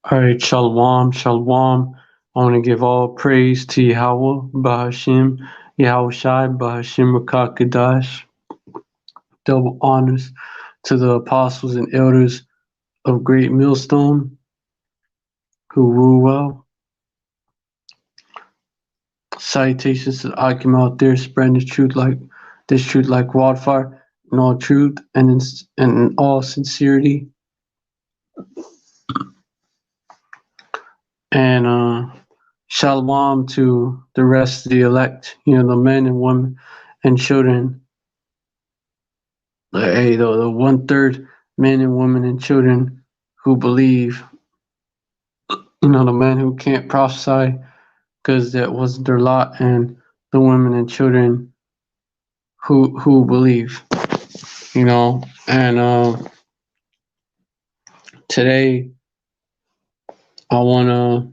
All right, shalom, shalom. I want to give all praise to Yahweh, Bahashim, Yahweh Shai, Bahashim Rakakadash. Double honors to the apostles and elders of Great Millstone who rule well. Salutations to the Akim out there spreading this truth like wildfire, in all truth and in all sincerity. And shalom to the rest of the elect, the men and women and children. The 1/3 men and women and children who believe, the men who can't prophesy because that wasn't their lot, and the women and children who believe, And today I wanna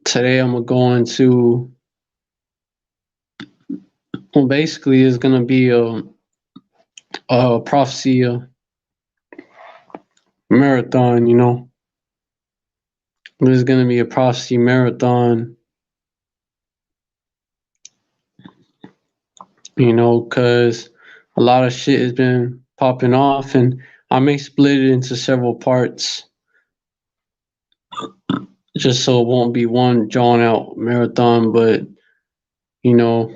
today I'm gonna go into, well, basically it's gonna be a prophecy marathon. There's gonna be a prophecy marathon, because a lot of shit has been popping off, and I may split it into several parts just so it won't be one drawn out marathon, but a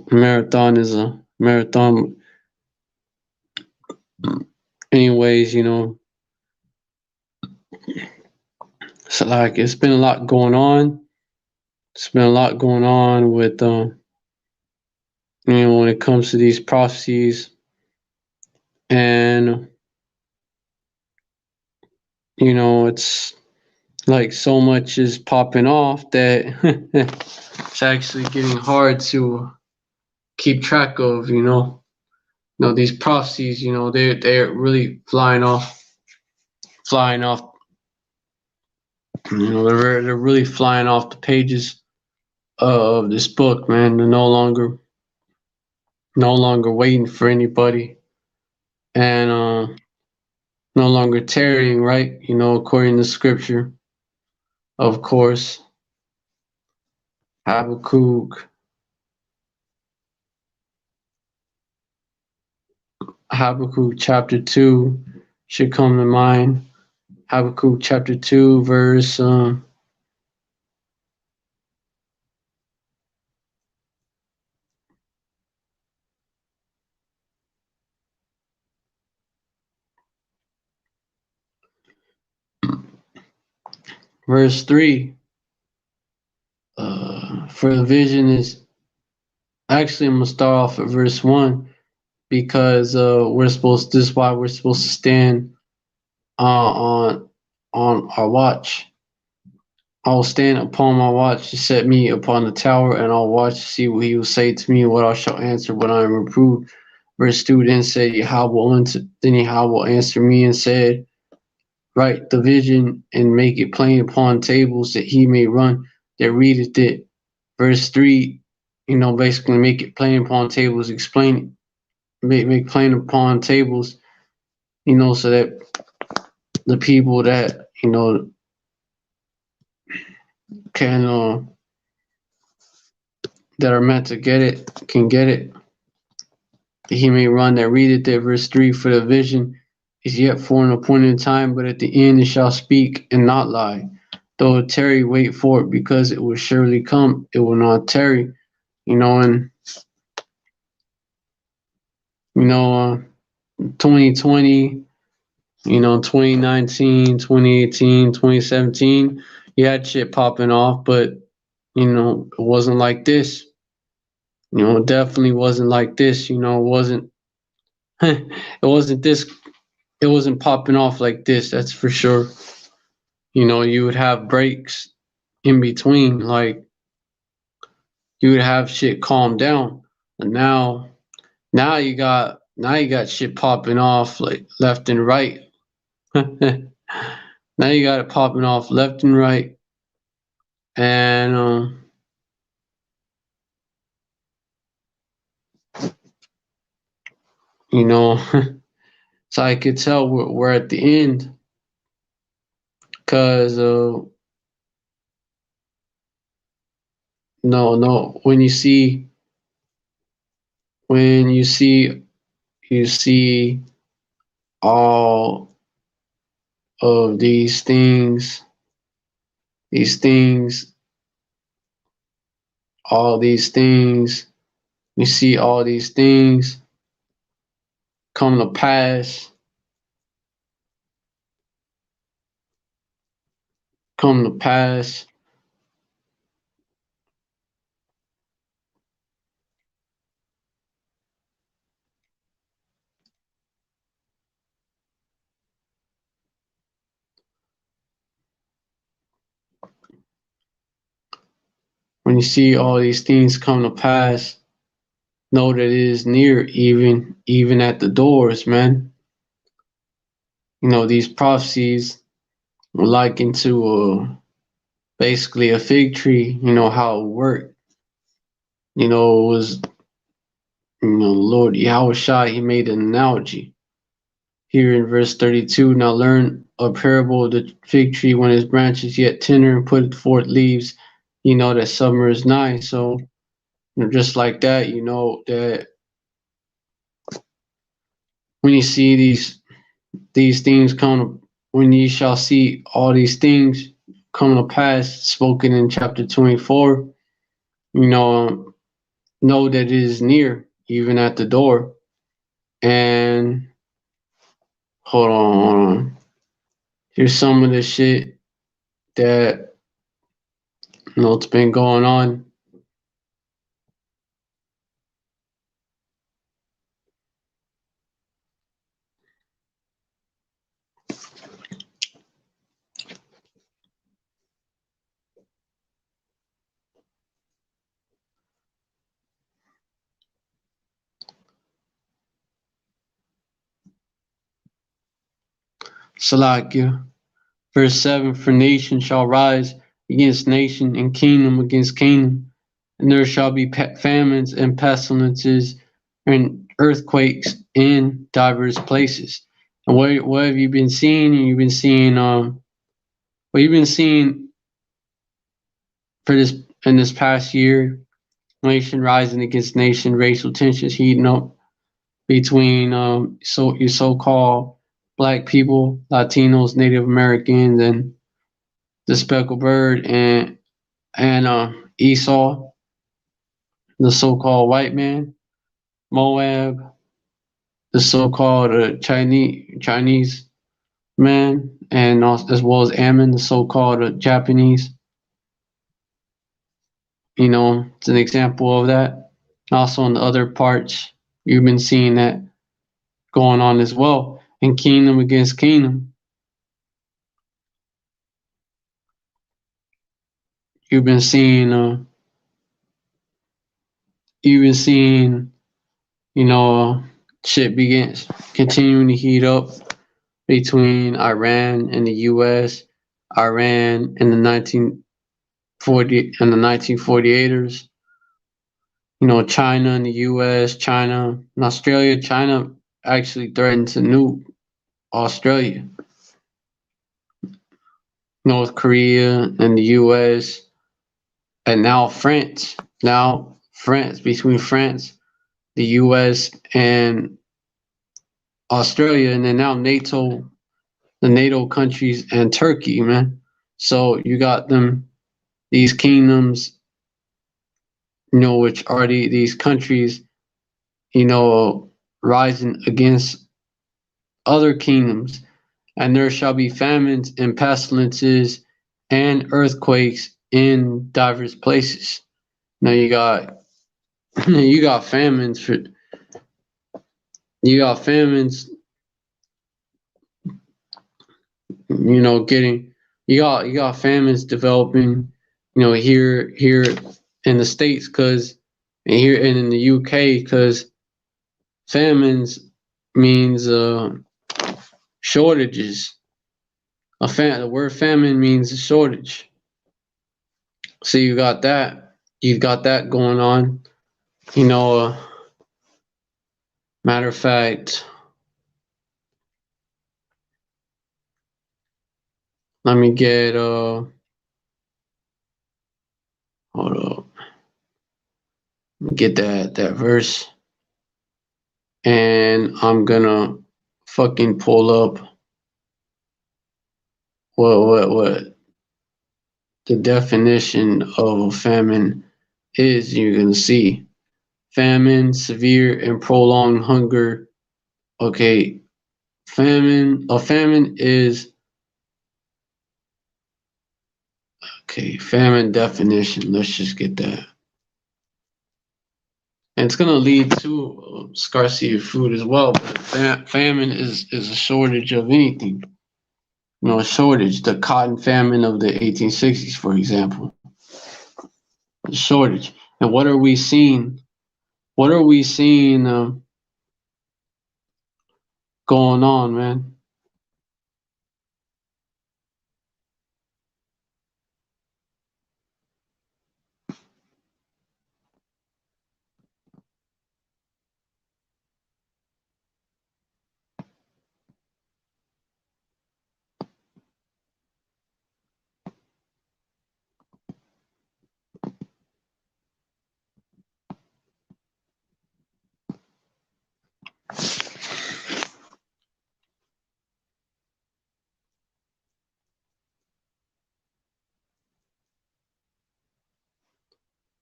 marathon is a marathon. Anyways, so like it's been a lot going on. It's been a lot going on with when it comes to these prophecies, and it's like so much is popping off that it's actually getting hard to keep track of. These prophecies. They're really flying off. They're really flying off the pages of this book, man. They're no longer waiting for anybody, and no longer tarrying, right? According to scripture, of course. Habakkuk chapter 2 should come to mind. Habakkuk chapter 2 verse 3. For the vision is, actually I'm gonna start off at verse 1, because this is why we're supposed to stand on our watch. I will stand upon my watch to set me upon the tower, and I'll watch to see what he will say to me, what I shall answer when I am reproved. Verse 2 then said, Yahweh will answer me and said, write the vision and make it plain upon tables that he may run that readeth it. Verse 3, basically make it plain upon tables, explain it, make plain upon tables, so that the people that, can, that are meant to get it, can get it. That he may run that readeth it. Verse 3, for the vision is yet for an appointed time, but at the end it shall speak and not lie. Though it tarry, wait for it, because it will surely come. It will not tarry. And 2020, 2019, 2018, 2017, you had shit popping off, but it wasn't like this. It definitely wasn't like this. It wasn't it wasn't this, it wasn't popping off like this, that's for sure. You would have breaks in between, like you would have shit calm down. And now you got shit popping off like left and right. Now you got it popping off left and right. And So I could tell we're at the end, because no, when you see all of these things, all these things, you see all these things come to pass, come to pass. When you see all these things come to pass, know that it is near, even at the doors, man. These prophecies were likened to basically a fig tree. How it worked. It was, Lord Yahushua, he made an analogy here in verse 32. Now learn a parable of the fig tree. When its branch is yet tender and put forth leaves, that summer is nigh. So, just like that, that when you see these things come, when ye shall see all these things come to pass, spoken in chapter 24, know that it is near, even at the door. And hold on. Here's some of the shit that it's been going on. Salakia. Verse 7, for nation shall rise against nation, and kingdom against kingdom, and there shall be famines and pestilences and earthquakes in diverse places. And what have you been seeing? You've been seeing you've been seeing for this past year, nation rising against nation, racial tensions heating up between your so-called black people, Latinos, Native Americans, and the speckled bird, and Esau, the so-called white man, Moab, the so-called Chinese man, and also, as well as Ammon, the so-called Japanese. It's an example of that. Also, in the other parts, you've been seeing that going on as well. And kingdom against kingdom, you've been seeing. You've been seeing. Shit begins continuing to heat up between Iran and the U.S., Iran and the 1948ers, China and the U.S., China and Australia. China actually threatened to nuke Australia, North Korea and the U.S., and now France. Now between France, the U.S., and Australia, and then now NATO, the NATO countries, and Turkey, man. So you got these kingdoms, which are these countries, rising against other kingdoms, and there shall be famines and pestilences and earthquakes in diverse places. Now you got you got famines getting you got famines developing, here in the States, and here and in the UK, because famines means shortages. The word famine means a shortage. So you got that. You've got that going on. Matter of fact, Let me get hold up. Let me get that verse, and I'm gonna fucking pull up what the definition of a famine is. You're gonna see famine, severe and prolonged hunger. Okay, a famine is okay. Famine definition. Let's just get that. And it's gonna lead to scarcity of food as well. But famine is a shortage of anything. You know, a shortage. The cotton famine of the 1860s, for example, a shortage. And what are we seeing? What are we seeing going on, man?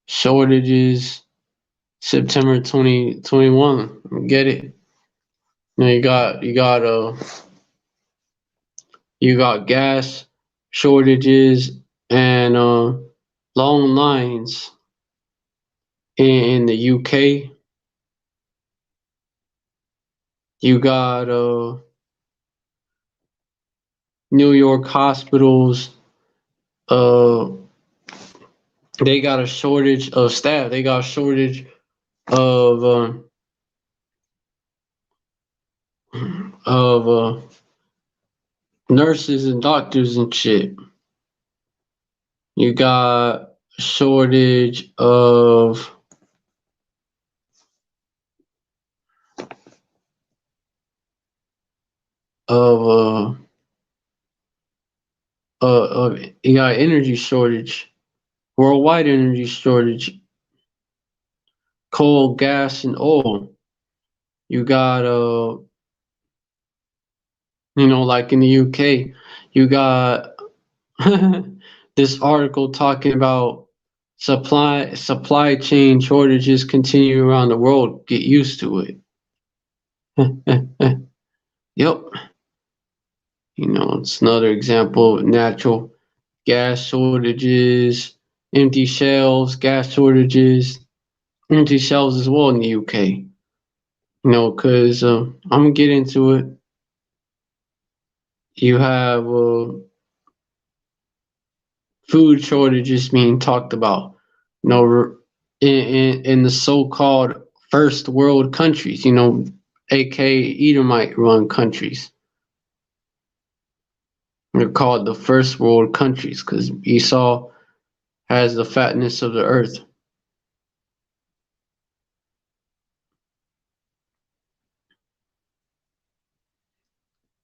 Shortages. September 2021. Get it? Now you got gas shortages and long lines in the UK. You got New York hospitals. Uh, they got a shortage of staff. They got a shortage of nurses and doctors and shit. You got a shortage of you got energy shortage, worldwide energy shortage, coal, gas, and oil. You got like in the UK, you got this article talking about supply chain shortages continue around the world. Get used to it. Yep. It's another example of natural gas shortages, empty shelves, gas shortages, empty shelves as well in the UK. Because I'm gonna get into it. You have food shortages being talked about. In the so-called first world countries. aka Edomite run countries. They're called the first world countries because Esau has the fatness of the earth.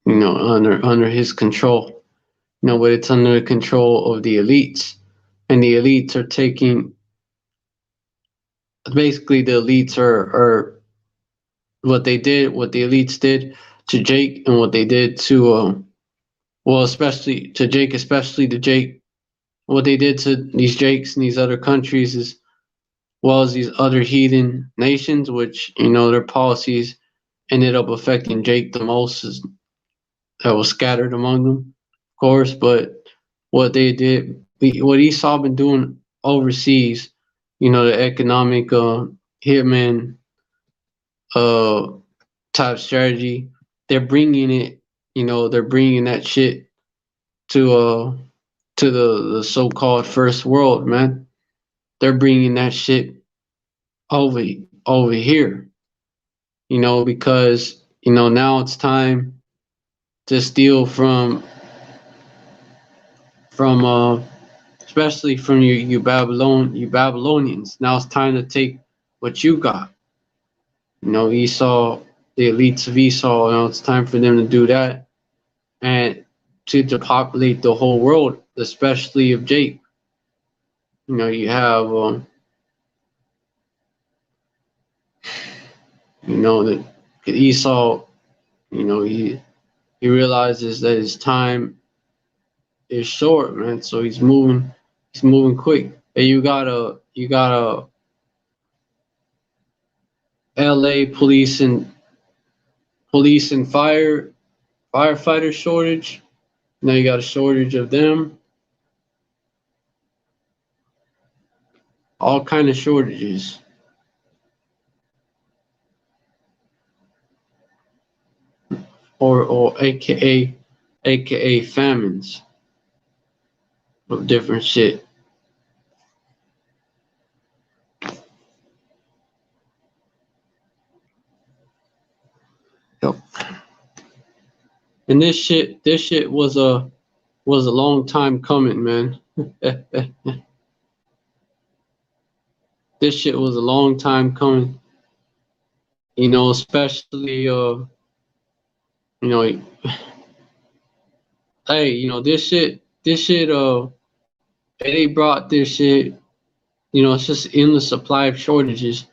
Under his control. But it's under the control of the elites. And the elites are taking basically the elites are what the elites did to Jake and what they did to especially to Jake, especially to Jake, what they did to these Jakes and these other countries as well as these other heathen nations, which their policies ended up affecting Jake the most, that was scattered among them, of course. But what they did, what Esau been doing overseas, the economic hitman uh type strategy, they're bringing it, they're bringing that shit to the so-called first world, man. They're bringing that shit over over here, because now it's time to steal from especially from you Babylonians. Now it's time to take what you got. Esau, the elites of Esau. It's time for them to do that, and to populate the whole world, especially of Jake. You know, you have you know that Esau, you know, he realizes that his time is short, man. So he's moving quick. And you got a LA police and firefighter shortage. Now you got a shortage of them. All kind of shortages. Or aka famines of different shit. Yep. And this shit was a long time coming, man. This shit was a long time coming. You know, especially you know, hey, you know, this shit they brought this shit, you know, it's just endless supply of shortages.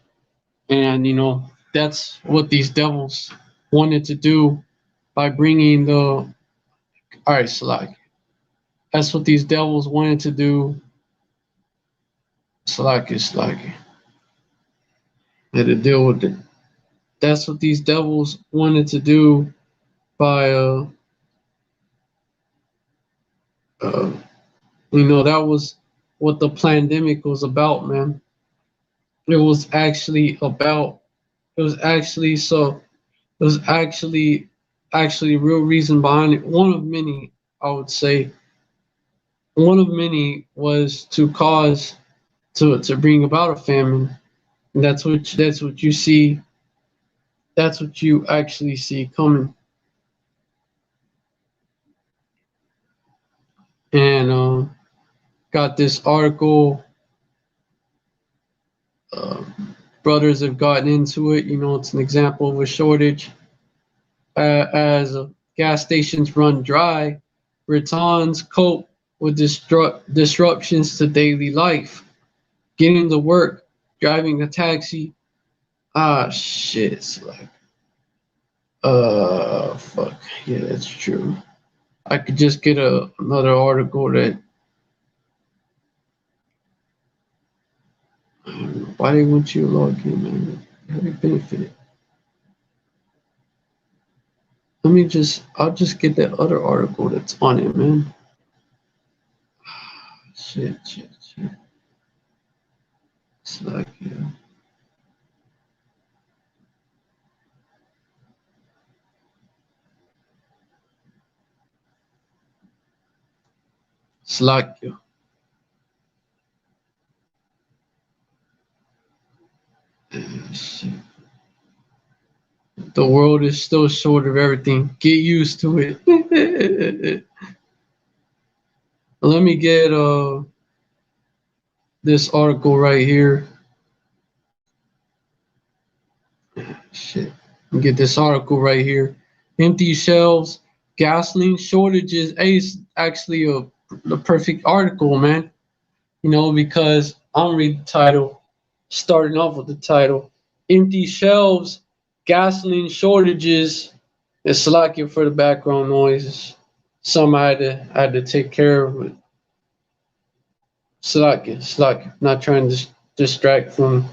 And you know, that's what these devils wanted to do by bringing the all right, so like that's what these devils wanted to do. So like it's like had to deal with it. That's what these devils wanted to do by uh you know, that was what the pandemic was about, man. It was actually about it was actually so it was actually a real reason behind it. One of many, I would say, one of many was to cause to bring about a famine. And that's what you see. That's what you actually see coming. And got this article. Uh, Brothers have gotten into it. You know, it's an example of a shortage. As gas stations run dry, Britons cope with disruptions to daily life. Getting to work, driving a taxi. Ah, shit. It's like, fuck. Yeah, that's true. I could just get another article that. Why they want you to log in, man? How they benefit? I'll just get that other article that's on it, man. Shit. It's like, yeah. Slack you. Shit. The world is still short of everything. Get used to it. Let me get this article right here. Shit. Let me get this article right here. Empty shelves, gasoline shortages. Hey, it's actually the perfect article, man. You know, because I'm reading the title, starting off with the title. Empty shelves, gasoline shortages. It's slacking for the background noises. Some I had to take care of it. Slacking. Not trying to distract from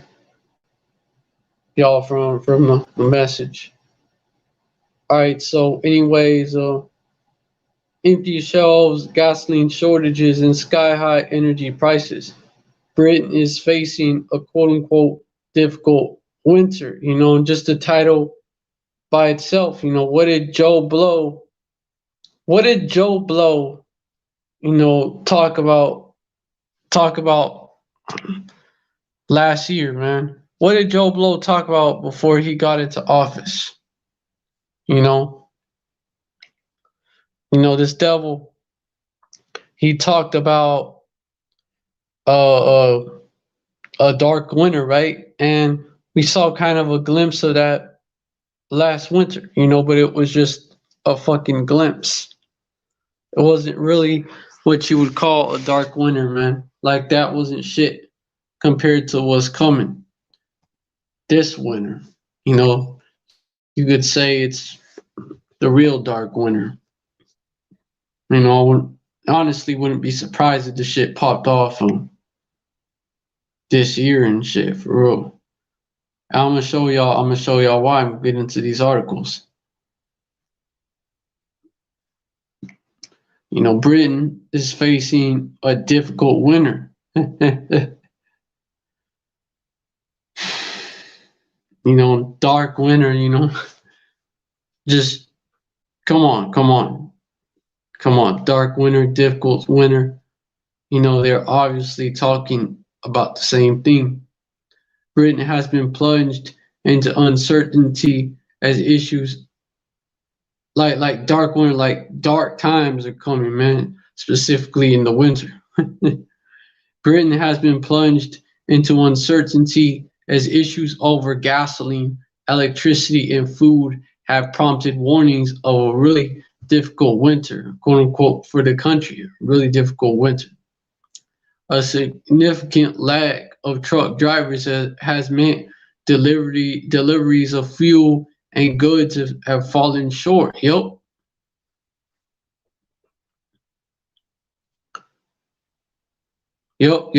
y'all from the message. All right. So, anyways, empty shelves, gasoline shortages, and sky high energy prices. Britain is facing a quote unquote difficult winter. You know, just the title by itself. You know, What did Joe Blow? You know, talk about last year, man. What did Joe Blow talk about before he got into office? You know, this devil. He talked about uh, uh, a dark winter, right? And we saw kind of a glimpse of that last winter, you know, but it was just a fucking glimpse. It wasn't really what you would call a dark winter, man. Like that wasn't shit compared to what's coming this winter. You know, you could say it's the real dark winter. You know, I honestly wouldn't be surprised if the shit popped off this year and shit for real. I'm gonna show y'all. I'm gonna show y'all why I'm gonna get into these articles. You know, Britain is facing a difficult winter. You know, dark winter. You know, just come on, dark winter, difficult winter. You know, they're obviously talking about the same thing. Britain has been plunged into uncertainty as issues like dark winter, like dark times are coming, man, specifically in the winter. Britain has been plunged into uncertainty as issues over gasoline, electricity, and food have prompted warnings of a really difficult winter, quote unquote, for the country. Really difficult winter. A significant lack of truck drivers has meant deliveries of fuel and goods have fallen short. Yep. You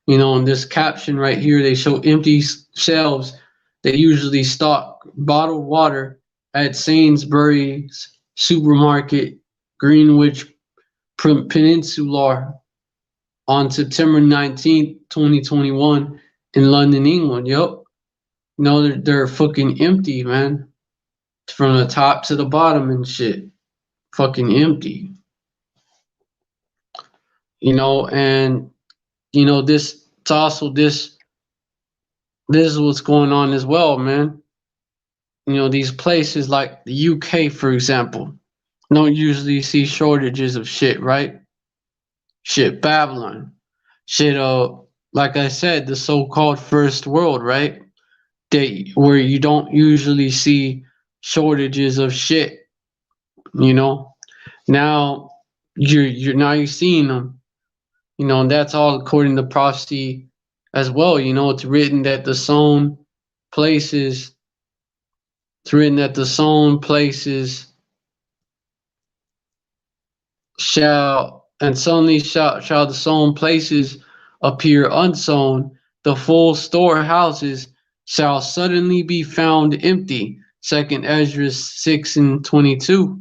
know, in this caption right here, they show empty shelves that usually stock bottled water at Sainsbury's supermarket, Greenwich Peninsula on September 19th, 2021 in London, England. Yep. No, they're fucking empty, man. From the top to the bottom and shit. Fucking empty. You know, and you know, this it's also this is what's going on as well, man. You know, these places like the UK, for example, don't usually see shortages of shit, right? Shit, Babylon. Shit, like I said, the so-called first world, right? Where you don't usually see shortages of shit, you know. Now you're seeing them, you know, and that's all according to prophecy as well. You know, places it's written that the sown places shall the sown places appear unsown, the full storehouses shall suddenly be found empty. Second Ezra 6:22.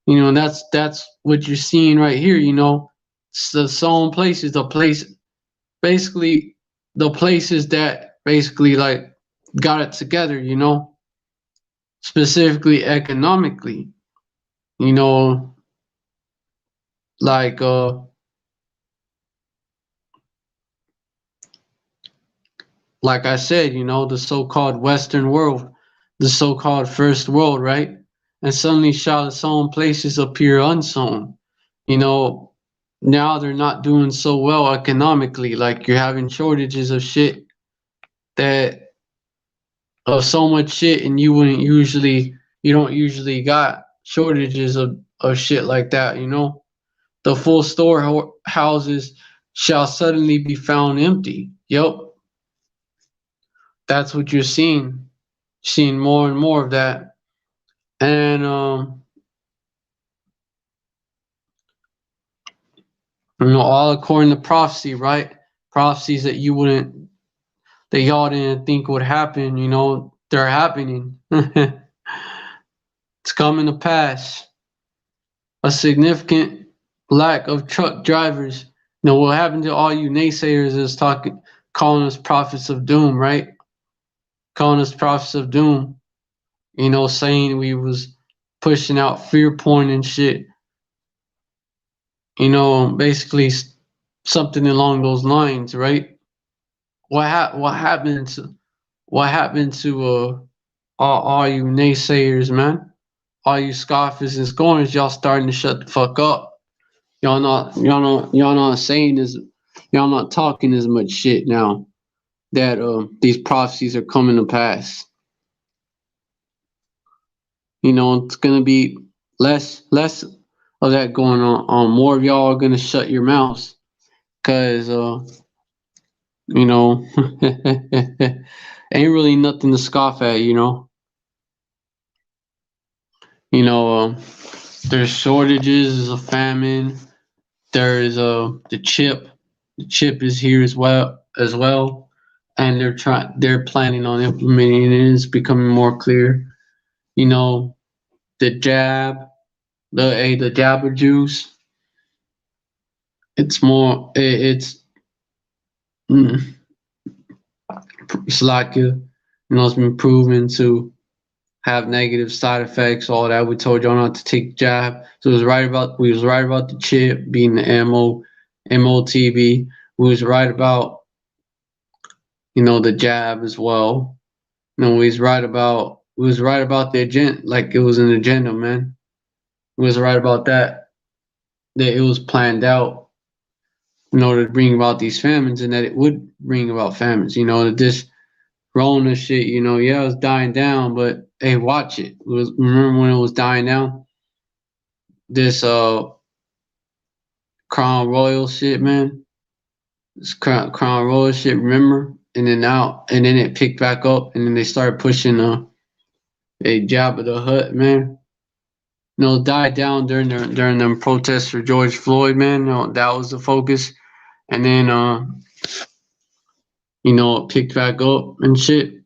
You know, and that's what you're seeing right here, you know. It's the sown places, basically the places that basically like got it together, you know, specifically economically, you know, like like I said, you know, the so-called Western world, the so-called first world, right? And suddenly shall the sown places appear unsown. You know, now they're not doing so well economically. Like you're having shortages of shit that of so much shit, and you don't usually got shortages of shit like that. You know, the full storehouses shall suddenly be found empty. Yep, that's what you're seeing more and more of that. And you know, all according to prophecy, right? Prophecies that y'all didn't think would happen, you know, they're happening. It's coming to pass. A significant lack of truck drivers. You know, what happened to all you naysayers is calling us prophets of doom, right? Calling us prophets of doom, you know, saying we was pushing out fear porn and shit. You know, basically something along those lines, right? What happened to all you naysayers, man? All you scoffers and scorners, y'all starting to shut the fuck up. Y'all not saying as y'all not talking as much shit now that these prophecies are coming to pass. You know, it's gonna be less of that going on, more of y'all are gonna shut your mouths, cause you know, ain't really nothing to scoff at, you know. You know, there's shortages, there's a famine, there's the chip. The chip is here as well, and they're planning on implementing it. It's becoming more clear. You know, the jab, the jabber juice. It's more. Mm, it's like it's been proven to have negative side effects. All that we told y'all not to take jab. So we was right about the chip being the MOTB. We was right about the jab as well. We was right about the agenda, like it was an agenda, man. We was right about that it was planned out in order to bring about these famines, and that it would bring about famines. That this Rona shit, yeah, it was dying down, but hey, watch it. Remember when it was dying down? This Crown Royal shit, man. This Crown Royal shit, remember? And then it picked back up, and then they started pushing a Jabba the Hutt, man. Died down during them protests for George Floyd, man. That was the focus, and then it picked back up and shit.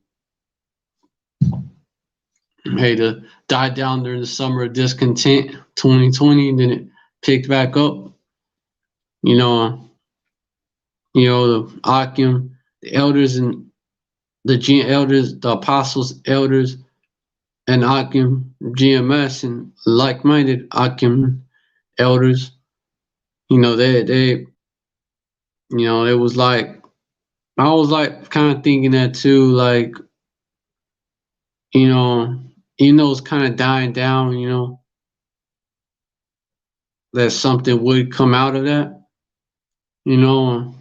Hey, the died down during the summer of discontent, 2020, and then it picked back up. You know, the Akim, the elders and elders, the apostles, elders, and Akim, GMS, and like-minded Akim elders. They it was like I was like kind of thinking that too, like it's kind of dying down, that something would come out of that, you know.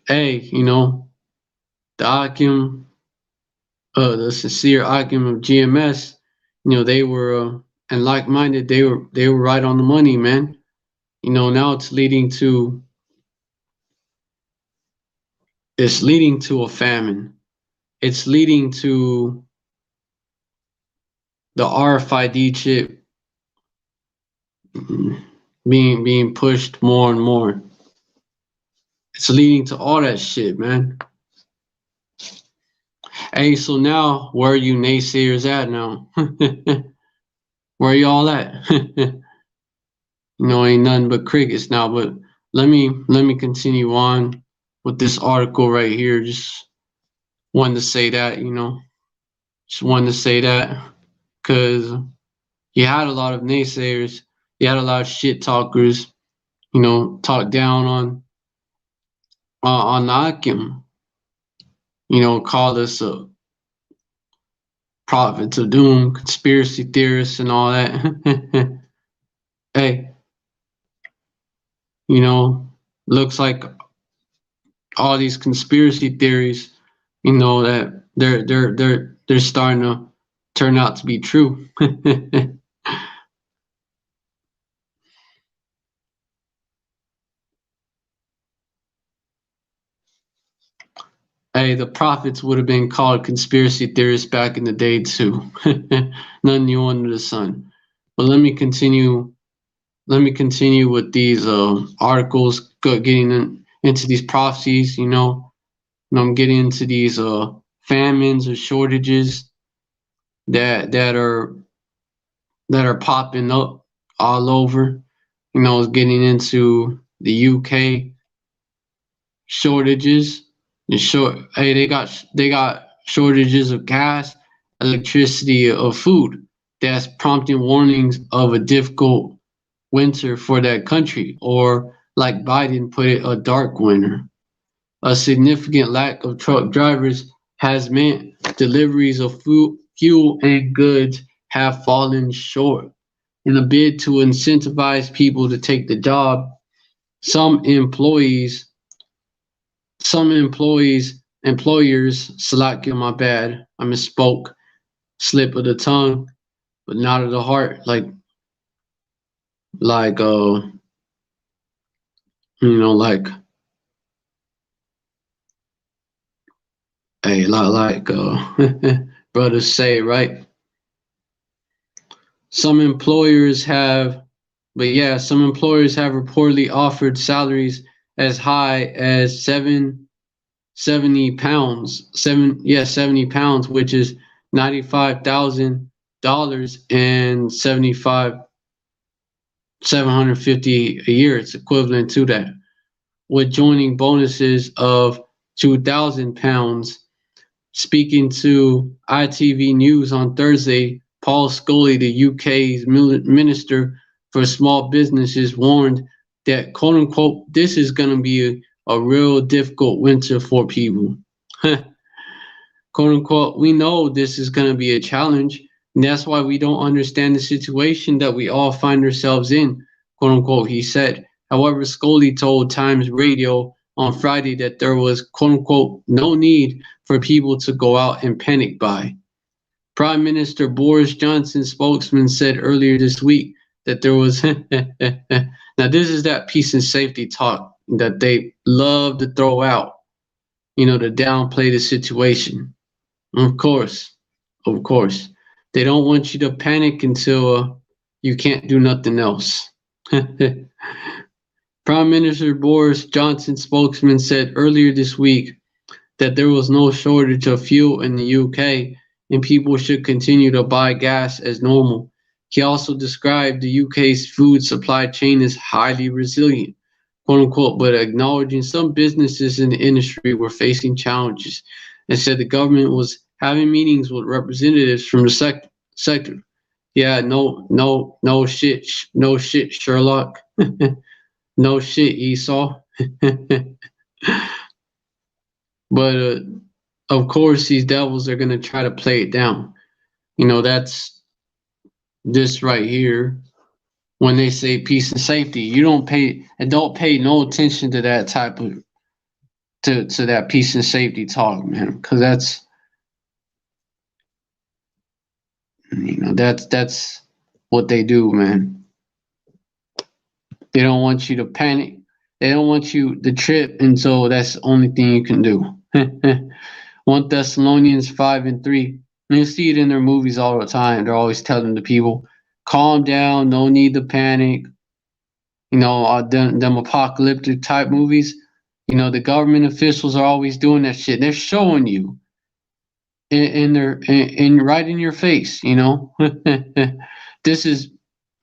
Hey, the Akim, the sincere Akim of GMS, they were and like-minded. They were right on the money, man. Now it's leading to a famine. It's leading to the RFID chip being pushed more and more. It's leading to all that shit, man. Hey, so now where are you naysayers at now? Where are y'all at? Ain't nothing but crickets now. But let me continue on with this article right here. Just wanted to say that, just wanted to say that because you had a lot of naysayers, you had a lot of shit talkers, talk down on Nakim, called us prophets of doom, conspiracy theorists, and all that. Hey, looks like all these conspiracy theories, that they're starting to turn out to be true. Hey, the prophets would have been called conspiracy theorists back in the day too. None new under the sun. But let me continue. Let me continue with these articles, getting into these prophecies. And I'm getting into these famines or shortages that are popping up all over. It's getting into the UK shortages. Hey, they got shortages of gas, electricity, of food. That's prompting warnings of a difficult winter for that country, or like Biden put it, a dark winter. A significant lack of truck drivers has meant deliveries of food, fuel, and goods have fallen short. In a bid to incentivize people to take the job, some employees, employers, Salakia, my bad, I misspoke, slip of the tongue, but not of the heart. Like like like hey, like brothers say, right? Some employers have, but yeah, some employers have reportedly offered salaries as high as 70 pounds, 70 pounds, which is $95,000 and 750 a year. It's equivalent to that, with joining bonuses of 2,000 pounds. Speaking to ITV News on Thursday, Paul Scully, the UK's Minister for Small Businesses, warned that, quote unquote, this is going to be a real difficult winter for people. Quote unquote, we know this is going to be a challenge, and that's why we don't understand the situation that we all find ourselves in, quote unquote, he said. However, Scully told Times Radio on Friday that there was, quote unquote, no need for people to go out and panic buy. Prime Minister Boris Johnson's spokesman said earlier this week that there was now this is that peace and safety talk that they love to throw out, to downplay the situation. Of course, of course. They don't want you to panic until you can't do nothing else. Prime Minister Boris Johnson's spokesman said earlier this week that there was no shortage of fuel in the UK and people should continue to buy gas as normal. He also described the UK's food supply chain as highly resilient, quote unquote, but acknowledging some businesses in the industry were facing challenges, and said the government was having meetings with representatives from the sector. Yeah, no shit, Sherlock. No shit, Esau. But of course, these devils are gonna try to play it down. That's this right here. When they say peace and safety, you don't pay no attention to that type of to that peace and safety talk, man, because that's what they do, man. They don't want you to panic. They don't want you to trip, and so that's the only thing you can do. 1 Thessalonians 5:3. You see it in their movies all the time. They're always telling the people, calm down, no need to panic. Them apocalyptic type movies. The government officials are always doing that shit. They're showing you in right in your face. This is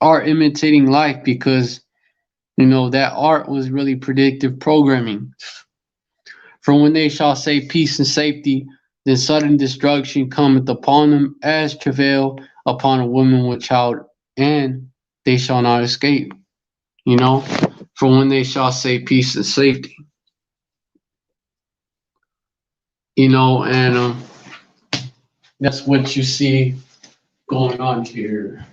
art imitating life because that art was really predictive programming. For when they shall say peace and safety, then sudden destruction cometh upon them as travail upon a woman with child, and they shall not escape. For when they shall say peace and safety. And that's what you see going on here.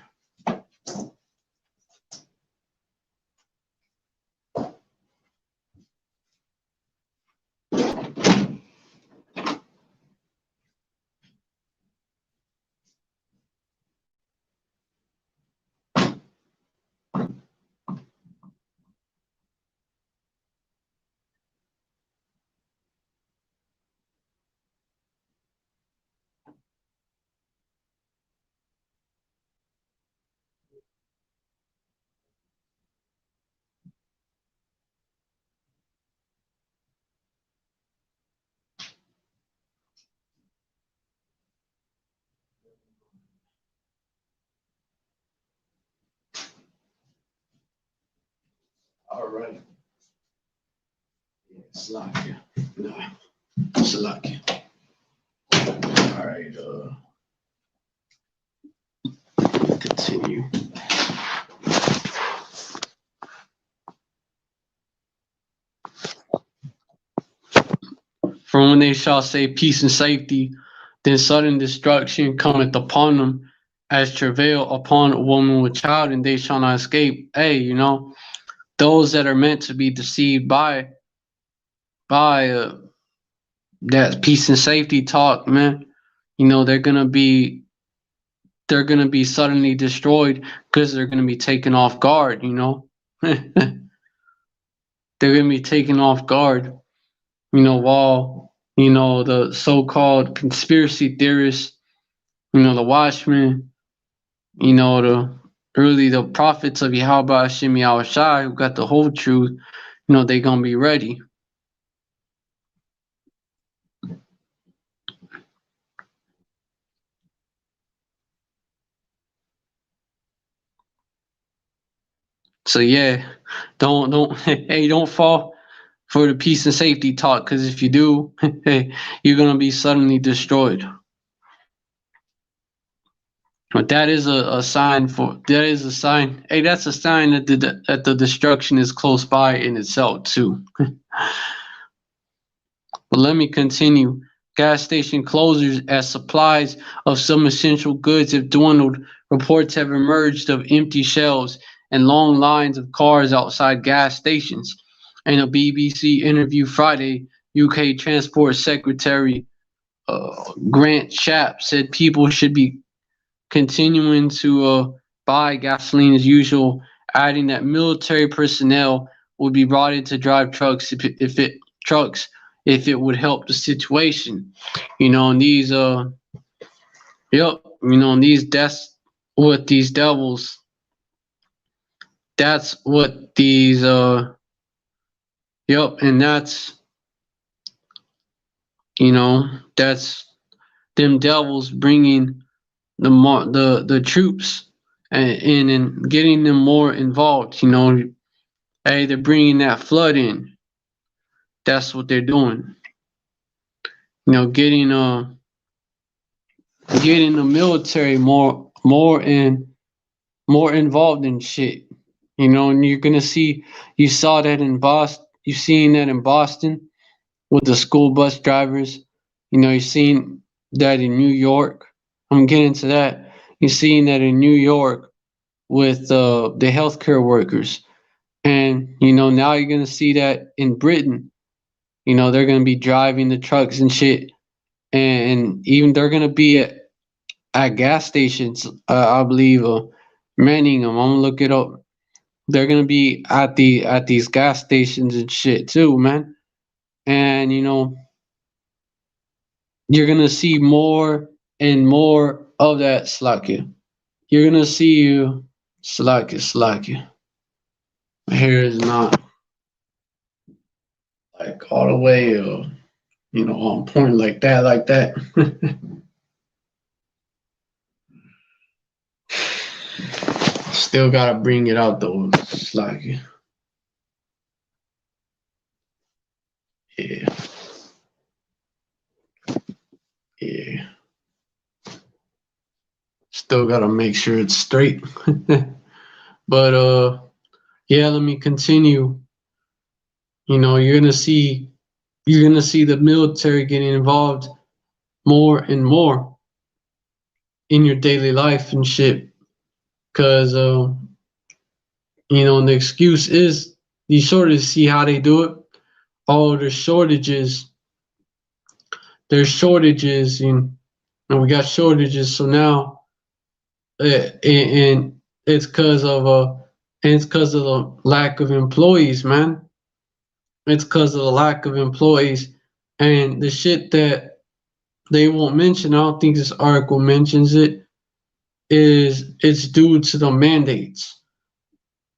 All right. Slovakia. No. Slovakia. All right. Continue. For when they shall say peace and safety, then sudden destruction cometh upon them as travail upon a woman with child, and they shall not escape. Hey, those that are meant to be deceived by that peace and safety talk, man, they're gonna be they're gonna be suddenly destroyed because they're gonna be taken off guard. They're gonna be taken off guard. While the so-called conspiracy theorists, the Watchmen, the prophets of Yahweh Hashem Yahweh Shai who got the whole truth, they gonna be ready. So yeah, don't hey, don't fall for the peace and safety talk, because if you do, you're gonna be suddenly destroyed. But that is a sign Hey, that's a sign that the destruction is close by in itself too. But let me continue. Gas station closures as supplies of some essential goods have dwindled. Reports have emerged of empty shelves and long lines of cars outside gas stations. In a BBC interview Friday, UK Transport Secretary Grant Shapps said people should be continuing to buy gasoline as usual, adding that military personnel would be brought in to drive trucks if it would help the situation. And these that's what these devils that's what these and that's them devils bringing the troops in and getting them more involved. Hey, they're bringing that flood in. That's what they're doing. Getting the military more involved in shit. And you're gonna see. You saw that in Boston. You've seen that in Boston with the school bus drivers. You've seen that in New York. I'm getting to that. You're seeing that in New York with the healthcare workers, and now you're gonna see that in Britain. They're gonna be driving the trucks and shit, and even they're gonna be at gas stations. I believe manning them. I'm gonna look it up. They're gonna be at these gas stations and shit too, man. And you're gonna see more and more of that slack. You're gonna see you slack. My hair is not like all the way, on point like that. Still gotta bring it out though, slack. Yeah. Still gotta make sure it's straight. But yeah, let me continue. You're gonna see the military getting involved more and more in your daily life and shit. Cause the excuse is you sort of see how they do it. Oh, there's shortages. And we got shortages, so now and it's because of the lack of employees, man. It's because of the lack of employees, and the shit that they won't mention. I don't think this article mentions it. It's due to the mandates.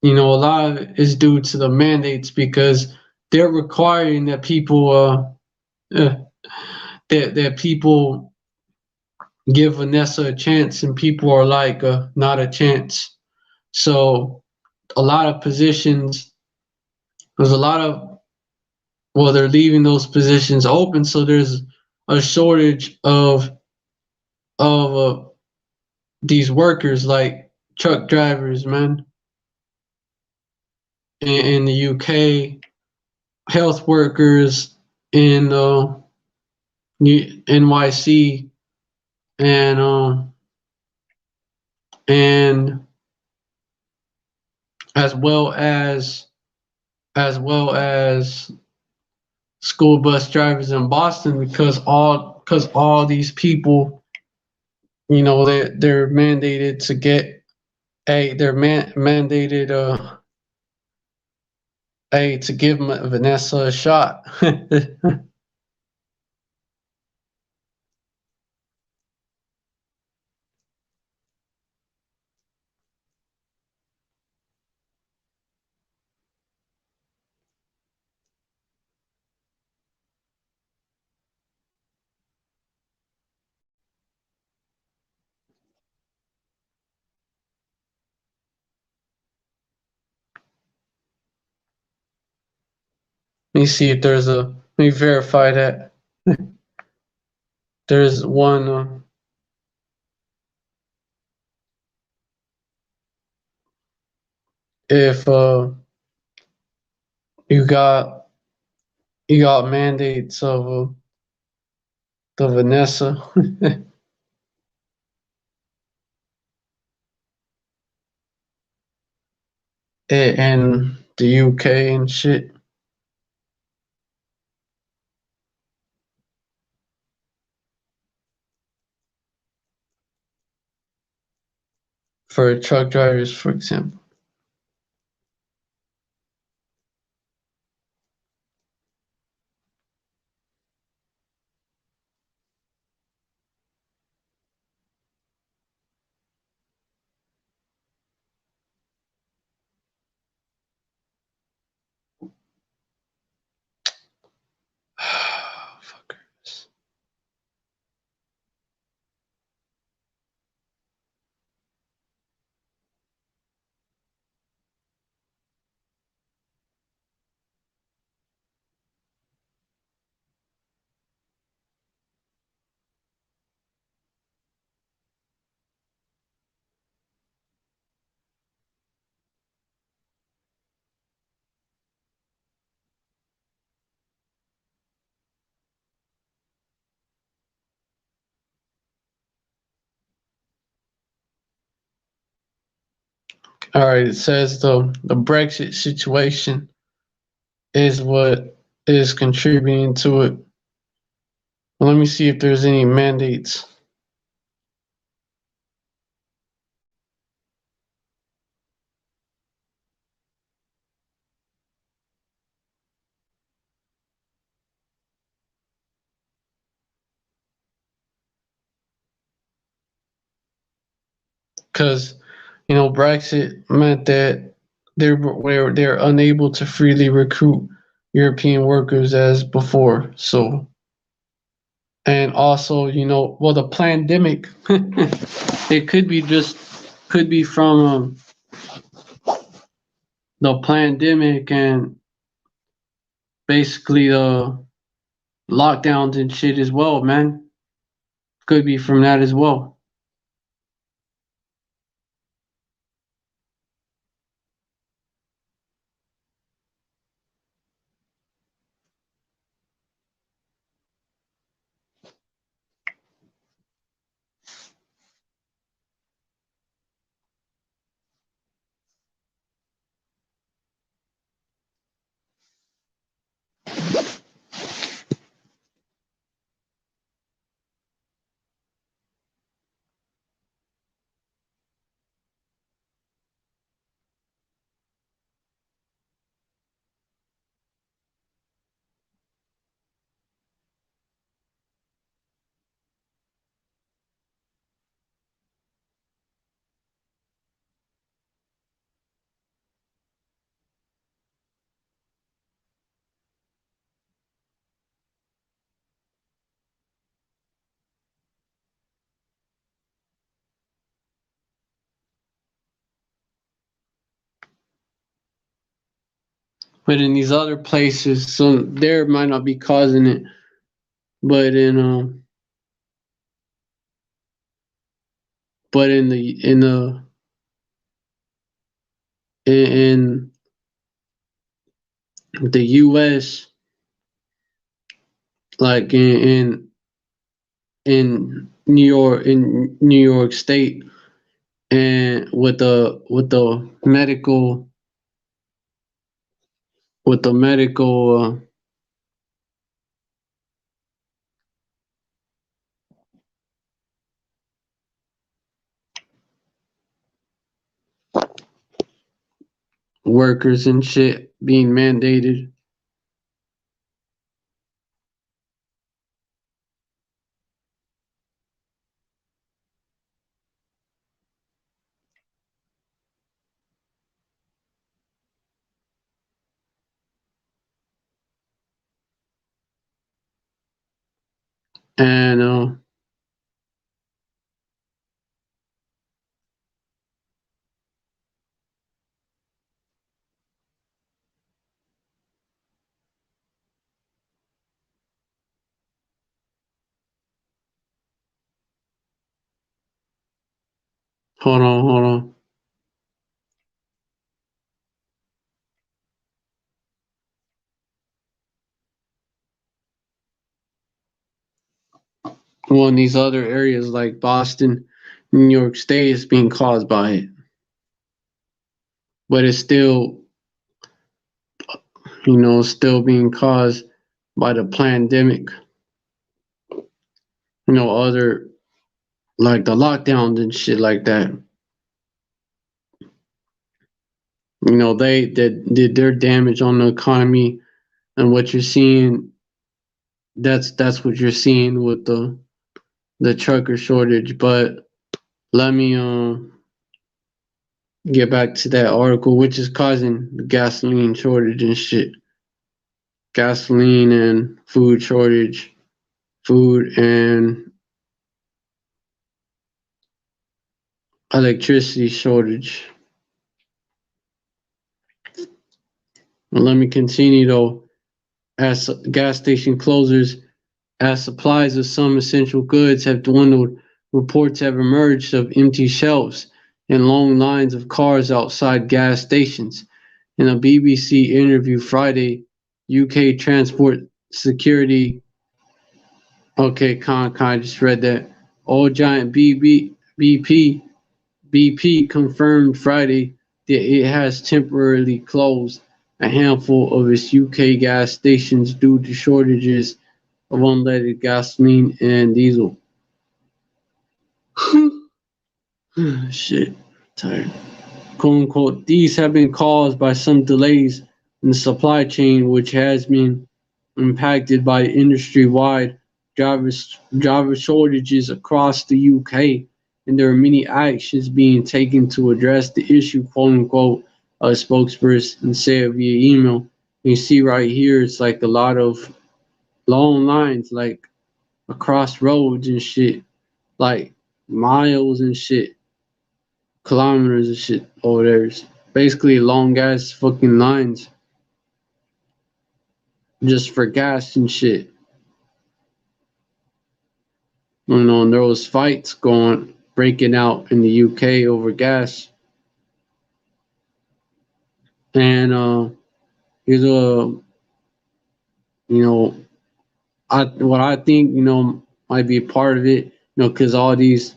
A lot of it is due to the mandates because they're requiring that people that people give Vanessa a chance, and people are like not a chance. So a lot of positions, there's a lot of they're leaving those positions open, so there's a shortage of these workers like truck drivers, man. In the UK, health workers in NYC, and as well as school bus drivers in Boston, because all these people they're mandated to get mandated to give Vanessa a shot. Let me see if there's a. Let me verify that. There's one. If you got mandates of the Vanessa and the UK and shit for truck drivers, for example. Fuckers. All right, it says the Brexit situation is what is contributing to it. Well, let me see if there's any mandates. Because Brexit meant that they're unable to freely recruit European workers as before. So, and also, well, the pandemic, it could be from the pandemic and basically the lockdowns and shit as well, man. Could be from that as well. But in these other places, so there might not be causing it, but in the in the U.S., like in New York State, and with the medical workers and shit being mandated. And hold on. Well, in these other areas like Boston, New York State is being caused by it, but it's still, still being caused by the pandemic. Other like the lockdowns and shit like that. They that did their damage on the economy, and what you're seeing, that's what you're seeing with the trucker shortage. But let me get back to that article, which is causing the gasoline shortage and shit. Gasoline and food shortage, food and electricity shortage. Well, let me continue though. As gas station closures, as supplies of some essential goods have dwindled, reports have emerged of empty shelves and long lines of cars outside gas stations. In a BBC interview Friday, UK Transport Security, okay, I just read that. Oil giant BP confirmed Friday that it has temporarily closed a handful of its UK gas stations due to shortages of unleaded gasoline and diesel. Shit, tired. Quote unquote, these have been caused by some delays in the supply chain, which has been impacted by industry-wide driver shortages across the UK, and there are many actions being taken to address the issue. "Quote unquote," a spokesperson said via email. You see right here, it's like a lot of long lines, like across roads and shit, like miles and shit, kilometers and shit over there. It's basically long ass fucking lines just for gas and shit. And there was fights breaking out in the UK over gas. And here's a you know what I think might be a part of it. Because all this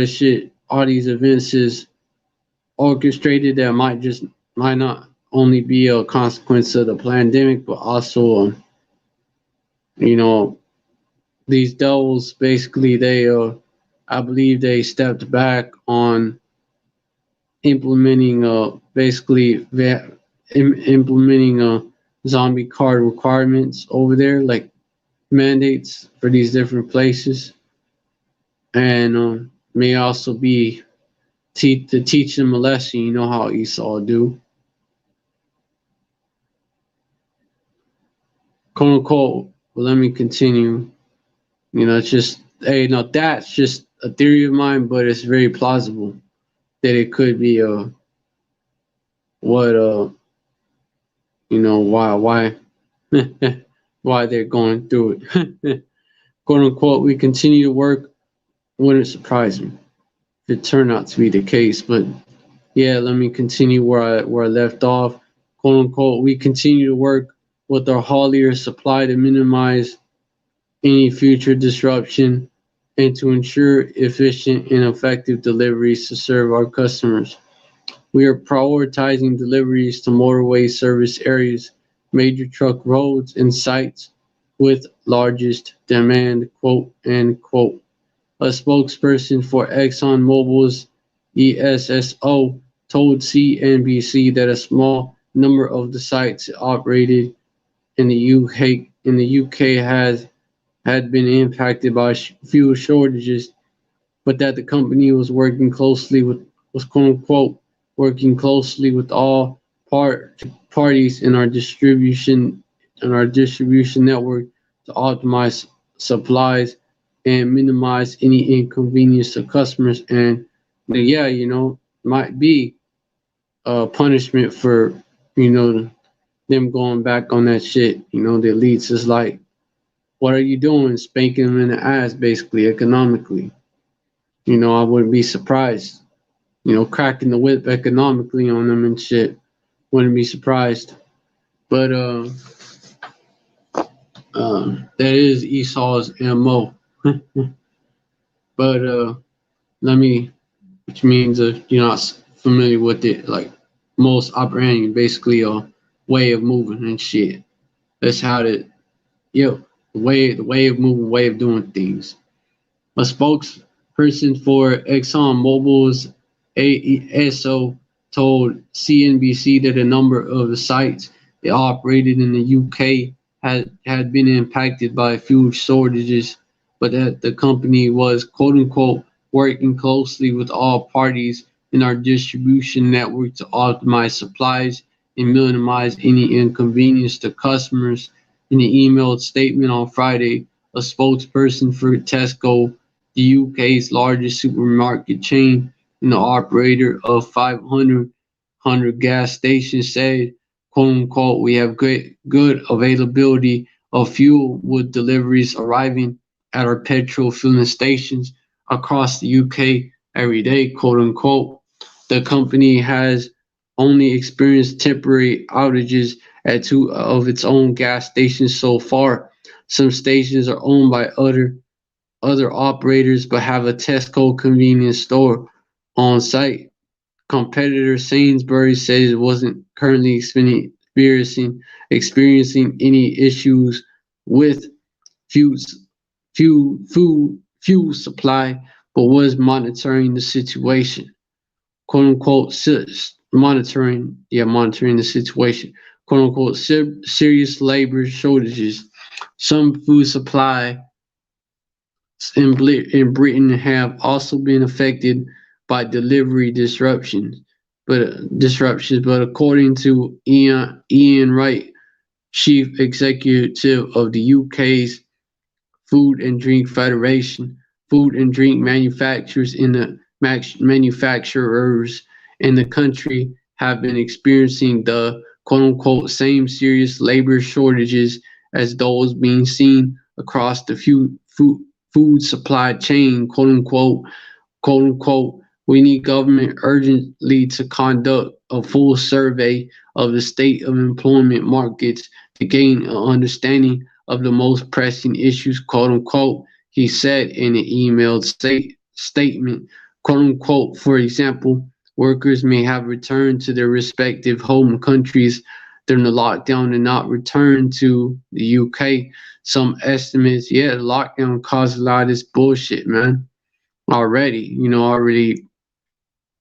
shit, all these events is orchestrated that might not only be a consequence of the pandemic, but also you know these devils basically they I believe they stepped back on implementing basically implementing zombie card requirements over there, like mandates for these different places, and may also be to teach them a lesson. You know how Esau do, quote unquote. Well, let me continue. It's just no, that's just a theory of mine, but it's very plausible that it could be what why why they're going through it. "Quote unquote, we continue to work," wouldn't surprise me if it turned out to be the case. But yeah, let me continue where I left off. "Quote unquote, we continue to work with our haulier supply to minimize any future disruption and to ensure efficient and effective deliveries to serve our customers. We are prioritizing deliveries to motorway service areas, major truck roads, and sites with largest demand," quote end quote. A spokesperson for ExxonMobil's ESSO told CNBC that a small number of the sites operated in the UK has had been impacted by fuel shortages, but that the company was quote unquote working closely with all parties in our distribution network to optimize supplies and minimize any inconvenience to customers. And yeah, might be a punishment for them going back on that shit. The elites is like, what are you doing? Spanking them in the ass, basically, economically. I wouldn't be surprised. Cracking the whip economically on them and shit. Wouldn't be surprised. But that is Esau's MO. But let me, which means if you're not familiar with it, like most operandi, basically a way of moving and shit. That's how the way of moving, way of doing things. A spokesperson for ExxonMobil's AESO told CNBC that a number of the sites it operated in the UK had been impacted by fuel shortages, but that the company was quote unquote working closely with all parties in our distribution network to optimize supplies and minimize any inconvenience to customers. In an emailed statement on Friday, a spokesperson for Tesco, the UK's largest supermarket chain and the operator of 500 gas stations, said, quote unquote, we have good availability of fuel with deliveries arriving at our petrol filling stations across the UK every day, quote unquote. The company has only experienced temporary outages at two of its own gas stations so far. Some stations are owned by other operators but have a Tesco convenience store on site. Competitor Sainsbury's says it wasn't currently experiencing any issues with fuel fuel supply, but was monitoring the situation. Quote unquote monitoring the situation. Quote unquote serious labor shortages. Some food supply in Britain have also been affected by delivery disruptions. But according to Ian Wright, chief executive of the UK's Food and Drink Federation, food and drink manufacturers in the country have been experiencing the quote unquote same serious labor shortages as those being seen across the food supply chain, quote unquote. We need government urgently to conduct a full survey of the state of employment markets to gain an understanding of the most pressing issues, quote unquote, he said in an emailed statement, quote unquote. For example, workers may have returned to their respective home countries during the lockdown and not return to the UK. Some estimates, yeah, the lockdown caused a lot of this bullshit, man. Already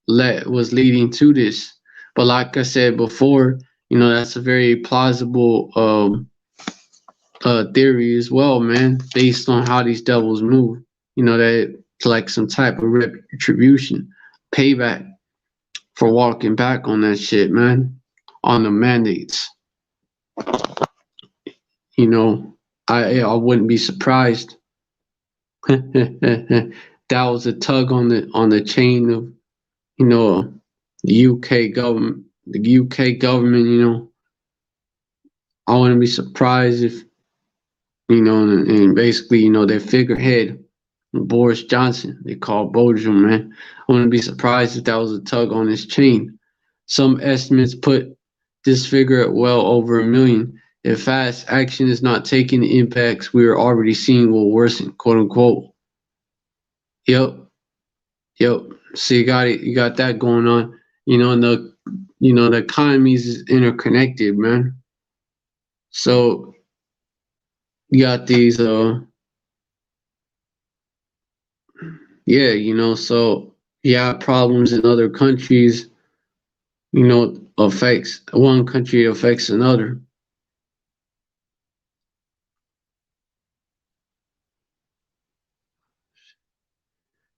was leading to this. But like I said before, that's a very plausible theory as well, man, based on how these devils move. That it's like some type of retribution, payback for walking back on that shit, man, on the mandates. I wouldn't be surprised. That was a tug on the chain of the UK government. The UK government, I wouldn't be surprised if and basically, their figurehead, Boris Johnson, they call Bojo, man. I wouldn't be surprised if that was a tug on his chain. Some estimates put this figure at well over 1 million. If fast action is not taken, the impacts we are already seeing will worsen, quote unquote. Yep. So you got it. You got that going on. And the economies is interconnected, man. So you got these so you have problems in other countries affects one country affects another.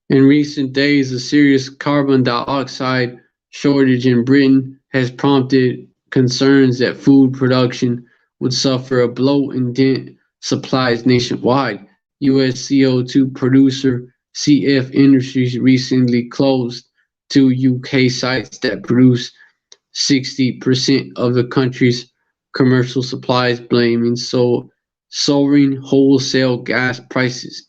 In recent days, a serious carbon dioxide shortage in Britain has prompted concerns that food production would suffer a blow and dent supplies nationwide. U.S. CO2 producer Cf Industries recently closed two UK sites that produce 60% of the country's commercial supplies, blaming soaring wholesale gas prices.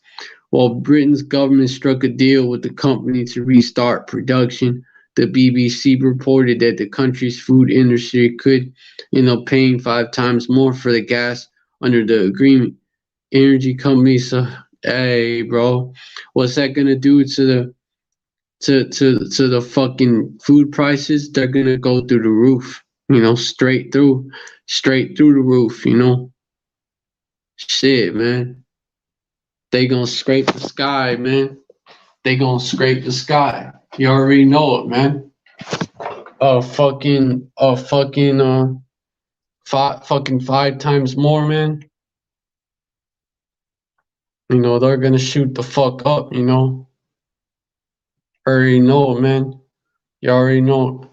While Britain's government struck a deal with the company to restart production, the BBC reported that the country's food industry could end up paying 5 times more for the gas under the agreement. Energy companies, hey, bro, what's that gonna do to the fucking food prices? They're gonna go through the roof, straight through the roof, Shit, man. They gonna scrape the sky, man. They gonna scrape the sky. You already know it, man. Fucking 5 times more, man. They're gonna shoot the fuck up, Already know it, man. You already know it.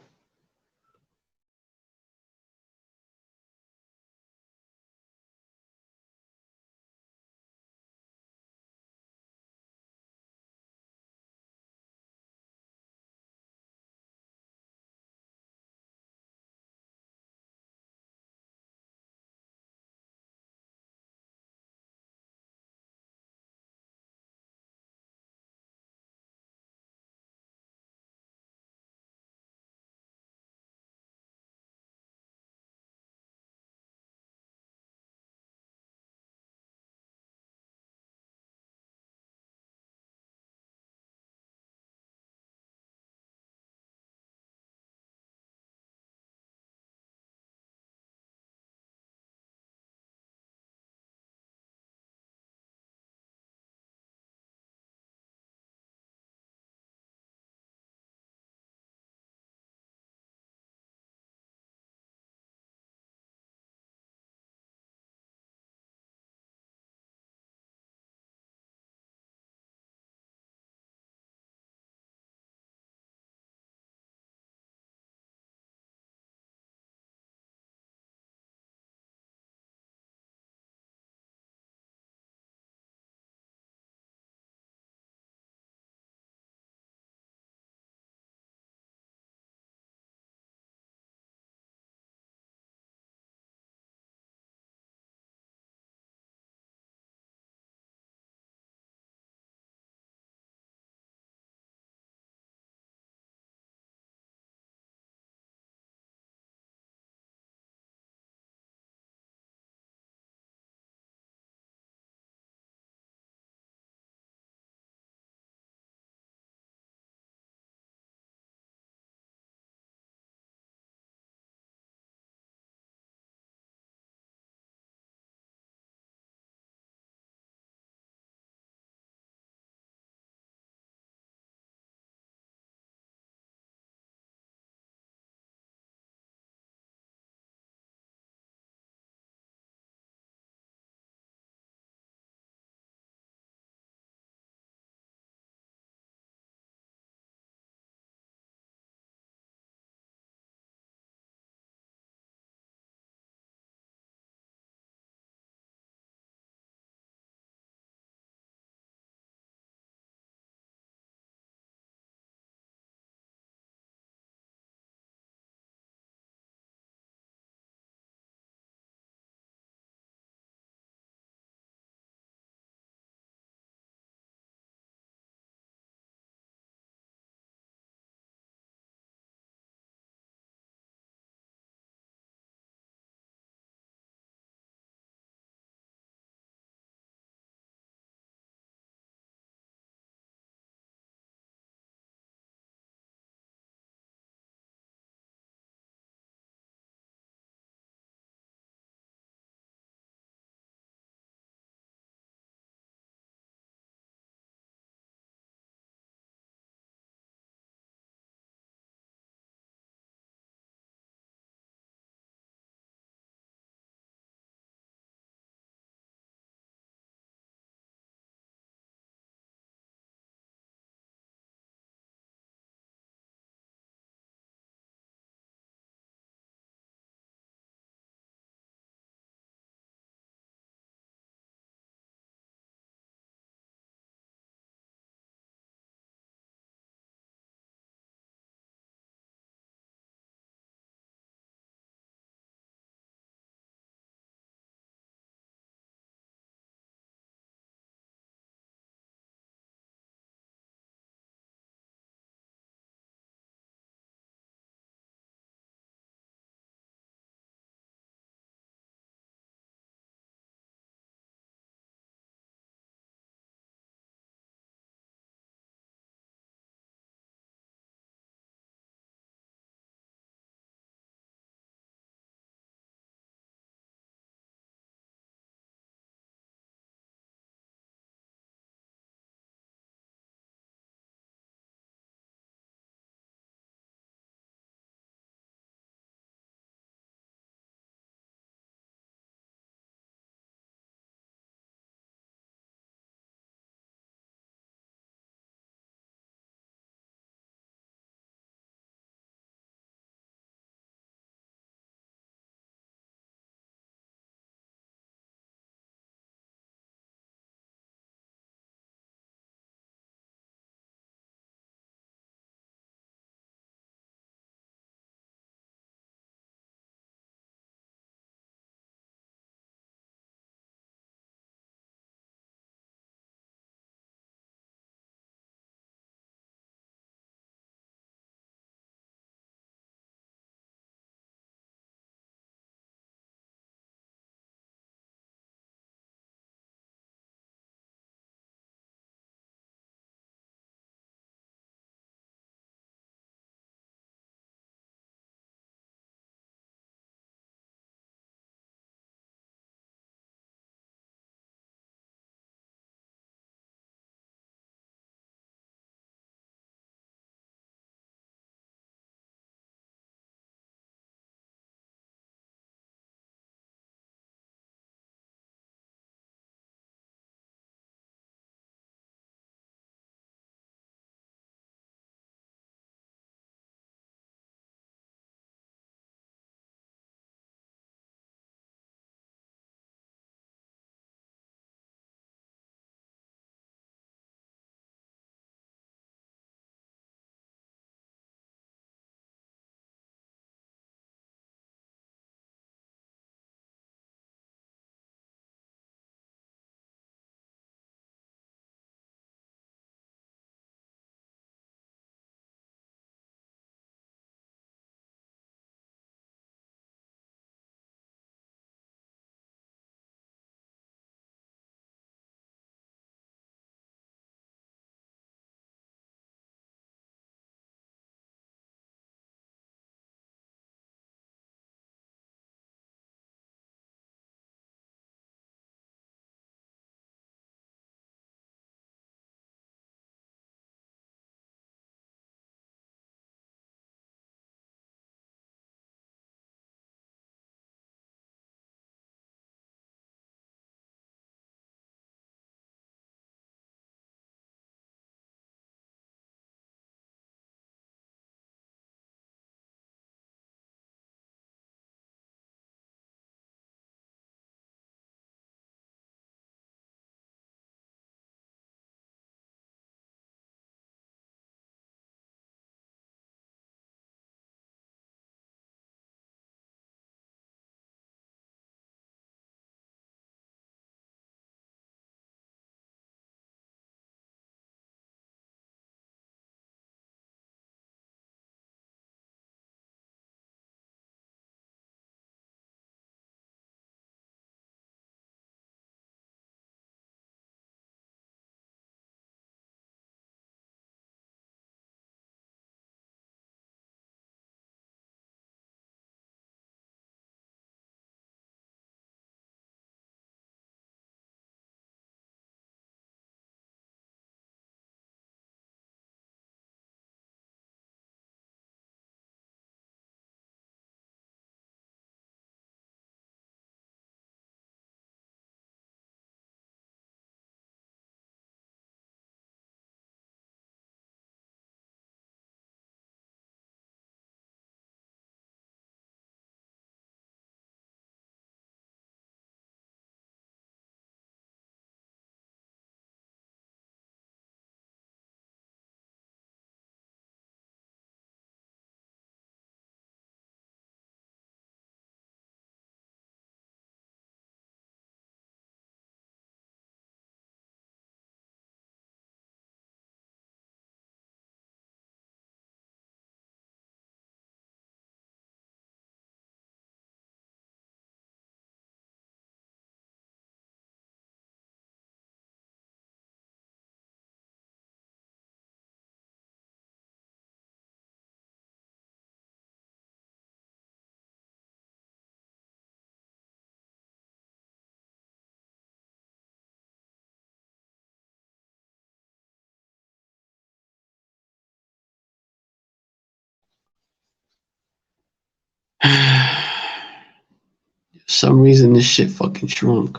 For some reason, this shit fucking shrunk.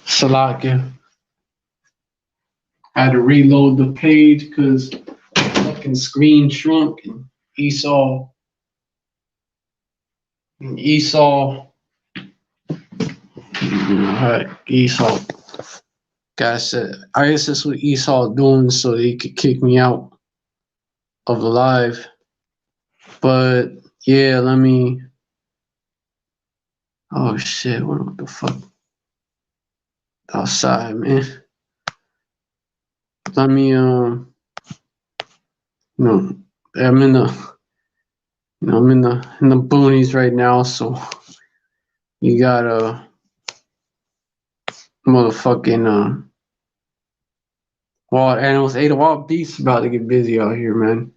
Salakia. I had to reload the page because fucking screen shrunk and Esau, Esau. Guy said, I guess that's what Esau doing so they could kick me out of the live. But yeah, let me. Oh shit! What the fuck? Outside, man. Let me no, I'm in the, I'm in the boonies right now, so you got motherfucking wild animals. Hey, the wild beasts about to get busy out here, man.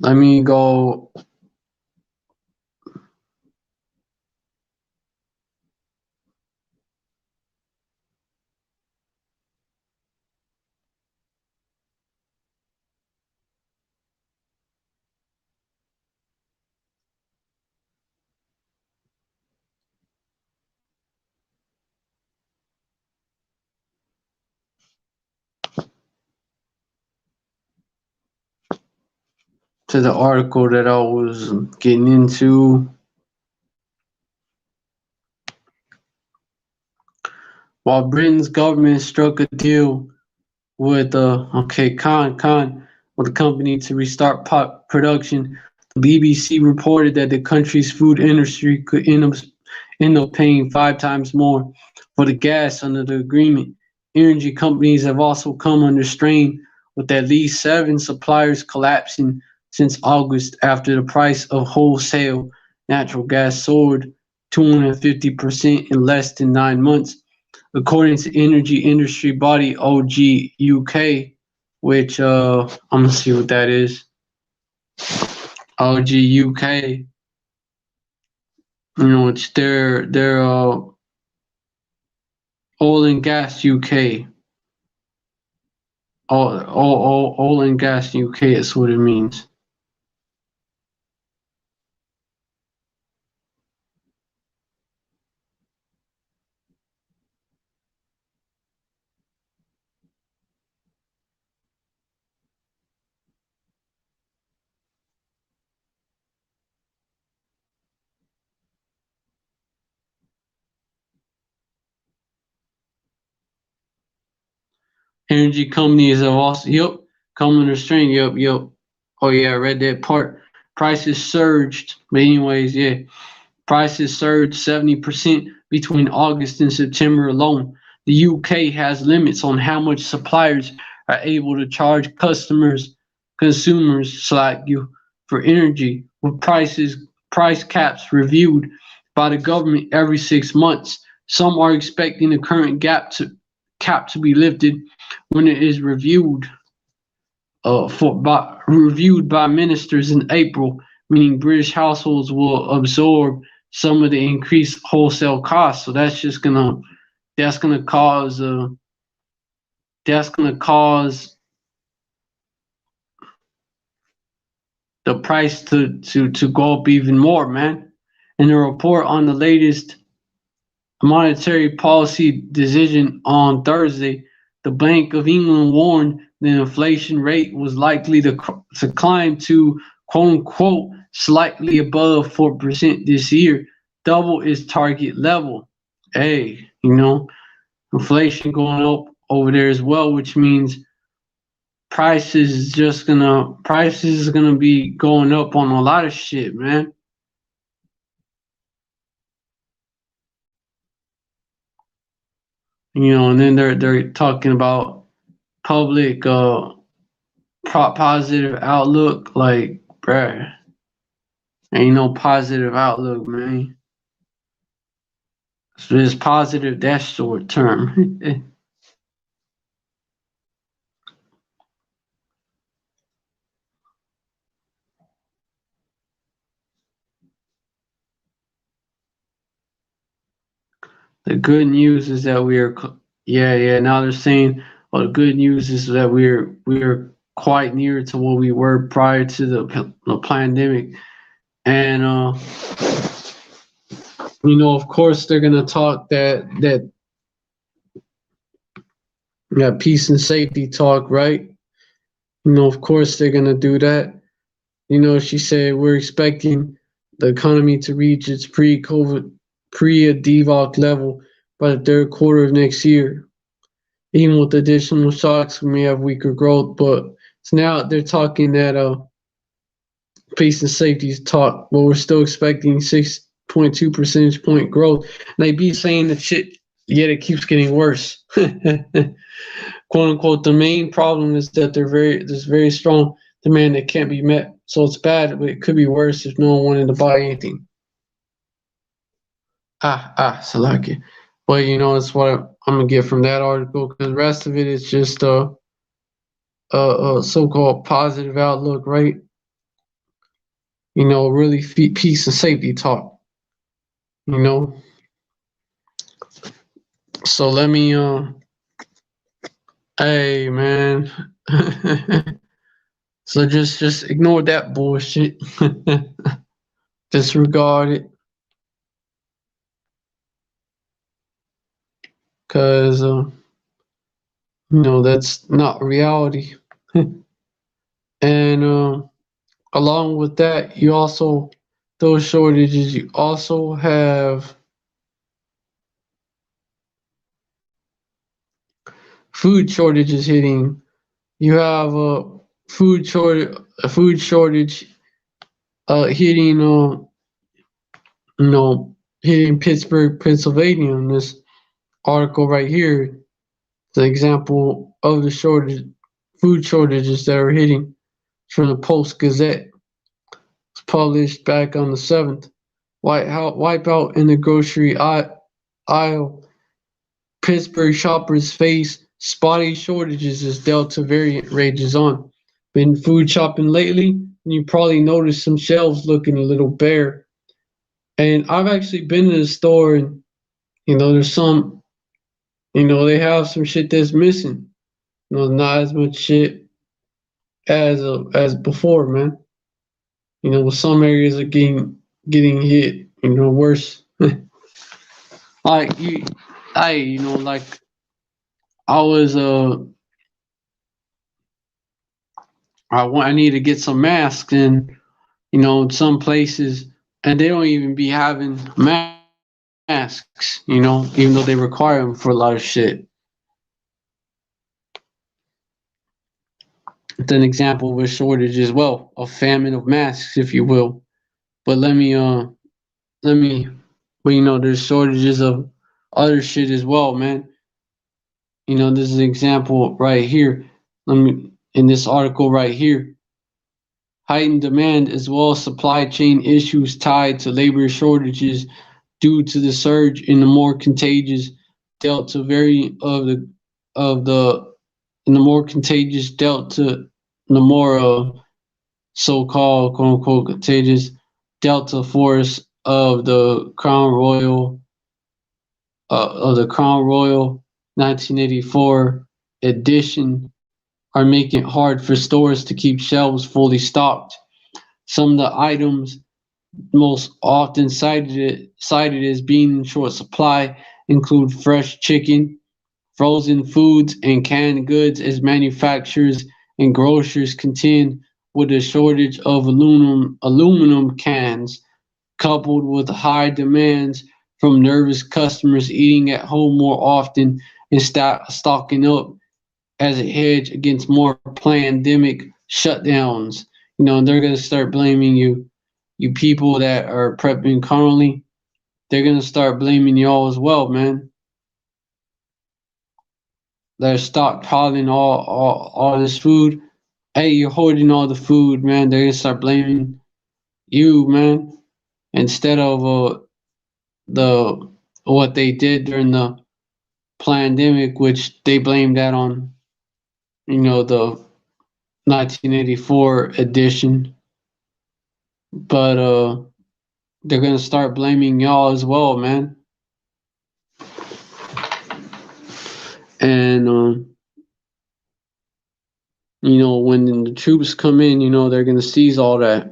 Let me go. To the article that I was getting into. While Britain's government struck a deal with with the company to restart pot production, the BBC reported that the country's food industry could end up paying 5 times more for the gas under the agreement. Energy companies have also come under strain, with at least 7 suppliers collapsing since August after the price of wholesale natural gas soared 250% in less than 9 months, according to energy industry body OG UK, which I'm gonna see what that is. OG UK, it's their oil and gas UK. Oil and gas UK is what it means. Energy companies have also come under strain. Yep. Oh yeah, I read that part. Prices surged, but anyways, yeah. Prices surged 70% between August and September alone. The UK has limits on how much suppliers are able to charge consumers like you for energy, with price caps reviewed by the government every 6 months. Some are expecting the current cap to be lifted when it is reviewed by ministers in April, meaning British households will absorb some of the increased wholesale costs. So that's gonna cause the price to go up even more, man. In a report on the latest monetary policy decision on Thursday, the Bank of England warned the inflation rate was likely to climb to quote unquote slightly above 4% this year, double its target level. Hey, inflation going up over there as well, which means prices is gonna be going up on a lot of shit, man. And then they're talking about public positive outlook. Like, bruh, ain't no positive outlook, man. So it's positive, that's short term. The good news is that yeah. Now they're saying, well, the good news is that we're quite near to what we were prior to the pandemic, and of course they're gonna talk that peace and safety talk, right? Of course they're gonna do that. She said we're expecting the economy to reach its pre-COVID, pre-devac level by the third quarter of next year. Even with additional shocks, we may have weaker growth, but so now they're talking that peace and safety is talk, but we're still expecting 6.2 percentage point growth. And they be saying that shit, yet it keeps getting worse. Quote unquote, the main problem is that there's very strong demand that can't be met. So it's bad, but it could be worse if no one wanted to buy anything. Salaki. But that's what I'm gonna get from that article, because the rest of it is just a so-called positive outlook, right? Really peace and safety talk. You know. So let me hey man. So just ignore that bullshit. Disregard it. Cause that's not reality. And along with that, you also those shortages. You also have food shortages hitting. You have a food shortage hitting hitting Pittsburgh, Pennsylvania. In this article right here, the example of the food shortages that are hitting from the Post Gazette. It's published back on the 7th. Wipeout in the grocery aisle. Pittsburgh shoppers face spotty shortages as Delta variant rages on. Been food shopping lately? And you probably noticed some shelves looking a little bare. And I've actually been in the store, and there's some, they have some shit that's missing. Not as much shit as before, man. With some areas are getting hit, worse. Like like I was I need to get some masks, and in some places, and they don't even be having masks, even though they require them for a lot of shit. It's an example of a shortage as well, a famine of masks, if you will. But let me, but there's shortages of other shit as well, man. This is an example right here. In this article right here. Heightened demand as well as supply chain issues tied to labor shortages due to the surge in the more contagious Delta variant of the in the more contagious Delta, the more so-called quote unquote contagious Delta force of the Crown Royal 1984 edition are making it hard for stores to keep shelves fully stocked. Some of the items most often cited as being in short supply include fresh chicken, frozen foods, and canned goods, as manufacturers and grocers contend with a shortage of aluminum cans, coupled with high demands from nervous customers eating at home more often and stocking up as a hedge against more pandemic shutdowns. They're going to start blaming you people that are prepping currently. They're going to start blaming y'all as well, man. They're stockpiling all this food. Hey, you're hoarding all the food, man. They're going to start blaming you, man, instead of the what they did during the pandemic, which they blamed that on, the 1984 edition. But they're gonna start blaming y'all as well, man. And when the troops come in, they're gonna seize all that.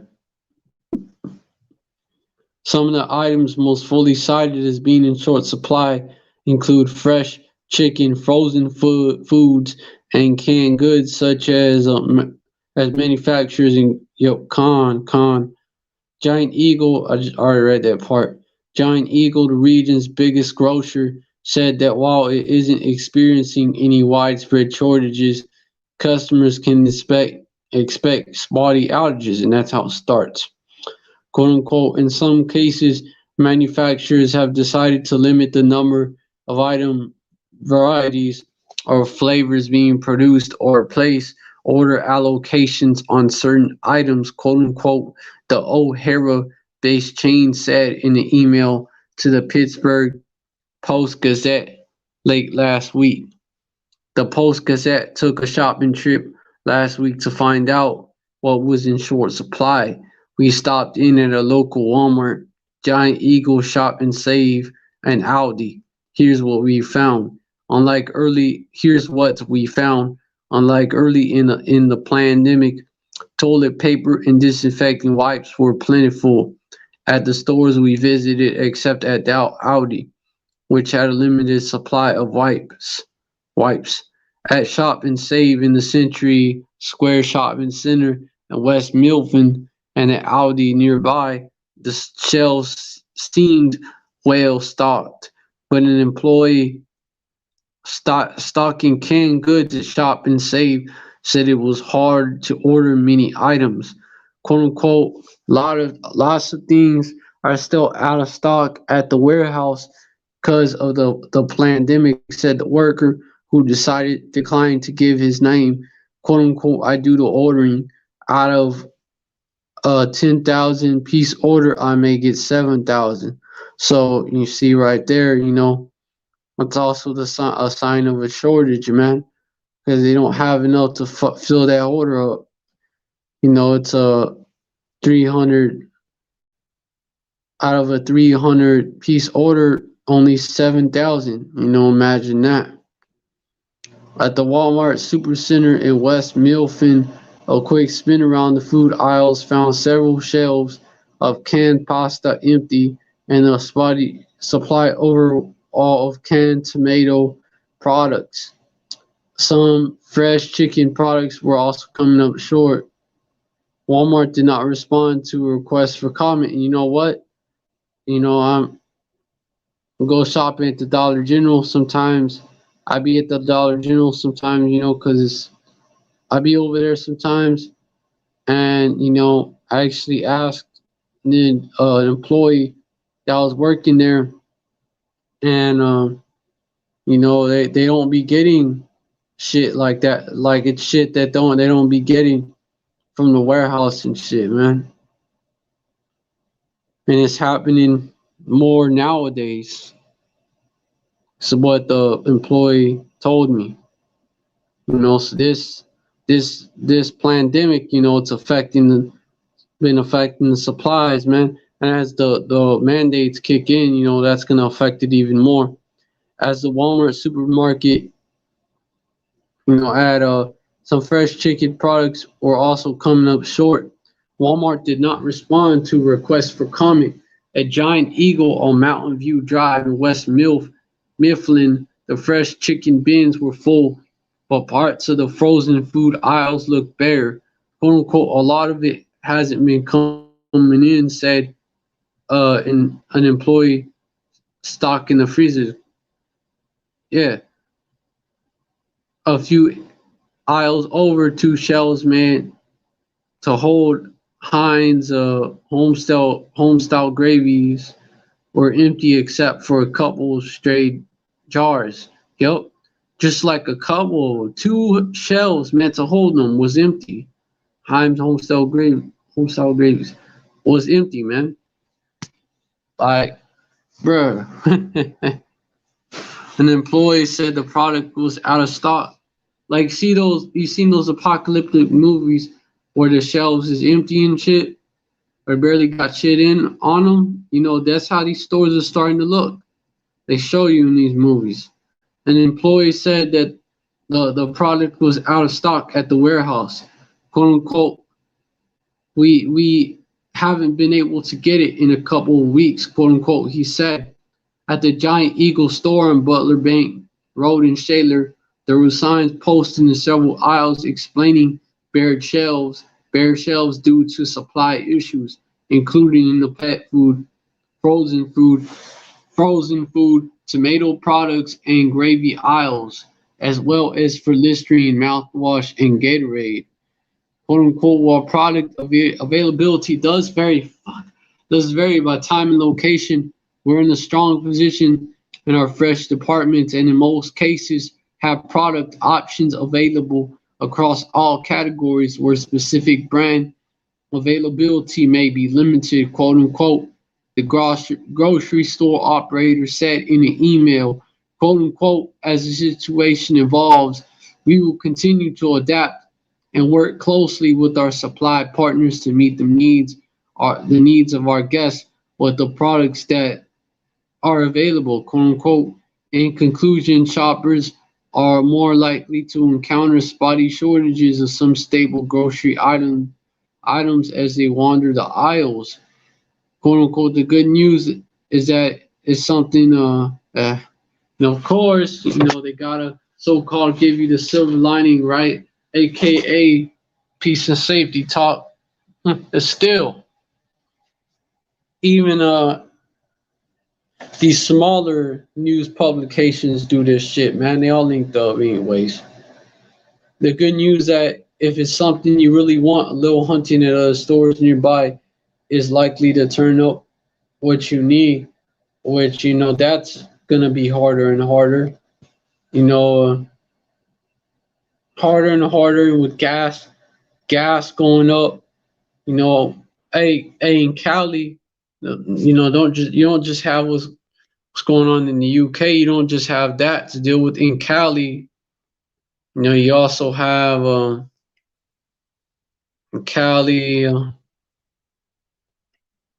Some of the items most fully cited as being in short supply include fresh chicken, frozen foods, and canned goods such as manufacturers in Giant Eagle. I just already read that part. Giant Eagle, the region's biggest grocer, said that while it isn't experiencing any widespread shortages, customers can expect spotty outages, and that's how it starts. Quote unquote, in some cases, manufacturers have decided to limit the number of item varieties or flavors being produced or place order allocations on certain items, quote unquote, the O'Hara based chain said in an email to the Pittsburgh Post Gazette late last week. The Post Gazette took a shopping trip last week to find out what was in short supply. We stopped in at a local Walmart, Giant Eagle, Shop and Save, and Aldi. Here's what we found. Here's what we found. Unlike early in the pandemic, toilet paper and disinfecting wipes were plentiful at the stores we visited, except at Aldi, which had a limited supply of wipes. At Shop and Save in the Century Square Shopping Center in West Milton and at Aldi nearby, the shelves seemed well stocked, but an employee stocking canned goods at Shop and Save said it was hard to order many items. "Quote unquote, lots of things are still out of stock at the warehouse because of the pandemic," said the worker who declined to give his name. "Quote unquote, I do the ordering. Out of a 10,000 piece order, I may get 7,000. So you see right there, it's also a sign of a shortage, man, because they don't have enough to fill that order up. It's a 300 out of a 300 piece order, only 7,000. Imagine that. At the Walmart Supercenter in West Milton, a quick spin around the food aisles found several shelves of canned pasta empty and a spotty supply overall of canned tomato products. Some fresh chicken products were also coming up short. Walmart did not respond to a request for comment. And you know what? I'm go shopping at the Dollar General sometimes. I be at the Dollar General sometimes, because I be over there sometimes, and I actually asked an employee that was working there, and they don't be getting shit like that, like it's shit that they don't be getting from the warehouse and shit, man, and it's happening more nowadays. So what the employee told me, so this pandemic, it's been affecting the supplies, man. And as the mandates kick in, that's gonna affect it even more. As the Walmart supermarket, had some fresh chicken products were also coming up short. Walmart did not respond to requests for comment. At Giant Eagle on Mountain View Drive in West Mifflin, the fresh chicken bins were full, but parts of the frozen food aisles looked bare. "Quote unquote, a lot of it hasn't been coming in," said an employee stocking the freezers. Yeah, a few aisles over, two shelves, man, to hold Heinz homestyle gravies were empty except for a couple strayed jars. Yep. Just like a couple, two shelves meant to hold them was empty. Heinz homestyle gravies was empty, man. Like Bruh. An employee said the product was out of stock. Like, see those, you seen those apocalyptic movies where the shelves is empty and shit, or barely got shit in on them? You know, that's how these stores are starting to look. They show you in these movies. An employee said that the product was out of stock at the warehouse. Quote unquote, we haven't been able to get it in a couple of weeks, quote unquote, he said. At the Giant Eagle store on Butler Bank Road in Shaler, there were signs posted in several aisles explaining bare shelves due to supply issues, including in the pet food, frozen food, tomato products, and gravy aisles, as well as for Listerine, mouthwash, and Gatorade. Quote unquote, while product availability does vary by time and location, we're in a strong position in our fresh departments and in most cases have product options available across all categories where specific brand availability may be limited, quote unquote, the grocery store operator said in an email, quote unquote, as the situation evolves, we will continue to adapt and work closely with our supply partners to meet the needs of our guests with the products that are available, quote unquote. In conclusion, shoppers are more likely to encounter spotty shortages of some staple grocery items as they wander the aisles. Quote unquote. The good news is that it's something. Of course, they gotta so-called give you the silver lining, right? AKA peace and safety talk. It's still even these smaller news publications do this shit, man. They all linked up anyways. The good news that if it's something you really want, a little hunting at other stores nearby is likely to turn up what you need, which that's gonna be harder and harder. You know, harder and harder with gas going up. You know, hey, in Cali, you don't just have what's going on in the UK. You don't just have that to deal with in Cali. You also have Cali.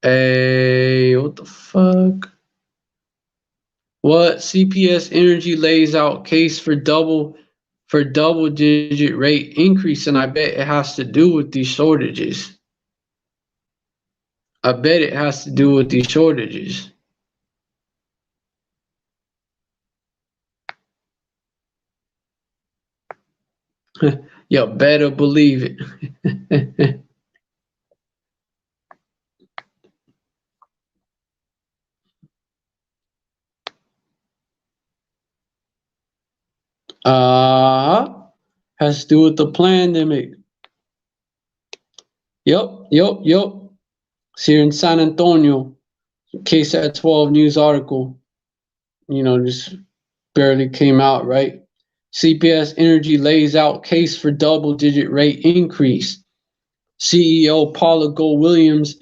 A what the fuck? What CPS Energy lays out case for double digit rate increase, and I bet it has to do with these shortages. I bet it has to do with these shortages. You better believe it. uh has to do with the pandemic. Yep. It's here in San Antonio. Case at 12 news article. Just barely came out, right? CPS Energy lays out case for double digit rate increase. CEO Paula Gold Williams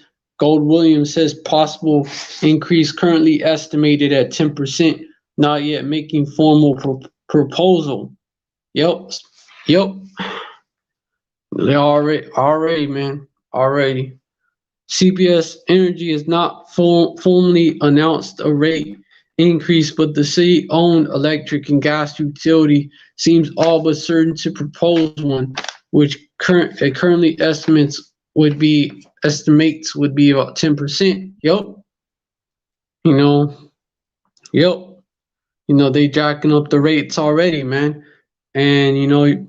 says possible increase currently estimated at 10%, not yet making formal proposal. Yep. They already, man, already. CPS Energy has not formally announced a rate increase, but the city-owned electric and gas utility seems all but certain to propose one, which currently estimates would be about 10%. Yep. You know, yep. They jacking up the rates already, man. And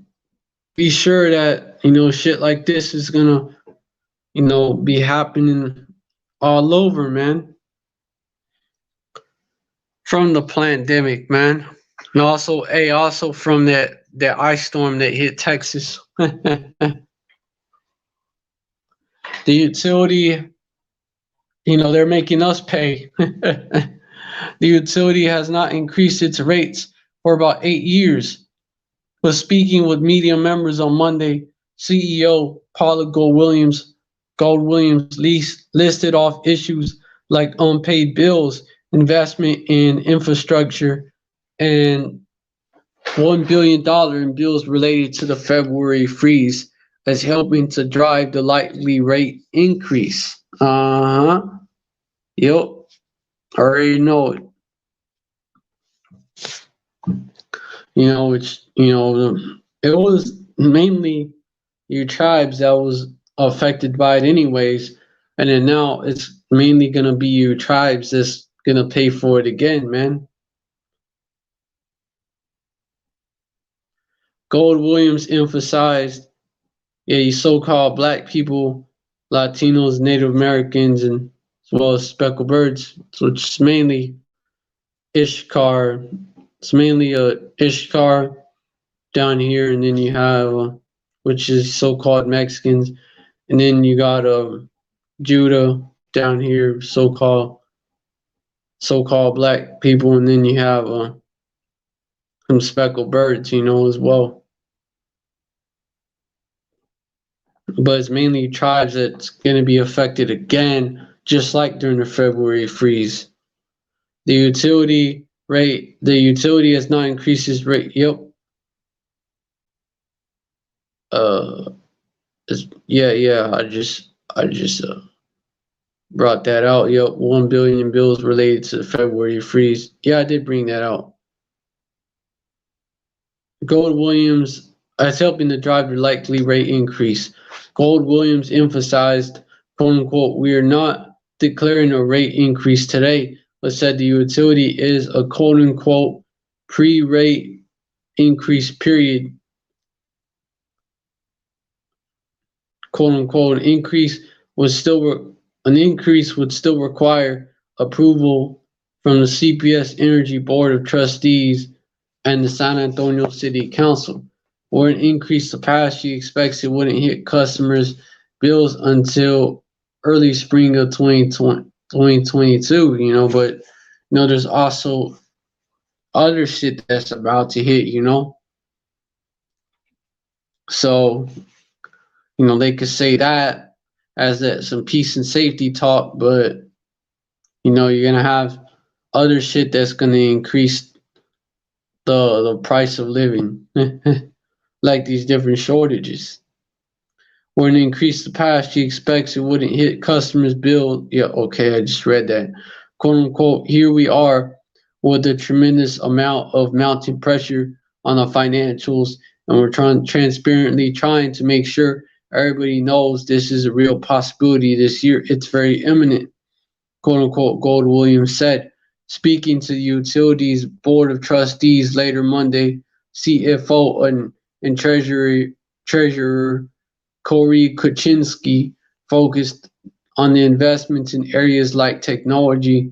be sure that shit like this is gonna be happening all over, man. From the pandemic, man. And also from that ice storm that hit Texas. The utility, they're making us pay. The utility has not increased its rates for about 8 years. But speaking with media members on Monday, CEO Paula Gold Williams listed off issues like unpaid bills investment in infrastructure, and $1 billion in bills related to the February freeze as helping to drive the likely rate increase. Yep. Already know it. It was mainly your tribes that was affected by it anyways, and then now it's mainly gonna be your tribes that's gonna pay for it again, man. Gold Williams emphasized, yeah, you so-called black people, Latinos, Native Americans, and as well as speckled birds, which is mainly Ishkar. It's mainly Ishkar down here, and then you have, which is so-called Mexicans, and then you got Judah down here, so-called black people, and then you have some speckled birds, as well. But it's mainly tribes that's going to be affected again, just like during the February freeze. The utility has not increased its rate. Yep. Yeah. I just brought that out. Yep. 1 billion bills related to the February freeze. Yeah, I did bring that out. Gold Williams as helping to drive the likely rate increase. Gold Williams emphasized, quote unquote, we are not declaring a rate increase today, but said the utility is a quote unquote pre-rate increase period. Quote unquote, an increase would still require approval from the CPS Energy Board of Trustees and the San Antonio City Council. Or an increased capacity expects it wouldn't hit customers' bills until early spring of 2022, but there's also other shit that's about to hit, So, they could say that as that some peace and safety talk, but you're gonna have other shit that's gonna increase the price of living. Like these different shortages. Or an increased capacity expects it wouldn't hit customers' bill. Yeah, okay, I just read that. Quote unquote, here we are with a tremendous amount of mounting pressure on the financials, and we're transparently trying to make sure everybody knows this is a real possibility this year. It's very imminent, quote unquote, Gold Williams said. Speaking to the Utilities Board of Trustees later Monday, CFO and Treasurer Corey Kuczynski focused on the investments in areas like technology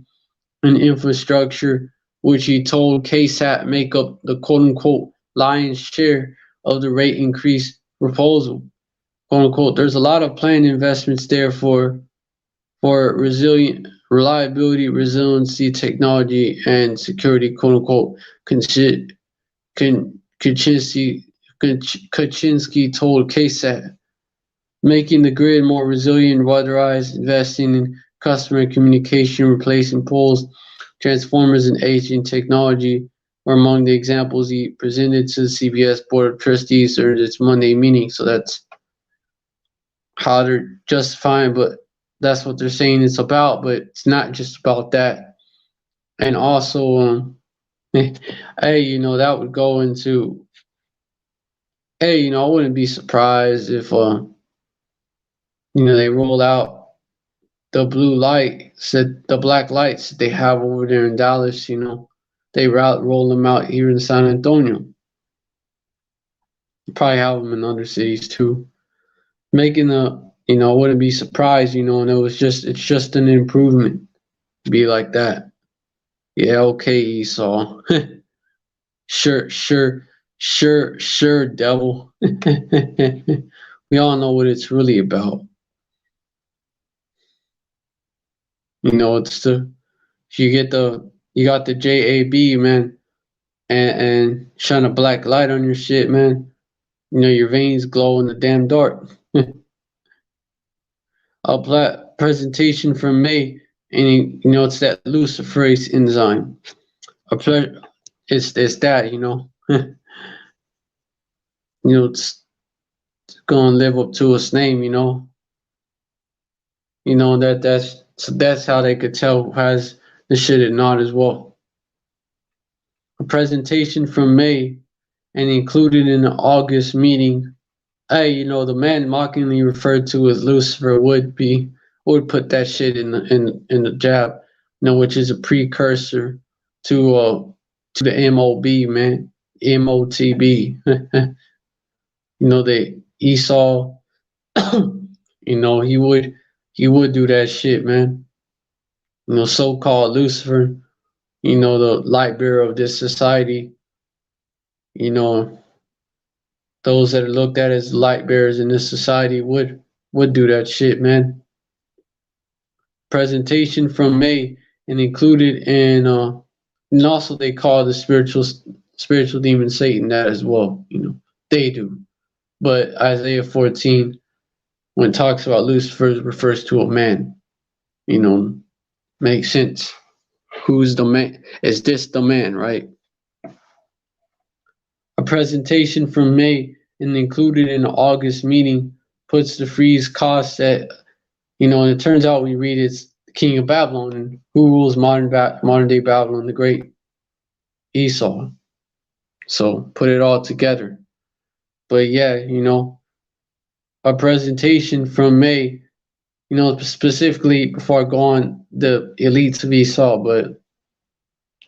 and infrastructure, which he told KSAT make up the quote-unquote lion's share of the rate increase proposal. Quote-unquote, there's a lot of planned investments there for reliability, resiliency, technology, and security, quote-unquote, Kuczynski told KSAT. Making the grid more resilient, weatherized, investing in customer communication, replacing poles, transformers, and aging technology were among the examples he presented to the CBS Board of Trustees during its Monday meeting. So that's how they're justifying, but that's what they're saying it's about, but it's not just about that. And also, hey, that would go into, I wouldn't be surprised if, they roll out the blue light, said the black lights they have over there in Dallas, they roll them out here in San Antonio. Probably have them in other cities too. Making I wouldn't be surprised, and it's just an improvement. Be like that. Yeah, okay, Esau. Sure, devil. We all know what it's really about. It's you got the JAB, man, and shine a black light on your shit, man. Your veins glow in the damn dark. A presentation from May and it's that luciferase enzyme. It's that it's gonna live up to its name. That's how they could tell who has the shit and not as well. A presentation from May and included in the August meeting. Hey, the man mockingly referred to as Lucifer would put that shit in the jab, which is a precursor to the MOB, man. MOTB. They Esau, he would do that shit, man. So-called Lucifer, the light bearer of this society, you know, those that are looked at as light bearers in this society would do that shit, man. Presentation from May and included in and also they call the spiritual demon Satan that as well. They do. But Isaiah 14, when it talks about Lucifer, it refers to a man. Makes sense. Who's the man? Is this the man, right? A presentation from May and included in the August meeting puts the freeze costs at, and it turns out when you read it's the king of Babylon, and who rules modern day Babylon, the great Esau. So put it all together. But yeah, a presentation from May, specifically before I go on the elites of Esau, but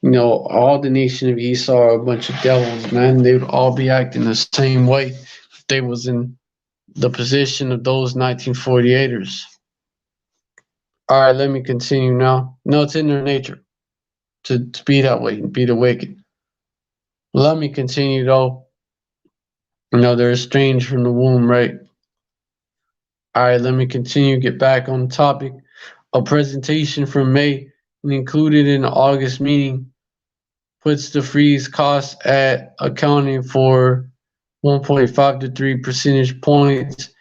all the nation of Esau are a bunch of devils, man. They would all be acting the same way if they was in the position of those 1948ers. All right, let me continue now. No, it's in their nature to be that way, be the wicked. Let me continue though. They're estranged from the womb, right? All right, let me continue. Get back on the topic. A presentation from May and included in the August meeting puts the freeze cost at accounting for 1.5 to 3 percentage points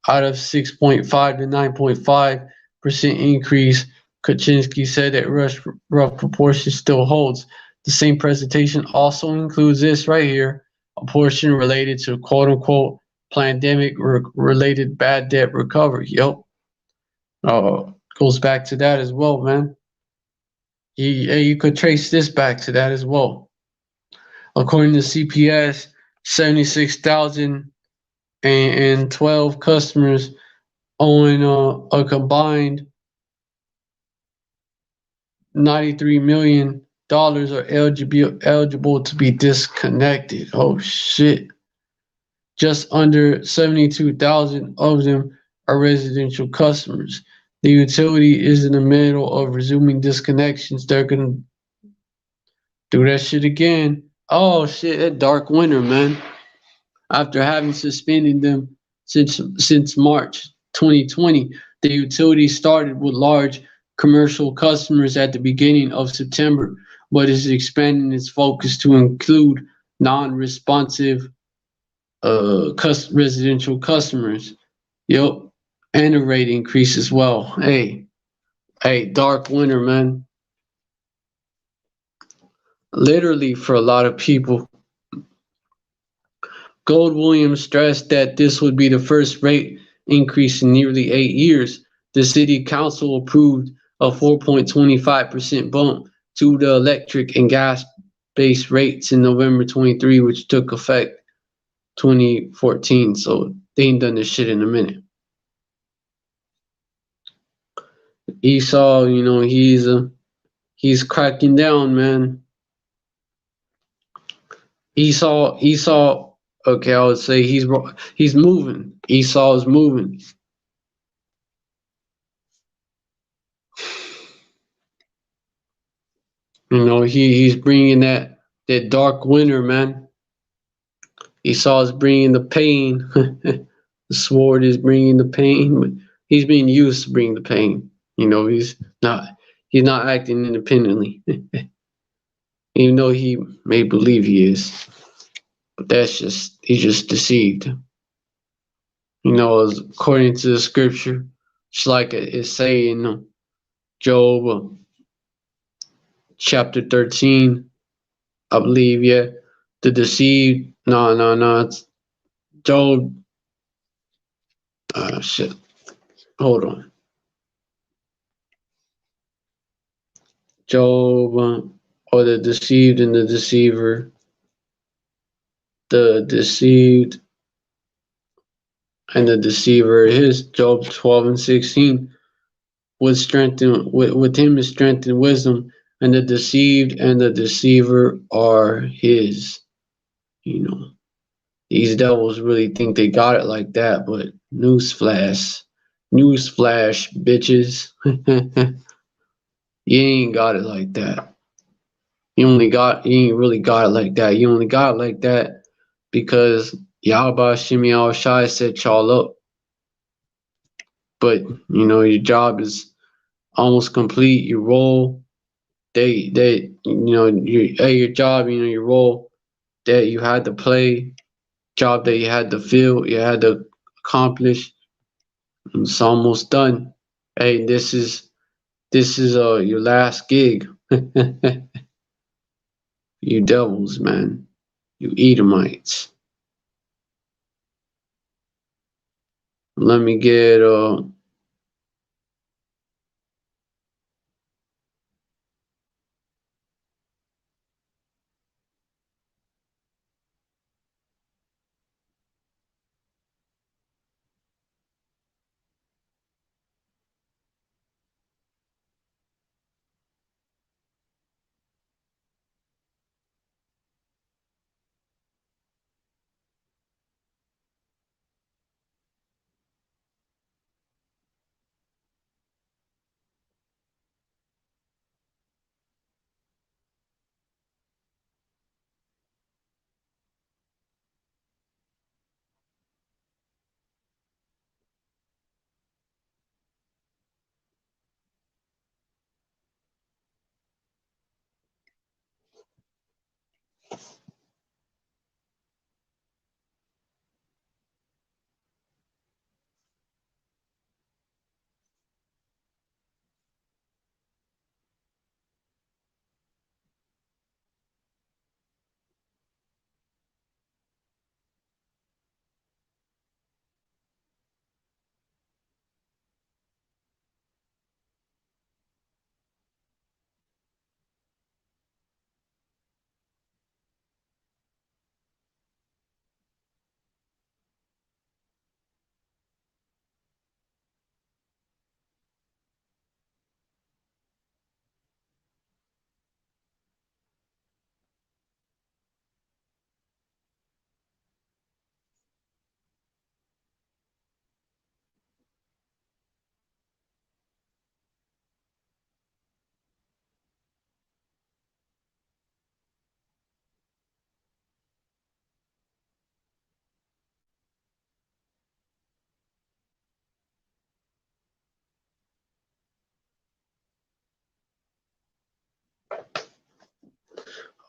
out of 6.5 to 9.5% increase. Kaczynski said that rough proportion still holds. The same presentation also includes this right here, a portion related to quote unquote pandemic related bad debt recovery. Yep. Goes back to that as well, man. You could trace this back to that as well. According to CPS, 76,012 customers owing a combined $93 million are eligible to be disconnected. Oh shit. Just under 72,000 of them are residential customers. The utility is in the middle of resuming disconnections. They're gonna do that shit again. Oh shit, that dark winter, man. After having suspended them since March 2020, the utility started with large commercial customers at the beginning of September, but is expanding its focus to include non-responsive residential customers. Yep, and a rate increase as well. Hey, dark winter, man. Literally for a lot of people. Gold Williams stressed that this would be the first rate increase in nearly 8 years. The city council approved a 4.25% bump to the electric and gas-based rates in November 23, which took effect 2014. So they ain't done this shit in a minute. Esau, he's cracking down, man. Esau. Okay, I would say he's moving. Esau is moving. He's bringing that dark winter, man. Esau is bringing the pain. The sword is bringing the pain, but he's being used to bring the pain. He's not acting independently, even though he may believe he is. But he's just deceived. According to the scripture, just like it's saying, Job chapter 13, I believe, yeah. The deceived, no, it's Job, shit, hold on. Job, or the deceived and the deceiver, the deceived and the deceiver, his Job 12 and 16, with him is strength and wisdom, and the deceived and the deceiver are his. You know, these devils really think they got it like that, but newsflash, bitches, you ain't got it like that. You ain't really got it like that. You only got it like that because Yahweh Shimmy Al Shai set y'all up. But your job is almost complete. Your role, your job, your role that you had to play, job that you had to fill, you had to accomplish. It's almost done. Hey, this is your last gig. You devils, man. You Edomites. Let me get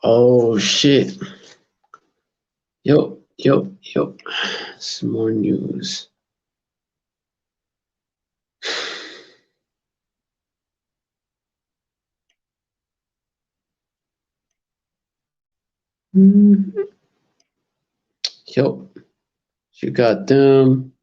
oh shit. Yo. Some more news. Mhm. Yo, you got them.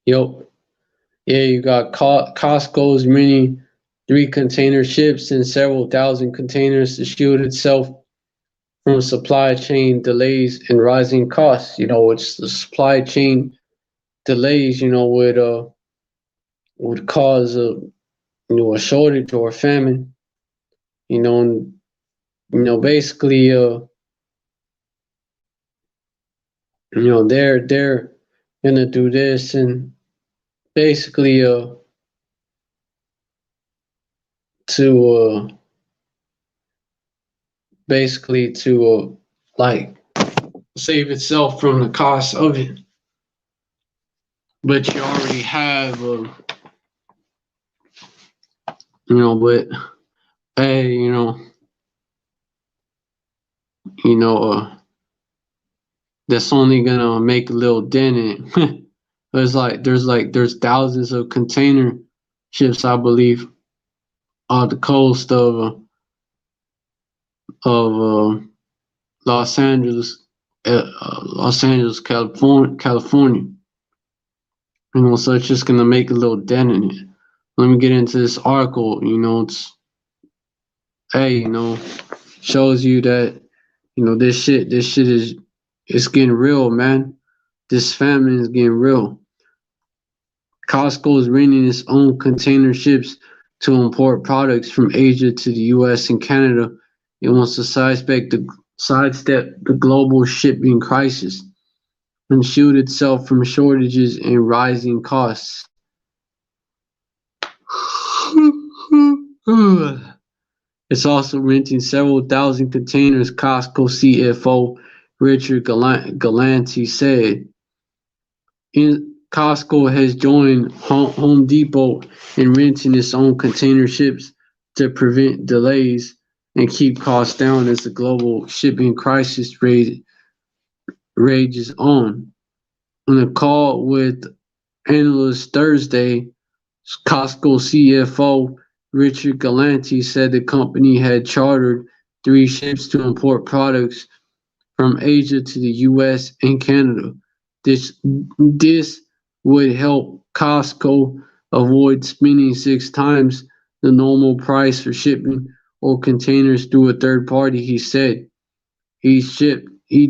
Yo, yeah, you got Costco's many 3 container ships and several thousand containers to shield itself from supply chain delays and rising costs. Which the supply chain delays, would cause a shortage or a famine. And basically, they're gonna do this and basically to like save itself from the cost of it. But you already have but hey, you know that's only gonna make a little dent in it. there's thousands of container ships, I believe, off the coast of Los Angeles, California. So it's just gonna make a little dent in it. Let me get into this article. It's shows you that this shit is it's getting real, man. This famine is getting real. Costco is renting its own container ships to import products from Asia to the U.S. and Canada. It wants to sidestep the global shipping crisis and shield itself from shortages and rising costs. It's also renting several thousand containers, Costco CFO Richard Galanti said. Costco has joined Home Depot in renting its own container ships to prevent delays and keep costs down as the global shipping crisis rages on. On a call with analysts Thursday, Costco CFO Richard Galanti said the company had chartered 3 ships to import products from Asia to the U.S. and Canada. This would help Costco avoid spending 6 times the normal price for shipping or containers through a third party, he said. Each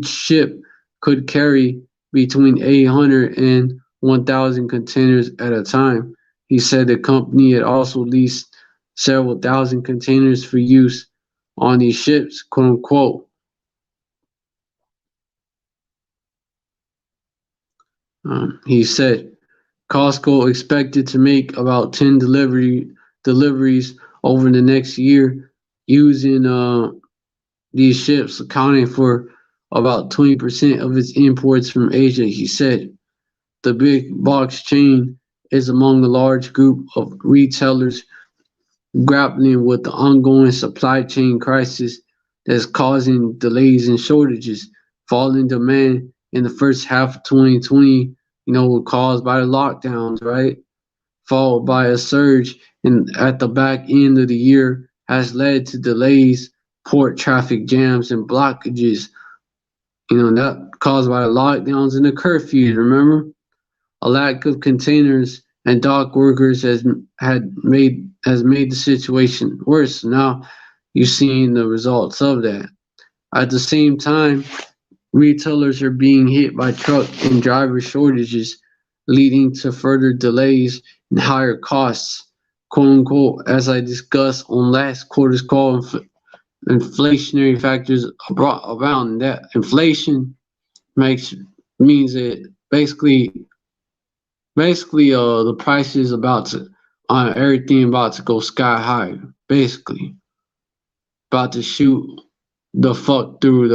ship could carry between 800 and 1,000 containers at a time. He said the company had also leased several thousand containers for use on these ships, quote unquote. He said Costco expected to make about 10 deliveries over the next year using these ships, accounting for about 20% of its imports from Asia, he said. The big box chain is among a large group of retailers grappling with the ongoing supply chain crisis that's causing delays and shortages. Falling demand in the first half of 2020, caused by the lockdowns, right? Followed by a surge at the back end of the year has led to delays, port traffic jams, and blockages. That caused by the lockdowns and the curfews, remember? A lack of containers and dock workers has made the situation worse. Now you're seeing the results of that. At the same time, retailers are being hit by truck and driver shortages, leading to further delays and higher costs. "Quote unquote," as I discussed on last quarter's call, inflationary factors around that. Inflation means that basically the price is about to on everything about to go sky high. Basically, about to shoot the fuck through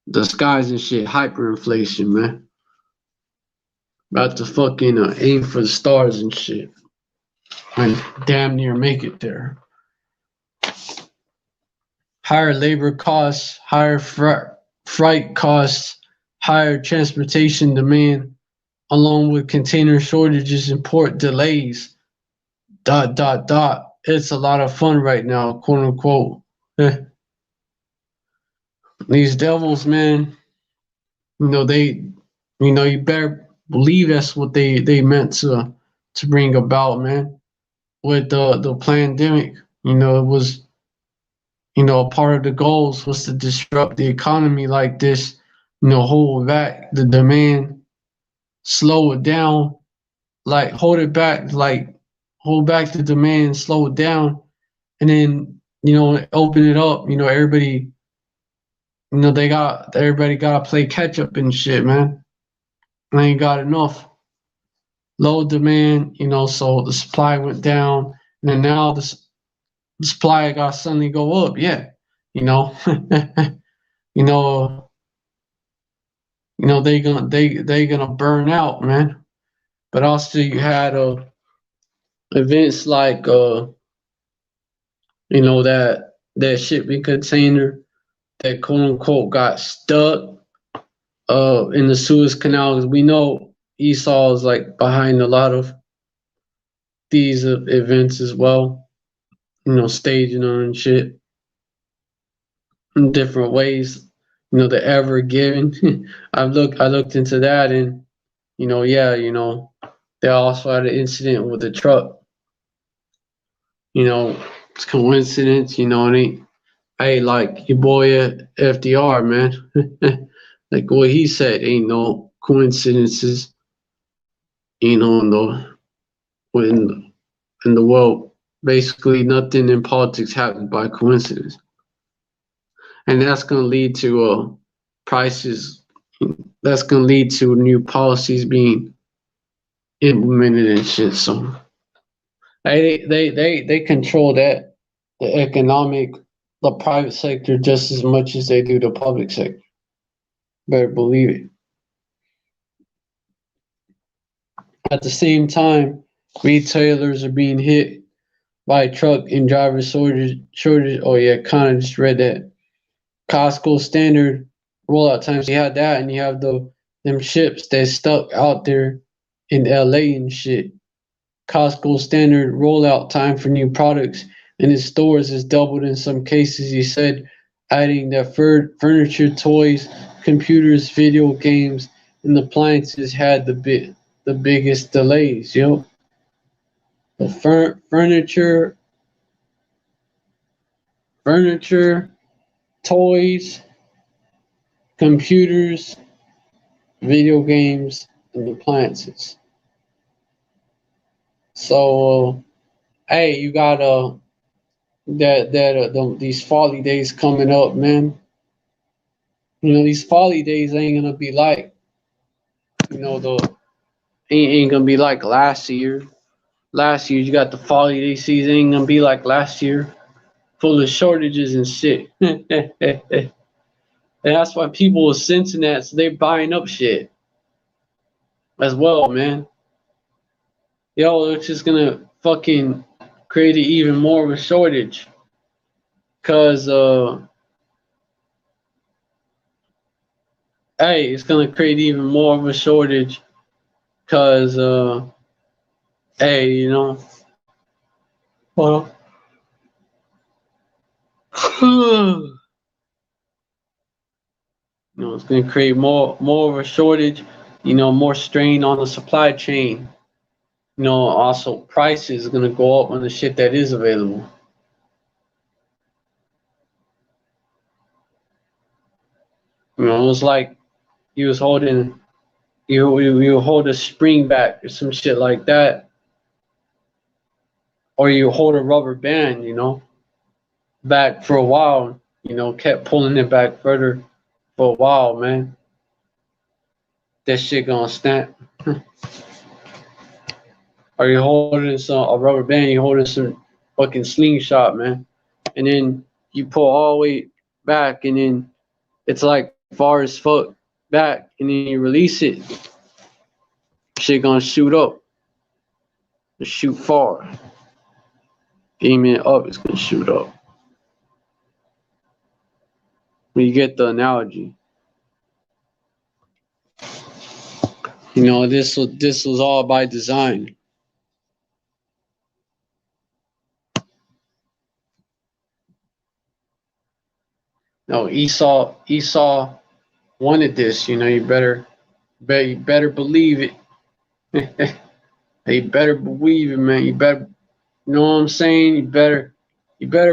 the skies and shit. Hyperinflation, man. About to fucking aim for the stars and shit, and damn near make it there. Higher labor costs, higher freight costs, higher transportation demand, along with container shortages and port delays. ... It's a lot of fun right now, quote unquote. These devils, man. You better believe that's what they meant to bring about, man. With the pandemic, it was part of the goals was to disrupt the economy like this, hold back the demand, slow it down, like hold it back, like hold back the demand, slow it down, and then open it up. Everybody, everybody gotta play catch up and shit, man. They ain't got enough. Low demand, so the supply went down, and then now the supply got to suddenly go up. Yeah, you know, you know, they gonna burn out, man. But also you had events like that shipping container that quote unquote got stuck in the Suez Canal. 'Cause we know Esau is like behind a lot of these events as well. Staging them and shit in different ways. The ever given. I looked into that, and yeah, they also had an incident with the truck. It's coincidence. It ain't. Hey, like your boy FDR, man. Like what he said, ain't no coincidences. No, in the world, basically nothing in politics happens by coincidence, and that's gonna lead to prices. That's gonna lead to new policies being implemented and shit. So they control that, the private sector, just as much as they do the public sector. Better believe it. At the same time, retailers are being hit by truck and driver shortage. Oh yeah, kind of just read that. Costco standard rollout times. You had that, and you have them ships that stuck out there in LA and shit. Costco standard rollout time for new products in its stores has doubled in some cases, he said, adding that furniture, toys, computers, video games, and appliances had the biggest delays. The furniture, toys, computers, video games, and appliances. So, hey, you got these folly days coming up, man. These folly days ain't gonna be like, the ain't gonna be like last year. Last year you got the folly day season, ain't gonna be like last year, full of shortages and shit. And that's why people are sensing that, so they're buying up shit as well, man. It's just gonna fucking create even more of a shortage, cause hey, it's gonna create even more of a shortage, cause hey, well, it's gonna create more of a shortage, more strain on the supply chain. Also prices are gonna go up on the shit that is available. It's like you was holding you hold a spring back or some shit like that, or you hold a rubber band, back for a while, kept pulling it back further for a while, man. That shit gonna snap. Or you holding a rubber band, you holding some fucking slingshot, man, and then you pull all the way back, and then it's like far as fuck back, and then you release it. Shit gonna shoot up. Shoot far. Aiming it up, it's gonna shoot up. When you get the analogy. This was all by design. No, Esau wanted this. You better believe it. You better believe it, man. You better, what I'm saying? You better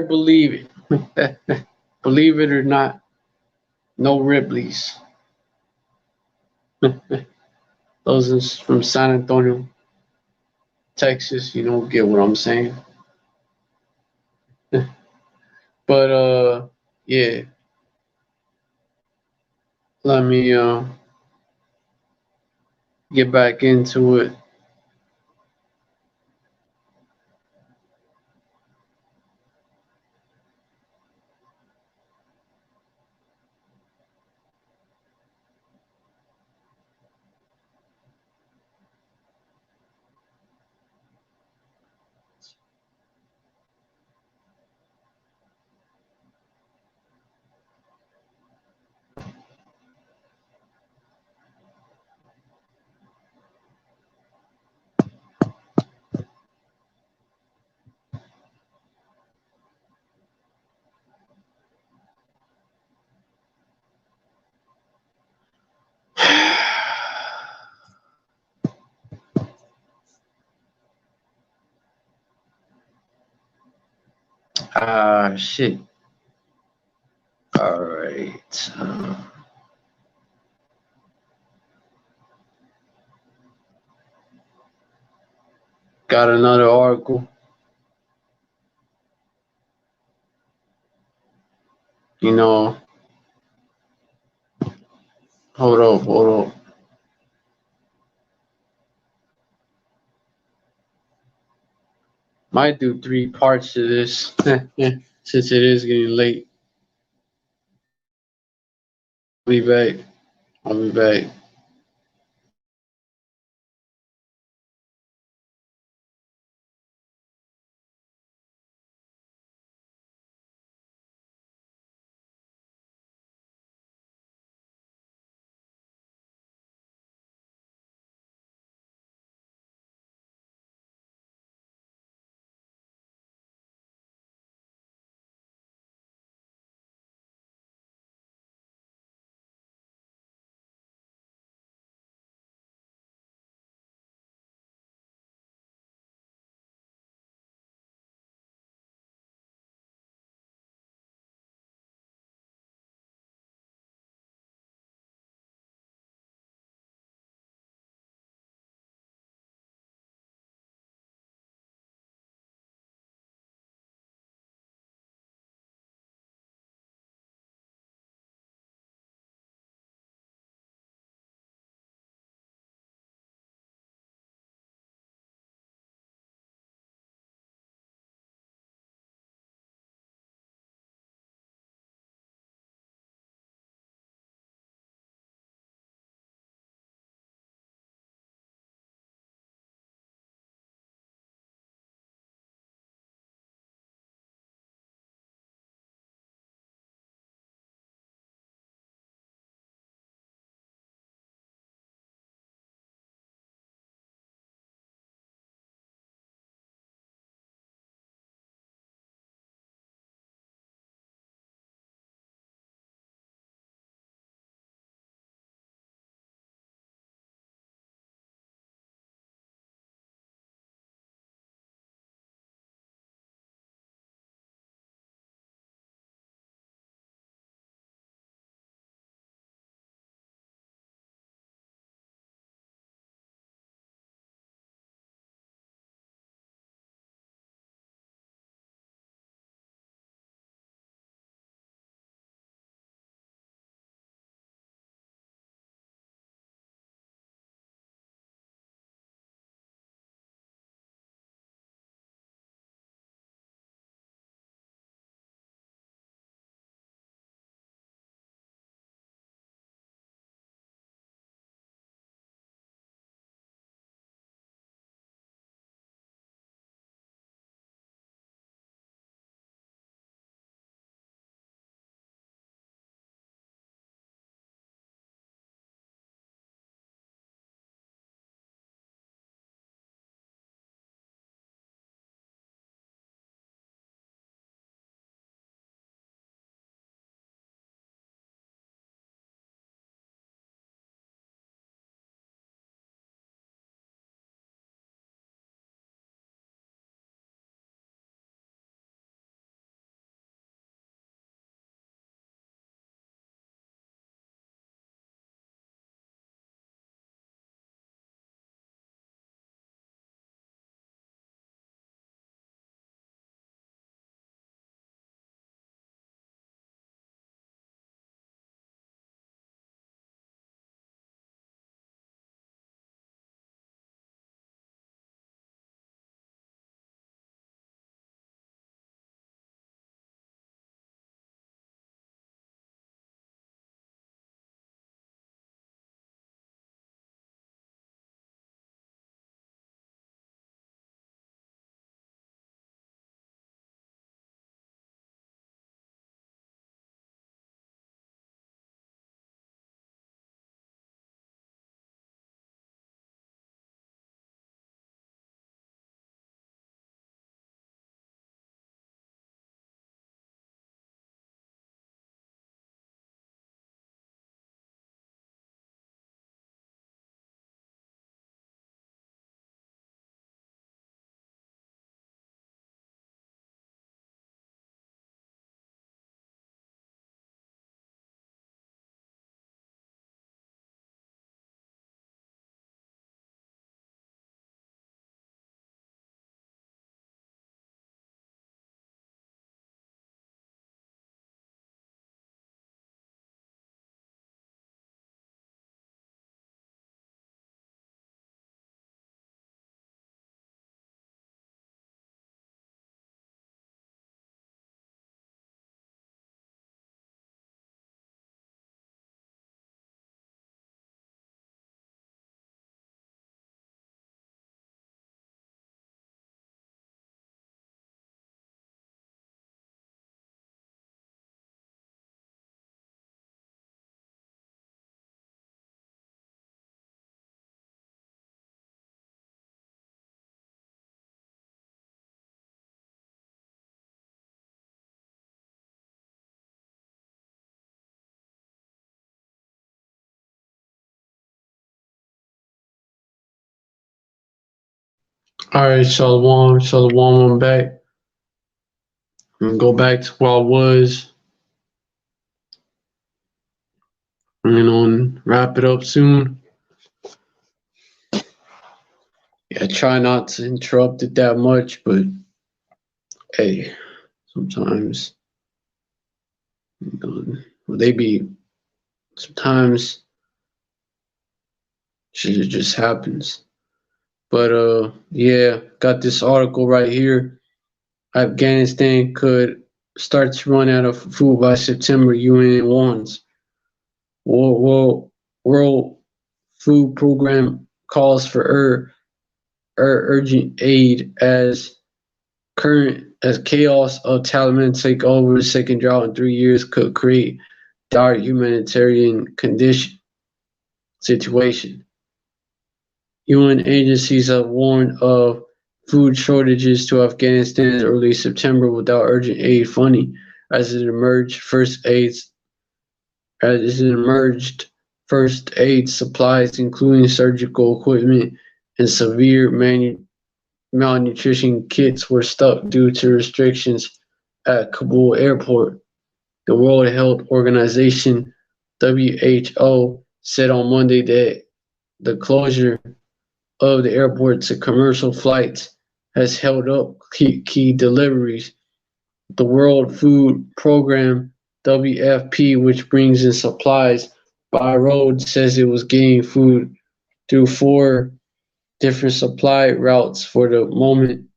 believe it. Believe it or not, no Ribleys. Those is from San Antonio, Texas. You don't get what I'm saying. But yeah. Let me get back into it. Ah, shit. All right. Got another article. You know, hold up. Might do 3 parts to this since it is getting late. I'll be back. I'll be back. All right, Shalom, Shalom, I'm back. I'm gonna go back to where I was, and wrap it up soon. Yeah, try not to interrupt it that much, but hey, sometimes they be sometimes shit just happens. But yeah, got this article right here. Afghanistan could start to run out of food by September, UN warns. World Food Program calls for urgent aid as chaos of Taliban take over. The second drought in 3 years could create dire humanitarian condition situation. UN agencies have warned of food shortages to Afghanistan in early September without urgent aid funding, as it emerged first aids as it emerged first aid supplies, including surgical equipment and severe malnutrition kits, were stuck due to restrictions at Kabul airport. The World Health Organization (WHO) said on Monday that the closure of the airport to commercial flights has held up key deliveries. The World Food Program (WFP), which brings in supplies by road, says it was getting food through four different supply routes for the moment,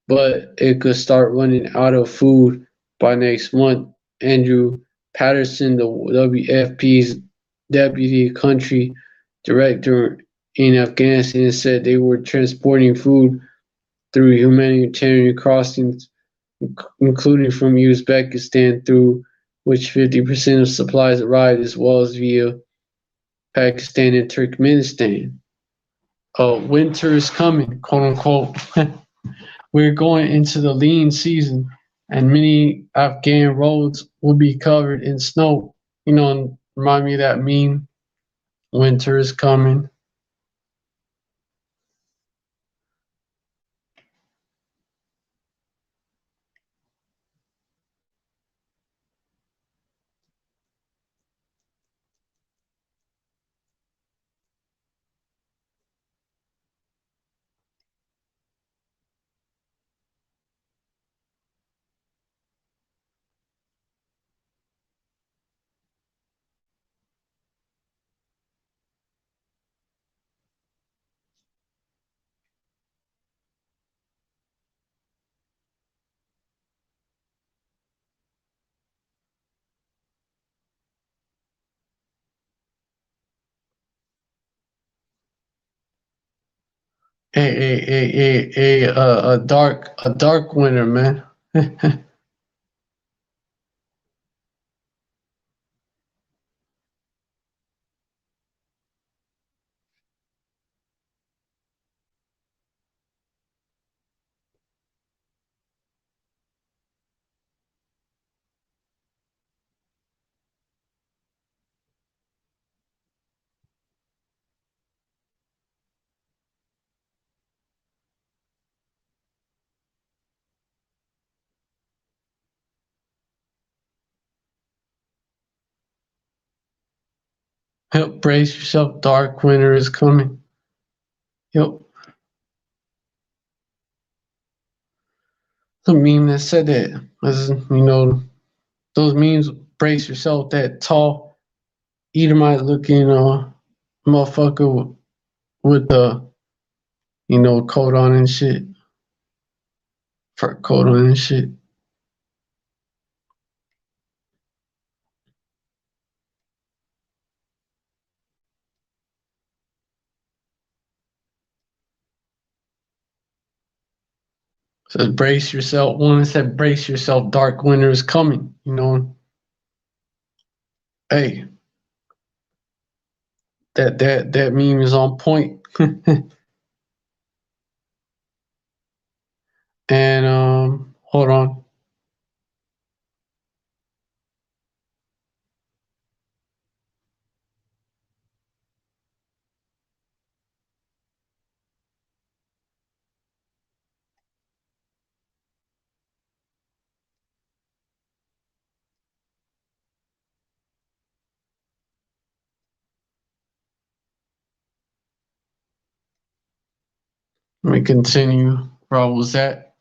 but it could start running out of food by next month. Andrew Patterson, the WFP's deputy country director in Afghanistan, said they were transporting food through humanitarian crossings, including from Uzbekistan, through which 50% of supplies arrived, as well as via Pakistan and Turkmenistan. Winter is coming, quote unquote. We're going into the lean season, and many Afghan roads will be covered in snow. And remind me of that meme. Winter is coming. A dark winter, man. Help brace yourself. Dark winter is coming. Yep. The meme that said that. As those memes, brace yourself. That tall Edomite looking motherfucker with the coat on and shit, fur coat on and shit. Says brace yourself. One said brace yourself. Dark winter is coming. Hey, that meme is on point. And hold on. Let me continue. Where I was at.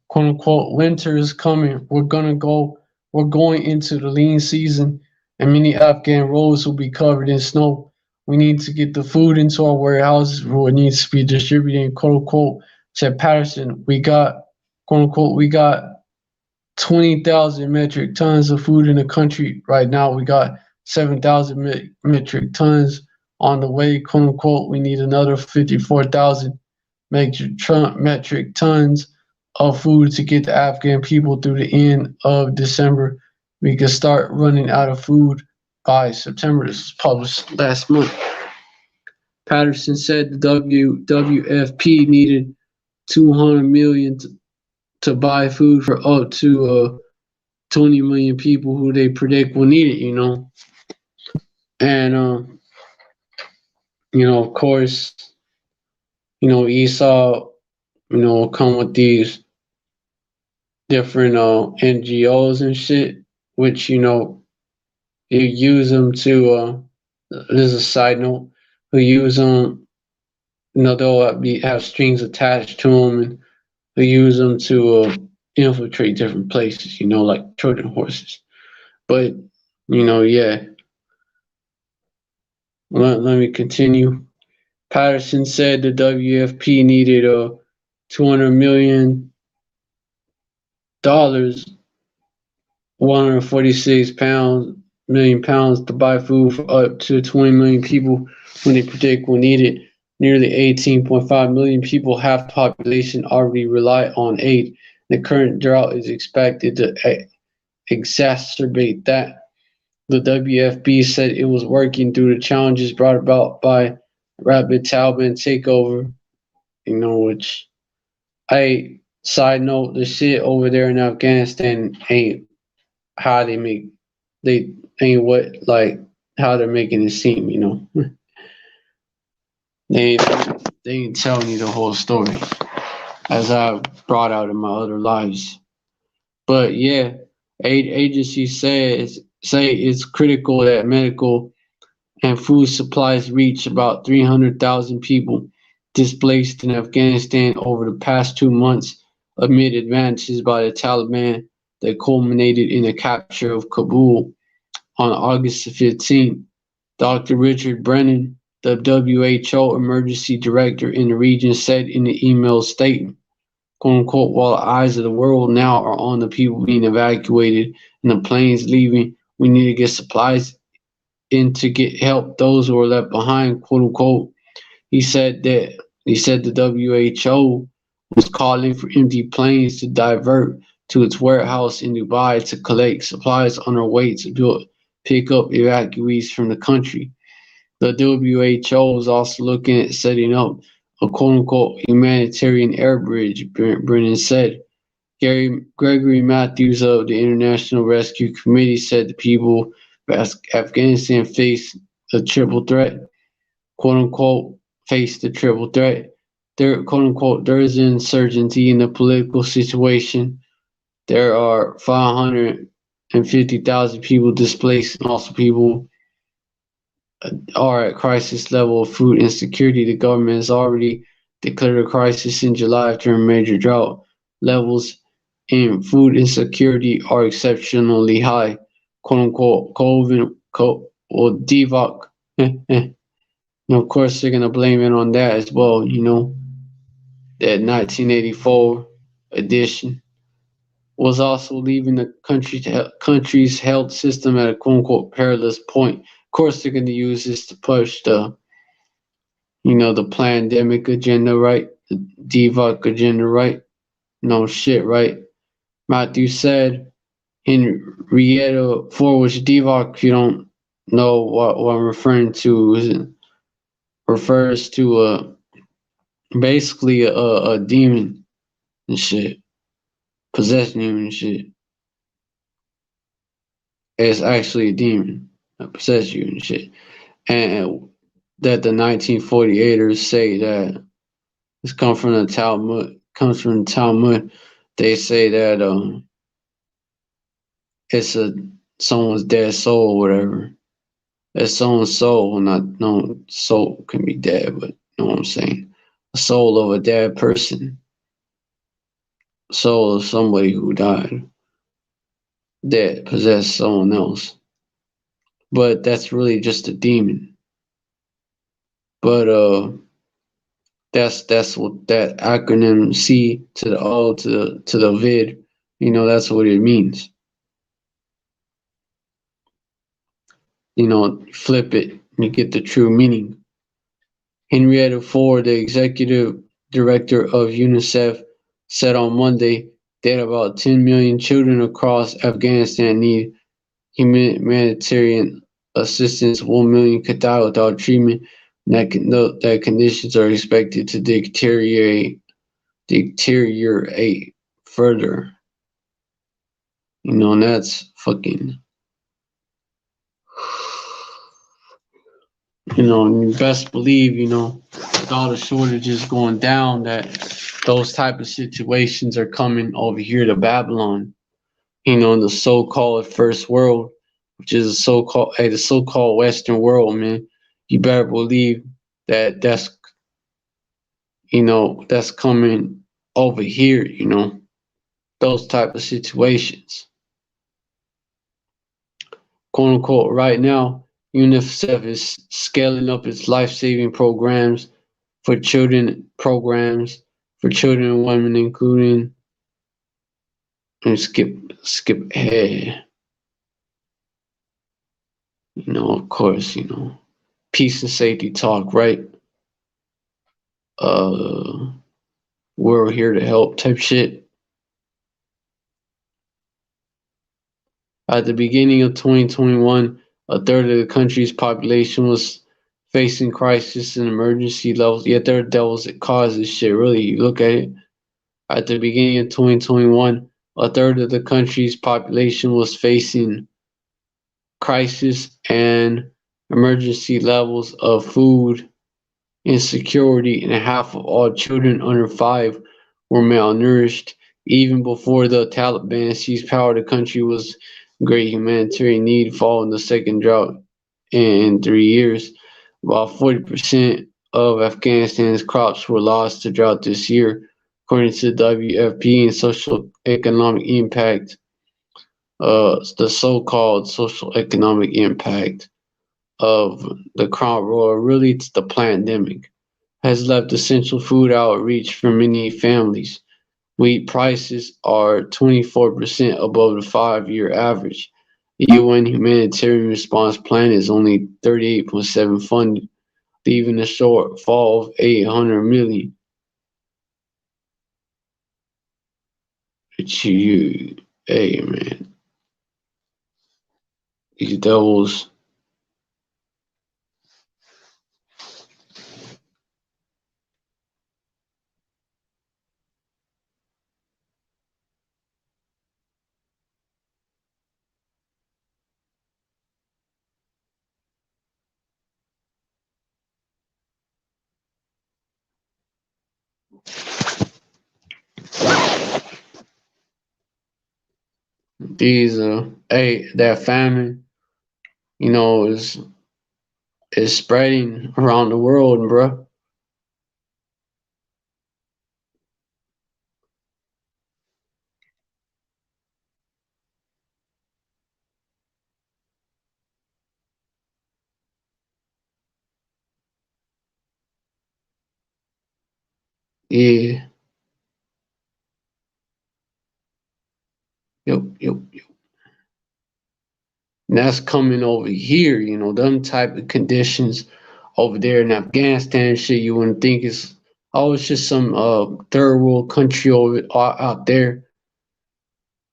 Quote unquote, winter is coming. We're going into the lean season, and many Afghan roads will be covered in snow. We need to get the food into our warehouses where it needs to be distributed, quote unquote, said Patterson. We got 20,000 metric tons of food in the country right now. We got 7,000 metric tons on the way, quote unquote. We need another 54,000 metric tons of food to get the Afghan people through the end of December. We could start running out of food by September. This was published last month. Patterson said the WFP needed 200 million to buy food for up to 20 million people who they predict will need it. And of course, Esau, come with these different NGOs and shit, which you use them to. This is a side note. We use them. They'll have strings attached to them, and we use them to infiltrate different places. Like Trojan horses. But yeah. Let me continue. Patterson said the WFP needed $200 million, 146 million pounds to buy food for up to 20 million people when they predict will need it. Nearly 18.5 million people, half the population, already rely on aid. The current drought is expected to exacerbate that. The WFP said it was working through the challenges brought about by rapid Taliban takeover, which side note, the shit over there in Afghanistan ain't how they ain't what, like, how they're making it seem, they ain't telling you the whole story, as I brought out in my other lives. But yeah, aid agencies say it's critical that medical and food supplies reach about 300,000 people displaced in Afghanistan over the past 2 months amid advances by the Taliban that culminated in the capture of Kabul on August 15th. Dr. Richard Brennan, the WHO emergency director in the region, said in the email statement, quote unquote, while the eyes of the world now are on the people being evacuated and the planes leaving, we need to get supplies in to get help those who are left behind, quote unquote. He said the WHO was calling for empty planes to divert to its warehouse in Dubai to collect supplies on their way to pick up evacuees from the country. The WHO is also looking at setting up a quote unquote humanitarian air bridge, Brennan said. Gregory Matthews of the International Rescue Committee said the people of Afghanistan face a triple threat, quote unquote, face the triple threat. There, quote unquote, there is uncertainty in the political situation. There are 550,000 people displaced, and also people are at crisis level of food insecurity. The government has already declared a crisis in July after a major drought. Levels in food insecurity are exceptionally high, quote unquote, or DVOC. And of course, they're going to blame it on that as well, that 1984 edition was also leaving the country's health system at a quote unquote perilous point. Of course, they're going to use this to push the pandemic agenda, right? The DVOC agenda, right? No shit, right? Matthew said, Henrietta Ford, which DVOC, if you don't know what I'm referring to, refers to basically a demon and shit, possessing you and shit. It's actually a demon that possesses you and shit. And that the 1948ers say that this comes from the Talmud. They say that it's someone's dead soul or whatever. It's someone's soul, not no soul can be dead, but you know what I'm saying. a soul of a dead person, soul of somebody who died, that possessed someone else. But that's really just a demon. But that's what that acronym C to the O to the vid, that's what it means. Flip it, you get the true meaning. Henrietta Ford, the executive director of UNICEF, said on Monday that about 10 million children across Afghanistan need humanitarian assistance. 1 million could die without treatment, and that conditions are expected to deteriorate further. And that's fucking. And you best believe, with all the shortages going down, that those type of situations are coming over here to Babylon. In the so-called first world, which is the so-called Western world, man. You better believe that that's coming over here. Those type of situations. Quote unquote. Right now, UNICEF is scaling up its life-saving programs for children and women, including and skip ahead. Of course, peace and safety talk, right? We're here to help type shit. At the beginning of 2021, a third of the country's population was facing crisis and emergency levels. Yet they're devils that cause this shit, really. You look at it. At the beginning of 2021, a third of the country's population was facing crisis and emergency levels of food insecurity, and half of all children under 5 were malnourished. Even before the Taliban seized power, the country was in great humanitarian need following the second drought in 3 years. About 40% of Afghanistan's crops were lost to drought this year, according to the WFP and social economic impact. The so-called social economic impact of the crop roll, really it's the pandemic, has left essential food out of reach for many families. Wheat prices are 24% above the 5-year average. The UN humanitarian response plan is only 38.7 funded, leaving a shortfall of 800 million. Hey man, these devils. That famine, is spreading around the world, bro. Yeah. Yep. And that's coming over here, them type of conditions over there in Afghanistan and shit. You wouldn't think it's just some third world country out there,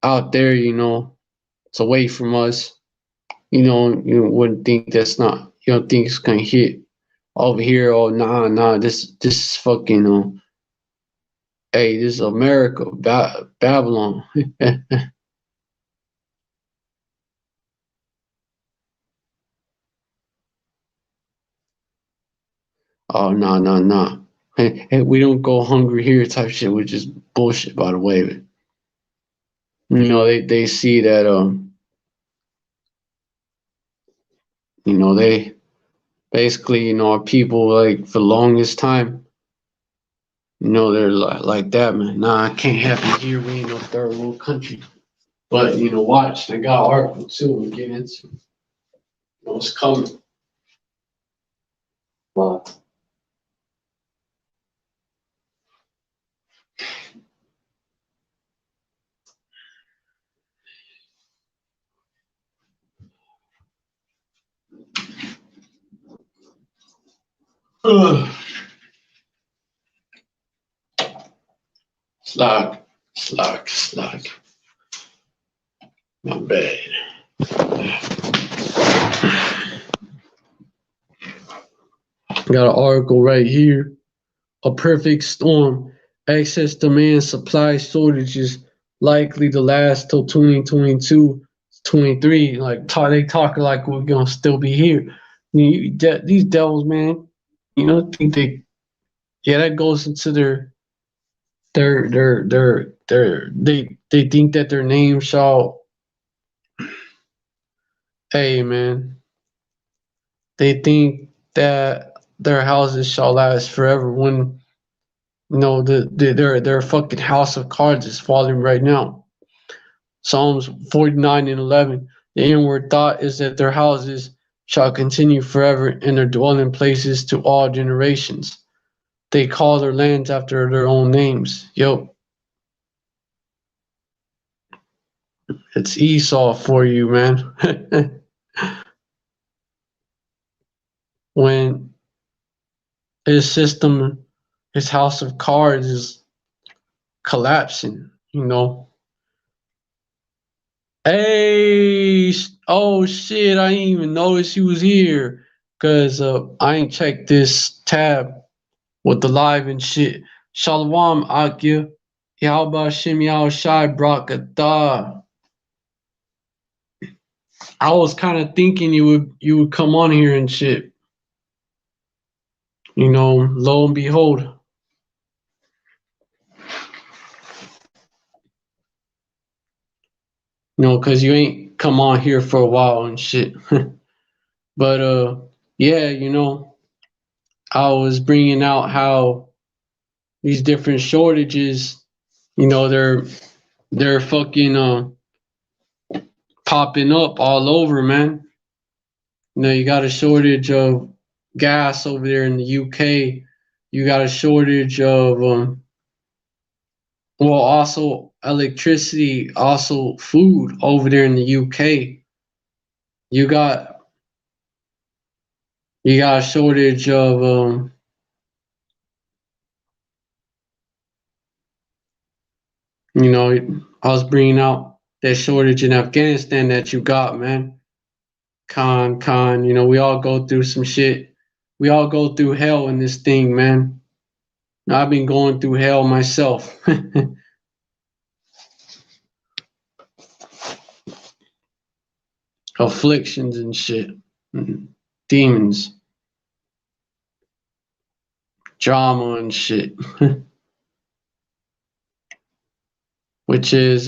it's away from us. You wouldn't think you don't think it's gonna hit over here. Oh nah, this is fucking hey, this is America, Babylon. Oh no. Hey, we don't go hungry here type shit, which is bullshit by the way. But, they see that they basically, our people, like, for the longest time, They're like that, man. Nah, I can't have it here. We ain't no third world country. But watch, they got an article too. We get into what's coming. But slack, slack, slack. My bad. Got an article right here. A perfect storm. Excess demand supply shortages likely to last till 2022, 23. Like they talking like we're gonna still be here. These devils, man. Think that goes into they think that their name shall. Hey, man. They think that their houses shall last forever when their fucking house of cards is falling right now. Psalms 49 and 11. The inward thought is that their houses shall continue forever and their dwelling places to all generations. They call their lands after their own names. Yo, it's Esau for you, man. When his system, his house of cards is collapsing, Hey, oh shit, I didn't even notice he was here. Cause I ain't checked this tab with the live and shit. Shalom, Akya. Yahba Shem Yao Shai Brakatah. I was kinda thinking you would come on here and shit. Lo and behold. Cause you ain't come on here for a while and shit. But yeah, I was bringing out how these different shortages, they're fucking popping up all over, man. You got a shortage of gas over there in the UK. You got a shortage of also electricity, also food over there in the UK. You got a shortage of I was bringing out that shortage in Afghanistan that you got, man. Con, we all go through some shit. We all go through hell in this thing, man. I've been going through hell myself. Afflictions and shit. Demons. Drama and shit. Which is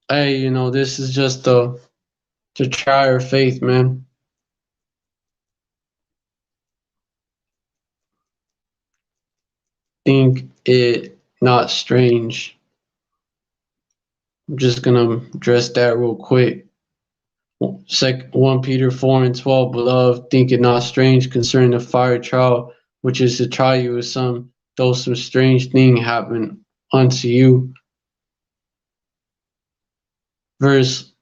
hey, this is just to try our faith, man. Think it not strange. I'm just gonna address that real quick. 1 Peter 4 and 12, beloved, think it not strange concerning the fire trial, which is to try you with though some strange thing happen unto you. Verse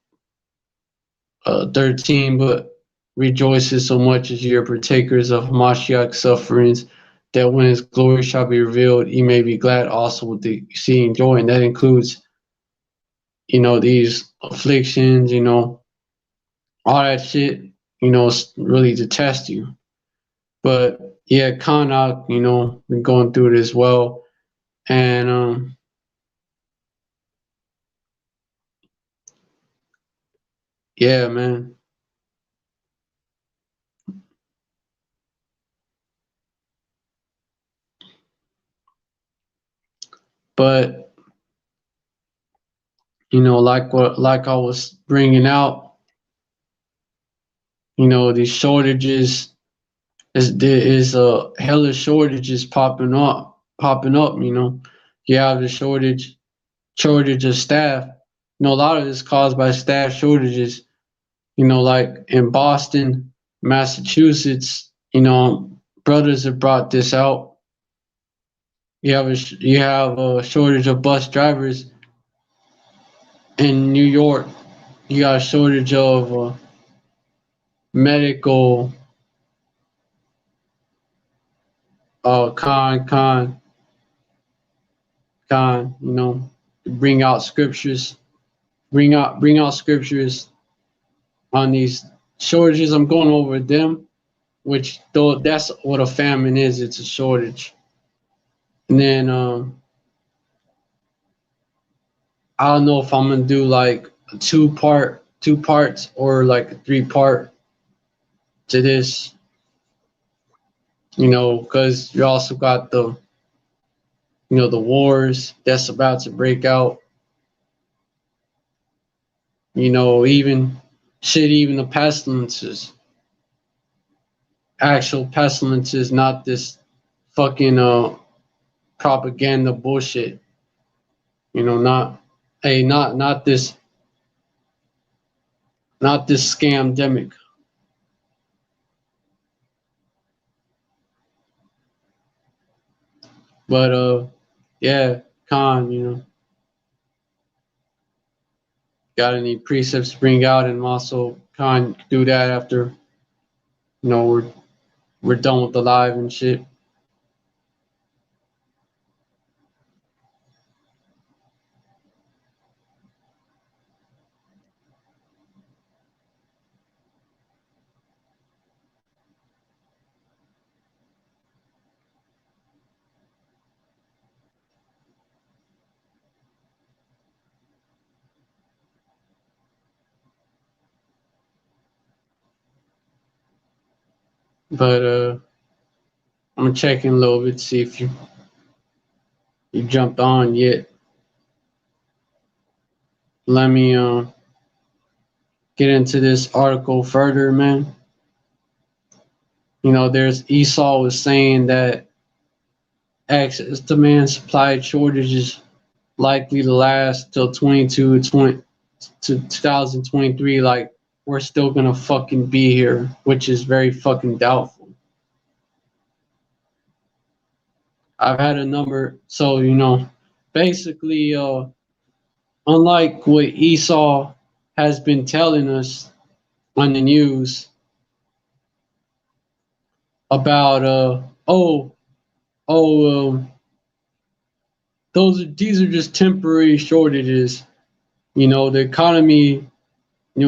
13, but rejoices so much as ye are partakers of Mashiach's sufferings, that when his glory shall be revealed, ye may be glad also with the exceeding joy. And that includes, these afflictions, all that shit, really to test you. But yeah, Kana, been going through it as well. And yeah, man. But like I was bringing out, these shortages there is a hella shortages popping up. You have the shortage of staff. A lot of this caused by staff shortages. Like in Boston, Massachusetts. Brothers have brought this out. You have a shortage of bus drivers in New York. You got a shortage of medical con con con. Bring out scriptures, bring out scriptures on these shortages. I'm going over them, which though that's what a famine is. It's a shortage. And then I don't know if I'm gonna do like a two parts, or like a three-part to this. Because you also got the wars that's about to break out. Even the pestilences, actual pestilences, not this fucking propaganda bullshit. Not this scamdemic. But yeah, got any precepts to bring out, and also do that after we're done with the live and shit. But I'm gonna check in a little bit, see if you jumped on yet. Let me get into this article further, man. There's Esau was saying that excess demand supply shortages likely to last till 2023. Like, we're still gonna fucking be here, which is very fucking doubtful. I've had a number, so basically, unlike what Esau has been telling us on the news about these are just temporary shortages. The economy,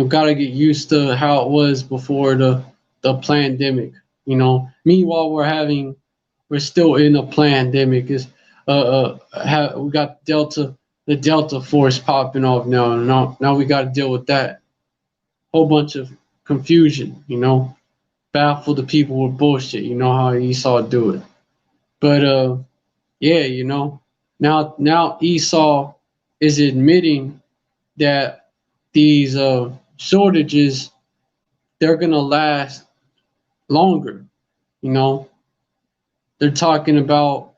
got to get used to how it was before the pandemic. Meanwhile, we're still in a pandemic. We got the Delta force popping off now. Now we got to deal with that. Whole bunch of confusion. Baffle the people with bullshit. You know how Esau do it. But yeah, now Esau is admitting that these shortages, they're gonna last longer. They're talking about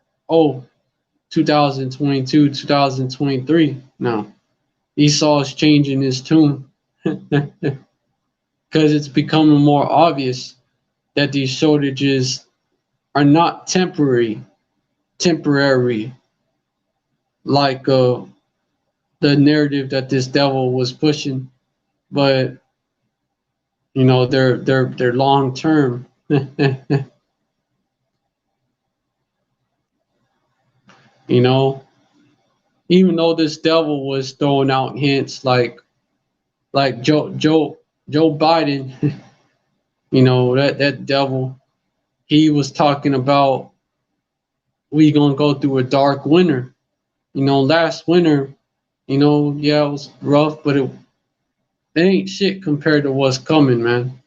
2022, 2023 now. Esau is changing his tune because it's becoming more obvious that these shortages are not temporary, like the narrative that this devil was pushing, but they're long term. Even though this devil was throwing out hints like Joe Biden, that devil, he was talking about we gonna go through a dark winter. Last winter, yeah, it was rough, but it ain't shit compared to what's coming, man.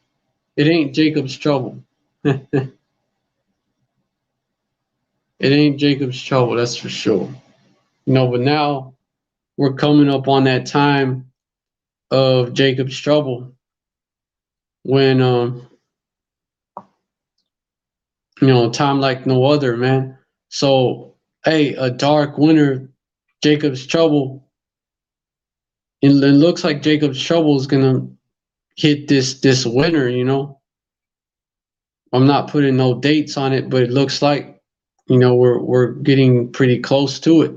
It ain't Jacob's trouble. It ain't Jacob's trouble, that's for sure. But now we're coming up on that time of Jacob's trouble when time like no other, man. So, hey, a dark winter, Jacob's trouble. It looks like Jacob's trouble is gonna hit this winter. I'm not putting no dates on it, but it looks like we're getting pretty close to it.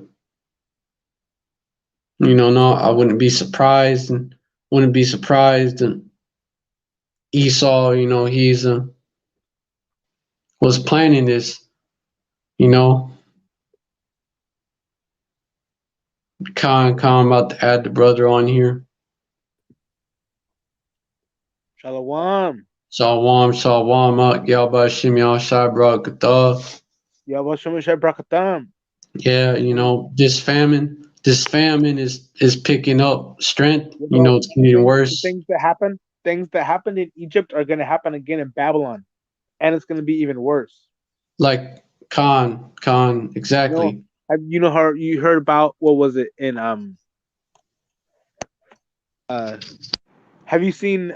No, I wouldn't be surprised, and wouldn't be surprised. And Esau, he's was planning this. You know, Khan about to add the brother on here. Shalom. Shalom, shalom, Yalba Shim Yal Brakatah. Yahweh Shem Shai Brakatam. Yeah, this famine is picking up strength. It's getting worse. Things that happened in Egypt are going to happen again in Babylon, and it's going to be even worse. Like Khan, exactly. How you heard about what was it in have you seen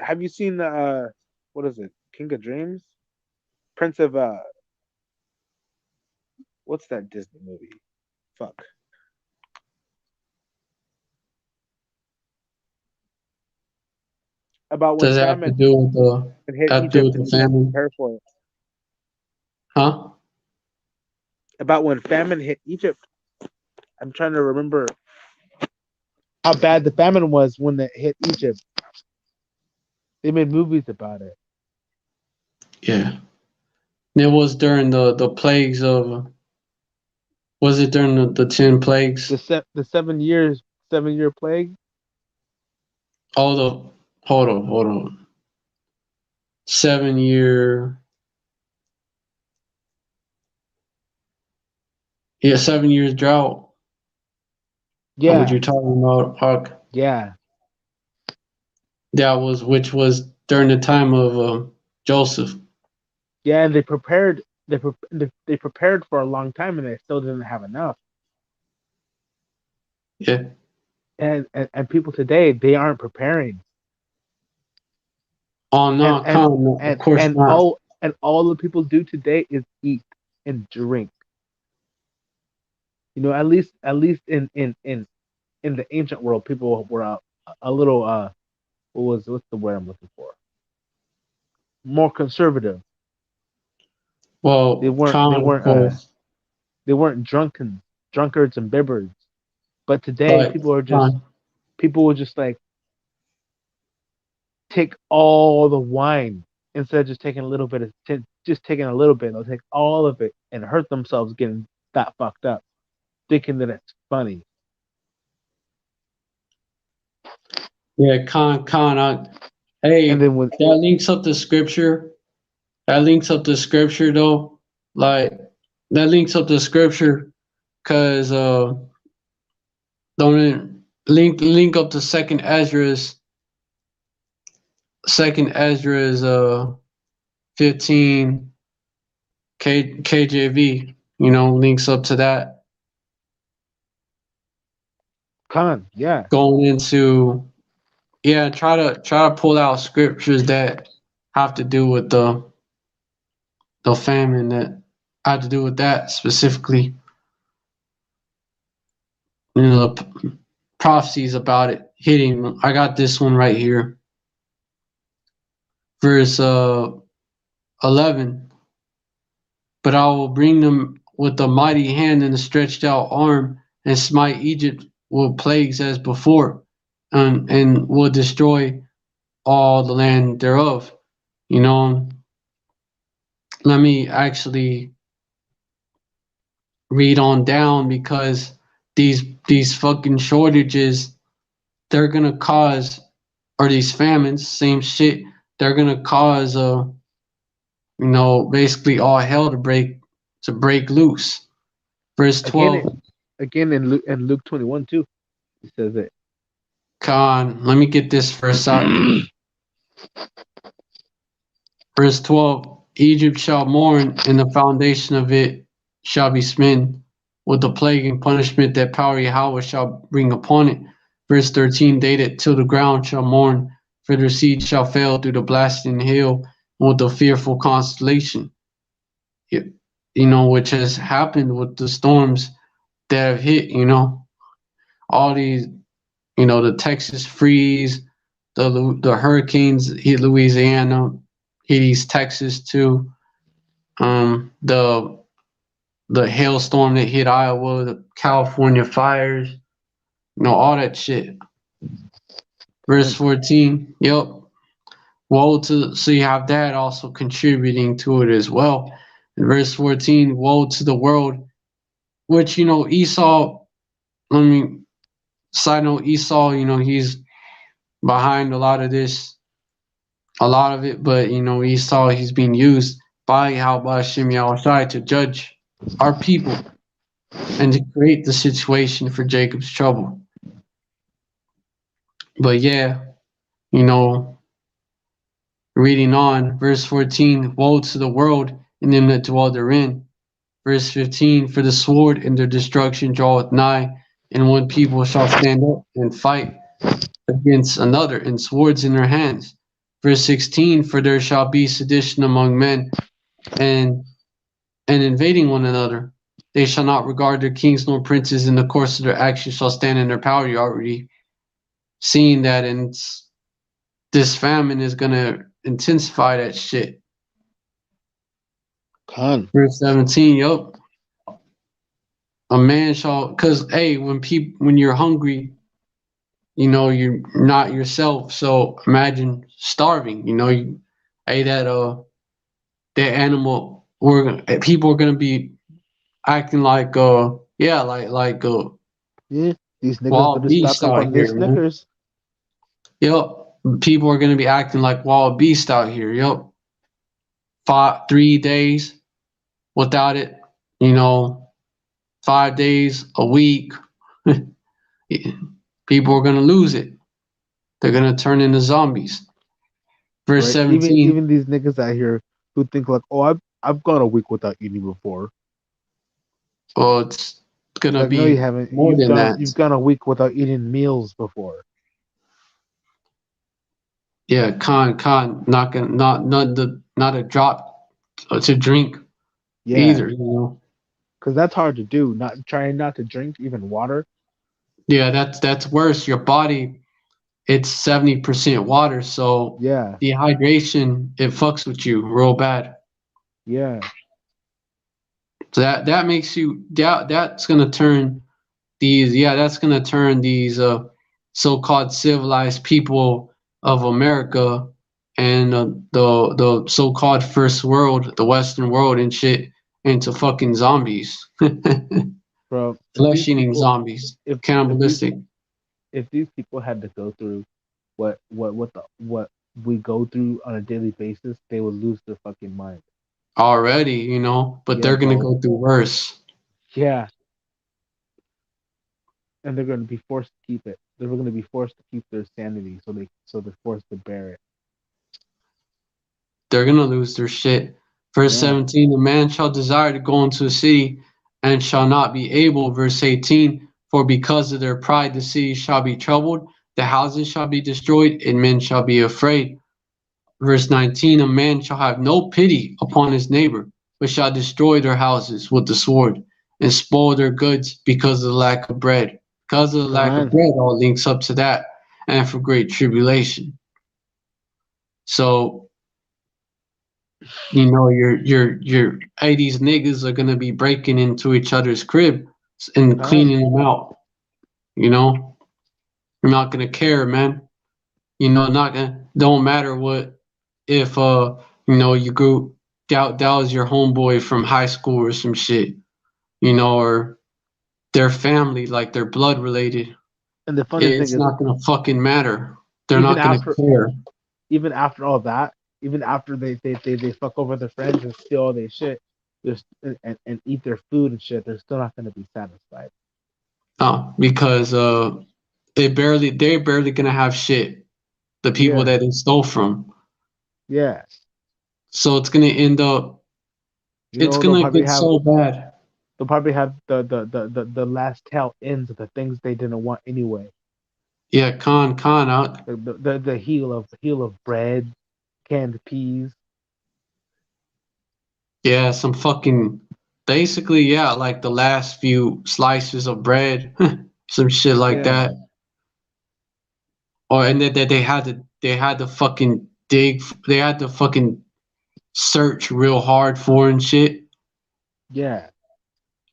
what is it, King of Dreams, Prince of what's that Disney movie? Fuck. About when Does it have to famine do with hit Egypt and the you had to famine? prepare for it. Huh? About when famine hit Egypt. I'm trying to remember how bad the famine was when it hit Egypt. They made movies about it. Yeah. It was during the plagues of. Was it during the 10 plagues? The 7 year plague. Oh, hold on. 7 year. Yeah, 7 years drought. What Yeah, you're talking about, Huck? yeah, Which was during the time of Joseph. yeah. And they prepared. They prepared for a long time, and they still didn't have enough. Yeah. And people today, they aren't preparing. Oh And no, and come, of and course and not. all the people do today is eat and drink. At least in the ancient world, people were a little what's the word I'm looking for? More conservative. They Well, weren't they Khan, of weren't uh course, they weren't drunkards and bibbers. But today but Khan, people will just like take all the wine instead of just taking a little bit just taking a little bit. They'll take all of it and hurt themselves getting that fucked up, thinking that it's funny. yeah, Khan. And Hey, then when that links up to scripture. That links up to scripture though. Like that links up to scripture, cause don't it link up to second Ezra's 15 KJV. Links up to that. Khan, yeah, Going into try to pull out scriptures that have to do with the famine, that have to do with that specifically. The prophecies about it hitting. I got this one right here, verse 11. But I will bring them with a mighty hand and a stretched out arm, and smite Egypt with plagues as before, and will destroy all the land thereof. You know, let me actually read on down, because these fucking shortages, they're gonna cause, or these famines, same shit, they're gonna cause basically all hell to break loose. Verse again 12. again in Luke 21 too. He says it. Con, let me get this verse out. Verse 12. Egypt shall mourn, and the foundation of it shall be smitten with the plague and punishment that power Yahweh shall bring upon it. Verse 13. They that till the ground shall mourn, for their seed shall fail through the blasting hail, and with the fearful constellation. which has happened with the storms that have hit, all these, the Texas freeze, the hurricanes hit Louisiana, hit East Texas too. The hailstorm that hit Iowa, the California fires, all that shit. Verse Done. 14, yep. Woe to, so you have that also contributing to it as well. In verse 14, woe to the world, which, Esau, I mean, side note, Esau, he's behind a lot of this, a lot of it, but, Esau, he's being used by Yahweh Hashem Yahushai to judge our people and to create the situation for Jacob's trouble. But yeah, you know, reading on, verse 14, woe to the world and them that dwell therein. Verse 15, for the sword and their destruction draweth nigh, and one people shall stand up and fight against another, and swords in their hands. Verse 16, for there shall be sedition among men, and invading one another. They shall not regard their kings nor princes, in the course of their actions shall stand in their power. You already seen that, and this famine is gonna intensify that shit. Con. Verse 17, yup. A man shall, cause hey, when you're hungry, you're not yourself. So imagine starving. Hey, that animal, people are gonna be acting like Yeah. These niggas wild better stock beasts up out on their here, man. Snickers. Yep, people are gonna be acting like wild beasts out here. Yep, 3 days without it. You know, 5 days a week. People are gonna lose it. They're gonna turn into zombies. Verse Right? Even 17. even these niggas out here who think like, oh, I've gone a week without eating before. Well, it's It's gonna like, no, you be haven't. more than that. You've gone a week without eating meals before. Yeah, not gonna not a drop to drink Yeah, either. because that's hard to do. Not trying not to drink even water. Yeah, that's worse. Your body, it's 70% water, so Yeah, dehydration, it fucks with you real bad. yeah, So that makes you that's gonna turn these so-called civilized people of America and the so-called first world, the Western world and shit, into fucking zombies, bro. If these flesh-eating people, zombies, if if these cannibalistic. if these people had to go through what we go through on a daily basis, they would lose their fucking mind. Already, but Yeah, they're gonna bro. go through worse. Yeah, and they're going to be forced to keep it. They're going to be forced to keep their sanity, so they're forced to bear it. They're gonna lose their shit. Verse Yeah, 17, the man shall desire to go into a city and shall not be able. Verse 18, for because of their pride the city shall be troubled, the houses shall be destroyed, and men shall be afraid. Verse 19, a man shall have no pity upon his neighbor, but shall destroy their houses with the sword, and spoil their goods because of the lack of bread. Because of the come lack of on. bread, all links up to that, and for great tribulation. So, hey, these niggas are gonna be breaking into each other's crib and Come on. cleaning them out. You know, you're not gonna care, man. Not gonna, don't matter what, if you go, that was your homeboy from high school or some shit, or their family, like they're blood related. And the funny thing It's is, not gonna fucking matter. They're even not gonna after care. even after all that, even after they fuck over their friends and steal all their shit, just and eat their food and shit, they're still not going to be satisfied. Because they're barely gonna have shit. The people Yeah, that they stole from. yeah. So it's gonna end up. It's They'll gonna probably get have so bad. the last tail ends of the things they didn't want anyway. Yeah, con out. The heel of bread, canned peas. Yeah, some fucking basically, yeah, like the last few slices of bread, some shit like Yeah, that. Or and that they had to fucking dig, they had to fucking search real hard for and shit. yeah,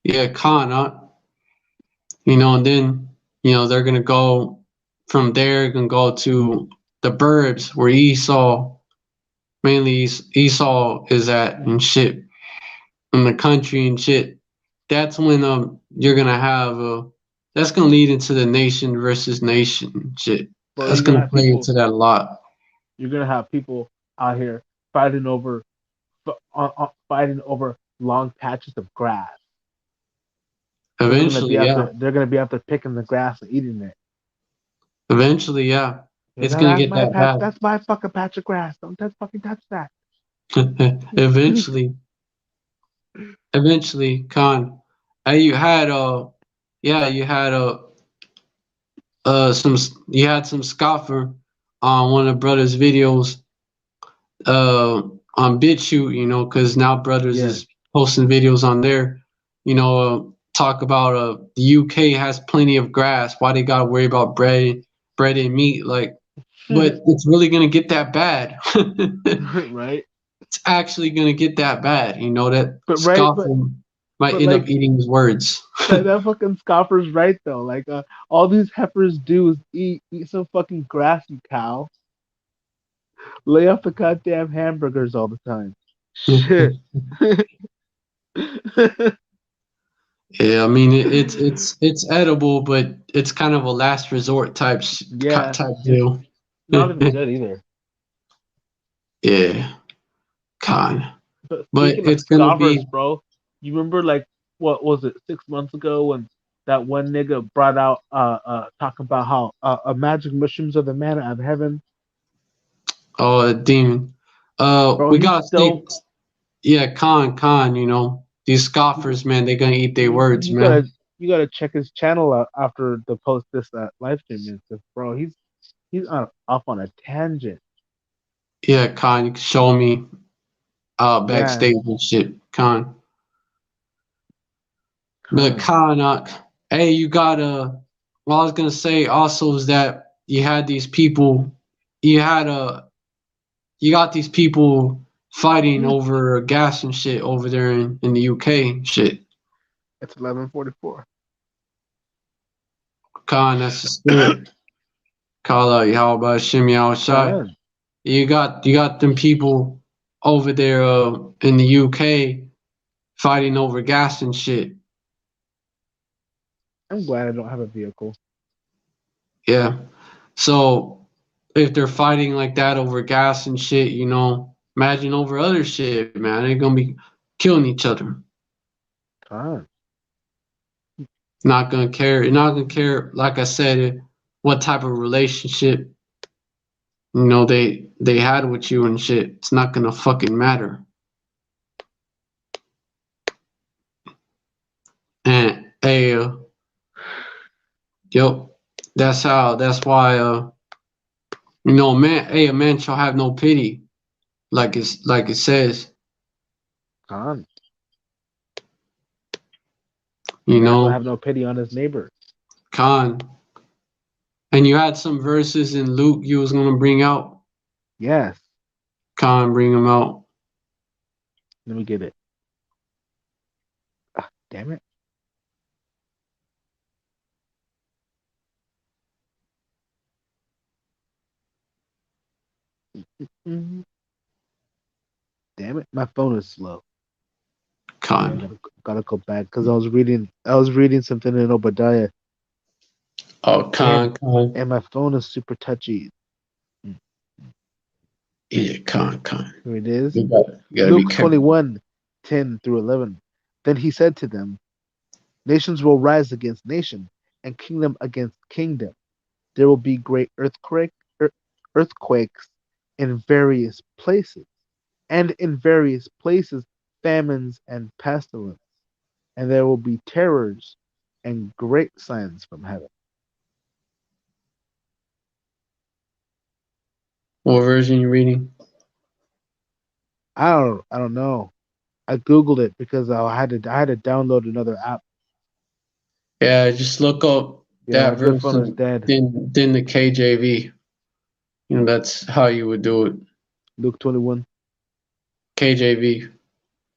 Yeah, and then they're gonna go from there, gonna go to the burbs where Esau, mainly Esau is at and shit, in the country and shit. That's when you're gonna have that's gonna lead into the nation versus nation shit. bro. That's gonna play into that a lot. You're gonna have people out here fighting over, fighting over long patches of grass. Eventually, yeah. They're gonna be after picking the grass and eating it. Eventually, yeah. You It's know, gonna that's get my that patch. bad. That's my fucking patch of grass. Don't fucking touch that. Eventually, Khan. You had yeah, you had some scoffer on one of brother's videos on BitChute, because now brothers Yeah, is posting videos on there, talk about the UK has plenty of grass. Why they gotta worry about bread and meat? Like, but it's really gonna get that bad. right. It's actually gonna get that bad. That But right, scoffer might but end up like eating his words. that fucking scoffer's right though. Like all these heifers do is eat some fucking grass, you cow. Lay off the goddamn hamburgers all the time. Shit. Yeah, I mean it's edible, but it's kind of a last resort Yeah, type it's deal. not even good either. Yeah, con. But But speaking of it's gonna scoffers, be. bro, you remember like what was it 6 months ago when that one nigga brought out talking about how magic mushrooms are the manna of heaven, Oh, a demon. bro? We He's gotta stay. still Yeah, con. These scoffers, man, they gonna eat their words, you man. gotta check his channel out after the post this live stream is, 'cause, bro. He's off on a tangent. Yeah, con. You can show me Yeah, backstage and shit, con. But con. con, hey, you gotta. What I was gonna say also is that you had these people. You had you got these people fighting Mhm. over gas and shit over there in the UK and shit. It's 11:44. Con, that's the spirit. Call out Yahweh Shimmy Al Shai. Con. You got them people over there in the UK fighting over gas and shit. I'm glad I don't have a vehicle. Yeah. So if they're fighting like that over gas and shit, imagine over other shit, man. They're gonna be killing each other. Con. Not gonna care. You're not gonna care. Like I said, what type of relationship they had with you and shit. It's not gonna fucking matter. And hey, yep, that's why man, hey, a man shall have no pity, like it says, Con. A you man shall know, have no pity on his neighbor. Khan. And you had some verses in Luke you was gonna bring out. Yes. Khan, bring them out. Let me get it. Ah, damn it. Mhm. Damn it. My phone is slow. Okay, I Khan. gotta go back because I was reading something in Obadiah, Oh, and Khan. my phone is super touchy. Mm, Yeah, Khan. Here it is. You gotta be Luke careful. 21:10-11. Then he said to them, nations will rise against nation, and kingdom against kingdom. There will be great earthquakes in various places, and in various places famines and pestilence, and there will be terrors and great signs from heaven. What version you reading? I don't know. I googled it because I had to download another app. Yeah, just look up Yeah, my that flip verse phone is and dead. then the KJV. You know, that's how you would do it. Luke 21. KJV.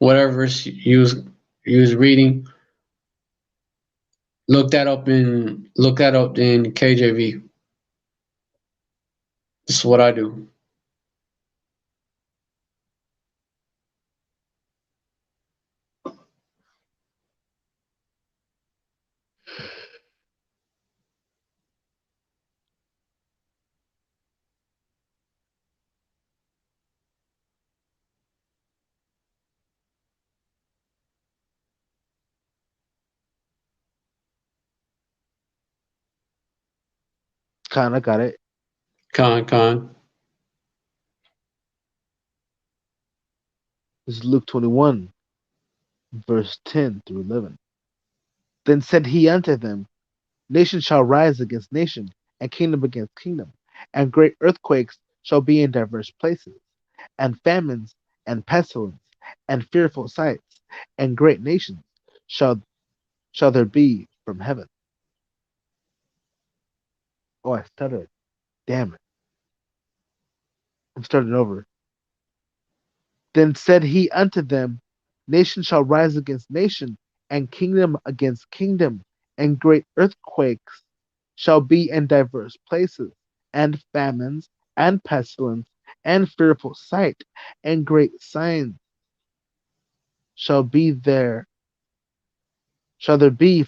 Whatever verse you was reading, look that up in KJV. This is what I do. Kinda got it. Con. This is Luke 21, verse 10 through 11. Then said he unto them, Nation shall rise against nation, and kingdom against kingdom, and great earthquakes shall be in divers places, and famines, and pestilence, and fearful sights, and great nations shall there be from heaven. Oh, I stuttered. Damn it. I'm starting over. Then said he unto them, Nation shall rise against nation, and kingdom against kingdom, and great earthquakes shall be in divers places, and famines, and pestilence, and fearful sight, and great signs shall be there, shall there be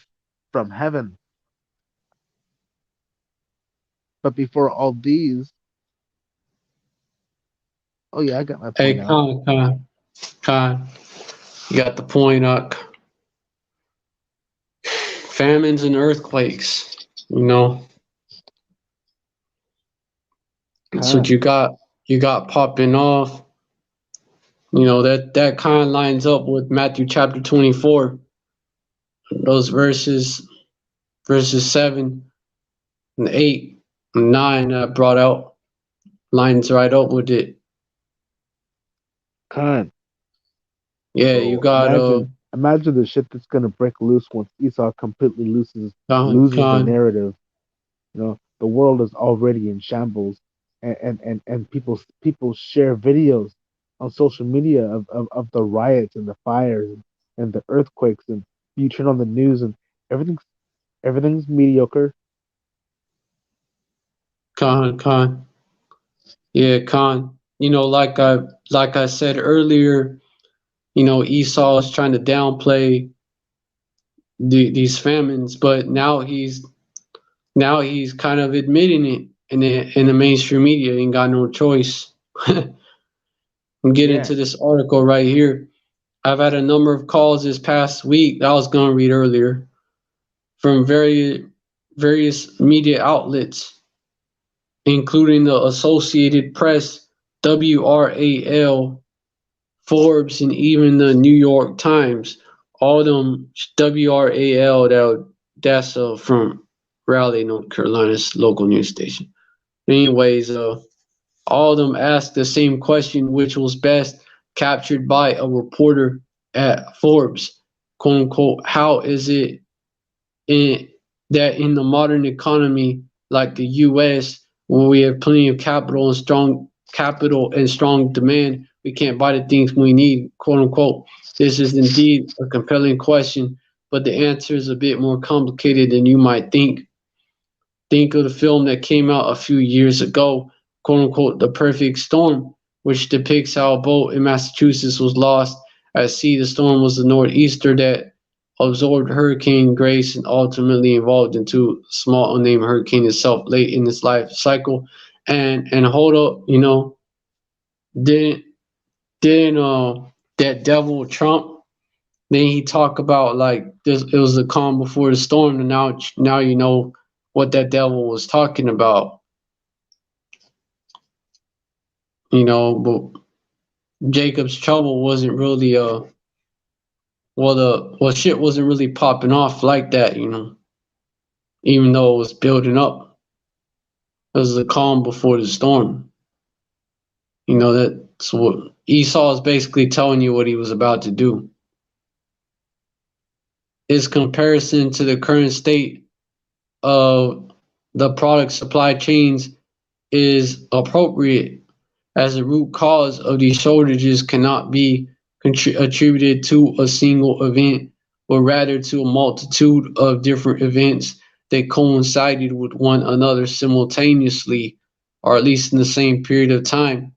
from heaven. But before all these, oh yeah, I got my point Hey, out. Con. You got the point up. Famines and earthquakes. You know, that's what Con, you got popping off. You know, that kind of lines up with Matthew chapter 24. Those verses 7 and 8 and 9 I brought out lines right up with it. con. Yeah, you Bro, got imagine the shit that's gonna break loose once Esau completely loses the Con, narrative. The world is already in shambles, and people share videos on social media of the riots and the fires and the earthquakes, and you turn on the news and everything's everything's mediocre. Con. Yeah, Con. You know, like I said earlier, you know, Esau is trying to downplay these famines, but now he's kind of admitting it in the mainstream media. Ain't got no choice. And get Yeah, into this article right here. I've had a number of calls this past week that I was going to read earlier from various media outlets, including the Associated Press, WRAL, Forbes, and even the New York Times. All them WRAL that's from Raleigh, North Carolina's local news station. Anyways, all of them asked the same question, which was best captured by a reporter at Forbes, quote unquote. How is it in, that in the modern economy like the U.S., where we have plenty of capital and strong demand, we can't buy the things we need, quote unquote. This is indeed a compelling question, but the answer is a bit more complicated than you might think. Think of the film that came out a few years ago, quote unquote, The Perfect Storm, which depicts how a boat in Massachusetts was lost at sea. The storm was the northeaster that absorbed Hurricane Grace and ultimately evolved into a small unnamed hurricane itself late in its life cycle. And hold up, you know, didn't didn't that devil Trump, then he talk about like this, it was the calm before the storm, and now you know what that devil was talking about, you know. But Jacob's trouble wasn't really shit wasn't really popping off like that, you know, even though it was building up. It was the calm before the storm. You know So Esau is basically telling you what he was about to do. His comparison to the current state of the product supply chains is appropriate, as the root cause of these shortages cannot be attributed to a single event, but rather to a multitude of different events that coincided with one another simultaneously, or at least in the same period of time,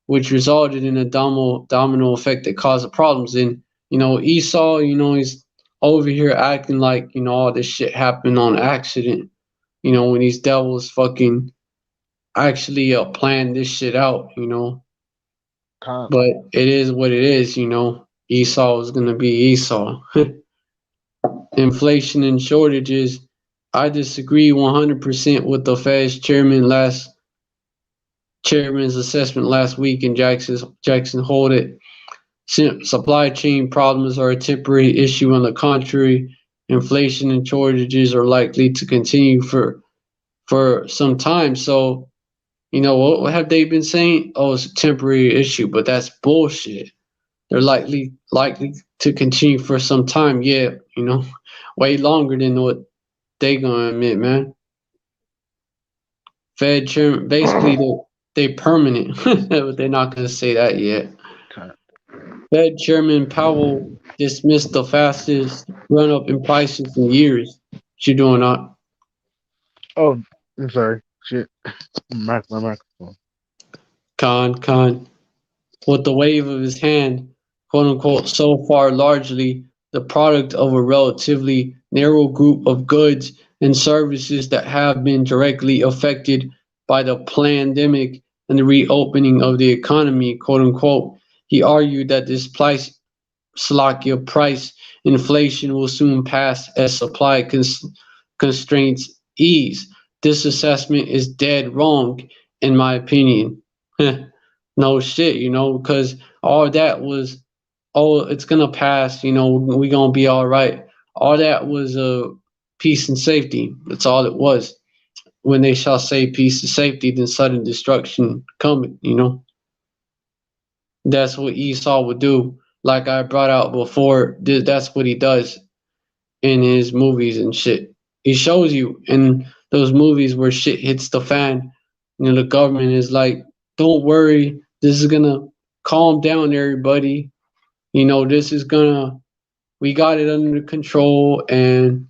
which resulted in a domino effect that caused the problems. And Esau, he's over here acting like all this shit happened on accident. When these devils fucking actually planned this shit out. Con. But it is what it is. Esau is gonna be Esau. Inflation and shortages. I disagree 100% with the Fed's chairman's assessment last week in Jackson Hole that supply chain problems are a temporary issue. On the contrary, inflation and shortages are likely to continue for some time. So, what have they been saying? Oh, it's a temporary issue, but that's bullshit. They're likely to continue for some time. Yeah, way longer than what they gonna admit, man. Fed chairman, basically they permanent, but they're not gonna say that yet. Con. Fed Chairman Powell dismissed the fastest run up in prices in years. What you doing, not? Oh, I'm sorry. Shit. My microphone. Con. With the wave of his hand, quote unquote, so far largely the product of a relatively narrow group of goods and services that have been directly affected by the pandemic and the reopening of the economy, quote unquote. He argued that this price inflation will soon pass as supply constraints ease. This assessment is dead wrong, in my opinion. No shit, because all that was, oh, it's gonna pass, we gonna be all right. All that was peace and safety. That's all it was. When they shall say peace and safety, then sudden destruction coming. That's what Esau would do. Like I brought out before, that's what he does in his movies and shit. He shows you in those movies where shit hits the fan. The government is like, don't worry, this is gonna calm down everybody. This is gonna, we got it under control, and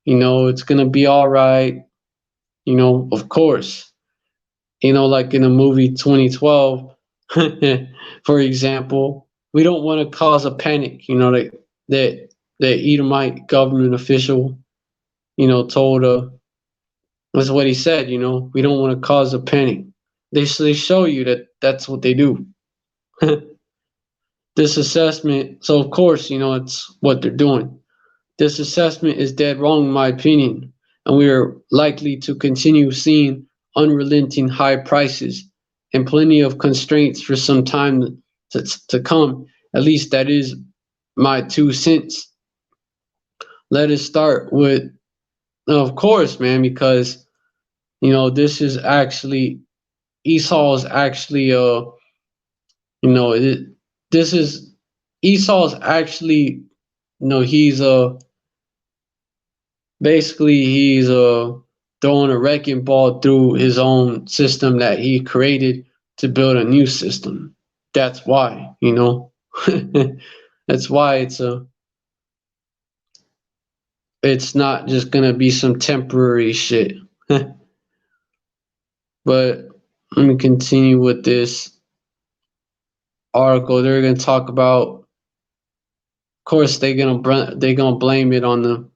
it's gonna be all right. Of course. Like in the movie 2012, for example, we don't want to cause a panic. That Edomite government official, told that's what he said. We don't want to cause a panic. They show you that that's what they do. This assessment, so of course, it's what they're doing. This assessment is dead wrong, in my opinion, and we are likely to continue seeing unrelenting high prices and plenty of constraints for some time to come. At least that is my 2 cents. Let us start with, of course, man, because this is actually, Esau is actually this is, Esau's actually, he's basically he's throwing a wrecking ball through his own system that he created to build a new system. That's why, that's why it's not just gonna be some temporary shit. But let me continue with this article. They're gonna talk about, of course, they're gonna blame it on the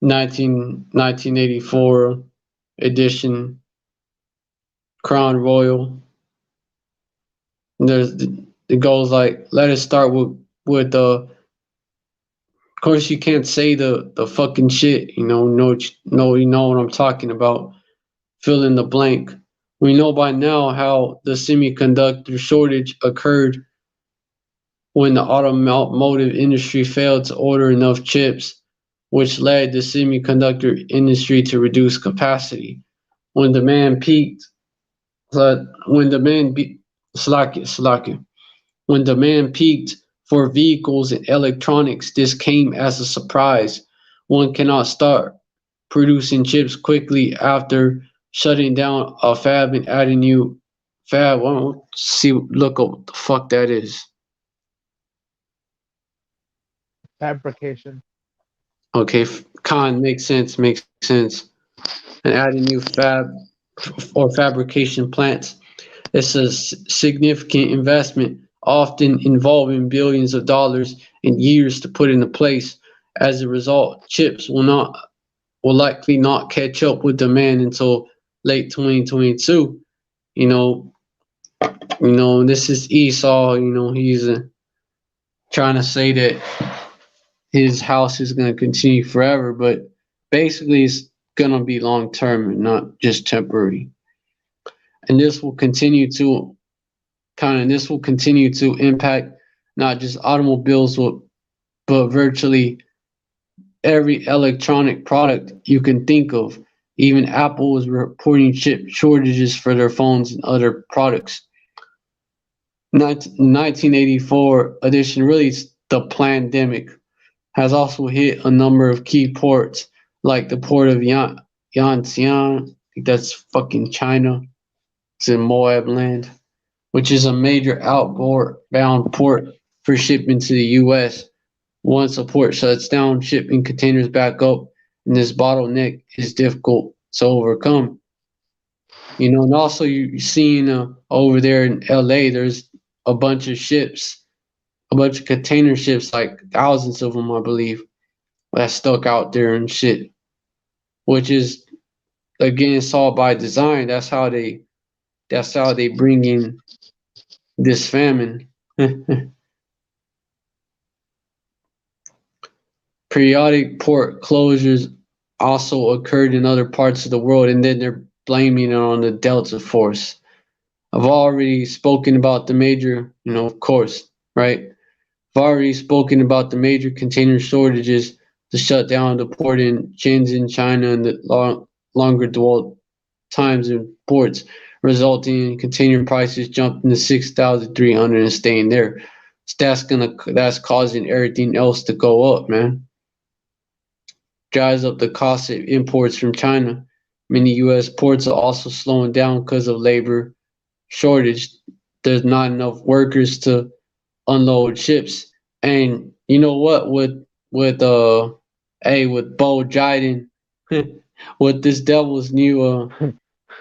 1984 edition Crown Royal. It goes like, let us start with the. Of course, you can't say the fucking shit. You know what I'm talking about. Fill in the blank. We know by now how the semiconductor shortage occurred when the automotive industry failed to order enough chips, which led the semiconductor industry to reduce capacity. When demand peaked, Slovakia. When demand peaked for vehicles and electronics, this came as a surprise. One cannot start producing chips quickly after shutting down a fab and adding new fab. Well, see, look up what the fuck that is. Fabrication. Okay, makes sense, makes sense. And adding new fab or fabrication plants. It's a significant investment, often involving billions of dollars and years to put into place. As a result, chips will likely not catch up with demand until late 2022. You know, this is Esau. He's trying to say that his house is going to continue forever, but basically, it's going to be long term and not just temporary. And this will continue to impact not just automobiles, but virtually every electronic product you can think of. Even Apple is reporting chip shortages for their phones and other products. 1984 edition release, The Pandemic, has also hit a number of key ports, like the port of Yantian, I think that's fucking China. It's in Moab land, which is a major outbound port for shipping to the U.S. Once a port shuts down, shipping containers back up, and this bottleneck is difficult to overcome. And also you're seeing over there in L.A. there's a bunch of ships, a bunch of container ships, like thousands of them, I believe, that's stuck out there and shit, which is again it's all by design. That's how they bring in this famine. Periodic port closures also occurred in other parts of the world, and then they're blaming it on the Delta Force. I've already spoken about the major, of course, right? I've already spoken about the major container shortages, the shutdown of the port in Shenzhen, China, and the longer dwell times in ports, resulting in container prices jumping to 6,300 and staying there. So that's causing everything else to go up, man. Drives up the cost of imports from China. Many U.S. ports are also slowing down because of labor shortage. There's not enough workers to unload ships. And you know what? With Bo Jiden, with this devil's new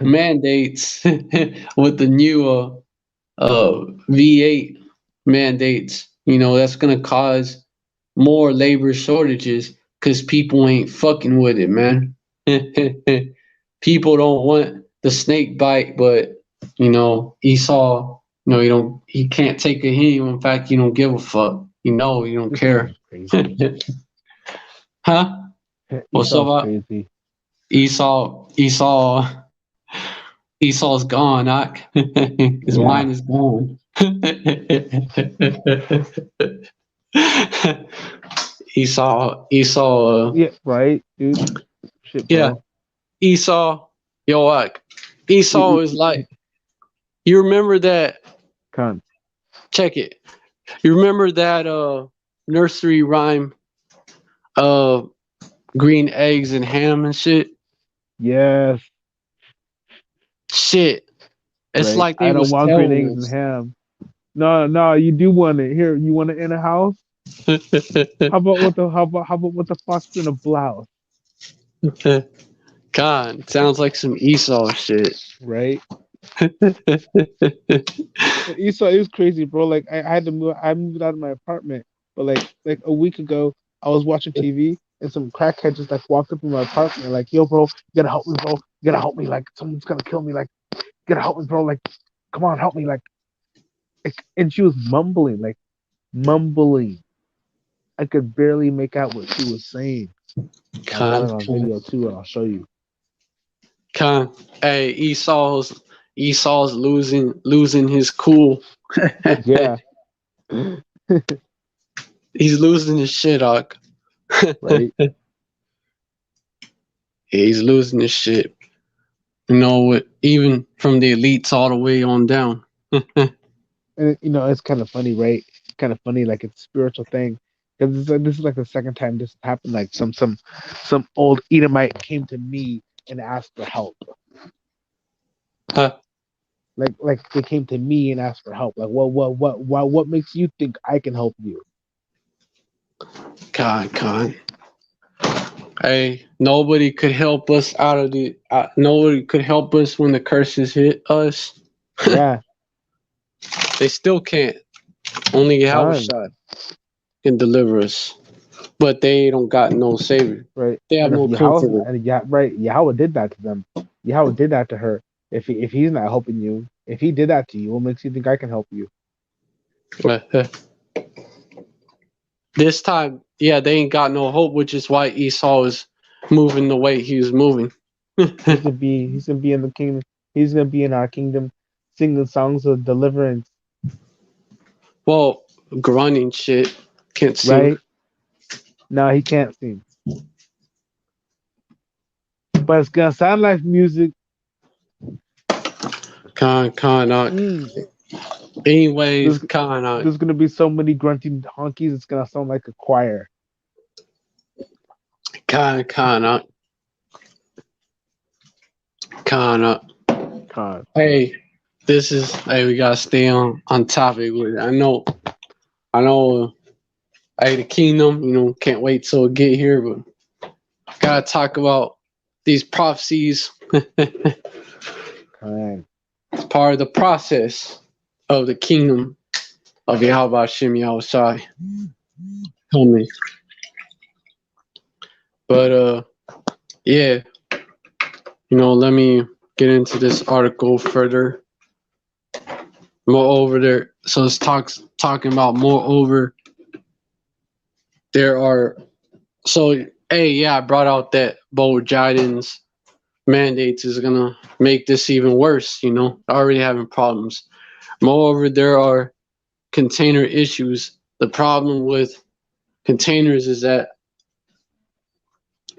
mandates, with the new V8 mandates, that's gonna cause more labor shortages because people ain't fucking with it, man. People don't want the snake bite, but Esau, he can't take a hint. In fact, you don't give a fuck. You don't care. Huh? What's up? Esau's crazy. Esau's gone. His mind is gone. Esau. Yeah, right, dude. Shit, Yeah, bro. Esau. Esau is like. You remember that? Cunt. Check it. You remember that nursery rhyme? Green eggs and ham and shit. Yes. Shit. It's Right. like they I don't was want green eggs telling and us. ham. No, you do want it. Here, you want it in a house? How about with the fox in a blouse? God, sounds like some Esau shit. Right? Esau is crazy, bro. Like I had to move. I moved out of my apartment, but like a week ago, I was watching TV and some crackhead just like walked up in my apartment, like, "Yo, bro, you gotta help me, bro. You gotta help me. Like someone's gonna kill me. Like, you gotta help me, bro. Like, come on, help me. Like, and she was mumbling. I could barely make out what she was saying. I got Con, it on con, video too, and I'll show you. con. Hey, Esau's losing his cool. Yeah, He's losing his shit, Doc. right. He's losing his shit. Even from the elites all the way on down. And it's kind of funny, right? Kind of funny, like it's a spiritual thing. Because this is like the second time this happened. Like some old Edomite came to me and asked for help. Huh. Like they came to me and asked for help. Like, what makes you think I can help you? Con. Hey, nobody could help us out of the. Nobody could help us when the curses hit us. Yeah, They still can't. Only con, Yahweh can deliver us, but they don't got no savior. right? They have And if no Yahweh, comforter. and yeah, right, Yahweh did that to them. Yahweh did that to her. If he's not helping you, if he did that to you, what makes you think I can help you? This time, yeah, they ain't got no hope, which is why Esau is moving the way he was moving. He's gonna be in the kingdom. He's gonna be in our kingdom, singing songs of deliverance, Well, grunting shit, can't sing. right? No, he can't sing, but it's gonna sound like music. Con. Mm. Anyways, There's con. there's gonna be so many grunting honkies. It's gonna sound like a choir. Con. Con. God, Hey, hey, we gotta stay on topic with it. I know. Hey, the kingdom, can't wait till it get here, but gotta talk about these prophecies. It's God. part of the process of the kingdom of Yahweh Shem Yahushai coming. But yeah, let me get into this article further. Moreover, so it's talking about moreover, there are so hey, yeah, I brought out that Bo Jaden's mandates is gonna make this even worse, already having problems. Moreover, there are container issues. The problem with containers is that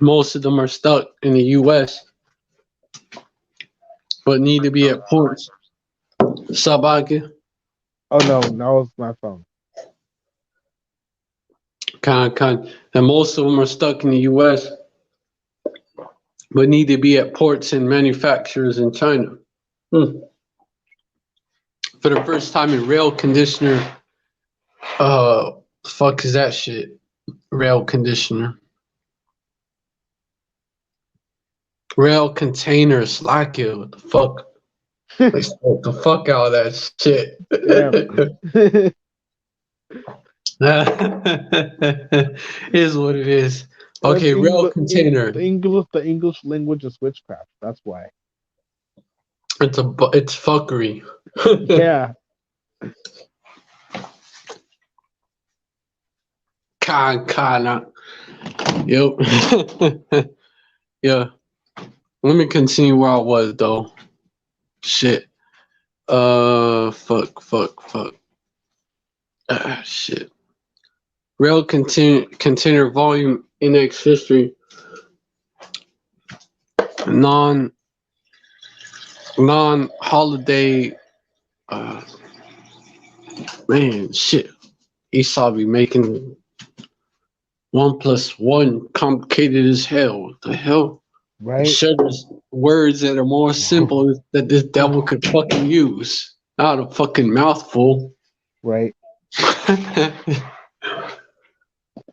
most of them are stuck in the US but need to be at ports. Sabaki, Oh no, that was my phone. and most of them are stuck in the US but need to be at ports and manufacturers in China. For the first time in rail conditioner, fuck is that shit? Rail conditioner. Rail containers, like it. What the fuck? They spoke the fuck out of that shit. Damn. Is what it is. That's Okay, rail English. container. The English language is witchcraft. That's why. It's fuckery. Yeah. Kind. Yep. Yeah. Let me continue where I was though. Shit. Fuck. Shit. Rail container volume index history. Non holiday. Man, shit. Esau be making 1+1 complicated as hell. What the hell? He Right. showed us words that are more simple that this devil could fucking use. Not a fucking mouthful. Right.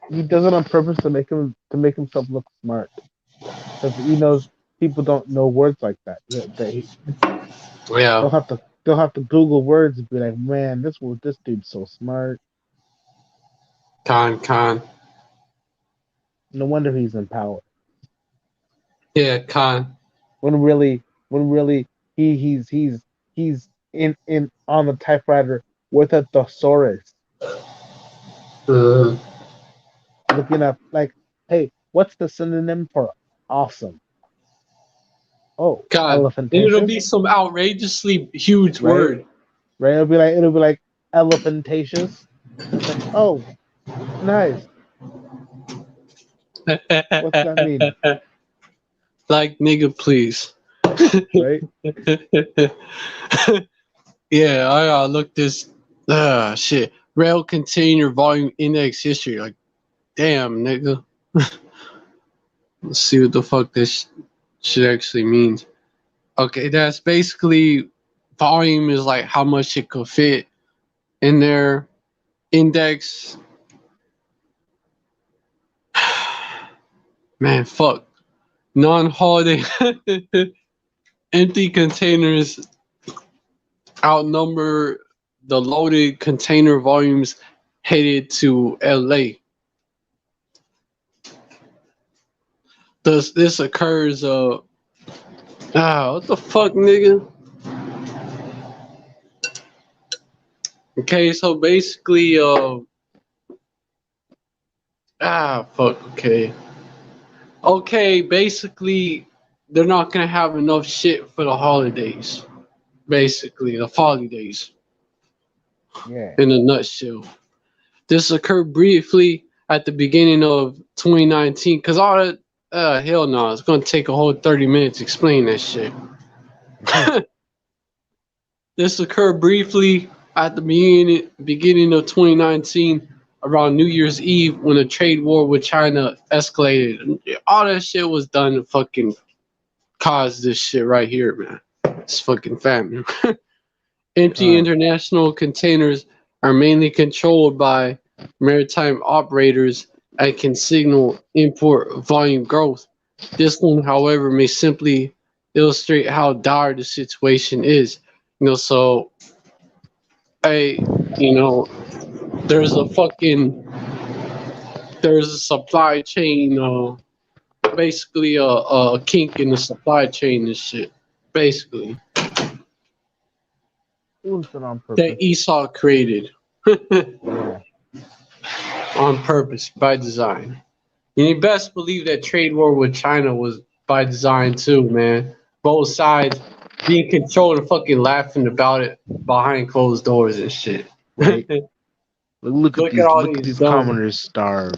He does it on purpose to make himself look smart, because he knows people don't know words like that. Yeah. They'll have to Google words and be like, man, this dude's so smart. Con. No wonder he's in power. Yeah, con. When really he's in on the typewriter with a thesaurus, Uh, looking up like, hey, what's the synonym for awesome? Oh, God. And it'll be elephantatious, some outrageously huge right? word. Right? It'll be like elephantatious. It's like, oh, nice. What's that mean? Like, nigga, please. Right? Yeah, I gotta look this. Shit. Rail container volume index history. Like, damn, nigga. Let's see what the fuck this shit actually means. Okay, that's basically volume is like how much it could fit in there. Index. Man, fuck. Non-holiday empty containers outnumber the loaded container volumes headed to LA. Thus, this occurs. What the fuck, nigga? Okay, so basically, fuck. Okay, basically, they're not gonna have enough shit for the holidays. Basically, the holidays. Yeah. In a nutshell. This occurred briefly at the beginning of 2019, because all that, hell no, it's going to take a whole 30 minutes to explain that shit. This occurred briefly at the beginning of 2019, around New Year's Eve, when the trade war with China escalated. All that shit was done to fucking cause this shit right here, man. It's fucking famine. Empty international containers are mainly controlled by maritime operators and can signal import volume growth. This one, however, may simply illustrate how dire the situation is. So, I, you know, there's a fucking, there's a supply chain, basically a kink in the supply chain and shit, basically. It was done on purpose. That Esau created. Yeah. On purpose, by design. And you best believe that trade war with China was by design too, man. Both sides being controlled and fucking laughing about it behind closed doors and shit. Right. Look Look at at all these these commoners starve.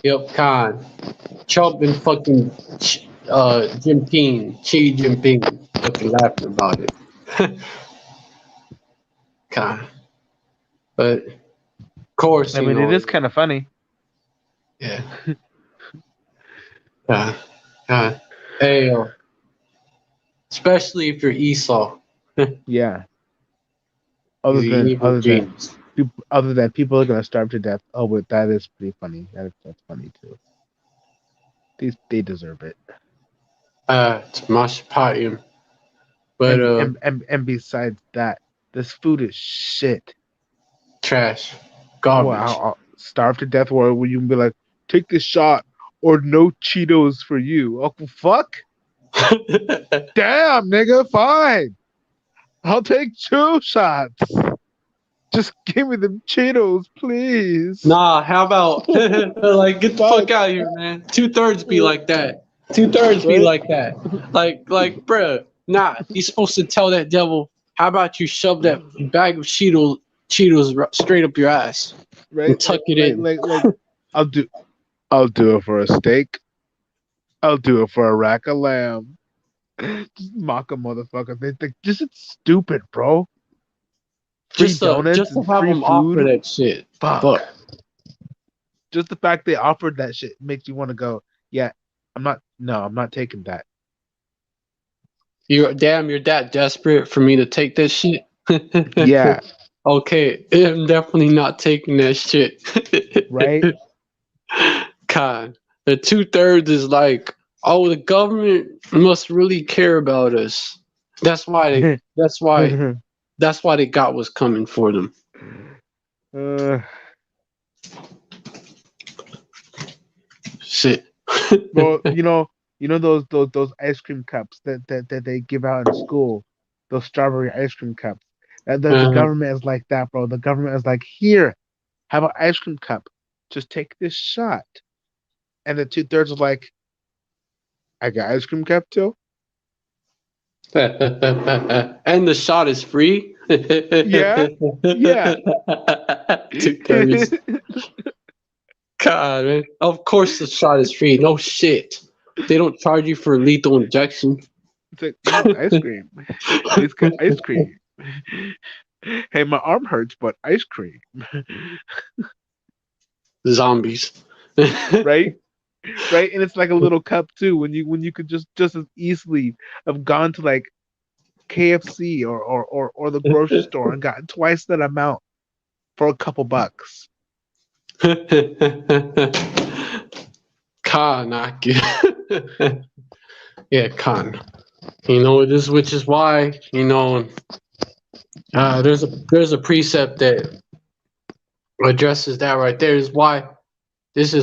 Yep, Khan. Trump and fucking Jinping, Xi Jinping, fucking laughing about it. Khan. But of course, I mean, it is kind of funny. Yeah. Hey, especially if you're Esau. Yeah. He's an evil genius. Other than people are gonna starve to death. Oh, but that is pretty funny. That's funny too. They deserve it. It's Mashpatium. But And besides that, this food is shit. Trash. Garbage. Wow, starve to death, or will you be like, take this shot or no Cheetos for you? Oh fuck! Damn, nigga, fine. I'll take 2 shots. Just give me the Cheetos, please. Nah, how about like get the fuck out of here, man. 2/3 be like that. 2/3 be like that. Like, bruh. Nah, you're supposed to tell that devil. How about you shove that bag of Cheetos straight up your ass, right? And tuck it in. Like, I'll do it for a steak. I'll do it for a rack of lamb. Just mock a motherfucker. This is stupid, bro. Free donuts just to and have free them food. offer that shit. Fuck. Just the fact they offered that shit makes you want to go, yeah, I'm not taking that. You're that desperate for me to take that shit? Yeah. Okay, I'm definitely not taking that shit. Right? God, the 2/3 is like, oh, the government must really care about us. That's why they got what's coming for them. Shit. Well, you know those ice cream cups that they give out in school, those strawberry ice cream cups. The government is like that, bro. The government is like, here, have an ice cream cup. Just take this shot. And the 2/3 is like, I got ice cream cup too. And the shot is free. Yeah. 2/3. God, man. Of course the shot is free. No shit. They don't charge you for lethal injection. It's like, no, ice cream. It's ice cream. Hey, my arm hurts, but ice cream, Zombies. right? Right, and it's like a little cup too. When you could just as easily have gone to like KFC or the grocery store and gotten twice that amount for a couple bucks. Khan, yeah, Khan. This, which is why there's a precept that addresses that right there. This is why this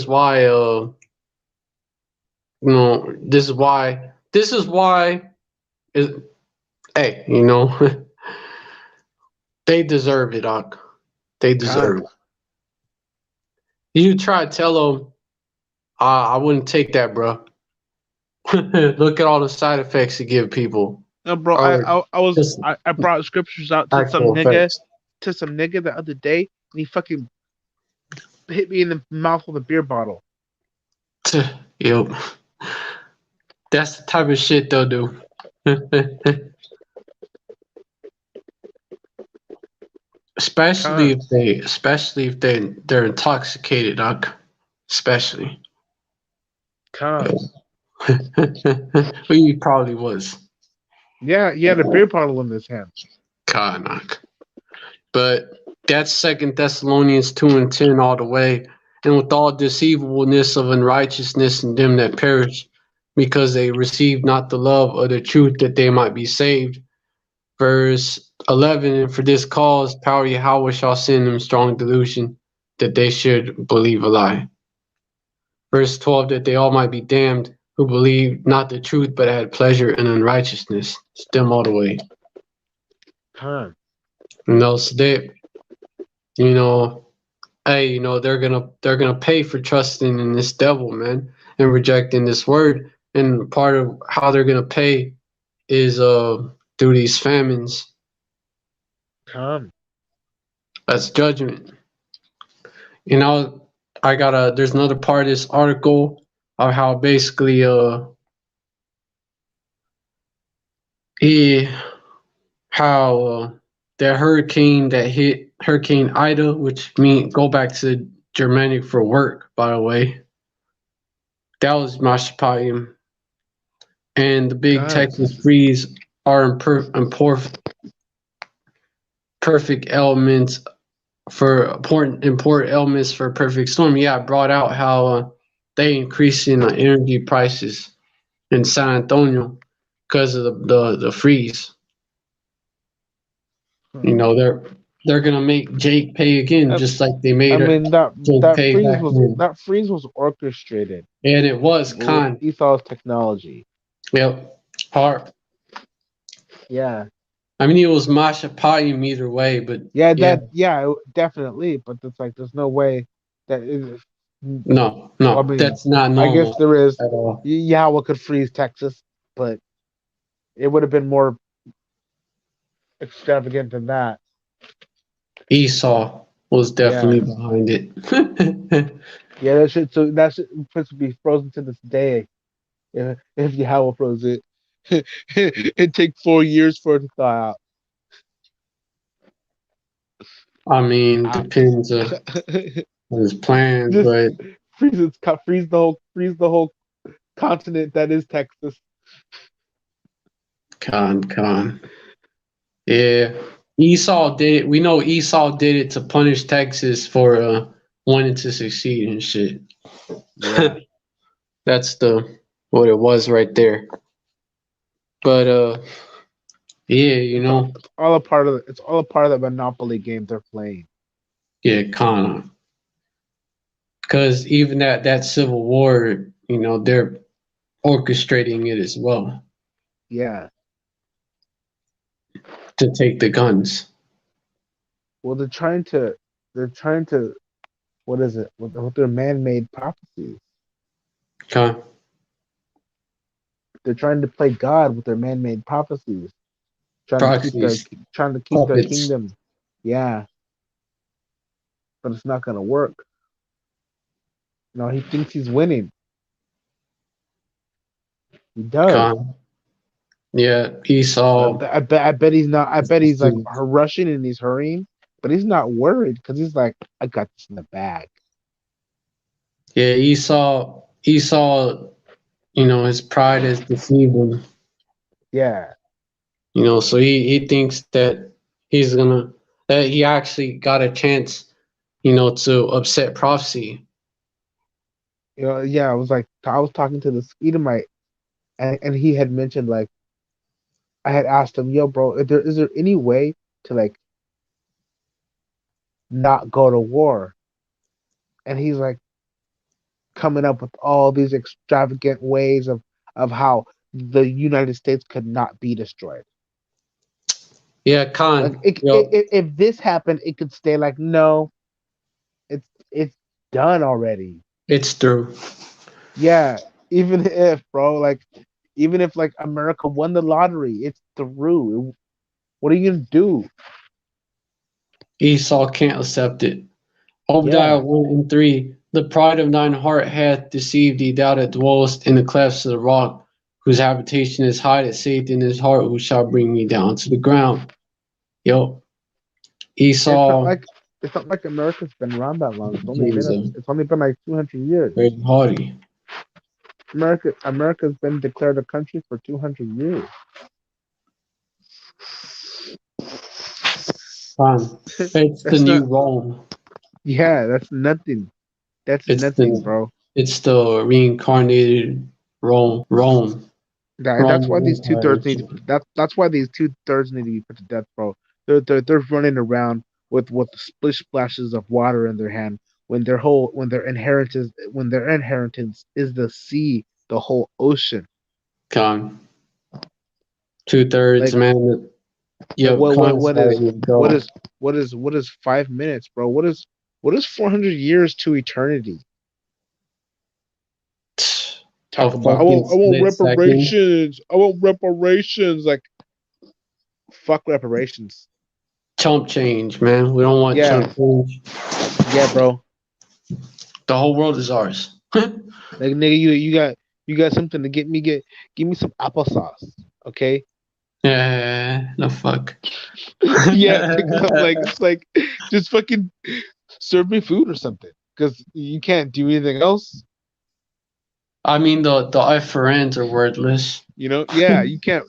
is why is hey they deserve it, Doc. They deserve Con, it. You try to tell them, I wouldn't take that, bro. Look at all the side effects you give people, no, bro. or just I brought scriptures out actual effects. to some nigga the other day, and he fucking hit me in the mouth with a beer bottle. Yep, that's the type of shit they'll do. Con, Especially if they're intoxicated, Doc. Especially. con. He probably was. Yeah, he had a beer bottle in his hand. God, Doc. But that's Second Thessalonians 2:10 all the way. And with all deceivableness of unrighteousness in them that perish, because they receive not the love of the truth that they might be saved. Verse 11, and for this cause, power Yahweh shall send them strong delusion, that they should believe a lie. Verse 12, that they all might be damned, who believed not the truth, but had pleasure in unrighteousness. It's them all the way. Con, So they, hey, they're gonna pay for trusting in this devil, man, and rejecting this word. And part of how they're gonna pay is through these famines. con. That's judgment. You know, there's another part of this article of how basically he how that hurricane that hit Hurricane Ida, which mean go back to Germanic for work, by the way. That was Mashapayim. And the big Con. Texas freeze are perfect elements for important elements for a perfect storm. Yeah, I brought out how they increasing energy prices in San Antonio because of the freeze. They're gonna make Jake pay again, I, just like they I made mean Jake pay back then. that freeze was orchestrated And it was with Khan. Esau's technology. Yep. Hard. Yeah, I mean, it was Masha Payim either way, but yeah, definitely. But it's like there's no way that is. no, Well, I no, mean, that's not I guess normal there is. at all. Yeah, what could freeze Texas, but it would have been more extravagant than that. Esau was definitely Yeah, behind it. yeah. That shit supposed to be frozen to this day. If Yahweh froze it, it'd take 4 years for it to thaw out. I mean, Ah. depends on his plans, Just but freeze the whole continent that is Texas. con. Yeah. Esau did it. We know Esau did it to punish Texas for wanting to succeed and shit. Yeah, That's the what it was right there. But yeah, it's all a part of the monopoly game they're playing. yeah, kinda. Because even that civil war, they're orchestrating it as well Yeah. to take the guns. Well, they're trying to what is it? With their man-made prophecies. Okay. They're trying to play God with their man-made prophecies, Proxies, trying to keep their puppets. kingdom. Yeah, but it's not gonna work. No, he thinks he's winning. He does. Con. Yeah, Esau. I bet he's not. I bet he's like Yeah, rushing and he's hurrying, but he's not worried because he's like, I got this in the bag. Esau. His pride has deceived him. Yeah, So he thinks that he's gonna that he actually got a chance, to upset prophecy. yeah. I was talking to this Edomite, and he had mentioned like I had asked him, yo, bro, is there any way to like not go to war? And he's like coming up with all these extravagant ways of how the United States could not be destroyed. Yeah, Like Khan. Yo, if this happened, it could stay like no, it's done already. it's through. Yeah, even if bro, like even if like America won the lottery, it's through. What are you gonna do? Esau can't accept it. Obadiah Yeah, 1:3. The pride of thine heart hath deceived thee, thou that dwellest in the clefts of the rock, whose habitation is high, that saith in his heart, who shall bring me down to the ground. Yo, it's not Esau, like America's been around that long. he's a It's only been like 200 years. very haughty. America's been declared a country for 200 years. Khan. It's the That's new not. Rome. Yeah, that's nothing. That's It's nothing, the bro. it's the reincarnated Rome. That's Roman why these two Empire. thirds need to. That's why these 2/3 need to be put to death, bro. They're running around with splish splashes of water in their hand when their inheritance is the sea, the whole ocean. Khan. 2/3, Like man. like Yo, Khan's already what go. is what is 5 minutes, bro? What is 400 years to eternity? A Talk about fucking I want split second. reparations. I want reparations. Like fuck reparations. Chump change, man. We don't want Yeah, chump change. yeah, bro. The whole world is ours. Like nigga, you got something to get me give me some applesauce, okay? Yeah, the fuck. Yeah, nigga, I'm like it's like just fucking serve me food or something, because you can't do anything else. I mean, the F for ends are wordless. You know? Yeah, you can't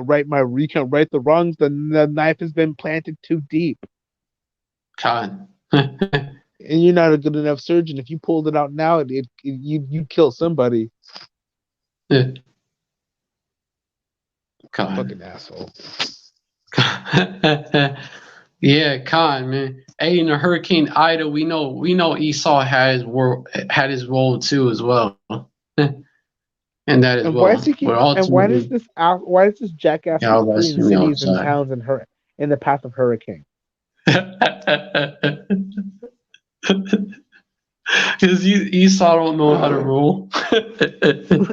right the wrongs. The knife has been planted too deep, God. and you're not a good enough surgeon. If you pulled it out now, you kill somebody. God. Fucking asshole. Yeah, Khan, man. Hey, in the Hurricane Ida, we know Esau had his role too as well, and that as And why does well. he But keep? And ultimately, why does this jackass yeah, keep I'll putting rescue me cities and outside. towns in the path of hurricane? Because Esau don't know how to rule.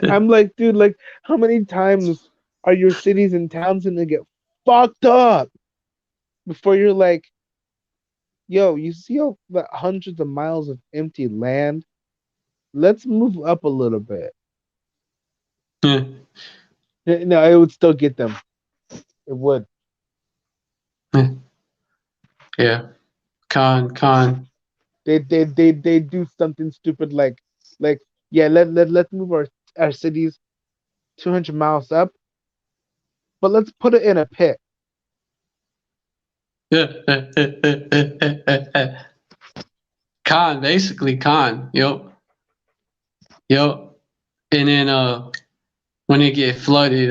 I'm like, dude, like, how many times are your cities and towns gonna get fucked up before you're like, yo, you see all the hundreds of miles of empty land? Let's move up a little bit. No, it would still get them. It would. Yeah, Khan. They do something stupid like yeah, let's move our cities 200 miles up, but let's put it in a pit. Khan, basically Khan. Yep. And then when it get flooded,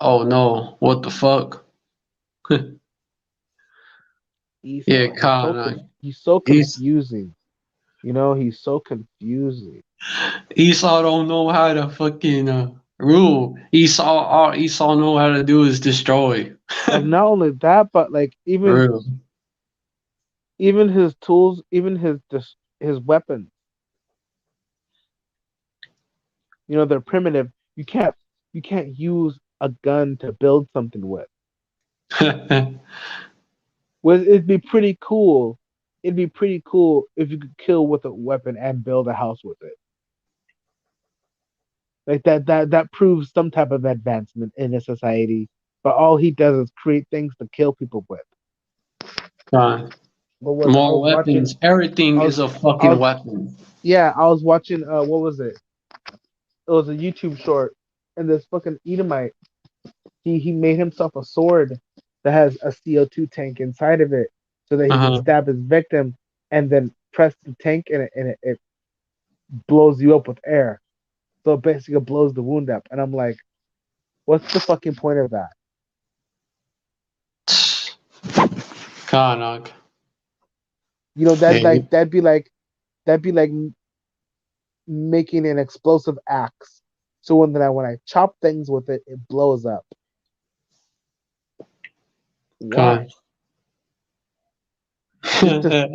oh no, what the fuck? Yeah, Esau, Khan. he's so He's confusing. You know, he's so confusing. Esau don't know how to fucking rule. All Esau know how to do is destroy. Like not only that, but like For real. even his tools, even his weapons, you know, they're primitive. You can't use a gun to build something with. Well, it'd be pretty cool. It'd be pretty cool if you could kill with a weapon and build a house with it. Like that proves some type of advancement in a society. But all he does is create things to kill people with. Con. What was I More was watching? weapons. Everything I is was a I fucking was weapon. yeah, I was watching. What was it? It was a YouTube short, and this fucking Edomite, he made himself a sword that has a CO2 tank inside of it, so that he can Uh-huh. stab his victim, and then press the tank, and it blows you up with air. So it basically blows the wound up. And I'm like, what's the fucking point of that? Con. You know, Hey. that'd be like making an explosive axe. So when I chop things with it, it blows up. Con. Why?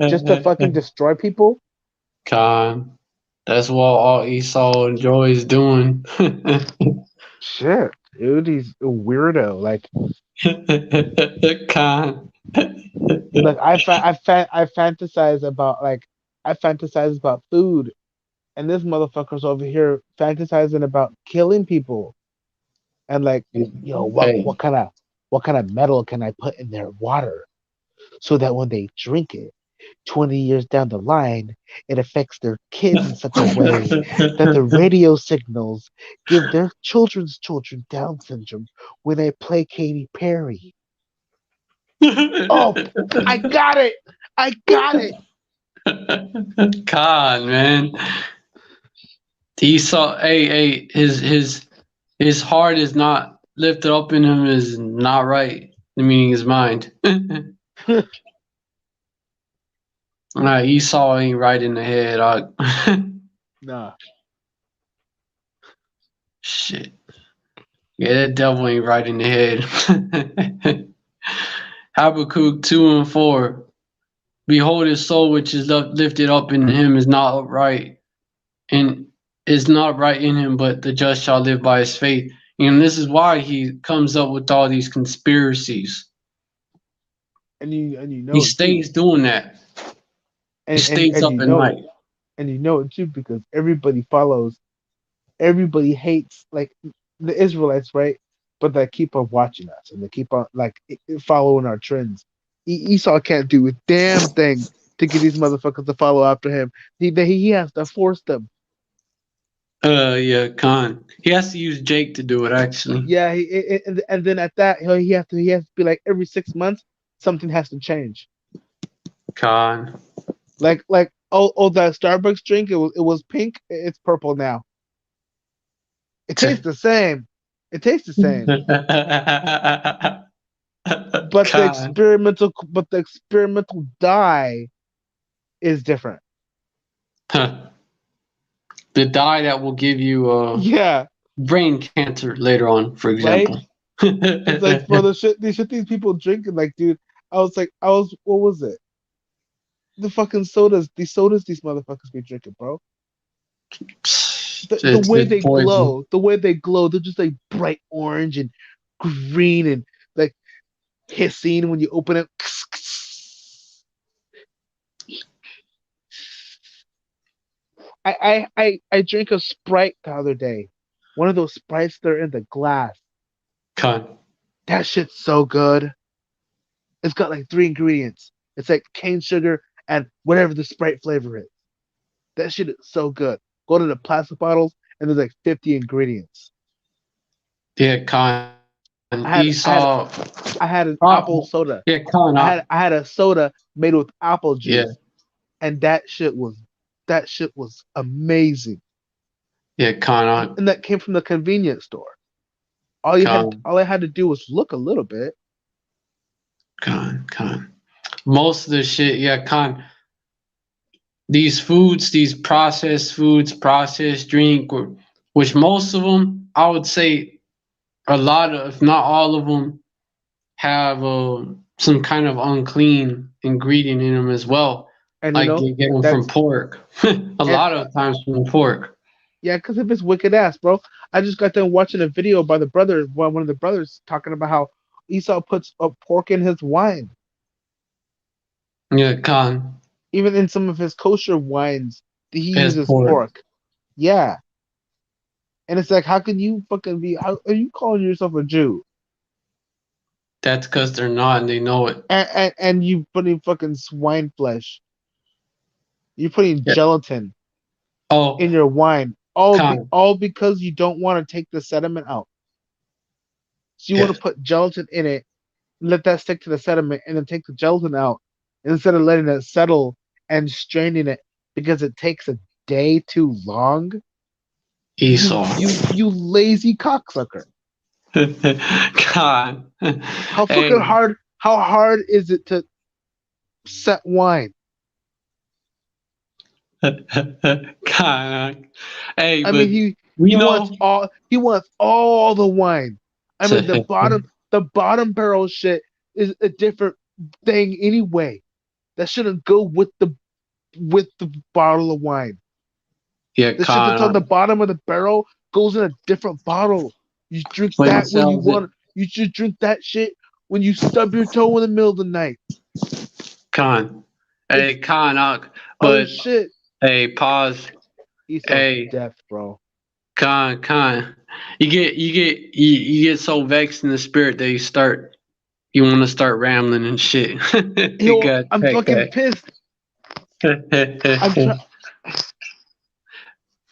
Just to fucking destroy people? Con. That's what all Esau enjoys doing. Shit, dude, he's a weirdo. Con. Like I fantasize about I fantasize about food, and this motherfucker's over here fantasizing about killing people. And like, yo, Hey. what kind of metal can I put in their water so that when they drink it, 20 years down the line, it affects their kids in such a way that the radio signals give their children's children Down syndrome when they play Katy Perry. Oh, I got it! I got it! Con, man. Esau, hey, his heart is not lifted up in him is not right. Meaning his mind. Esau ain't right in the head. Nah. Shit. Yeah, that devil ain't right in the head. Habakkuk 2 and 4. Behold, his soul which is lifted up in him is not upright, and is not right in him, but the just shall live by his faith. And this is why he comes up with all these conspiracies. And you He know it too. stays doing that. He stays And up you at know it. night. And you know it too because everybody hates like the Israelites, right? But they keep on watching us and they keep on following our trends. Esau can't do a damn thing to get these motherfuckers to follow after him. He has to force them. Yeah, Khan. He has to use Jake to do it, actually. Yeah, and then at that he has to be like every 6 months something has to change. Khan. Oh that Starbucks drink it was pink, it's purple now. It tastes the same. It tastes the same. Khan. But the experimental dye is different. The dye that will give you Yeah, brain cancer later on, for right. example. It's like bro, these people drinking like, dude. I was what was it? The fucking sodas, these motherfuckers be drinking, bro. The way It's they poison. glow, they're just like bright orange and green and like hissing when you open it. I drank a Sprite the other day. One of those Sprites that are in the glass. Con. That shit's so good. It's got like three ingredients. It's like cane sugar and whatever the Sprite flavor is. That shit is so good. Go to the plastic bottles and there's like 50 ingredients. Yeah, Con. I had I Esau. had I had an apple soda. Yeah, Con. I had a soda made with apple Yeah, juice, and that shit was amazing. yeah, Con. And that came from the convenience store. Con. All I had to do was look a little bit. Con. Most of the shit, yeah, Con. These foods, these processed foods, processed drink, which most of them, I would say, a lot of, if not all of them, have some kind of unclean ingredient in them as well. And you Like know you get them from that's pork. A and lot of times from pork. yeah, because of his wicked ass, bro. I just got done watching a video by the brother, one of the brothers, talking about how Esau puts a pork in his wine. Yeah, con Even in some of his kosher wines, he is uses pork. pork. Yeah, And it's like, how can you fucking be? How are you calling yourself a Jew? That's because they're not and they know it. And you putting fucking swine flesh. You're putting Yeah. gelatin Oh, in your wine, Con. all because you don't want to take the sediment out. So you want Yeah. to put gelatin in it, let that stick to the sediment, and then take the gelatin out instead of letting it settle and straining it because it takes a day too long. You Esau. you you lazy cocksucker. Con. How fucking Hey. hard? How hard is it to set wine? Con. Hey, I mean, but we know. he wants all the wine. I mean, the bottom barrel shit is a different thing anyway. That shouldn't go with the bottle of wine. Yeah, The shit that's on the Con. bottom of the barrel goes in a different bottle. You drink When he that when you sells it. want. You should drink that shit when you stub your toe in the middle of the night. Con. It's Hey, Con. other But shit. hey, pause. Esau's Hey, death, bro. Con. You get so vexed in the spirit that you want to start rambling and shit. You Yo, gotta I'm check fucking pissed. I'm that. trying.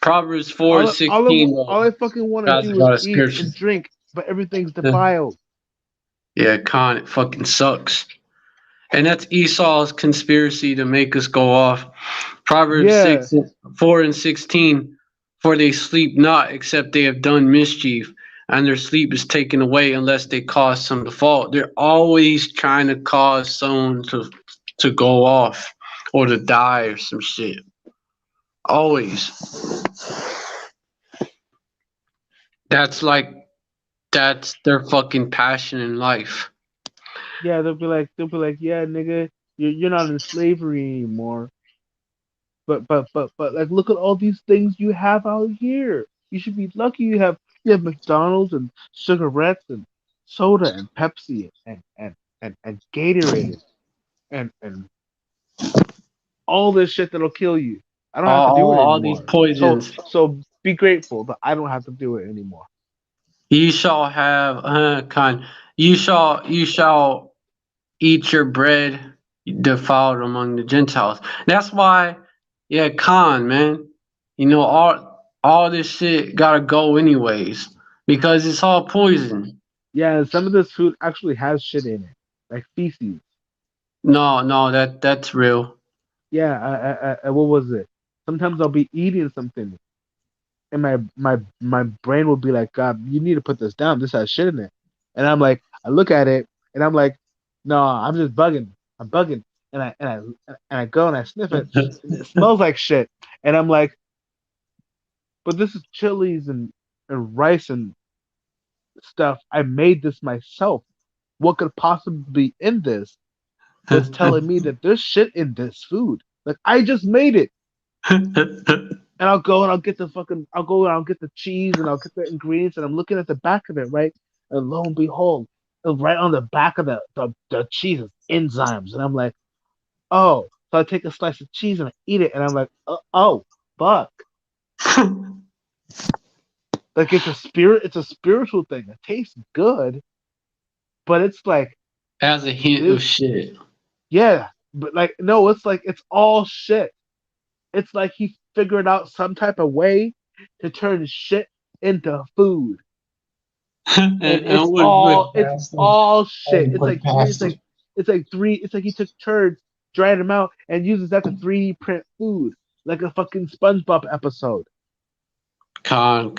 Proverbs 4:16 though. All I fucking want to Guys do is got a eat scripture. and drink, but everything's defiled. Yeah, Con, it fucking sucks. And that's Esau's conspiracy to make us go off. Proverbs Yeah, 4:16. For they sleep not except they have done mischief, and their sleep is taken away unless they cause some default. They're always trying to cause someone to go off or to die or some shit. Always. That's like that's their fucking passion in life. yeah. They'll be like, yeah, nigga, you're not in slavery anymore. But like, look at all these things you have out here. You should be lucky you have McDonald's and cigarettes and soda and Pepsi and Gatorade and all this shit that'll kill you. I don't have to do it All these anymore. poisons. So be grateful that I don't have to do it anymore. You shall have kind. You shall eat your bread defiled among the Gentiles. That's why, yeah, Khan, man. All this shit gotta go anyways because it's all poison. Yeah, some of this food actually has shit in it, like feces. No, no, that's real. Yeah, what was it? Sometimes I'll be eating something, and my brain will be like, God, you need to put this down. This has shit in it. And I'm like, I look at it, and I'm like, no, I'm just bugging. I'm bugging. And I go and I sniff it, and it smells like shit. And I'm like, but this is chilies and rice and stuff. I made this myself. What could possibly be in this that's telling me that there's shit in this food? Like I just made it. And I'll go and I'll go and I'll get the cheese and I'll get the ingredients and I'm looking at the back of it, right? And lo and behold, right on the back of the cheese is enzymes. And I'm like, oh. So I take a slice of cheese and I eat it and I'm like, oh, fuck. Like it's a spiritual thing. It tastes good, but it's like As a hint this, of shit. yeah. But like, no, it's like it's all shit. It's like he figured out some type of way to turn shit into food. And And with it's pasta all shit. and with pasta. It's like he took turds, dried them out, and uses that to 3D print food. Like a fucking SpongeBob episode. Con.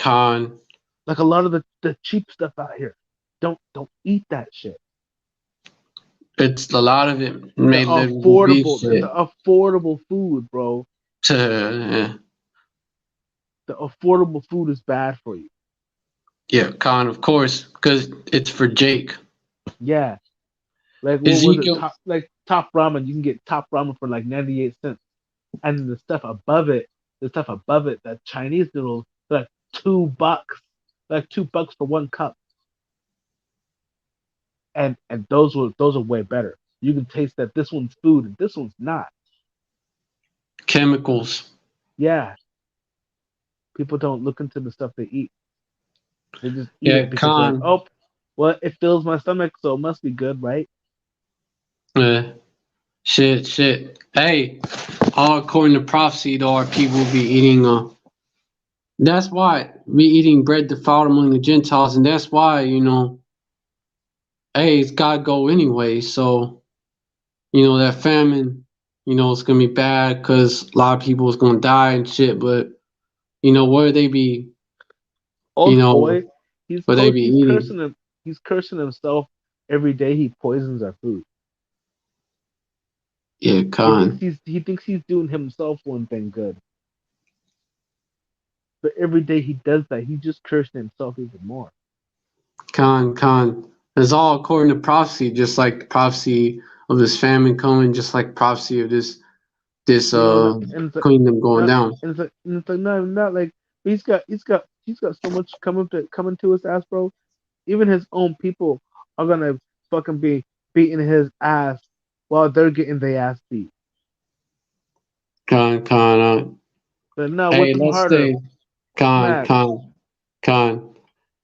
Like a lot of the cheap stuff out here. Don't eat that shit. It's a lot of it may literally be The shit. affordable food, bro. The affordable food is bad for you. Yeah, Con, of course, because it's for Jake. Yeah. Like what was it? Ezekiel. Top ramen, you can get top ramen for like 98 cents. And the stuff above it, the Chinese noodles, like $2, like $2 for one cup, and those are way better. You can taste that this one's food and this one's not. Chemicals. Yeah, people don't look into the stuff they eat. They just eat Yeah, it because they're like, con. oh, well, it fills my stomach, so it must be good, right? Yeah, shit. Hey, all according to prophecy, though, our people will be eating. That's why we eating bread defiled among the Gentiles, and that's why hey, it's gotta go anyway. So that famine, it's gonna be bad because a lot of people is gonna die and shit. But where they be, you Old know, boy, he's where they be he's eating. cursing him. He's cursing himself every day. He poisons our food. Yeah, con, He thinks he's doing himself one thing good, but every day he does that, he just cursing himself even more. con. It's all according to prophecy, just like the prophecy of this famine coming, just like prophecy of this And it's like kingdom going not, down. and it's like not like he's got so much coming to his ass, bro. Even his own people are gonna fucking be beating his ass while they're getting their ass beat. Con. But no, whip Hey, him let's harder, stay. Con, smack. con, con.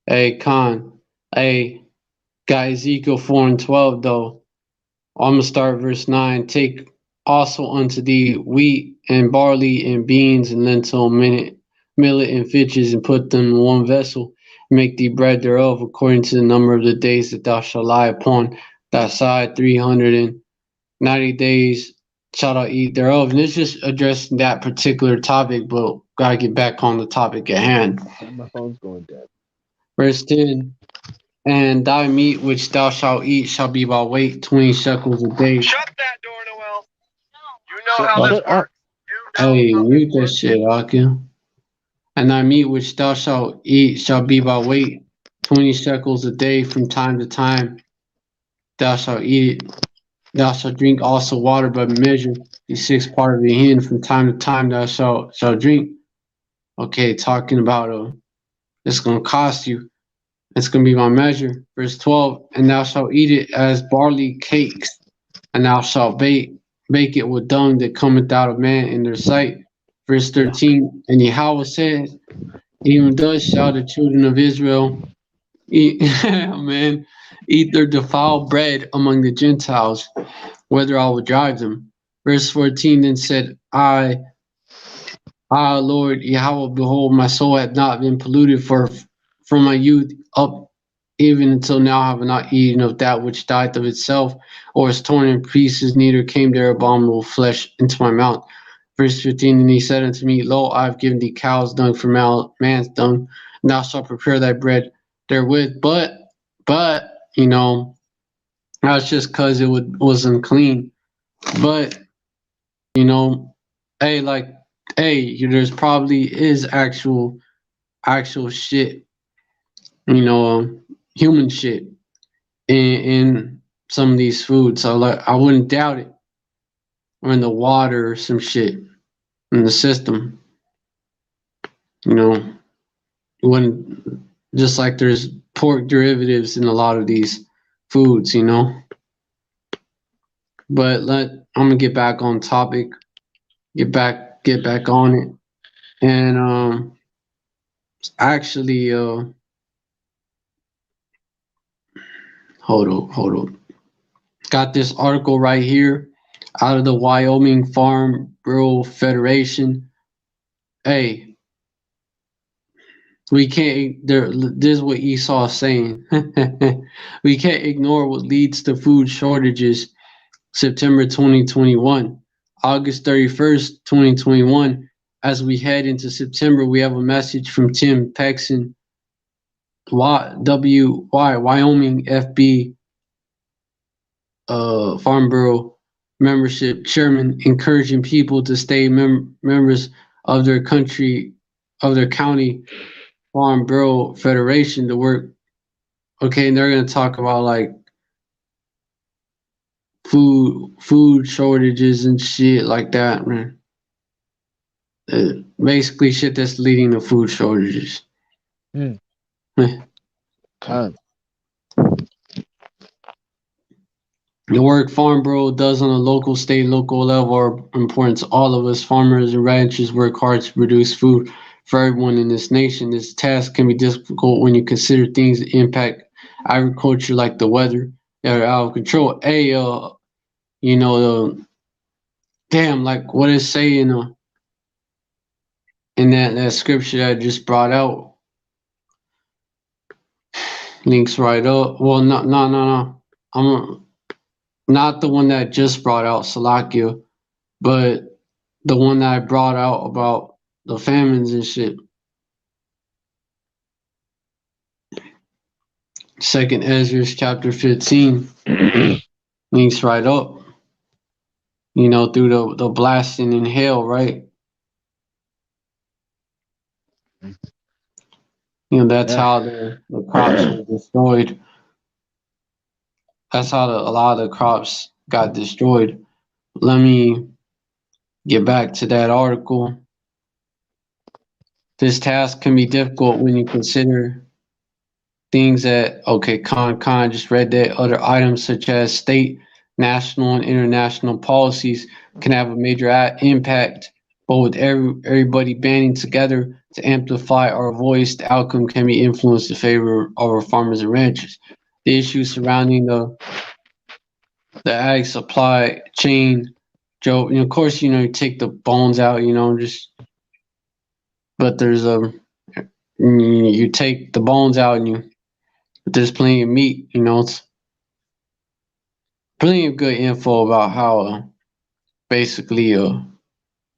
Hey, con. Hey, got Ezekiel 4 and 12 though. I'm gonna start verse 9. Take also unto thee wheat and barley and beans and lentil, millet and fitches, and put them in one vessel. Make thee bread thereof according to the number of the days that thou shalt lie upon thy side. 390 days shalt thou eat thereof. And it's just addressing that particular topic, but gotta get back on the topic at hand. My phone's going dead. Verse 10. And thy meat which thou shalt eat shall be by weight 20 shekels a day. Shut that door, Noel. You know how this Shut up. works. You know Hey, how mute this that works. shit, Akim. And thy meat which thou shalt eat shall be by weight 20 shekels a day from time to time. Thou shalt eat it. Thou shalt drink also water by measure, the sixth part of the hin from time to time thou shalt drink. Okay, talking about it's gonna cost you. It's gonna be my measure. Verse 12, and thou shalt eat it as barley cakes, and thou shalt bake it with dung that cometh out of man in their sight. Verse Yuck. 13, and Yahweh said, even thus shall the children of Israel eat, man, eat their defiled bread among the Gentiles, whether I will drive them. Verse 14 then said, I, Lord Yahweh, behold, my soul hath not been polluted from my youth up even until now have I not eaten of that which died of itself, or is torn in pieces, neither came there abominable flesh into my mouth. Verse 15, and he said unto me, Lo, I have given thee cow's dung for man's dung, and thou shalt prepare thy bread therewith. But, that's just because it was unclean. But, you know, hey, like, hey, there's probably is actual shit, human shit in some of these foods. So like I wouldn't doubt it. Or in the water or some shit in the system. You know, it wouldn't just like there's pork derivatives in a lot of these foods. But I'm gonna get back on topic, get back on it. And actually hold on. Got this article right here out of the Wyoming Farm Bureau Federation. Hey, we can't. This is what Esau is saying. We can't ignore what leads to food shortages. September 2021, August 31st, 2021. As we head into September, we have a message from Tim Pexon, Wyoming FB Farm Bureau membership chairman, encouraging people to stay members of their county Farm Bureau Federation to work. Okay, and they're gonna talk about like food shortages and shit like that, man. Basically, shit that's leading to food shortages. Mm. The Con. work Farm Bureau does on a local, state, local level are important to all of us. Farmers and ranchers work hard to produce food for everyone in this nation. This task can be difficult when you consider things that impact agriculture like the weather that are out of control. Hey, you know, damn, like what it say in that scripture that I just brought out, links right up. Well, no. I'm not the one that I just brought out, Salakia, but the one that I brought out about the famines and shit. Second Ezra chapter 15 links right up. You know, through the blasting in hell, right? You know, that's Yeah. how the crops were destroyed. That's how a lot of the crops got destroyed. Let me get back to that article. This task can be difficult when you consider things that, okay, Khan just read that other items such as state, national, and international policies can have a major impact, but with everybody banding together to amplify our voice, the outcome can be influenced in favor of our farmers and ranchers. The issues surrounding the ag supply chain, Joe, of course, you take the bones out, but there's you take the bones out and there's plenty of meat, it's plenty of good info about how basically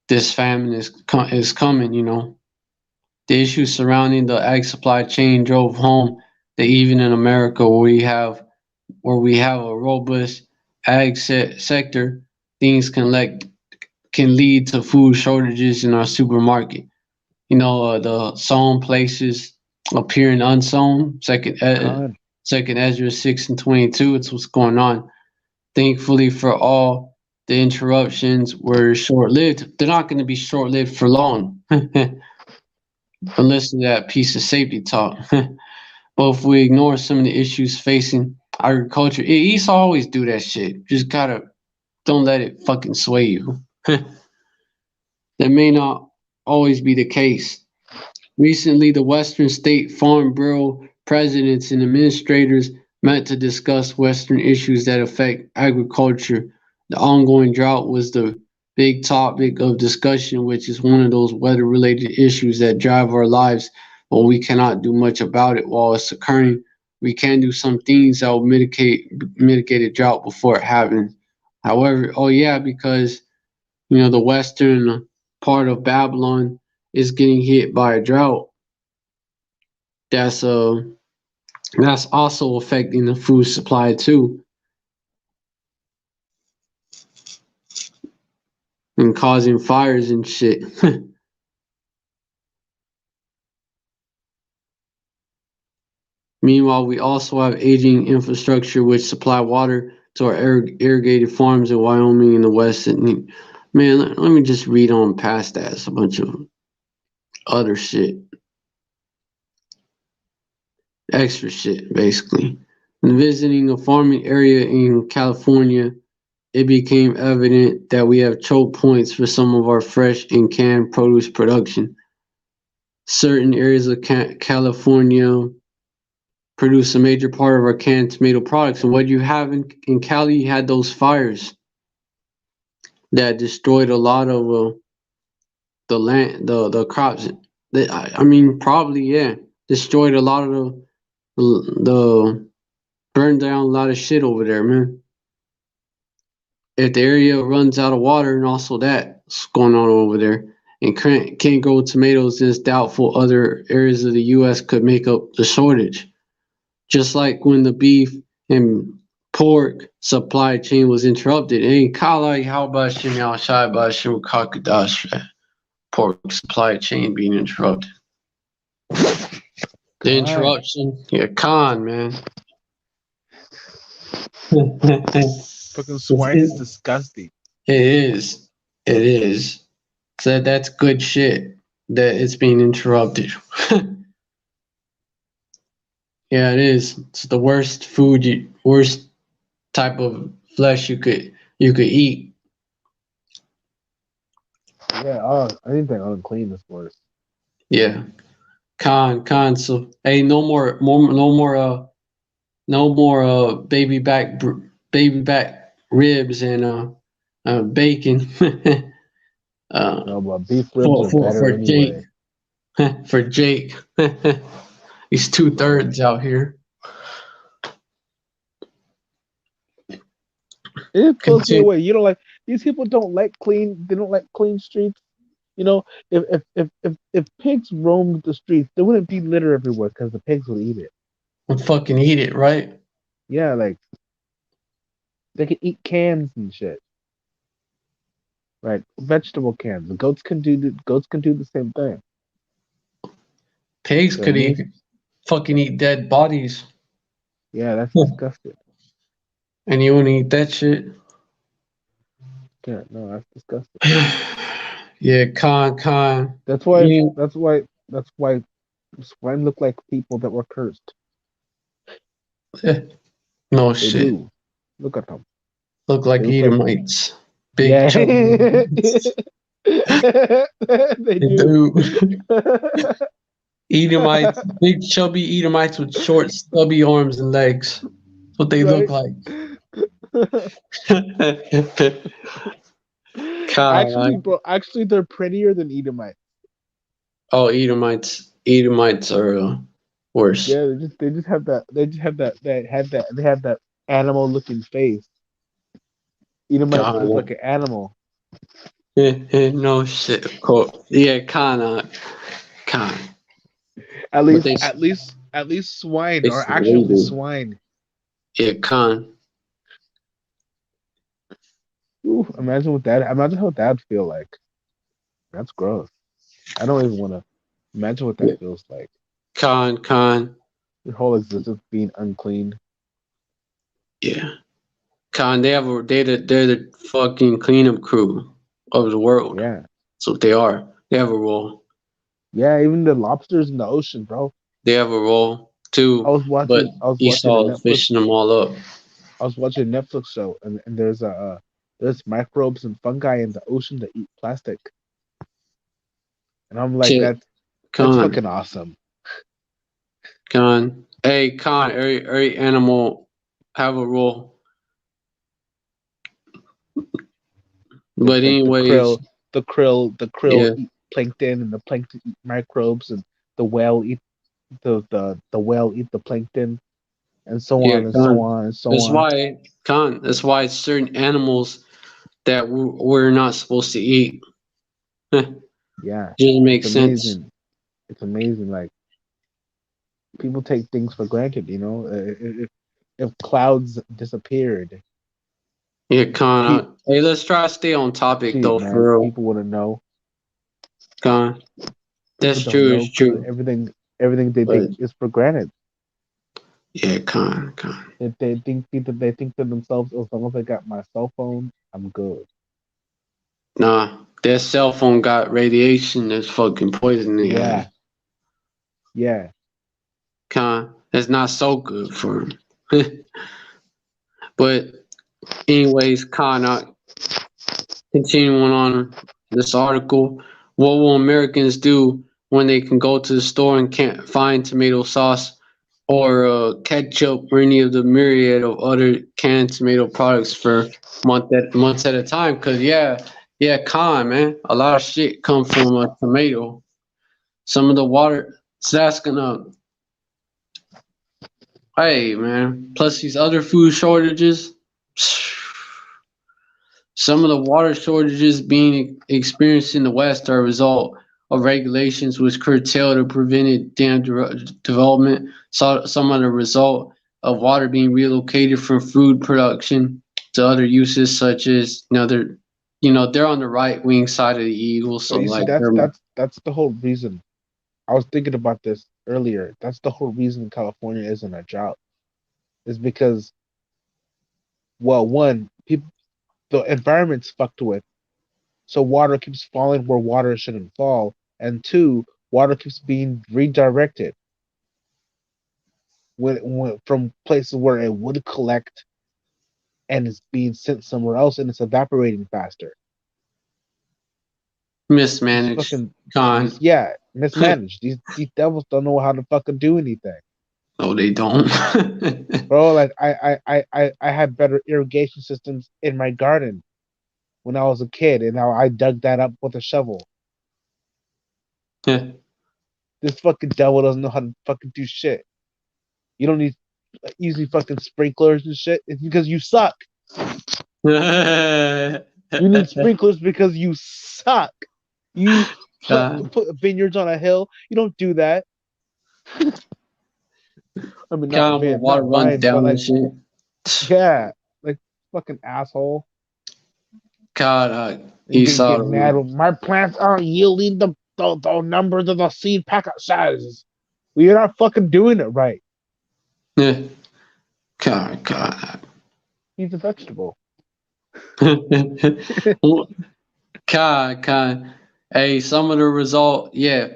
this famine is coming. The issues surrounding the ag supply chain drove home that even in America, where we have a robust ag sector, things can lead to food shortages in our supermarket. The sown places appearing unsown. Second Ezra 6:22. It's what's going on. Thankfully for all, the interruptions were short-lived. They're not going to be short-lived for long. Unless that piece of safety talk. But if we ignore some of the issues facing agriculture, Esau always do that shit. Just gotta don't let it fucking sway you. That may not always be the case. Recently, the Western State Farm Bureau presidents and administrators met to discuss Western issues that affect agriculture. The ongoing drought was the big topic of discussion, which is one of those weather related issues that drive our lives, but we cannot do much about it while it's occurring. We can do some things that will mitigate a drought before it happens. However, oh yeah, because the western part of Babylon is getting hit by a drought. That's uh that's also affecting the food supply too and causing fires and shit. Meanwhile, we also have aging infrastructure which supply water to our irrigated farms in Wyoming and the West. And man, let me just read on past that. It's a bunch of other shit, extra shit, basically. When visiting a farming area in California, it became evident that we have choke points for some of our fresh and canned produce production. Certain areas of California produce a major part of our canned tomato products. And what you have in Cali, you had those fires that destroyed a lot of the land, the crops. I mean, probably, yeah, destroyed a lot of the burned down a lot of shit over there, man. If the area runs out of water and also that's going on over there and can't grow tomatoes, then it's doubtful other areas of the U.S. could make up the shortage. Just like when the beef and pork supply chain was interrupted. And Kala, how about Shimi Al-Shai by Shim Kakadash? Pork supply chain being interrupted. The interruption, yeah, Khan, man. Fucking swine is disgusting. It is. It is. So that's good shit that it's being interrupted. Yeah, it is. It's the worst food, worst type of flesh you could eat. Yeah, I think that unclean is worse. Yeah. Con. So hey, no more baby back ribs and bacon. No, but beef ribs for are better Jake. anyway. For Jake. He's 2/3 out here. It blows me Continue. away. You know, like these people don't like clean. They don't like clean streets. You know, if pigs roamed the streets, there wouldn't be litter everywhere because the pigs would eat it. And fucking eat it, right? Yeah, like they can eat cans and shit. Right, vegetable cans. The goats can do the same thing. Pigs You know what I could mean? eat dead bodies. Yeah, that's disgusting. And you wouldn't eat that shit. Yeah, no, that's disgusting. Yeah, con. That's why. You, That's why. That's why swine look like people that were cursed. no They shit. do. Look at them. Look They like look like Edomites. Big yeah. chubby Edomites. They They do. do. Edomites, big chubby Edomites with short stubby arms and legs. That's what they look Right. like. Actually, God. bro. Actually, they're prettier than Edomite. Oh, Edomites are worse. Yeah, they just have that. They have that animal looking face. Edomite look like God. an animal. No shit. Cool. Yeah, kind. But At least swine they are they actually do. swine. Yeah, Ooh, imagine what that. Imagine how that'd feel like. That's gross. I don't even want to imagine what that Yeah, feels like. con. Your whole existence being unclean. Yeah, they're the fucking cleanup crew of the world. Yeah, That's what they are. They have a role. yeah. Even the lobsters in the ocean, bro. They have a role too. But I was watching a Esau is Netflix. fishing them all up. I was watching a Netflix show, and there's microbes and fungi in the ocean that eat plastic, and I'm like, Shit, that's con, fucking awesome. con. Hey, con. Every animal have a role. But Like anyways, the krill yeah, eat plankton, and the plankton eat microbes, and the whale eat the whale eat the plankton, and so yeah, on and so con. on and so That's on. why, con. That's why certain animals that we're not supposed to eat. Yeah, Just it's makes sense. amazing. It's amazing. Like people take things for granted. If clouds disappeared, Yeah, pe- con. Hey, let's try to stay on topic gee though, man, for real. people wouldn't know. Con. People That's don't true. know It's because true. everything they But take is for granted. yeah, con. They think to themselves, as long as I got my cell phone, I'm good. Nah, that cell phone got radiation that's fucking poison in it. Yeah, yeah. Con. That's not so good for him. But anyways, con. Continuing on this article, what will Americans do when they can go to the store and can't find tomato sauce or ketchup or any of the myriad of other canned tomato products for months at a time? Cause man, a lot of shit come from a tomato. Some of the water, so that's gonna, hey man. Plus these other food shortages. Some of the water shortages being experienced in the West are a result of regulations which curtailed or prevented dam development. So, some are the result of water being relocated from food production to other uses, such as they're on the right wing side of the eagle, But so you see, like they're that's the whole reason. I was thinking about this earlier. That's the whole reason California is in a drought. Is because, well, one, people the environment's fucked with, so water keeps falling where water shouldn't fall, and two, water keeps being redirected when from places where it would collect and it's being sent somewhere else, and it's evaporating faster. Mismanaged. fucking Con. mismanaged. These devils don't know how to fucking do anything, No, they don't. bro. Like I had better irrigation systems in my garden when I was a kid, and now I dug that up with a shovel. Yeah. This fucking devil doesn't know how to fucking do shit. You don't need easy fucking sprinklers and shit. It's because you suck. You need sprinklers because you suck. You put vineyards on a hill. You don't do that. I mean, Kind of when water not runs vines, but down and like, shit. yeah, like fucking asshole. God, And Esau. get mad when my plants aren't yielding the numbers of the seed packet sizes. Well, you're not fucking doing it right. Yeah. God. He's a vegetable. Con. Hey, some of the result, yeah.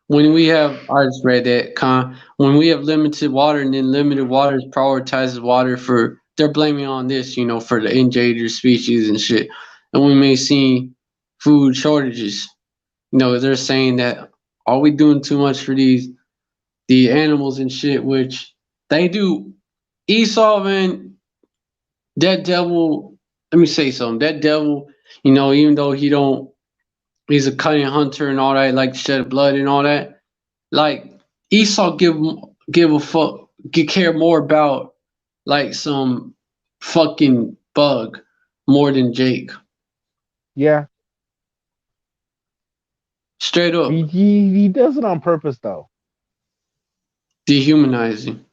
When we have, I just read that, when we have limited water and then limited water prioritizes water for, they're blaming on this, for the endangered species and shit. And we may see food shortages. They're saying that, are we doing too much for the animals and shit, which they do. Esau, man, that devil, let me say something. That devil, even though he's a cunning hunter and all that, like shed blood and all that. Like Esau give a fuck, care more about like some fucking bug more than Jake. Yeah, Straight up he does it on purpose though. dehumanizing.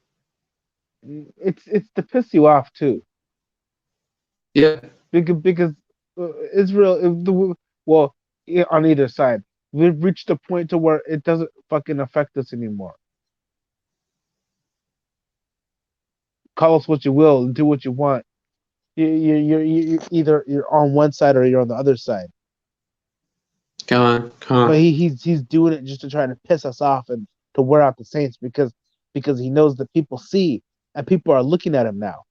It's to piss you off too. Yeah. Because Israel, well, on either side, we've reached a point to where it doesn't fucking affect us anymore. Call us what you will, do what you want. You're either you're on one side or you're on the other side. Come But on. he's doing it just to try to piss us off and to wear out the Saints because he knows that people see and people are looking at him now,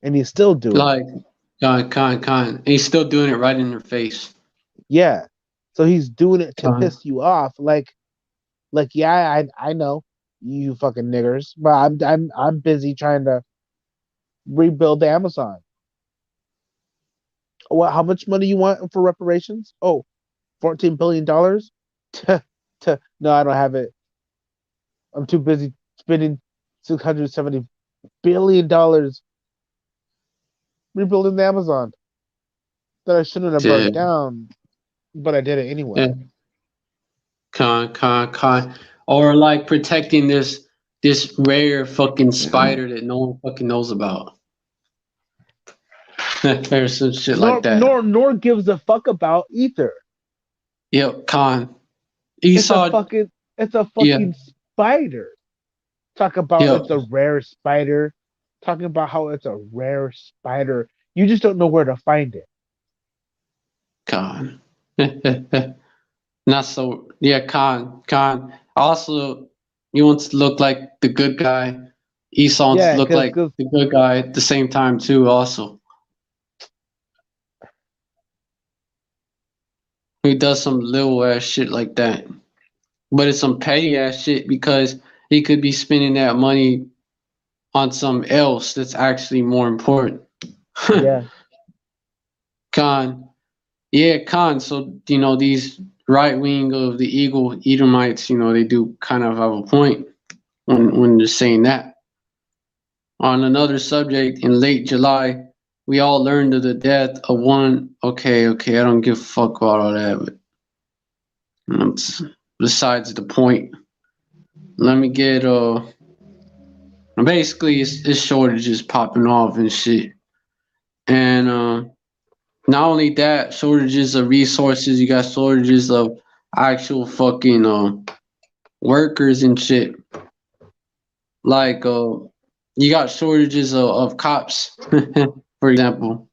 and he's still doing it. Like, con. He's still doing it right in their face. Yeah, so he's doing it to Con. piss you off. Like yeah, I know you fucking niggers, but I'm busy trying to rebuild the Amazon. Well, how much money you want for reparations? Oh, $14 billion. No, I don't have it. I'm too busy spending $670 billion rebuilding the Amazon that I shouldn't have Yeah. burnt down, but I did it anyway. Yeah. Con. Or like protecting this rare fucking spider that no one fucking knows about. Or some shit like that. Nor gives a fuck about either. Yep, con. It's a Esau. Yeah. fucking spider. Talk about Yep. it's a rare spider. Talking about how it's a rare spider. You just don't know where to find it. Con. Not so. Yeah, con. Also, he wants to look like the good guy. Esau wants to Yeah, look like because the good guy at the same time too. Also, he does some little ass shit like that, but it's some petty ass shit because he could be spending that money on something else that's actually more important. yeah, Con. Yeah, con. So, these right wing of the Eagle Edomites, they do kind of have a point when they're saying that. On another subject, in late July, we all learned of the death of one. Okay, I don't give a fuck about all that, but it's besides the point. Let me get basically it's shortages popping off and shit. And not only that, shortages of resources, you got shortages of actual fucking workers and shit. Like you got shortages of cops, for example.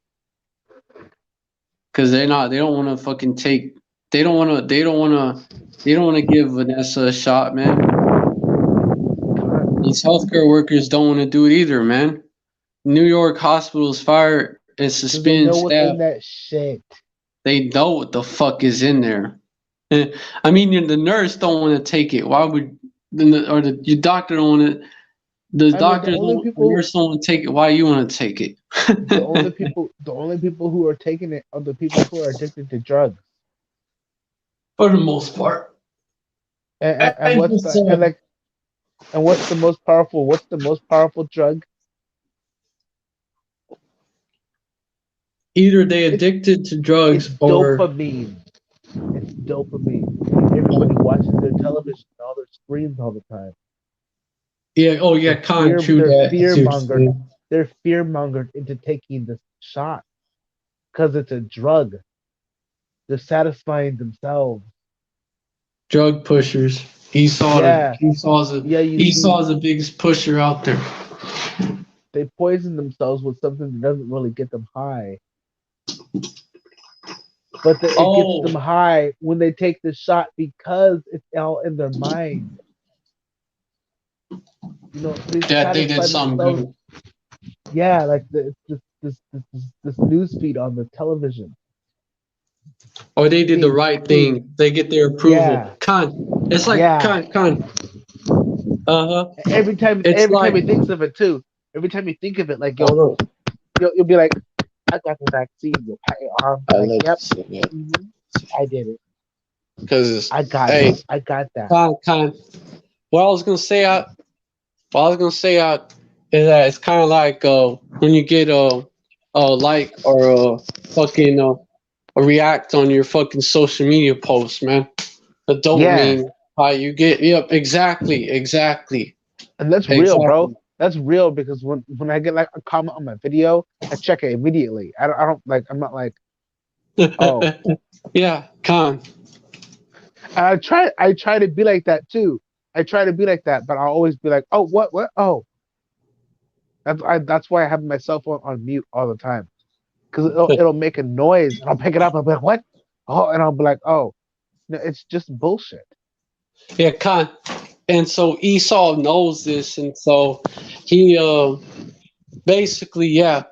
Because they don't want to fucking take they don't want to give Vanessa a shot, man. These healthcare workers don't want to do it either, man. New York hospitals fire and because they suspend know what's staff. in that shit. They know what the fuck is in there. I mean, the nurse don't want to take it. Why would your doctor don't want to? The I mean, doctors don't, the nurse don't want to take it. Why you want to take it? the only people who are taking it are the people who are addicted to drugs. For the most part. And I what's just the and like and what's the most powerful? What's the most powerful drug? either they It's addicted to it's drugs or dopamine. It's dopamine. Everybody watches their television, all their screens all the time. yeah. Oh yeah, true They're that. I fear see what you're mongered. saying. They're fear mongered into taking this shot because it's a drug. They're satisfying themselves. Drug pushers. Yeah, yeah. You see, Esau's the biggest pusher out there. they poison themselves with something that doesn't really get them high, but it gets them Oh high when they take the shot because it's all in their mind. They yeah, they did satisfy something themselves. good. Yeah, like this news feed on the television. Or they did the Bing, right bing. thing. They get their approval. Yeah, It's like yeah. Uh-huh. It's Every time like he thinks of it too. Every time you think of it, like hold on. you'll be like, I got the vaccine. You'll pat your arm, I like, let you yep, see that. mhm, I did it. Because I got it. hey, I got that. Con. What I was gonna say, is that it's kind of like when you get a like or a fucking a react on your fucking social media post, man. The Yeah, dopamine high you get. Yep, exactly, and that's real, bro. exactly. That's real because when I get like a comment on my video, I check it immediately. I don't like. I'm not like, oh. Yeah, con. And I try to be like that too. I try to be like that, but I'll always be like, oh, what? Oh, that's why I have my cell phone on mute all the time because it'll make a noise and I'll pick it up. I'll be like, what? Oh, and I'll be like, oh, no, it's just bullshit. Yeah, con. And so Esau knows this, and so he basically, yeah,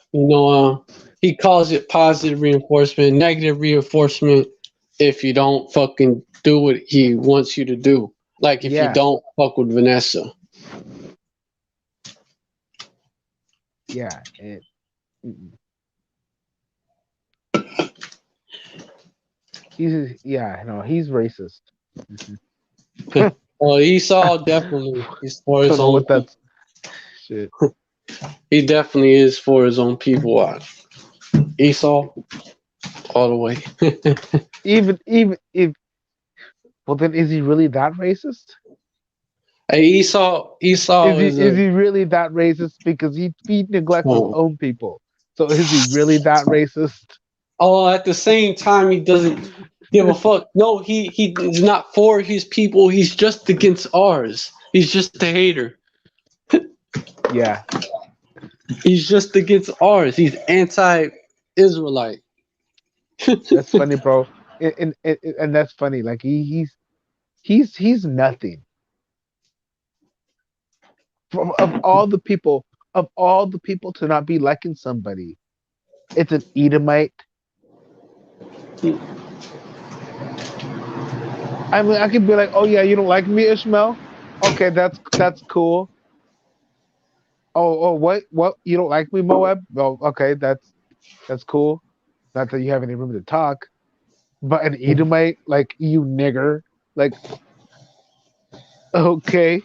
he calls it positive reinforcement, negative reinforcement if you don't fucking do what he wants you to do. Like if you Yeah, don't fuck with Vanessa. yeah, mm-mm. He's racist. Mhm. Esau definitely is for his Don't know own what people. that's shit. He definitely is for his own people. Esau, all the way. Even if well, then is he really that racist? Hey, Esau is Is a. he really that racist because he neglects his Oh, own people? So is he really that racist? oh, at the same time, he doesn't give a fuck. No, he is not for his people. He's just against ours. He's just a hater. Yeah, He's just against ours. He's anti-Israelite. that's funny, bro. And that's funny. Like he's nothing. From of all the people to not be liking somebody, it's an Edomite. I mean, I could be like, oh yeah, you don't like me, Ishmael? Okay, that's cool. Oh, what? You don't like me, Moab? Oh, okay, that's cool. Not that you have any room to talk, but an Edomite, like you nigger, like okay,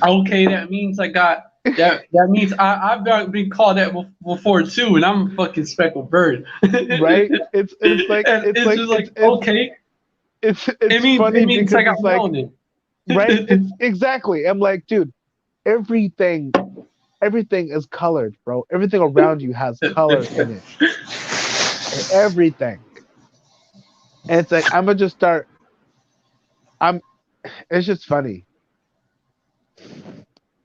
Okay, that means I got that. That means I've been called that before too, and I'm a fucking speckled bird. right? And it's just like okay, It's it funny means I because got it's like melanin. right. It's exactly. I'm like, dude, everything everything is colored, bro. Everything around you has color in it. Everything, and it's like I'm gonna just start. I'm. It's just funny.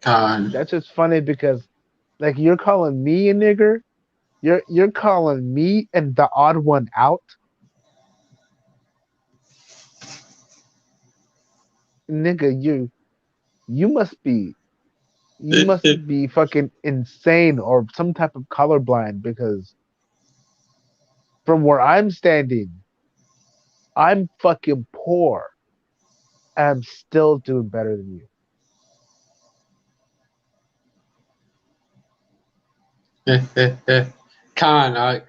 God. That's just funny because like you're calling me a nigger. You're calling me and the odd one out, nigga. You must be you must be fucking insane or some type of colorblind because From where I'm standing, I'm fucking poor. And I'm still doing better than you. Con,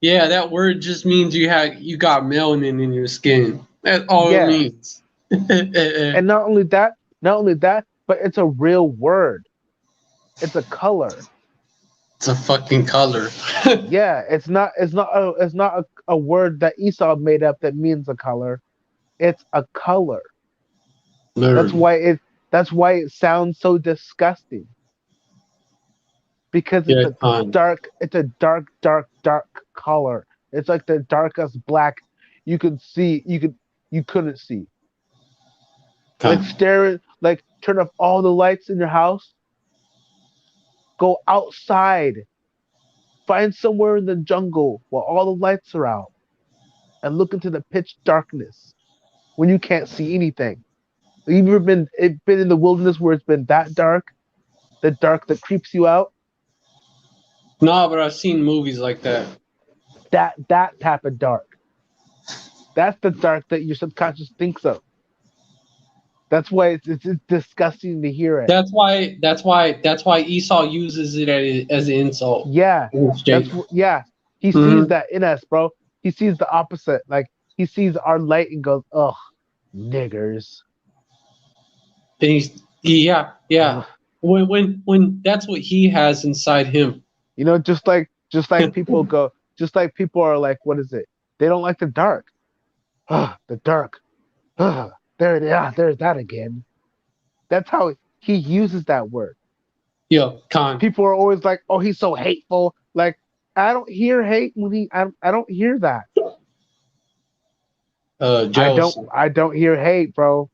yeah, that word just means you got melanin in your skin. That's all it Yeah. means. It's And not only that, but it's a real word. It's a color. a fucking color. Yeah, it's not a word that Esau made up that means a color. It's a color. That's Literally. why it that's why it sounds so disgusting. Because Yeah, con, it's a dark color. It's like the darkest black you couldn't see. Like con. turn off all the lights in your house, go outside, find somewhere in the jungle while all the lights are out, and look into the pitch darkness when you can't see anything. You've ever been in the wilderness where it's been that dark, the dark that creeps you out? No, but I've seen movies like that. That type of dark. That's the dark that your subconscious thinks of. That's why it's disgusting to hear it. That's why Esau uses it as an insult. Yeah, Jake. yeah. He sees Mm-hmm. that in us, bro. He sees the opposite. Like he sees our light and goes, "Ugh, niggers." And yeah. Ugh. When that's what he has inside him. You know, just like people go, just like people are like, what is it? They don't like the dark. The dark. There it is. Ah, there's that again. That's how he uses that word. Yo, con, People are always like, "Oh, he's so hateful." Like, I don't hear hate when I don't hear that. jealousy. I don't hear hate, bro.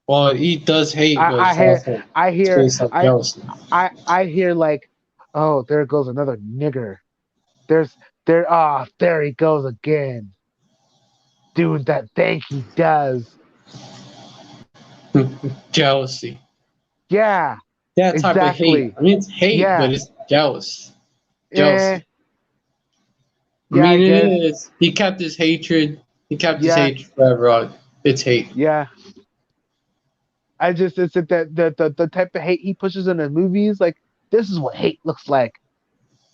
Well, he does hate, but I it's hear also I hear based off jealousy. I hear like, "Oh, there goes another nigger. There's there he goes again, doing that thing he does." Jealousy. Yeah, That type of hate. exactly. I mean, it's hate, but Yeah. it's jealous. Eh, Jealousy. I yeah, I mean, it guess. is. He kept his hatred. He kept his Yeah, hatred forever on. It's hate. yeah. I just it's that the type of hate he pushes in the movies, like this is what hate looks like.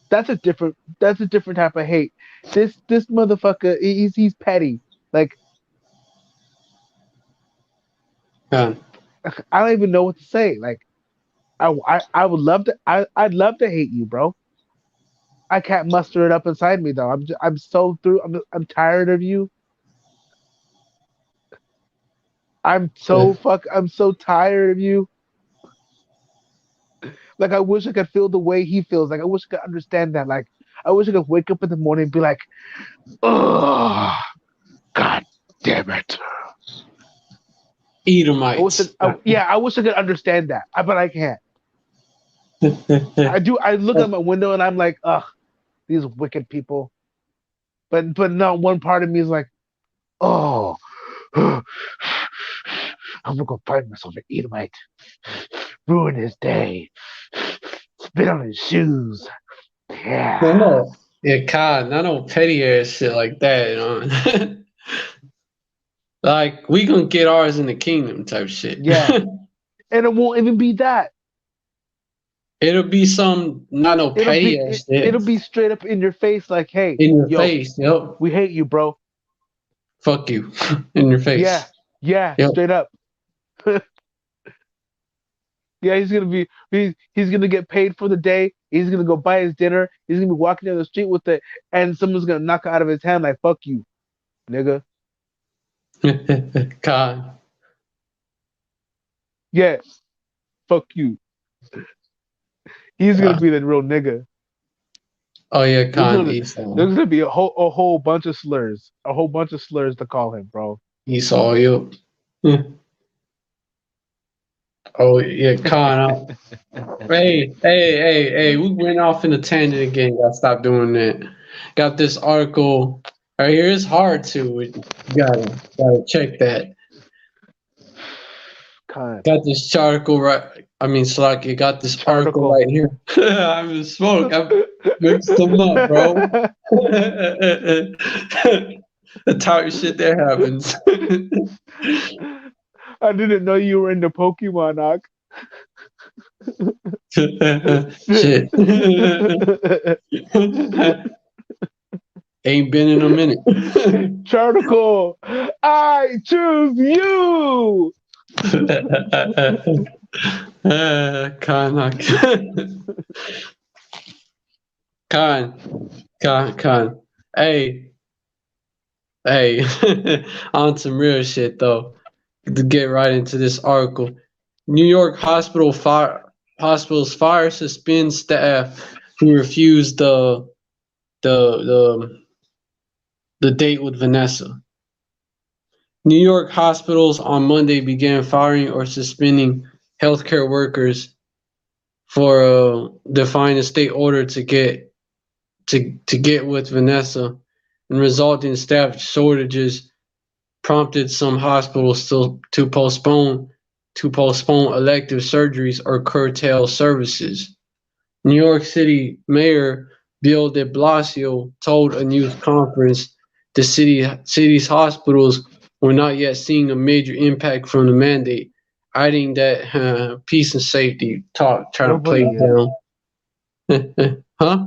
That's a different type of hate. This motherfucker, he's petty. Like Yeah. I don't even know what to say. Like I would love to I'd love to hate you, bro. I can't muster it up inside me though. I'm so through. I'm tired of you. I'm so tired of you. Like I wish I could feel the way he feels. Like I wish I could understand that. Like I wish I could wake up in the morning and be like, oh, God damn it. Edomites. I wish I could understand that, but I can't. I do. I look out my window and I'm like, ugh, these wicked people. But no, one part of me is like, oh, I'm gonna go find myself an Edomite, ruin his day, spit on his shoes. No, Yeah, no. Yeah, God, not no petty ass shit like that, you know. Like we gonna get ours in the kingdom type shit. yeah, and it won't even be that. It'll be some not no petty ass It'll shit be straight up in your face, like, hey, in your yo, face. Yep. we hate you, bro. Fuck you in your Yeah, face. yeah, Yep. straight up. Yeah, he's gonna get paid for the day. He's gonna go buy his dinner. He's gonna be walking down the street with it, and someone's gonna knock it out of his hand like "fuck you, nigga." God. Yeah, fuck you. He's gonna be the real nigga. Oh yeah, There's Khan gonna Esau. there's gonna be a whole bunch of slurs, a whole bunch of slurs to call him, bro. Esau, you. Oh yeah, Khan. Hey, we went off in a tangent again. Gotta stop doing that. Got this article right here. It's hard to. You gotta check that. Con. Got this article right. I mean, Slack, you got this article Charticle. right here. I'm in smoke. I've mixed them up, bro. That's how shit that happens. I didn't know you were into Pokemon, Ock. Shit. Ain't been in a minute. Charticle. I choose you. Con, con. Hey, on some real shit though. To get right into this article, New York hospitals fire suspend staff who refused the the date with Vanessa. New York hospitals on Monday began firing or suspending healthcare workers for defying a state order to get with Vanessa, and resulting staff shortages prompted some hospitals to postpone elective surgeries or curtail services. New York City Mayor Bill de Blasio told a news conference the city's hospitals were not yet seeing a major impact from the mandate, adding that peace and safety talk trying to play Nobody is. down. Huh?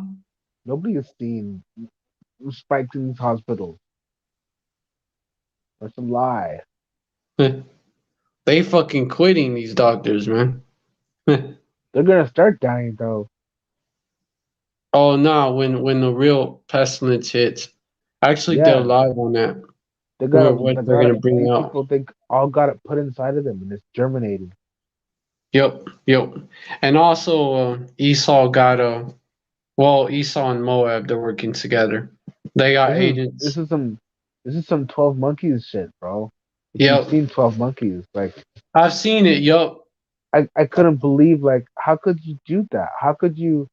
Nobody is seeing spikes in these hospitals. That's a lie. They fucking quitting these doctors, man. They're gonna start dying though. Oh no, when the real pestilence hits. I actually did a Yeah, live on that. they got it. What They they're got gonna it. bring These out. people think all got it put inside of them, and it's germinating. Yep. And also Esau got Esau and Moab, they're working together. They got This is this agents. is some this is some 12 Monkeys shit, bro. If you've Yep. seen 12 Monkeys, like I've seen it, yup. I couldn't believe like how could you do that? How could you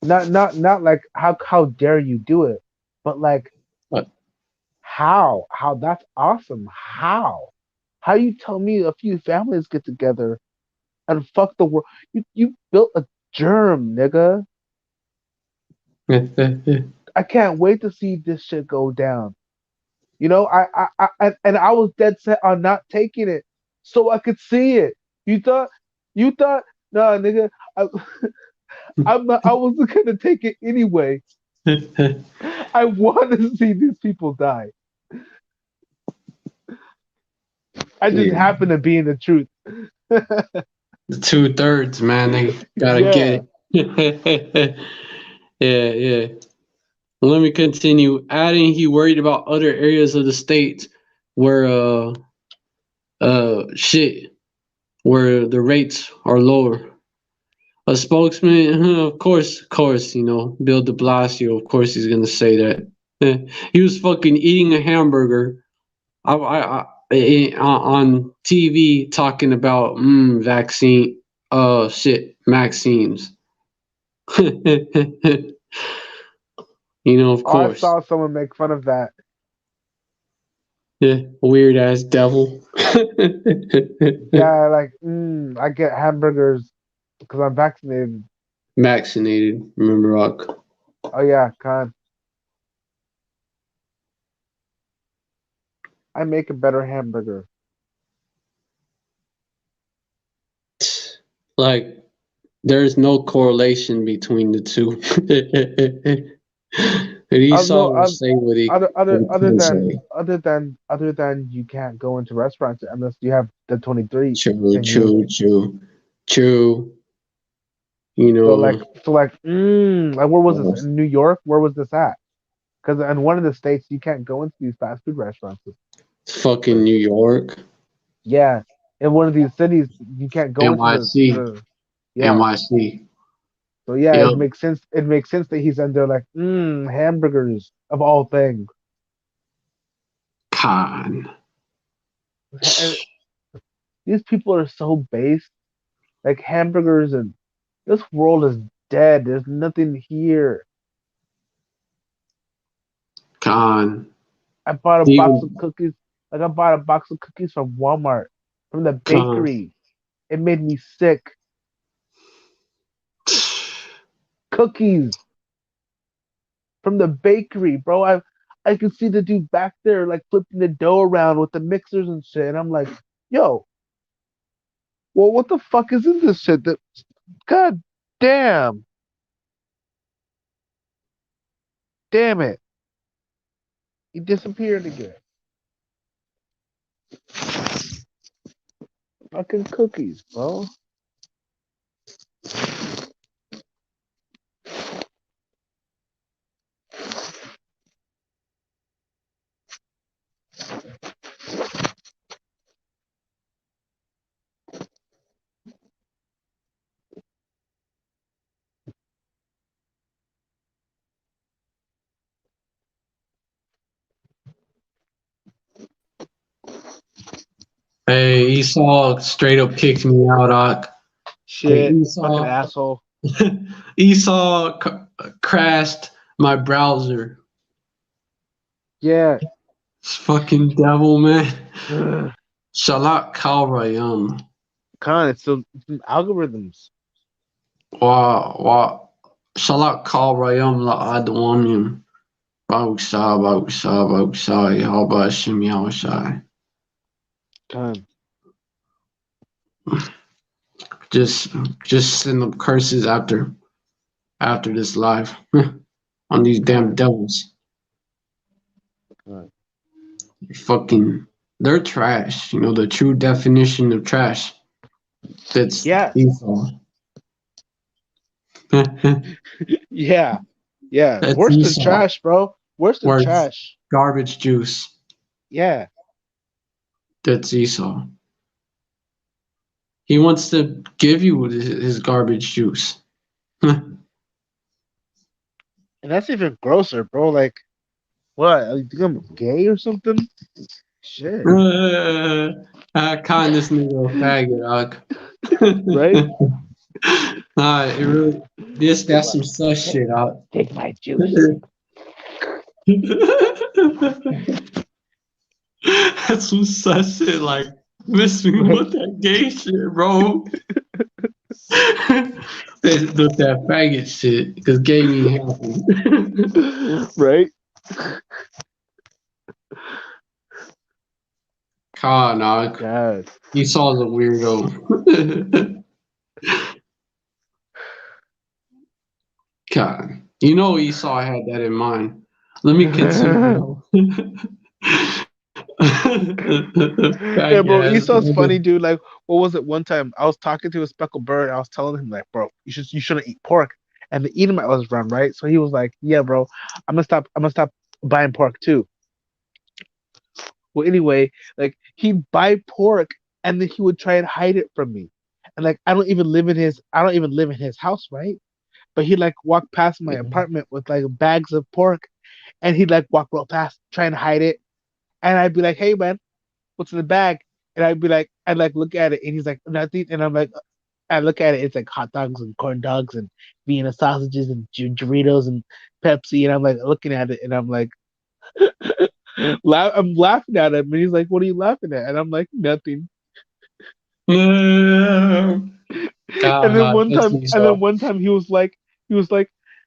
not like how dare you do it, but like But how that's awesome. How you tell me a few families get together and fuck the world? You built a germ, nigga. I can't wait to see this shit go down. You know, and I was dead set on not taking it so I could see it. You thought, you thought, nah, nigga, I, I wasn't gonna take it anyway. I want to see these people die. I just yeah. happen to be in the truth. The 2/3, man, they gotta Yeah. get it. Yeah. Let me continue. Adding he worried about other areas of the state where shit where the rates are lower. A spokesman, of course, Bill de Blasio, of course he's gonna say that. He was fucking eating a hamburger on TV talking about vaccine, vaccines. Of I course. saw someone make fun of that. Yeah, weird ass devil. Yeah, like, I get hamburgers because I'm vaccinated. Vaccinated, remember, Rock? Oh yeah, con. I make a better hamburger. Like, there's no correlation between the two. Esau No, will say what he can say. other than you can't go into restaurants unless you have the 23 True, thingy. true, true, true. You So like know, like where was this in New York? Where was this at? Because in one of the states you can't go into these fast food restaurants. fucking New York, Yeah, in one of these cities you can't go into NYC, the yeah. NYC. So yeah, it Yep, makes sense. It makes sense that he's under like hamburgers of all things. con. And these people are so based. Like hamburgers and this world is dead. There's nothing here. Con. I bought a box of Even cookies. Like I bought a box of cookies from Walmart. from the Con. bakery. It made me sick. Cookies from the bakery, bro. I could see the dude back there like flipping the dough around with the mixers and shit. And I'm like, yo, well, what the fuck is in this shit? God damn, damn it, he disappeared again. Fucking cookies, bro. Hey, Esau straight up kicked me out, Doc. Hey, Shit, fucking asshole. Esau crashed my browser. Yeah. This fucking devil, man. Ugh. Shalat Kalrayam. It's some algorithms. Wa Shalat Kalrayam La Adwanium. Bausha, Bausha, Bausha, Yahba Shim Yahushai. Con. Just send up curses after this live on these damn devils. Con. Fucking, they're trash. You know the true definition of trash. That's Yeah. Esau. Yeah. Yeah. That's Worse than Esau. trash, bro. Worse than Worse, trash. garbage juice. Yeah. That's Esau. He wants to give you his garbage juice. And that's even grosser, bro. Like, what? You think I'm gay or something? Shit. Calling this nigga a faggot, dog. Right? Nah, it really, that's some sus shit, dog. Take my juice. That's some sus shit, like, miss me Right? with that gay shit, bro. With that faggot shit, because gay me happy. Right? God, nah, Yes. Esau's a weirdo. God, you know Esau had that in mind. Let me continue. Yeah, Faggot bro. ass Esau's funny, nigga. dude. Like, what was it? One time, I was talking to a speckled bird. I was telling him, like, bro, you shouldn't eat pork. And the Edomite was around, right? So he was like, yeah, bro, I'm gonna stop buying pork too. Well, anyway, like he'd buy pork and then he would try and hide it from me. And like, I don't even live in his house, right? But he'd like walk past my apartment with like bags of pork, and he'd like walk real fast, try and hide it. And I'd be like, hey man, what's in the bag? And I'd like look at it, and he's like, nothing. And I'm like, I look at it, it's like hot dogs and corn dogs and Vienna sausages and Doritos and Pepsi. And I'm like looking at it, and I'm like, I'm laughing at him. And he's like, what are you laughing at? And I'm like, nothing. God, nah, that's And then Esau. one time he was like,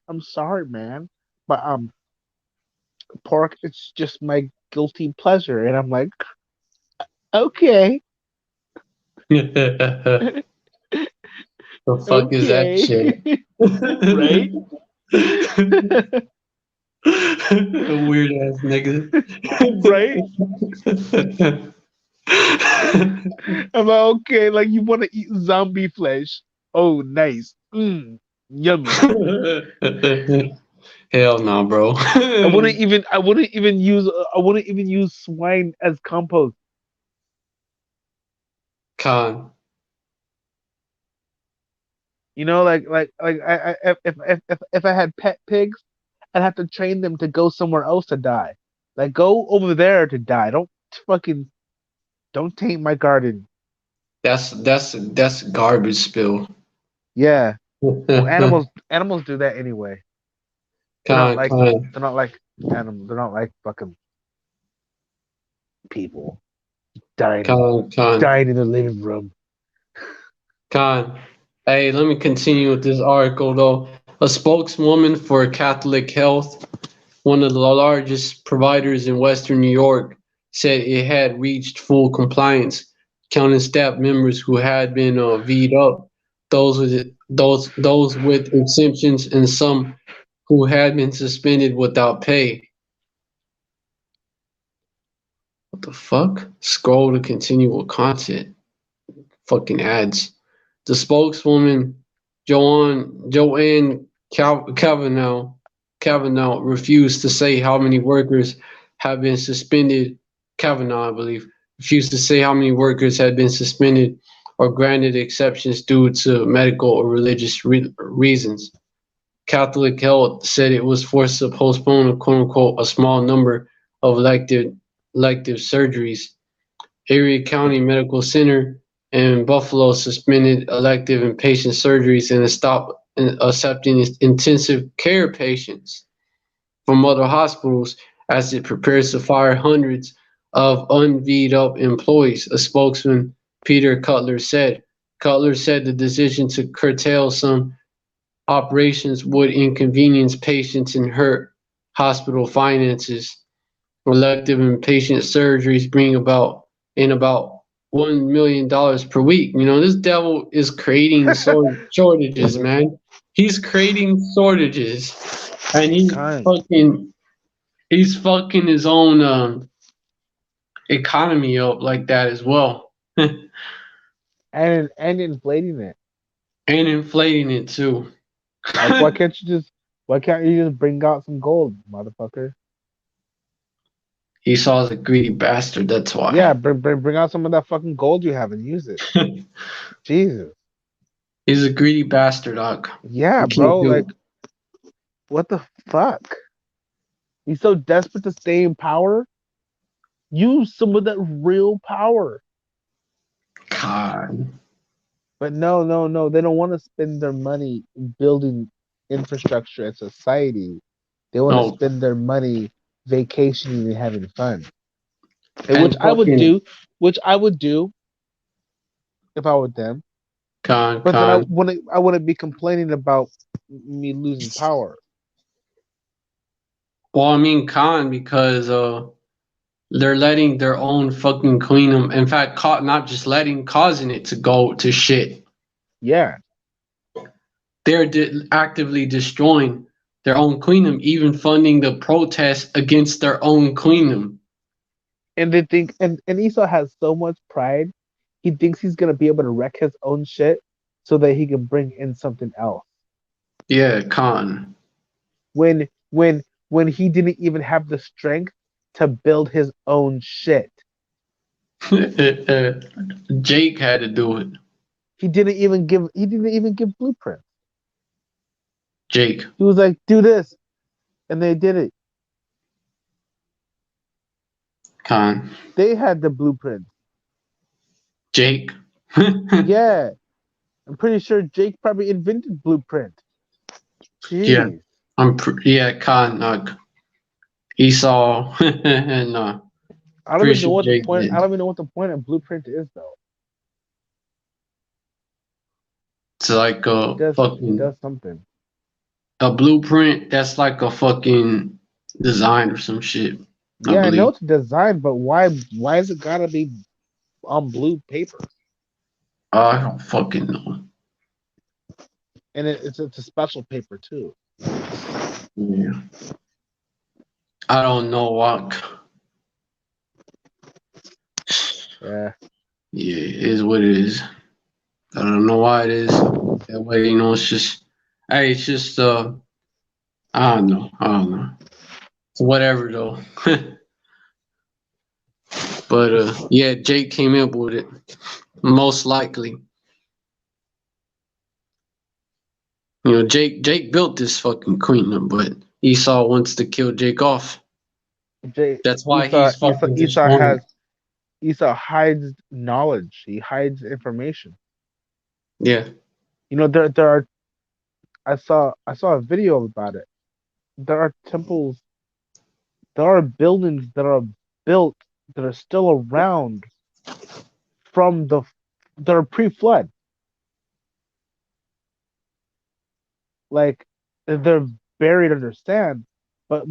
I'm sorry, man, but pork, it's just my guilty pleasure. And I'm like, okay, The fuck is that okay, shit? right? Weird ass nigga. Right? I'm like, okay, like you want to eat zombie flesh? Oh, nice, yummy. Hell no, bro. I wouldn't even use swine as compost. Con. You know, like if I had pet pigs, I'd have to train them to go somewhere else to die. Like go over there to die. Fucking don't taint my garden. That's garbage spill. Yeah. Well, Con, animals do that anyway. con. They're not like animals. They're not like fucking people. Con, con, Dying in the living room. con. Hey, let me continue with this article though. A spokeswoman for Catholic Health, one of the largest providers in Western New York, said it had reached full compliance, counting staff members who had been V'd up, those with exemptions, and some who had been suspended without pay. What the fuck? Scroll to continue with content. Fucking ads. The spokeswoman, Joanne Kavanaugh refused to say how many workers have been suspended. Kavanaugh, I believe, refused to say how many workers had been suspended or granted exceptions due to medical or religious reasons. Catholic Health said it was forced to postpone a quote unquote a small number of elective surgeries. Erie County Medical Center in Buffalo suspended elective and patient surgeries and stopped accepting intensive care patients from other hospitals as it prepares to fire hundreds of unV'd up employees, a spokesman Peter Cutler said. Cutler said the decision to curtail some operations would inconvenience patients and hurt hospital finances. Elective and patient surgeries bring about $1 million per week. You know, this devil is creating shortages, man. He's creating shortages, and Kind. he's fucking his own economy up like that as well, and And inflating it. inflating it too. Like why can't you just bring out some gold, motherfucker? He saw as a greedy bastard. That's Yeah, why. bring out some of that fucking gold you have and use it. Jesus. He's a greedy bastard, Doc. Yeah, You can't bro, do like it. what the fuck? He's so desperate to stay in power. Use some of that real power. God. But no. They don't want to spend their money building infrastructure and society. They want to No. spend their money vacationing and having fun. And And fucking which I would do if I were them. But then con. I wouldn't be complaining about me losing power. Well, I mean con because they're letting their own fucking queen. In fact, not just letting, causing it to go to shit. Yeah. They're actively destroying their own queendom, even funding the protests against their own queendom. And they think and Esau has so much pride, he thinks he's gonna be able to wreck his own shit so that he can bring in something else. Yeah, con. When he didn't even have the strength to build his own shit. Jake had to do it. He didn't even give blueprints. Jake. He was like, do this. And they did it. Con. They had the blueprints. Jake. Yeah. I'm pretty sure Jake probably invented blueprint. Yeah. Jeez. Yeah, con. Esau. And I don't pretty even know sure what the Jake point. I did. don't even know what the point of blueprint is, though. It's like He a does. He fucking does something. a blueprint. That's like a fucking design or some shit. I Yeah, I know believe. it's a design, but why? Why is it gotta be on blue paper? I don't fucking know. And it's a special paper too. Yeah. I don't know what. Yeah. Yeah, it is what it is. I don't know why it is that way. You know, it's just. Hey, it's just. I don't know. I don't know. It's whatever though. But yeah, Jake came up with it. Most likely. You know, Jake built this fucking queen, but Esau wants to kill Jake off. Jay, That's why he's fucking destroying. Esau hides knowledge. He hides information. Yeah. You know, there are. I saw a video about it. There are temples. There are buildings that are built that are still around from they're pre-flood. Like they're buried under sand, but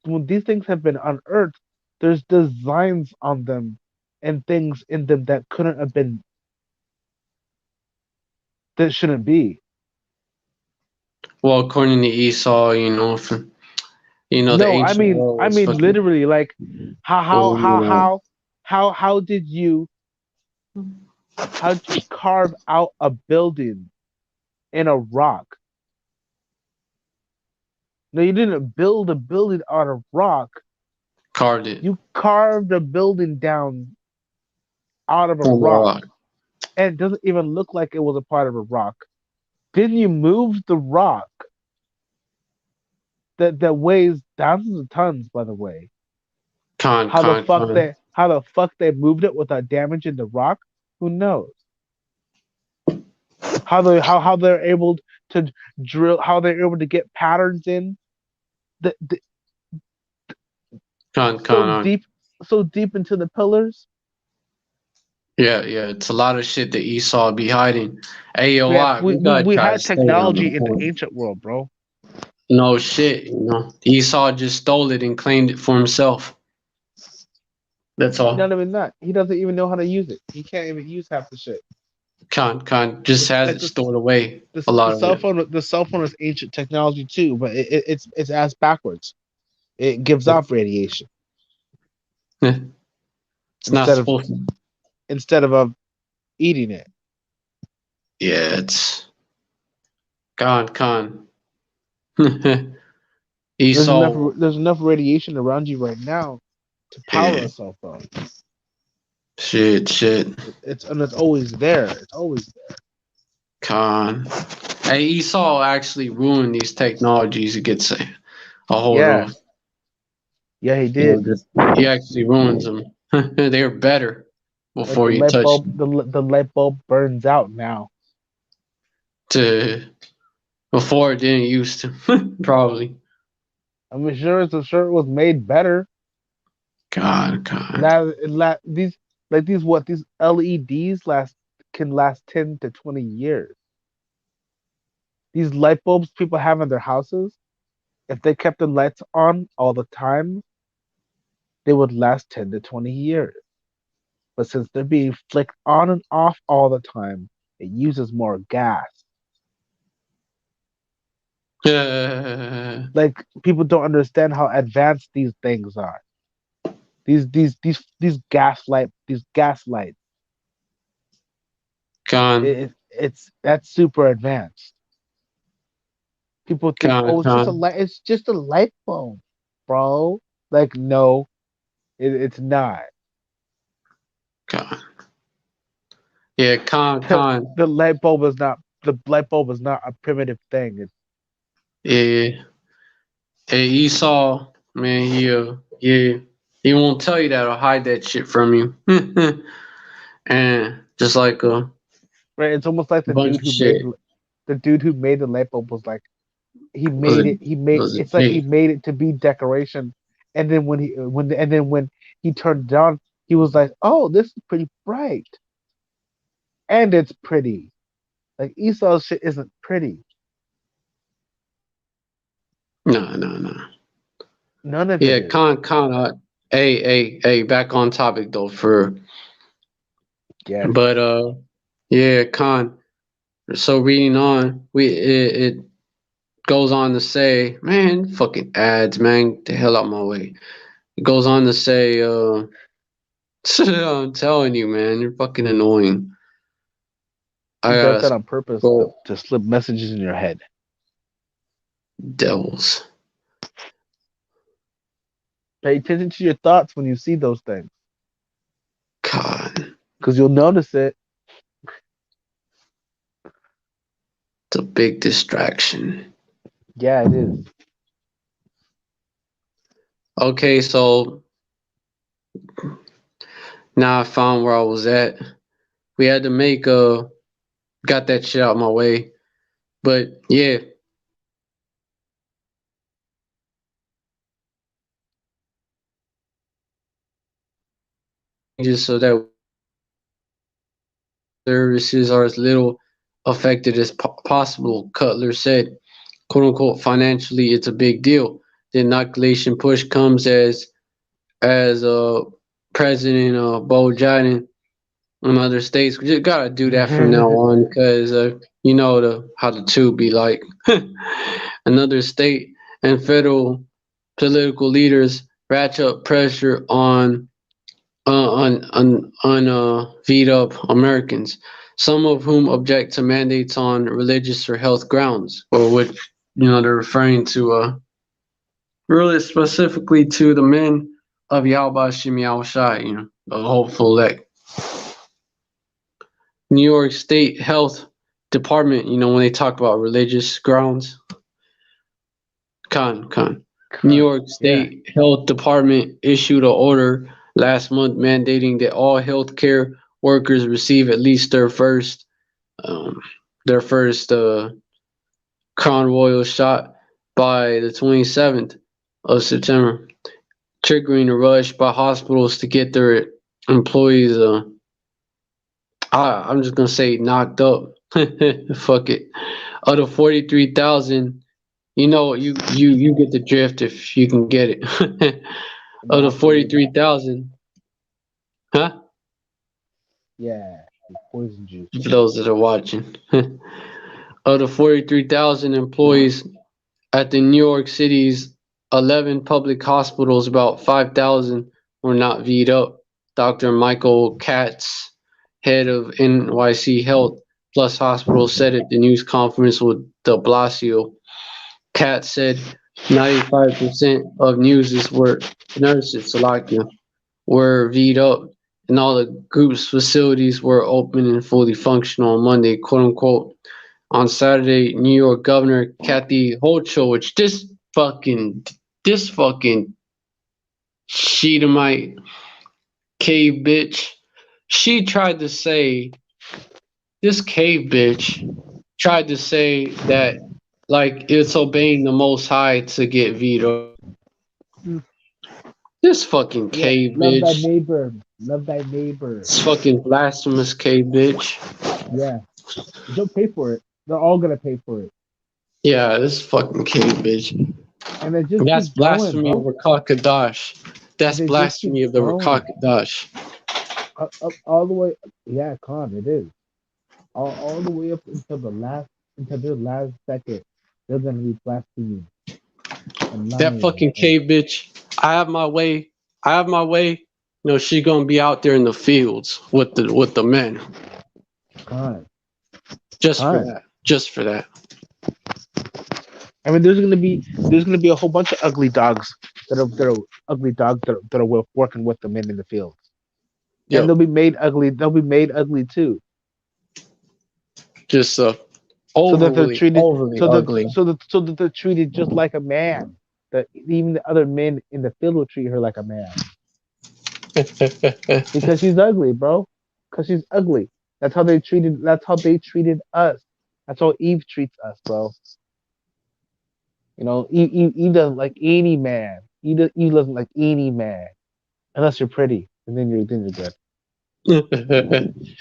when these things have been unearthed, there's designs on them and things in them that couldn't have been that shouldn't be. Well, according to Esau, the No, I ancient mean world I was mean fucking. literally like how how how Well, how how did you how'd you carve out a building in a rock? No, you didn't build a building out of rock. carved it You carved a building down out of a from the rock. rock. And it doesn't even look like it was a part of a rock. Then you move the rock that weighs thousands of tons, by the way. Con, con, con. How the fuck they moved it without damaging the rock? Who knows? How they're able to drill, how they're able to get patterns in the Con, so con, on. deep into the pillars. Yeah, yeah. It's a lot of shit that Esau be hiding. Hey, yo, why? We gotta We try to had stay on the technology in the point. ancient world, bro. No shit, Esau just stole it and claimed it for himself. That's all. Not even that. He doesn't even know how to use it. He can't even use half the shit. Con just has Like it stored away. A the lot of cell it. phone is ancient technology too, but it's ass backwards. It gives off radiation It's not instead of supposed to. instead of eating it. Yeah, it's con. Esau, There's enough radiation around you right now to power yeah, a cell phone. shit, It's always there. It's always there. con. Hey, Esau actually ruined these technologies to get a hold Yeah, of. yeah, he did. Just he actually ruins them. They're better Like before you touch the light bulb burns out now. to before it didn't used to probably. I'm sure it's sure it was made better. God. These LEDs can last 10 to 20 years. These light bulbs people have in their houses, if they kept the lights on all the time, they would last 10 to 20 years. But since they're being flicked on and off all the time, it uses more gas. Like people don't understand how advanced these things are. These gas lights. Con, It's that's super advanced. People think, oh, con. it's just a light bulb, bro. Like, no, it's not. Con. Yeah, con. The light bulb is not a primitive thing. It's Yeah. Hey, Esau, man, he won't tell you that or hide that shit from you. And just like a right. It's almost like bunch of shit. the dude who made the light bulb was like Was it was it it's like he big? made it to be decoration, and then when he turned it on, he was like, oh, this is pretty bright and it's pretty. Like Esau's shit isn't pretty. No. None of it Yeah, is. con. Hey. Back on topic though. Yes. But yeah, con. So reading on, it goes on to say, man, fucking ads, man, get the hell out my way. It goes on to say, I'm telling you, man, you're fucking annoying. He I does gotta that on purpose go, to slip messages in your head. devils. Pay attention to your thoughts when you see those things, God, because you'll notice it. it's a big distraction. Yeah, it is. Okay, so now I found where I was at. We had to make got that shit out my way. But yeah, just so that services are as little affected as possible, Cutler said. "Quote unquote, financially, it's a big deal. The inoculation push comes as President Biden and other states. We just gotta do that from now on because you know how the two be like. Another state and federal political leaders ratchet up pressure on feed up Americans, some of whom object to mandates on religious or health grounds, or which they're referring to really specifically to the men of Yalba Shimiao Shai, the hopeful elect. New York State Health Department, when they talk about religious grounds, New York Yeah. State Health Department issued an order last month mandating that all healthcare workers receive at least um, their first Crown Royal shot by the 27th of September, triggering a rush by hospitals to get their employees. I'm just gonna say knocked up. Fuck it. Out of 43,000, you get the drift if you can get it. Out of 43,000, huh? Yeah. Poison juice. For those that are watching, out of 43,000 employees at the New York City's 11 public hospitals, about 5,000 were not V'd up. Dr. Michael Katz, head of NYC Health Plus Hospitals, said at the news conference with de Blasio. Katz said 95% of nurses were V'd up, and all the group's facilities were open and fully functional on Monday, quote unquote. On Saturday, New York Governor Kathy Hochul, which this fucking Sheetamite cave bitch, she tried to say, this cave bitch tried to say that like it's obeying the Most High to get vetoed. This fucking cave Love thy bitch. neighbor. Love thy neighbor. This fucking blasphemous cave bitch. Yeah. They'll pay for it. They're all gonna pay for it. Yeah, this fucking cave bitch. And it just That's keeps growing, blasphemy of bro. Rakah Kadash. That's They just keep blasphemy of the growing. Rakah Kadash. Up all the way. Yeah, Con, it is. All the way up until their last second, they're gonna be blaspheming and That lying. fucking cave bitch. I have my way. I have my way. She's gonna be out there in the fields with the men. Con. Just for that. Just for that. I mean, there's gonna be a whole bunch of ugly dogs that are ugly dogs that are working with the men in the fields, and Yo, they'll be made ugly. They'll be made ugly too, just so that they're overly treated overly ugly. so that they're treated just like a man. That even the other men in the field will treat her like a man because she's ugly, bro. Because she's ugly. That's how they treated. That's how they treated us. That's how Eve treats us, bro. Eve doesn't like any man. Eve doesn't like any man unless you're pretty, and then you're good.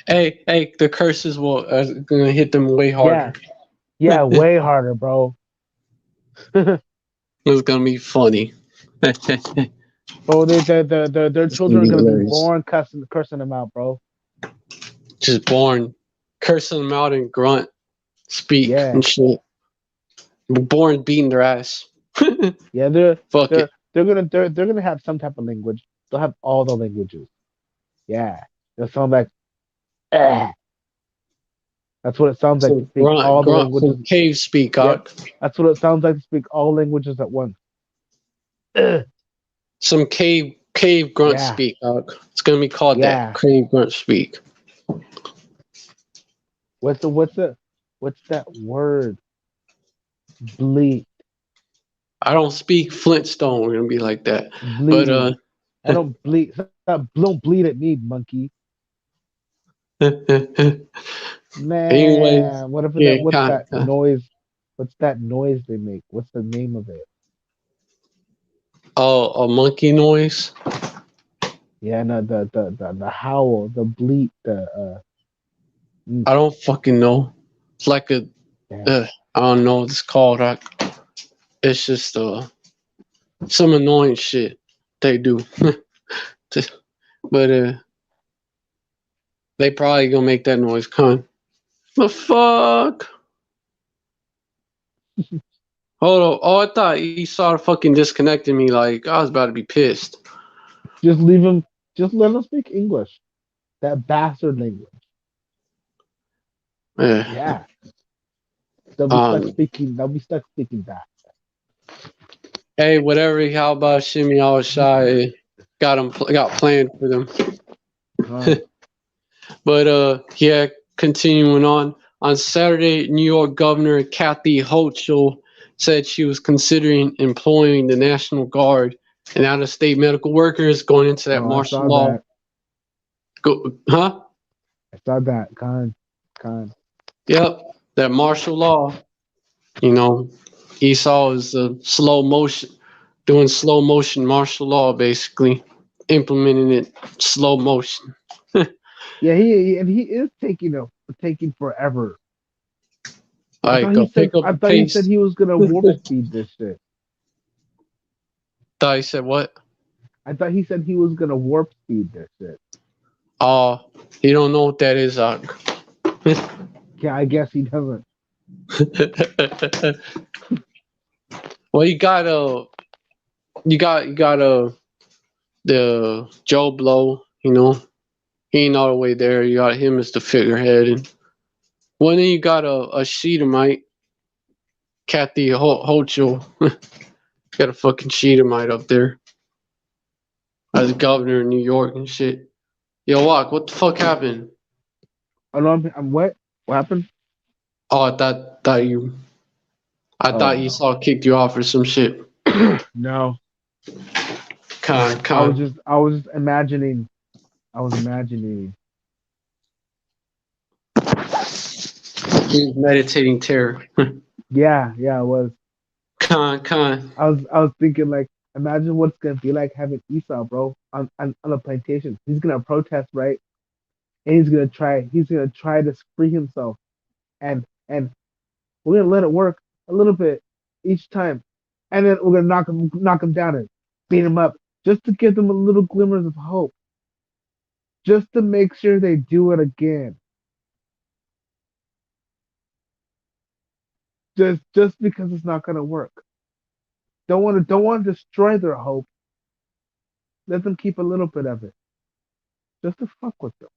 Hey, the curses will gonna hit them way harder. Yeah, way harder, bro. It's gonna be funny. Bro, their It's gonna children are be gonna be hilarious. born cursing them out, bro. Just born, cursing them out and grunt, speak Yeah, and shit. Born beating their ass. yeah. They're Fuck they're it. they're gonna have some type of language. They'll have all the languages. Yeah, they'll sound like, eh. That's what it sounds like to Some speak all the some languages. cave speak, Yep, Ock. that's what it sounds like to speak all languages at once. Some cave grunt Yeah, speak, Ock. It's gonna be called that. yeah. Cave grunt speak. What's that word? Bleed, I don't speak Flintstone. We're gonna be like that. But bleed. I don't bleed. Don't bleed at me, monkey. anyway, Man, whatever yeah, that. What's kind that noise? What's that noise they make? What's the name of it? oh, a monkey noise. Yeah, no, the howl, the bleat, I don't fucking know. It's like a I don't know what it's called. It's just some annoying shit they do. But they probably gonna make that noise, cunt. The fuck? Hold on. Oh, I thought he saw fucking disconnected me. Like I was about to be pissed. Just leave him. Just let him speak English. That bastard language. Yeah. They'll be stuck speaking. They'll be stuck speaking that. Hey, whatever. How about Shimmy all shy? Got planned for them. But yeah. Continuing on Saturday, New York Governor Kathy Hochul said she was considering employing the National Guard and out-of-state medical workers going into that martial law. Huh? I saw that. Con. Yep, that martial law. You know, Esau is doing slow motion martial law, basically implementing it slow motion. Yeah, he is taking forever. I thought he said he was gonna warp speed this shit. Thought he said what? I thought he said he was gonna warp speed this shit. Oh, you don't know what that is, Yeah, I guess he doesn't. Well, you got the Joe Blow. You know, he ain't all the way there. You got him as the figurehead, and then you got a Sheetamite, Kathy Hochul. Got a fucking Sheetamite up there as governor of New York and shit. Yo, what the fuck happened? Oh no, I'm what? What happened? Oh, I thought you saw kicked you off or some shit. No. Con. I was just imagining. I was imagining. He was meditating terror. Yeah, I was. Con. I was thinking like, imagine what it's gonna be like having Esau, bro, on a plantation. He's gonna protest, right? And he's gonna try to free himself, and we're gonna let it work a little bit each time, and then we're gonna knock him down and beat him up just to give them a little glimmers of hope, just to make sure they do it again. Just because it's not gonna work. Don't want to destroy their hope. Let them keep a little bit of it, just to fuck with them.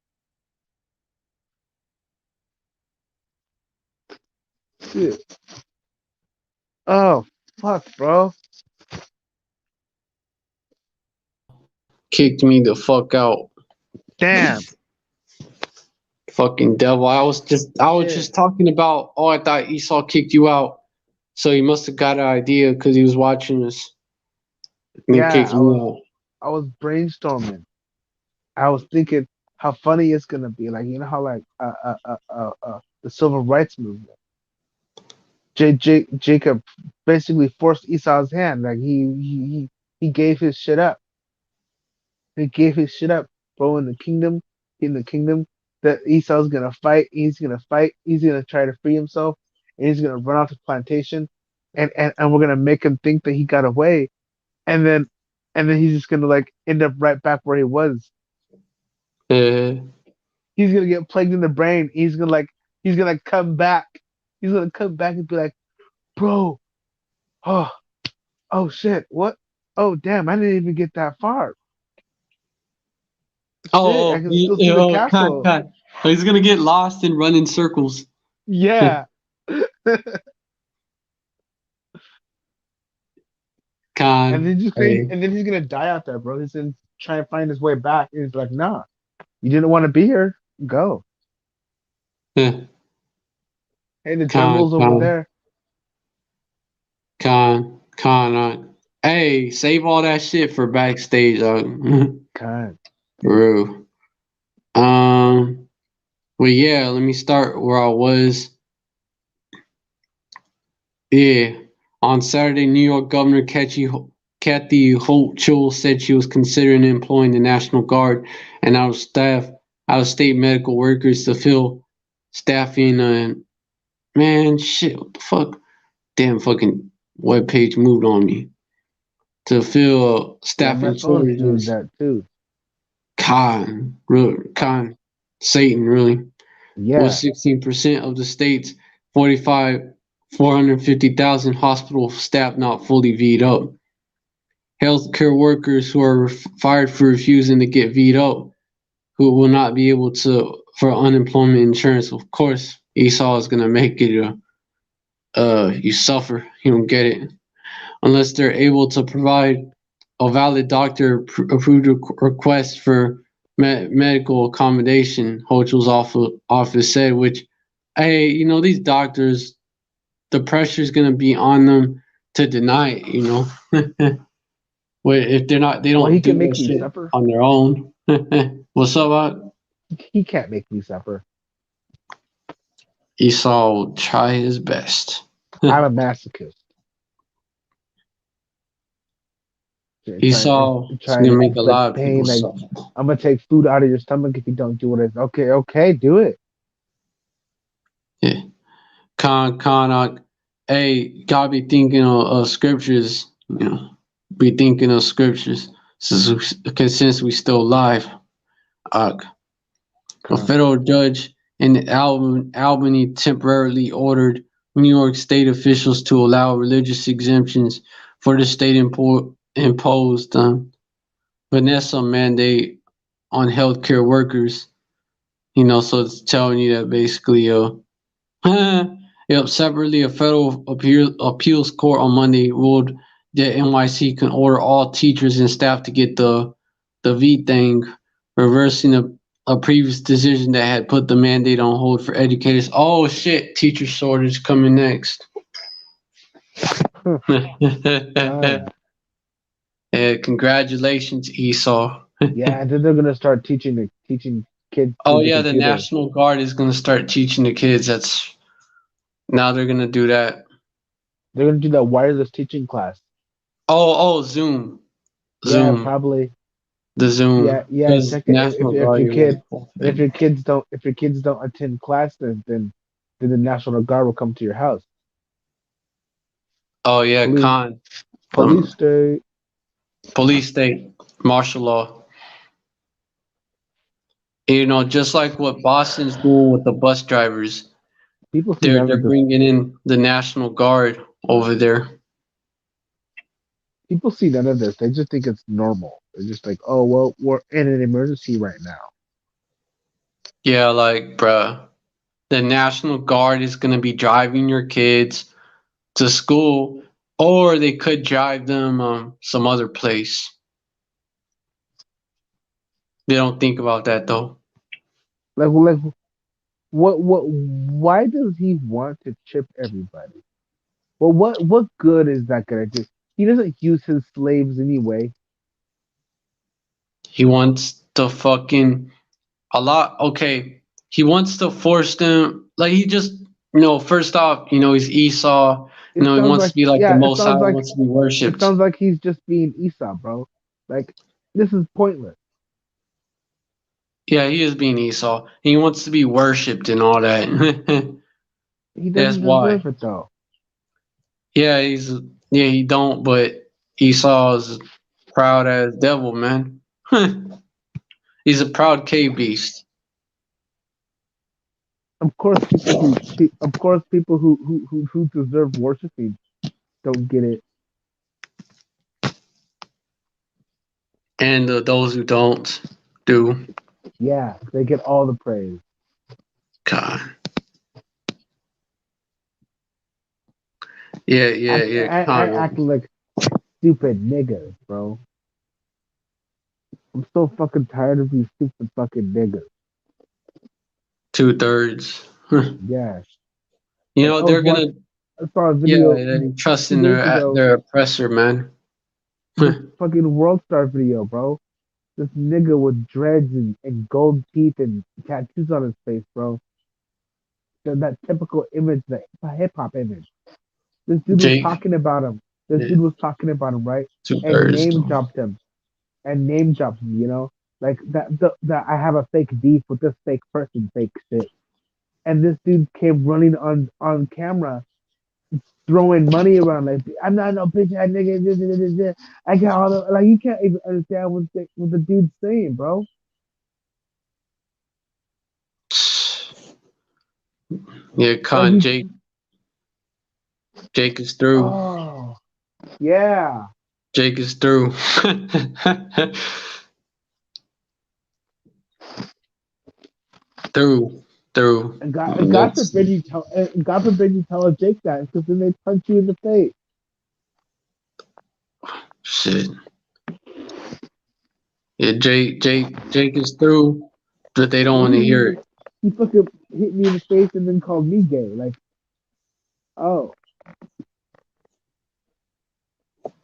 Dude. Oh fuck, bro. Kicked me the fuck out. Damn. Fucking devil. I was just talking about. Oh, I thought Esau kicked you out. So he must have got an idea because he was watching us. And Yeah, kicked me out. I was brainstorming. I was thinking how funny it's gonna be. Like, you know how like the civil rights movement. Jacob basically forced Esau's hand. Like he gave his shit up. He gave his shit up, bro. In the kingdom, that Esau's gonna fight. He's gonna fight. He's gonna try to free himself, and he's gonna run off the plantation, and we're gonna make him think that he got away, and then he's just gonna like end up right back where he was. He's gonna get plagued in the brain. He's gonna come back. He's gonna come back and be like, bro, oh shit, what? Oh damn, I didn't even get that far. Shit, I can still see the castle. He's gonna get lost and run in circles. Yeah. And then he's gonna die out there, bro. He's gonna try and find his way back. And he's like, nah, you didn't want to be here. Go. Hey, the jungle's over there. Hey, save all that shit for backstage. Con. Bro. Well, yeah, let me start where I was. Yeah. On Saturday, New York Governor Kathy Hochul said she was considering employing the National Guard and out-of-state medical workers to fill staffing and man, shit, what the fuck? Damn fucking web page moved on me to fill Yeah, my staffing phone's doing shortages. that too. Con, Satan, really. With Yeah, 16% of the state's 450,000 hospital staff not fully V'd up. Healthcare workers who are fired for refusing to get V'd up, who will not be able to for unemployment insurance. Of course, Esau is gonna make it. You suffer. You don't get it unless they're able to provide a valid doctor approved request for medical accommodation. Hochul's office said, which, hey, these doctors, the pressure is going to be on them to deny it. If they're not, they well, he don't do can that make me shit suffer. on their own. What's up, Art? He can't make me suffer. Esau will try his best. I'm a masochist. Esau is Trying going to to make a inflict lot of people pain. Like suffer. I'm gonna take food out of your stomach if you don't do what I. Okay, okay, do it. Yeah. Hey, gotta be thinking of scriptures, be thinking of scriptures since we still alive. Uh, a Con. federal judge in Albany temporarily ordered New York state officials to allow religious exemptions for the state imposed Vanessa mandate on healthcare workers. So it's telling you that basically, yep. Separately, a federal appeals court on Monday ruled that NYC can order all teachers and staff to get the V thing, reversing a previous decision that had put the mandate on hold for educators. Oh shit, teacher shortage coming next. Con. Congratulations, Esau. Yeah, and then they're gonna start teaching kids Oh through the yeah, the computer. National Guard is gonna start teaching the kids. That's now they're gonna do that. They're gonna do that wireless teaching class. Oh, Zoom. Yeah, Zoom. probably. The Yeah, Zoom. yeah. And Because check it National if Guard, your you want kid to full and fed. if your kids don't attend class, then the National Guard will come to your house. Oh yeah, Police con police from state. police state, martial law. Just like what Boston's doing with the bus drivers. People see They're none they're of this. bringing in the National Guard over there. People see none of this. They just think it's normal. They're just like, oh well, we're in an emergency right now. Yeah, like bruh, the National Guard is gonna be driving your kids to school, or they could drive them some other place. They don't think about that though. Like what? Why does he want to chip everybody? Well, what good is that gonna do? He doesn't use his slaves anyway. He wants to fucking a lot. Okay, he wants to force them. Like he just, first off, he's Esau. It He sounds wants like to be like the yeah. Most High, wants to be It worshipped. sounds like he's just being Esau, bro. Like this is pointless. Yeah, he is being Esau. He wants to be worshipped and all that. He That's doesn't why. deserve it though. Yeah, he don't. But Esau is proud as devil, man. He's a proud cave beast. Of course people who deserve worshiping don't get it. And those who don't do. Yeah, they get all the praise. God. Yeah. I act like stupid niggas, bro. I'm so fucking tired of these stupid fucking niggas. 2/3. Yeah. Like They're gonna. I saw a Yeah, video they trust 2 in days their ago. their oppressor, man. This fucking World Star video, bro. This nigga with dreads and gold teeth and tattoos on his face, bro. That typical image, that hip hop image. This dude was Jake. talking about him. This Yeah, dude was talking about him, right? two And thirds. name dropped him. And name dropped him, Like that I have a fake beef with this fake person, fake shit. and this dude came running on camera, throwing money around like I'm not no bitch ass nigga. I got all the like you can't even understand what the dude's saying, bro. Yeah, Like Con he's Jake is through. oh yeah. Jake is through. through. Through. And God That's forbid you tell Jake that because then they punch you in the face. shit. Yeah, Jake is through, but they don't want to hear it. He fucking hit me in the face and then called me gay. Like, oh,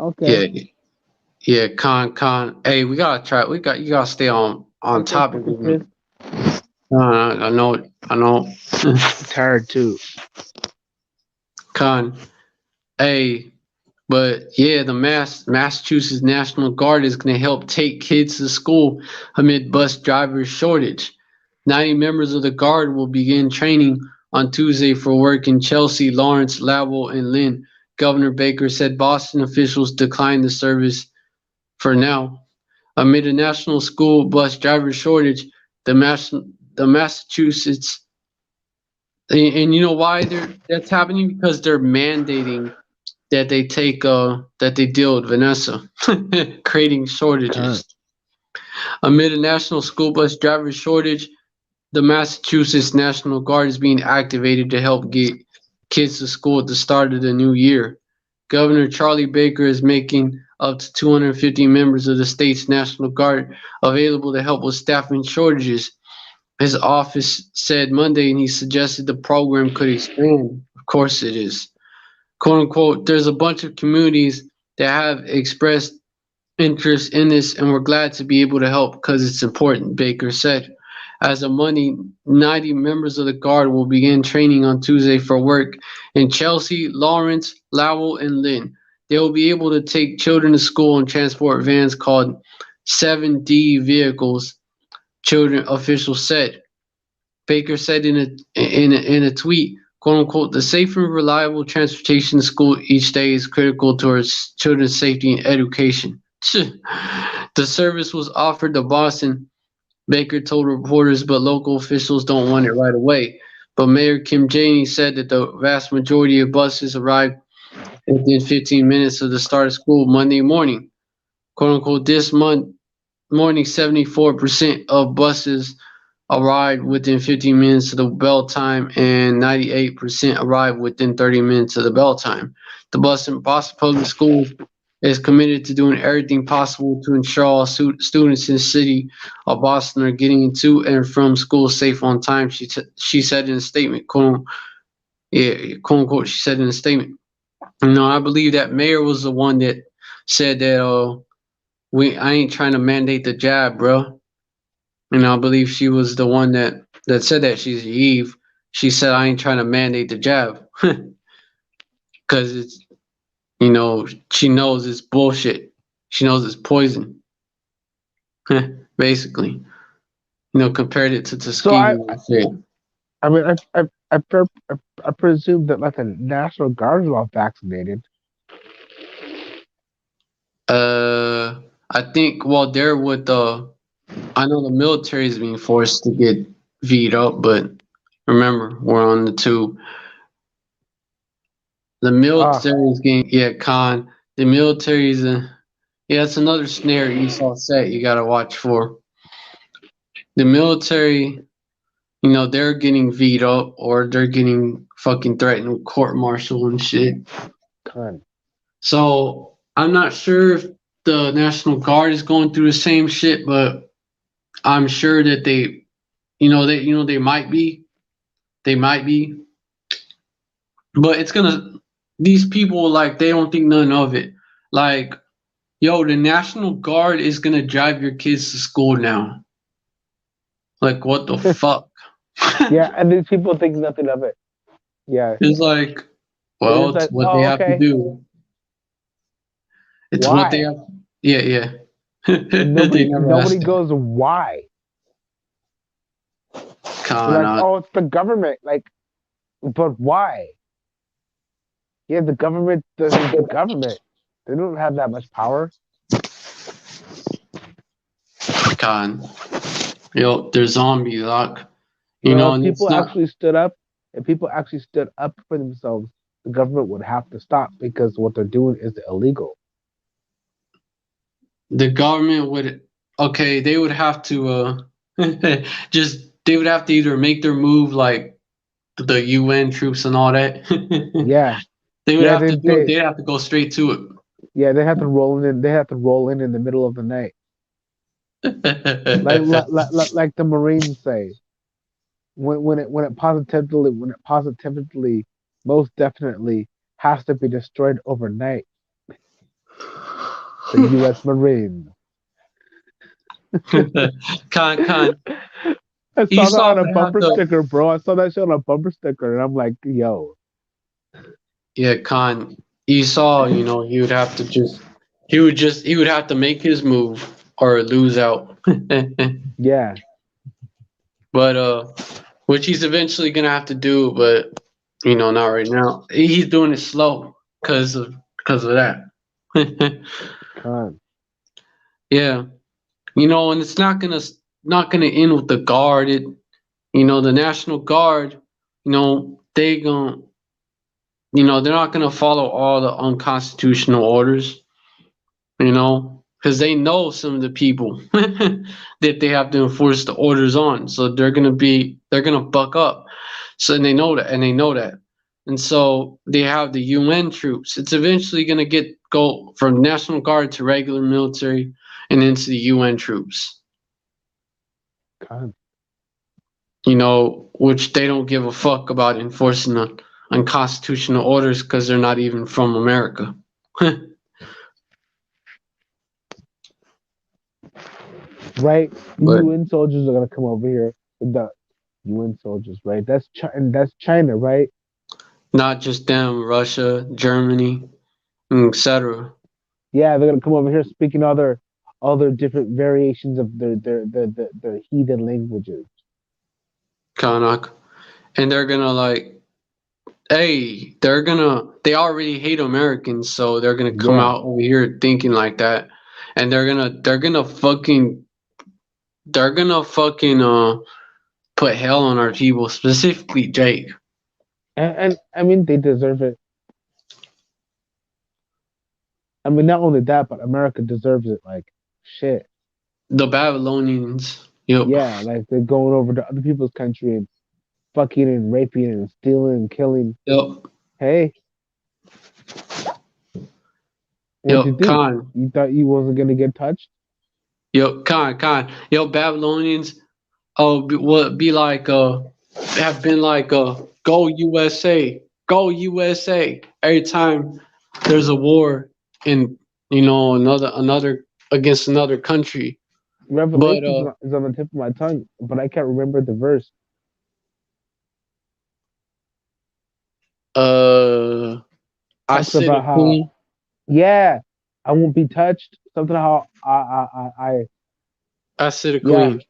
okay. Yeah, yeah, Con. Hey, we gotta try. You gotta stay on Okay, topic fucking with me. pissed. I know. Tired too. Con. Hey, but yeah, the Massachusetts National Guard is gonna help take kids to school amid bus driver shortage. 90 members of the Guard will begin training on Tuesday for work in Chelsea, Lawrence, Lowell, and Lynn. Governor Baker said Boston officials declined the service for now. Amid a national school bus driver shortage, the Massachusetts and you know why that's happening? Because they're mandating that they deal with Vanessa, creating shortages. Amid a national school bus driver shortage, the Massachusetts National Guard is being activated to help get kids to school at the start of the new year. Governor Charlie Baker is making up to 250 members of the state's National Guard available to help with staffing shortages, his office said Monday, and he suggested the program could expand. Of course it is. "Quote unquote, there's a bunch of communities that have expressed interest in this, and we're glad to be able to help because it's important," Baker said. As of Monday, 90 members of the Guard will begin training on Tuesday for work in Chelsea, Lawrence, Lowell, and Lynn. They will be able to take children to school in transport vans called 7D vehicles, children officials said. Baker said in a tweet, "quote unquote, the safe and reliable transportation to school each day is critical to our children's safety and education." The service was offered to Boston, Baker told reporters, but local officials don't want it right away. But Mayor Kim Janey said that the vast majority of buses arrived within 15 minutes of the start of school Monday morning. "Quote unquote, this morning, 74% of buses arrived within 15 minutes of the bell time and 98% arrived within 30 minutes of the bell time. The Boston Public Schools is committed to doing everything possible to ensure all students in the city of Boston are getting to and from school safe on time," she said in a statement. Quote unquote, she said in a statement. I believe that mayor was the one that said that I ain't trying to mandate the jab, bro. And I believe she was the one that said that. She's Eve. She said, "I ain't trying to mandate the jab," because it's she knows it's bullshit. She knows it's poison. Basically, compared it to So Tuskegee and shit. I mean, I presume that like the National Guard is all vaccinated. I think they're with I know the military is being forced to get V'd up, but remember, we're on the tube. The military is getting Con. The military is it's another snare Esau set you gotta watch for. The military, they're getting V'd up or they're getting fucking threatened with court martial and shit. Con. So I'm not sure if the National Guard is going through the same shit, but I'm sure that they might be. They might be. But these people, like, they don't think none of it. Like, yo, the National Guard is gonna drive your kids to school now. Like, what the fuck? Yeah, and these people think nothing of it. Yeah. It's like, well, it's like, what they have to do. It's what they why? have. Yeah. And They never ask nobody that. goes why. They're like, Khan, oh, it's the government. Like, but why? Yeah, the government doesn't the government. They don't have that much power. Khan. Yo, they're zombies, Doc. You Well, know, if and it's people not actually stood up, if people actually stood up for themselves, the government would have to stop because what they're doing is illegal. the government would. Okay, they would have to just they would have to either make their move like the UN troops and all that. Yeah, They would yeah, have they to do it. they They'd have to go straight to yeah they have to roll in. They have to roll in the middle of the night, like the Marines say. When it positively most definitely has to be destroyed overnight. The U.S. Marine. Con. I You saw that saw on a what bumper happened. sticker, bro. I saw that shit on a bumper sticker, and I'm like, yo, Yeah, Con. You saw. You know, he would have to just. He would have to make his move or lose out. yeah, But which he's eventually gonna have to do, but you know, not right now. He's doing it slow because of that. con, Yeah, you know, and it's not gonna end with the guard. You know, the National Guard. You know, they're not gonna follow all the unconstitutional orders. You know, because they know some of the people that they have to enforce the orders on, so they're gonna buck up. So and they know that, and so they have the UN troops. It's eventually gonna go from National Guard to regular military, and into the UN troops. con. You know, which they don't give a fuck about enforcing the unconstitutional orders because they're not even from America. Right? The But UN soldiers are gonna come over here. The UN soldiers, right? That's China, right? not just them, Russia, Germany, etc. Yeah, they're gonna come over here speaking other different variations of their heathen languages. Kanak. And they're gonna like, hey, they already hate Americans, so they're gonna come Yeah, out over here thinking like that. And they're gonna fucking put hell on our people, specifically Jake. and I mean they deserve it. I mean not only that, but America deserves it. Like shit. The Babylonians. Yep. Yeah, like they're going over to other people's country and fucking and raping and stealing and killing. Yep. Hey, what'd you Yep. do? Khan. You thought you wasn't gonna get touched? Yep. Khan. Yo, Babylonians. Oh, what be like? Have been like, go USA, go USA. Every time there's a war in, another against another country. But Revelations is on the tip of my tongue, but I can't remember the verse. uh, I Talks sit a about how queen. yeah, I won't be touched. Something how I I sit a yeah, queen.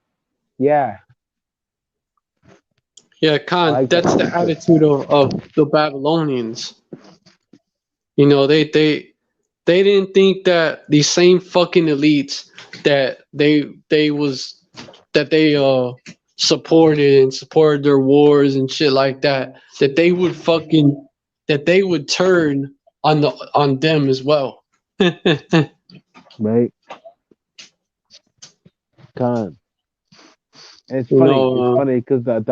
yeah, Yeah, I Khan. like That's the that. attitude of the Babylonians. You know, they didn't think that these same fucking elites that they supported and supported their wars and shit like that they would turn on them as well. Right, con. And it's You funny. It's know, funny because the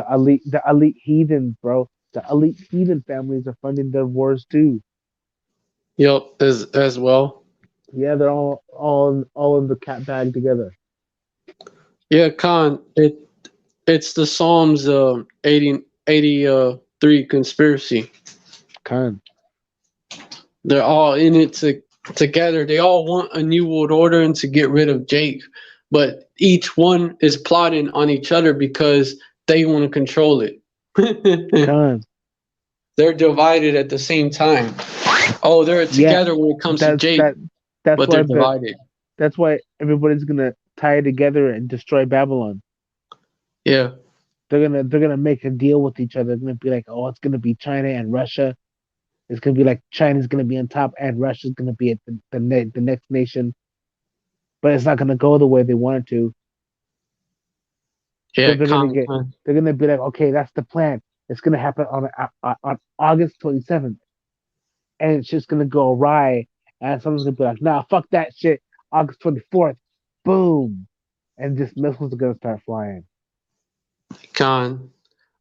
elite heathens, bro. The elite heathen families are funding their wars too. yep, as well. Yeah, they're all in the cat bag together. Yeah, Khan. It's the Psalms 83 conspiracy. Con. They're all in it together. They all want a new world order and to get rid of Jake, but each one is plotting on each other because they want to control it. Con. They're divided at the same time. Oh, they're Yeah, together when it comes to that Jake, that that's but why they're divided. that's why everybody's gonna tie together and destroy Babylon. Yeah, they're gonna make a deal with each other. They're gonna be like, oh, it's gonna be China and Russia. It's gonna be like China's gonna be on top and Russia's gonna be at the next nation, but it's not gonna go the way they want it to. So Yeah, they're gonna con, get con. they're gonna be like, okay, that's the plan. It's gonna happen on August 27th, and it's just gonna go awry. And someone's gonna be like, nah, fuck that shit. August 24th, boom, and just missiles are gonna start flying. Con.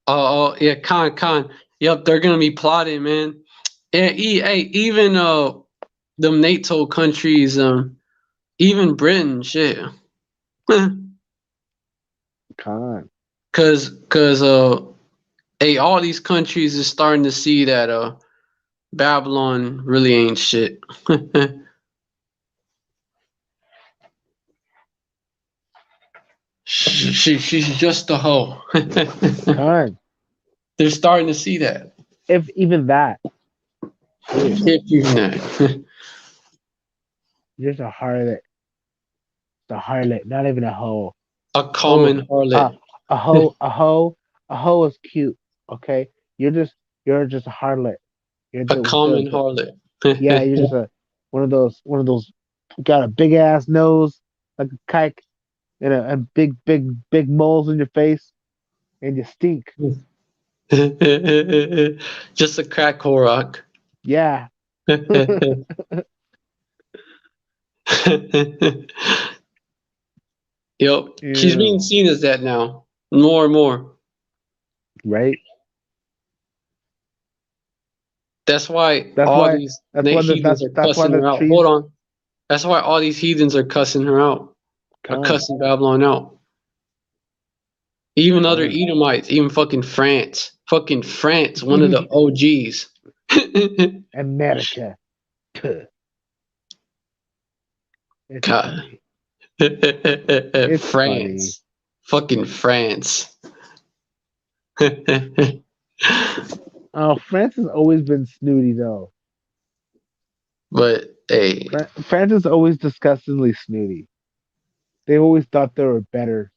Oh, yeah, con. Yep, they're gonna be plotting, man. Yeah, even them NATO countries, even Britain, shit. Con. Cause hey, all these countries is starting to see that Babylon really ain't shit. She's just a hoe. Con. They're starting to see that. If even that, shit, If you know. just a harlot, the harlot, not even a hoe. A Hoe, common harlot. a hoe, a hoe is cute. Okay, you're just a harlot. You're A common harlot. yeah, you're just a one of those got a big ass nose like a kike and big moles in your face and you stink. Just a crack whore. Yeah. Yep. She's being Ew. seen as that now. More and more. Right. That's why That's all why. these That's why heathens are that's why cussing the her out. Hold trees. on. That's why all these heathens are cussing her out. Are Con, cussing Babylon out. Even other con. Edomites, even fucking France. Fucking France, one of the OGs. America. Tuh. It's God. funny. It's funny. France. Fucking France. Oh, France has always been snooty though. But hey, France is always disgustingly snooty. They always thought they were better.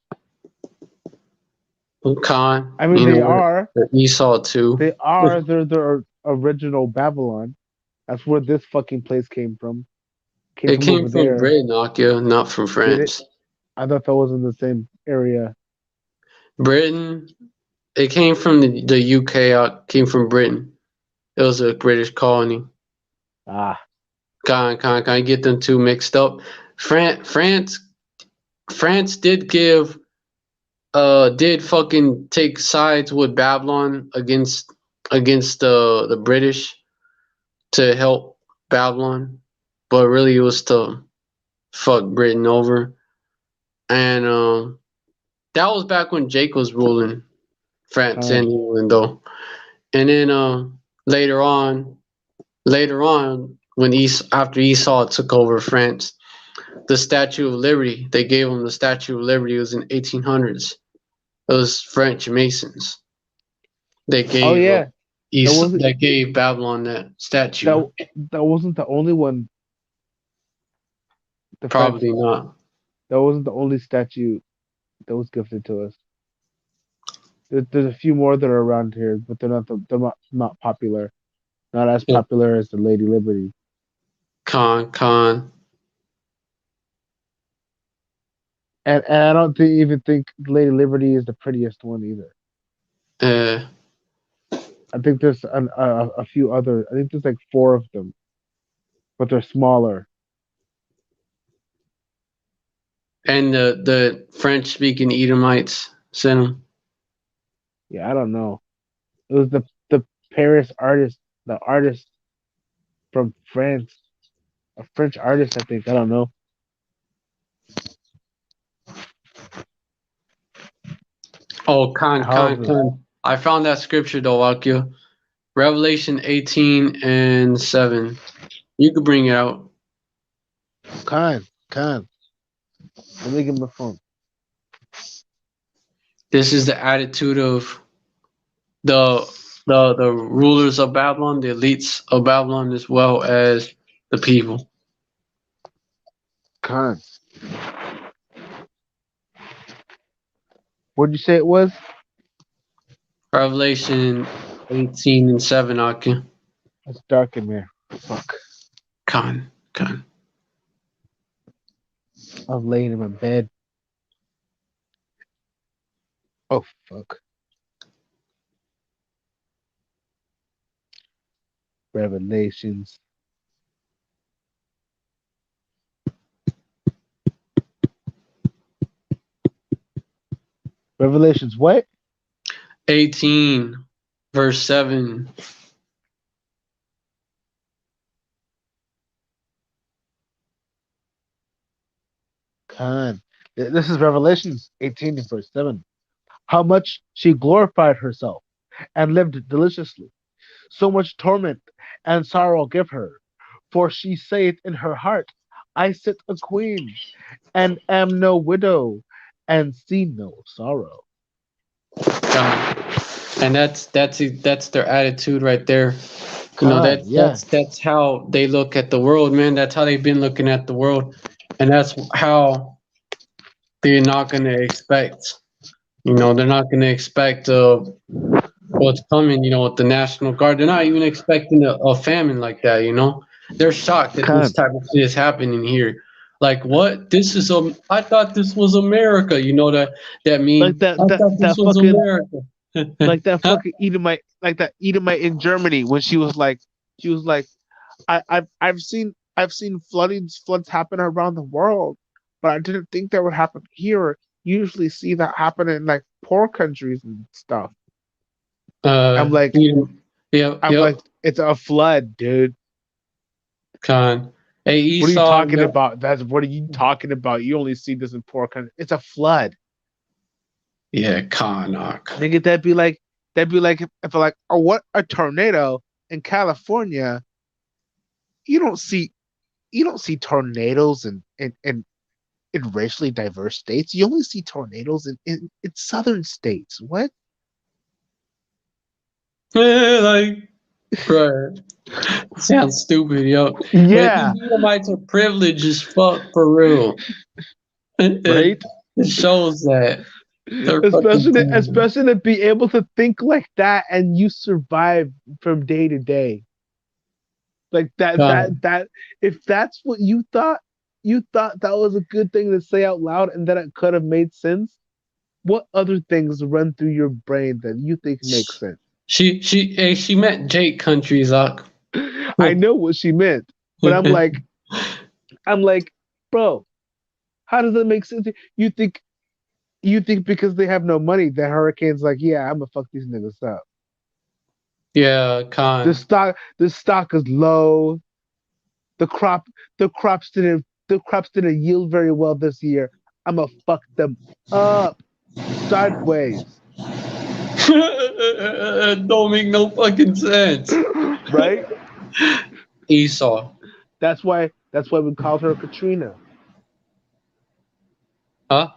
Khan, I mean, you know they what? are. Esau too. They are. They're their original Babylon. That's where this fucking place came from. Came It from came over from there. Britain, Akia, not from Did it? France. I thought that was in the same area. Britain, it came from the UK, came from Britain. It was a British colony. Ah, Can I get them two mixed up? France did fucking take sides with Babylon against the British to help Babylon, but really it was to fuck Britain over. And that was back when Jake was ruling France and con. England though. And then later on when after Esau took over France, the Statue of Liberty, they gave him the Statue of Liberty. It was in 1800s. It was French Masons. They Oh gave yeah, that wasn't They gave Babylon that statue. that that wasn't the only one. The French. Probably not. That wasn't the only statue that was gifted to us. There's a few more that are around here, but they're not popular. Not as Yeah. popular as the Lady Liberty. Con. And I don't even think Lady Liberty is the prettiest one either. Uh, I think there's a few other. I think there's like four of them, but they're smaller. and the French speaking Edomites sent him. Yeah, I don't know. It was the Paris artist, the artist from France, a French artist, I think. I don't know. Oh, However, con. I found that scripture though, Akio. Revelation 18 and 7. You could bring it out. Khan. Let me get my phone. This is the attitude of the the rulers of Babylon, the elites of Babylon, as well as the people. Khan. What'd you say it was? Revelation 18:7. Aki. It's dark in here. Fuck. Con. I'm laying in my bed. Oh fuck. Revelations. Revelations what? 18 verse 7. Con. This is Revelations 18 verse 7. How much she glorified herself and lived deliciously. So much torment and sorrow give her. For she saith in her heart, I sit a queen, and am no widow, and see no sorrow. Con. And that's their attitude right there. You know, Con, yeah. that's how they look at the world, man. That's how they've been looking at the world. And that's how they're not gonna expect. You know, they're not gonna expect what's coming, you know, with the National Guard. They're not even expecting a famine like that, you know. They're shocked that this Con. type of shit is happening here. Like what? This is I thought this was America, you know that Like meme. that I that thought this that was fucking America. like that Huh? fucking Edomite like that Edomite in Germany when she was like I've seen floods happen around the world, but I didn't think that would happen here. You usually see that happen in like poor countries and stuff. I'm like You, yep, it's a flood, dude. con. Hey, What are you Esau, talking about? That's what are you talking about? You only see this in poor countries. It's a flood. yeah, con. Nigga, that'd be like if like oh what a tornado in California. You don't see you don't see tornadoes in racially diverse states. You only see tornadoes in southern states. What? Like, bro, sounds stupid, yo. But Yeah, these Edomites are privileged as fuck for real. It, right. it shows that they're fucking privileged. Especially to be able to think like that and you survive from day to day. Like Con. if that's what you thought that was a good thing to say out loud and that it could have made sense. What other things run through your brain that you think make sense? She met Jake countries, Doc. I know what she meant, but I'm like, bro, how does that make sense? You think because they have no money that Hurricane's like, yeah, I'm gonna fuck these niggas up. Yeah, con. The stock is low. The crop the crops didn't yield very well this year. I'm gonna fuck them up sideways, Don't make no fucking sense. right? Esau. That's why we called her Katrina. Huh?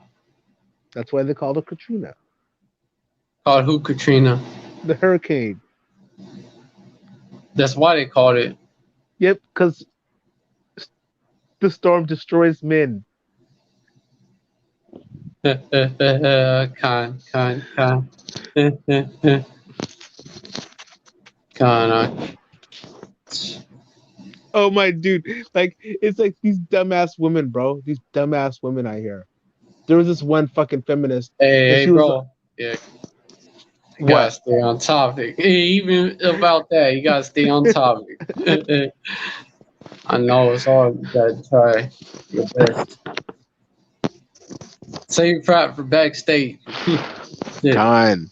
That's why they called her Katrina, Called who Katrina? the hurricane. That's why they called it. Yep, because the storm destroys men. Con. Con. Oh my dude, like it's like these dumbass women, bro. These dumbass women I hear. There was this one fucking feminist, and Hey, she was bro. Yeah, you gotta what? stay on topic. Hey, even about that, you gotta stay on topic. I know it's hard. You gotta try your best. Save pride for backstage. Shit. Gone.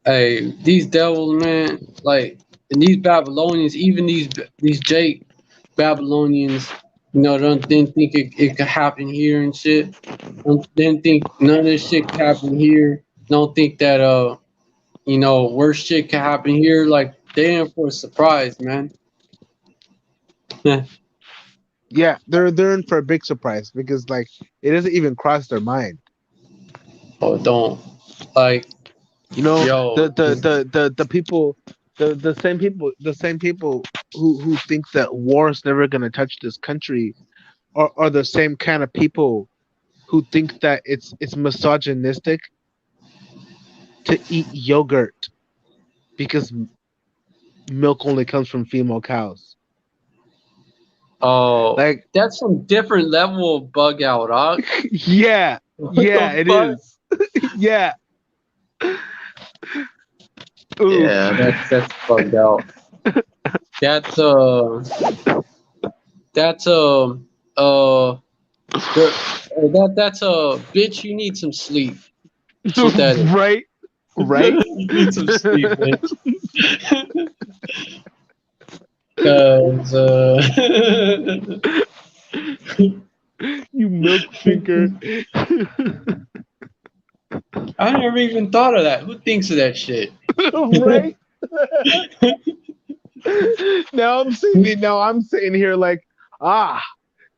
Hey, these devils, man. Like, and these Babylonians, even these Jake Babylonians, you know, didn't think it could happen here and shit. Didn't think none of this shit could happen here. Don't think that you know, worse shit could happen here. Like they in for a surprise, man. Yeah, they're in for a big surprise because like it doesn't even cross their mind. Oh, don't like, You know, yo. the people the same people who think that war is never gonna touch this country are the same kind of people who think that it's misogynistic to eat yogurt because milk only comes from female cows. Oh, Like, that's some different level of bug out, dog. yeah, What yeah, the it fuck? is. Yeah. Oof. Yeah, that's bugged out. That's that's girl, that's bitch. You need some sleep. That's what that is. Right, right. You need some sleep, man. Cause You milk drinker. I never even thought of that. Who thinks of that shit? Right. Now I'm sitting here like,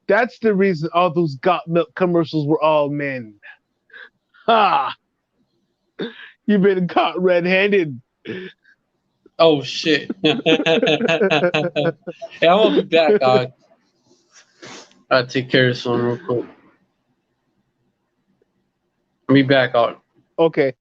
that's the reason all those got milk commercials were all men. Ah, you've been caught red-handed. Oh shit. Yeah, I'm gonna be back, dog. I'll take care of something real quick. I'll be back, dog. Okay.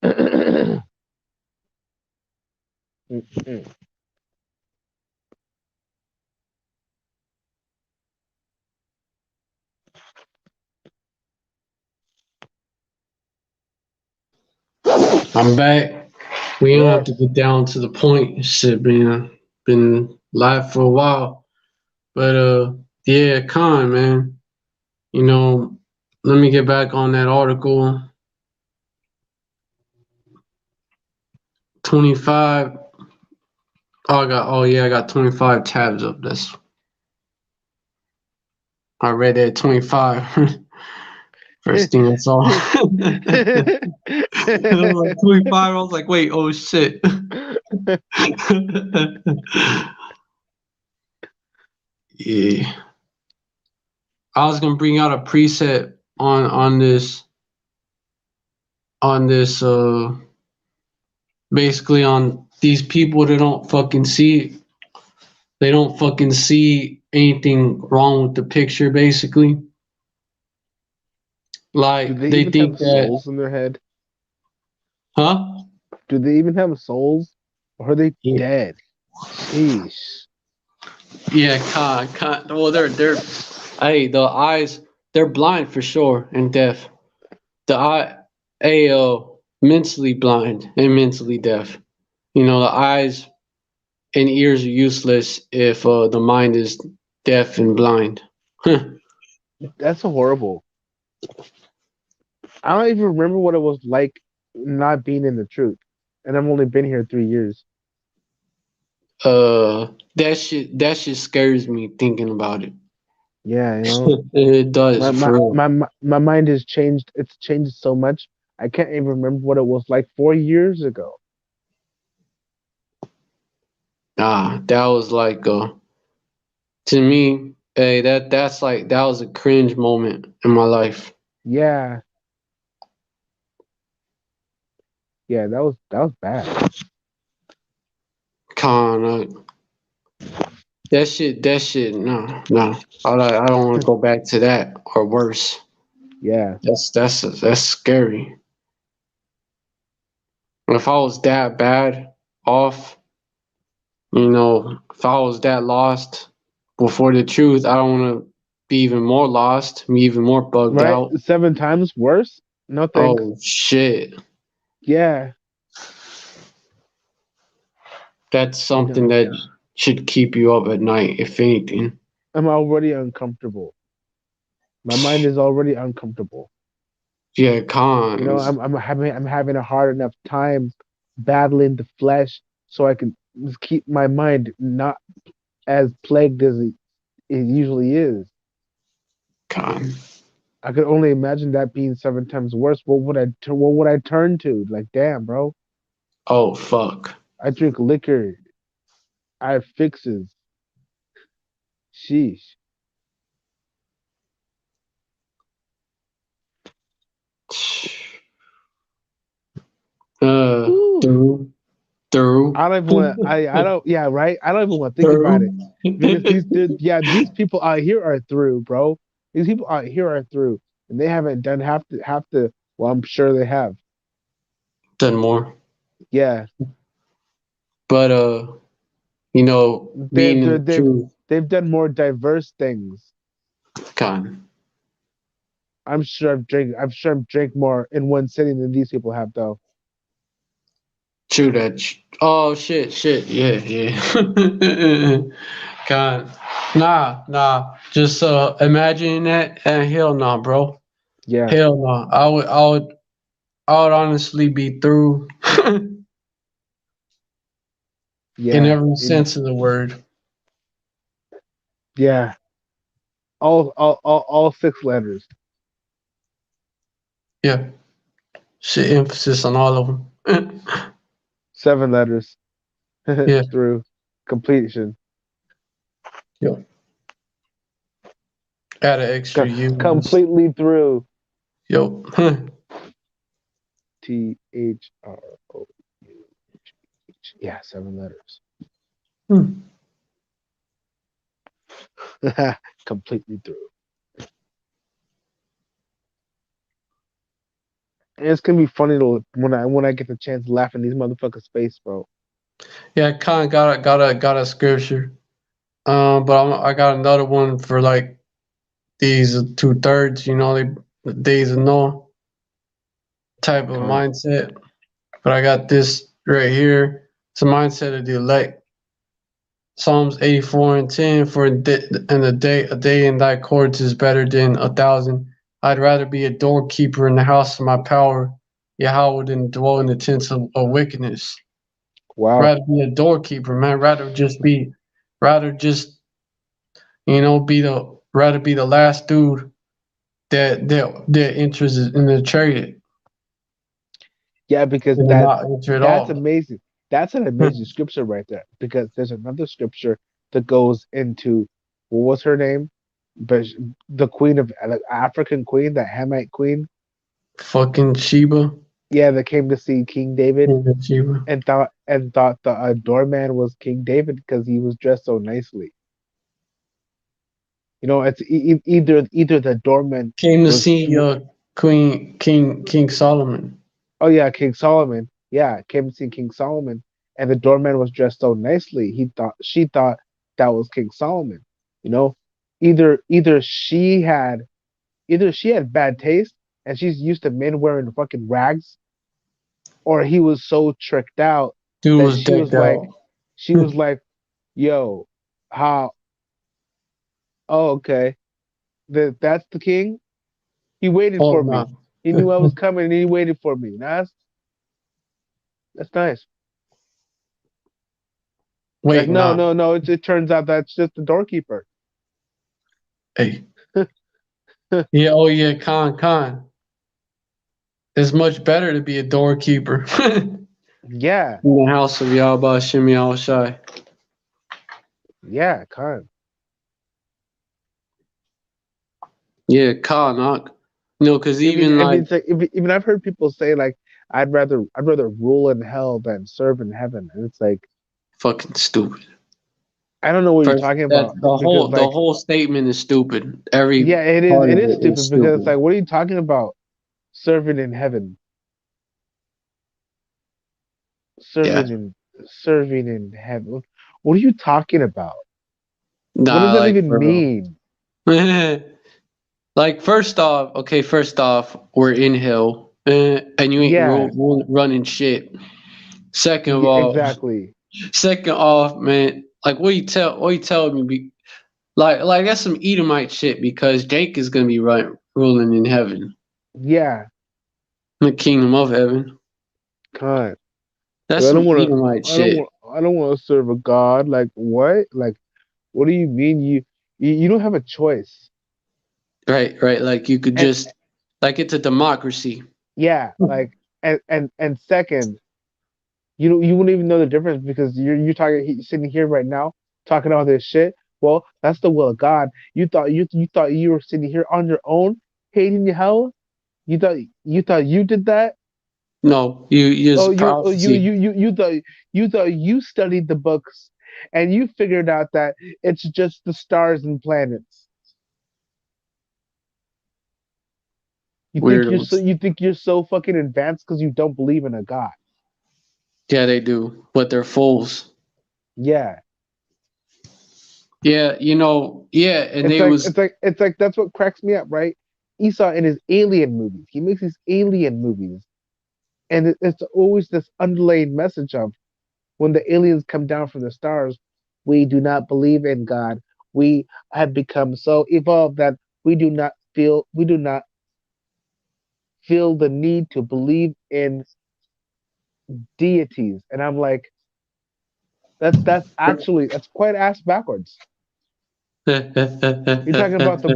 I'm back. We don't have Yeah. to get down to the point. Shit, been live for a while, but yeah, man. You know, let me get back on that article. 25. I got 25 tabs up. I read that 25. First thing I saw. I was like 25. I was like, wait, oh shit. Yeah. I was gonna bring out a preset on this on this basically on these people that don't fucking see anything wrong with the picture basically. Do Like they they even think have that souls in their head? huh? Do they even have souls? Or are they Yeah, dead? Sheesh. yeah, well they're hey the eyes they're blind for sure and deaf. The eye mentally blind and mentally deaf. You know, the eyes and ears are useless if the mind is deaf and blind. That's horrible. I don't even remember what it was like not being in the truth. And I've only been here 3 years. That shit scares me thinking about it. Yeah, you know. It does My my for real. my my my mind has changed. It's changed so much. I can't even remember what it was like 4 years ago. That was like to me, hey, that was a cringe moment in my life. Yeah, yeah, that was bad. Con, that shit, no. I don't want to go back to that or worse. Yeah, That's scary. If I was that bad off, if I was that lost before the truth, I don't want to be even more lost, be even more bugged right. out. 7 times worse. No thanks. Oh shit. Yeah, That's you something know, that should keep you up at night, if anything. I'm already uncomfortable. My mind is already uncomfortable. Yeah, You know, cons. I'm having a hard enough time battling the flesh so I can just keep my mind not as plagued as it usually is. Con. I could only imagine that being 7 times worse. What would I turn to? Like, damn, bro. Oh fuck. I drink liquor. I have fixes. Sheesh. Whew. Through, through, I don't even want. I don't. Yeah, right. I don't even want to think about through. it because these people out here are through, bro. These people out here are through, and they haven't done half the. Well, I'm sure they have. Done more. Yeah, But they've being in they're, the they've truth, they've done more diverse things. con. I'm sure I've drank more in one sitting than these people have, though. True that. Oh shit. Yeah, yeah. Con. Nah. Just imagine that, and hell no, bro. Yeah, Hell no. I would honestly be through in yeah, every sense of the word. yeah. All 6 letters. Yeah. Shit, emphasis on all of them. 7 letters. Yeah. Through completion. Yo. Add an extra U. Completely through. Yo. THROUGH. Yeah, 7 letters. Completely through. And it's gonna be funny to when I get the chance to laugh in these motherfuckers' face, bro. Yeah, kind of got a scripture. But I got another one for like these 2/3. The days of Noah type of Con. mindset. But I got this right here. It's a mindset of the elect. Psalms 84:10. A day in thy courts is better than 1,000. I'd rather be a doorkeeper in the house of my power, Yahweh, than dwell in the tents of wickedness. Wow. Rather be a doorkeeper, man. Rather just rather be the last dude that enters in the chariot Yeah, because than to not enter at that's all. amazing. That's an amazing scripture right there. Because there's another scripture that goes into what was her name? But the queen of like African queen, the Hamite queen. Fucking Sheba. Yeah, that came to see King David Bathsheba. and thought the doorman was King David because he was dressed so nicely. It's either the doorman Came to was see King Solomon. oh yeah, King Solomon. Yeah, came to see King Solomon, and the doorman was dressed so nicely. She thought that was King Solomon. You know, either either she had either she had bad taste and she's used to men wearing fucking rags, or he was so tricked out Dude that was decked out. she was like, "Yo, how? Oh, okay, that's the king. He waited Oh for me. no. He knew I was coming, and he waited for me. That's nice." Like, Wait, no, nah. no, no. It turns out that's just the doorkeeper. Hey. Yeah, oh yeah, Khan. It's much better to be a doorkeeper in Yeah, the house of Yahweh Shem Shai. yeah, kind. Yeah, Khan. Because even I mean, like it's like even I've heard people say like, I'd rather rule in hell than serve in heaven, and it's like fucking stupid. I don't know what you're First, talking that about because the like, whole statement is stupid. Every yeah, it is part it of is it is stupid because it's stupid. like, what are you talking about? Serving in heaven, Yeah. serving in serving in heaven. What are you talking about? What does Nah, that like even for mean? real. Like first off, we're in hell, and you ain't Yeah, running shit. Second of yeah, all, exactly. second off, man, like what you telling me? Like that's some Edomite shit because Jake is gonna be ruling in heaven, Yeah, in the kingdom of heaven. kind. That's Like, some Edomite shit. I don't want to serve a god. Like what? Like what do you mean you don't have a choice? Right. Like you could And just like it's a democracy. yeah, like and second, you wouldn't even know the difference because you're talking sitting here right now talking all this shit. Well, that's the will of God. You thought you were sitting here on your own hating your hell. You thought you did that. No, you Oh, just you prophecy. you thought you studied the books and you figured out that it's just the stars and planets. Weirdos. You think you're so fucking advanced because you don't believe in a god. Yeah, they do, but they're fools. Yeah. Yeah, yeah, and It's they like was that's what cracks me up, right? Esau in his alien movies. He makes these alien movies, and it's always this underlying message of when the aliens come down from the stars, we do not believe in God. We have become so evolved that we do not feel the need to believe in deities. And I'm like, that's quite ass backwards. You're talking about the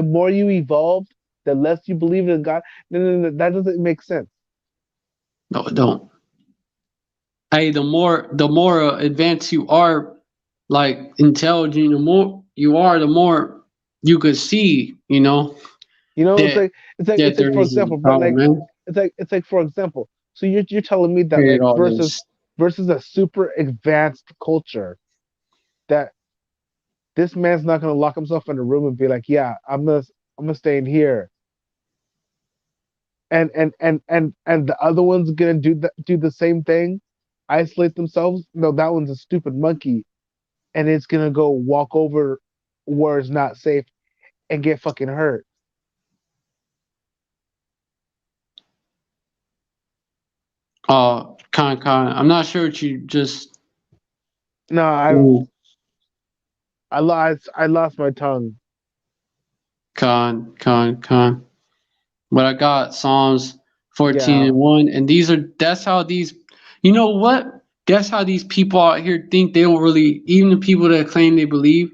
more you evolve, the less you believe in God. No, that doesn't make sense. no, don't. Hey, the more advanced you are, like intelligent, the more you are, the more you could see, that It's like there for is a example, but power, like man. it's like for example. So you're telling me that Created like all this. versus a super advanced culture that this man's not gonna lock himself in a room and be like, yeah, I'm gonna stay in here, and the other one's gonna do the same thing, isolate themselves. No, that one's a stupid monkey, and it's gonna go walk over where it's not safe and get fucking hurt. I'm not sure what you just. No, Ooh, I lost my tongue. con. But I got Psalms 14 Yeah, and 1, and that's how these, you know what? That's how these people out here think they don't really, even the people that claim they believe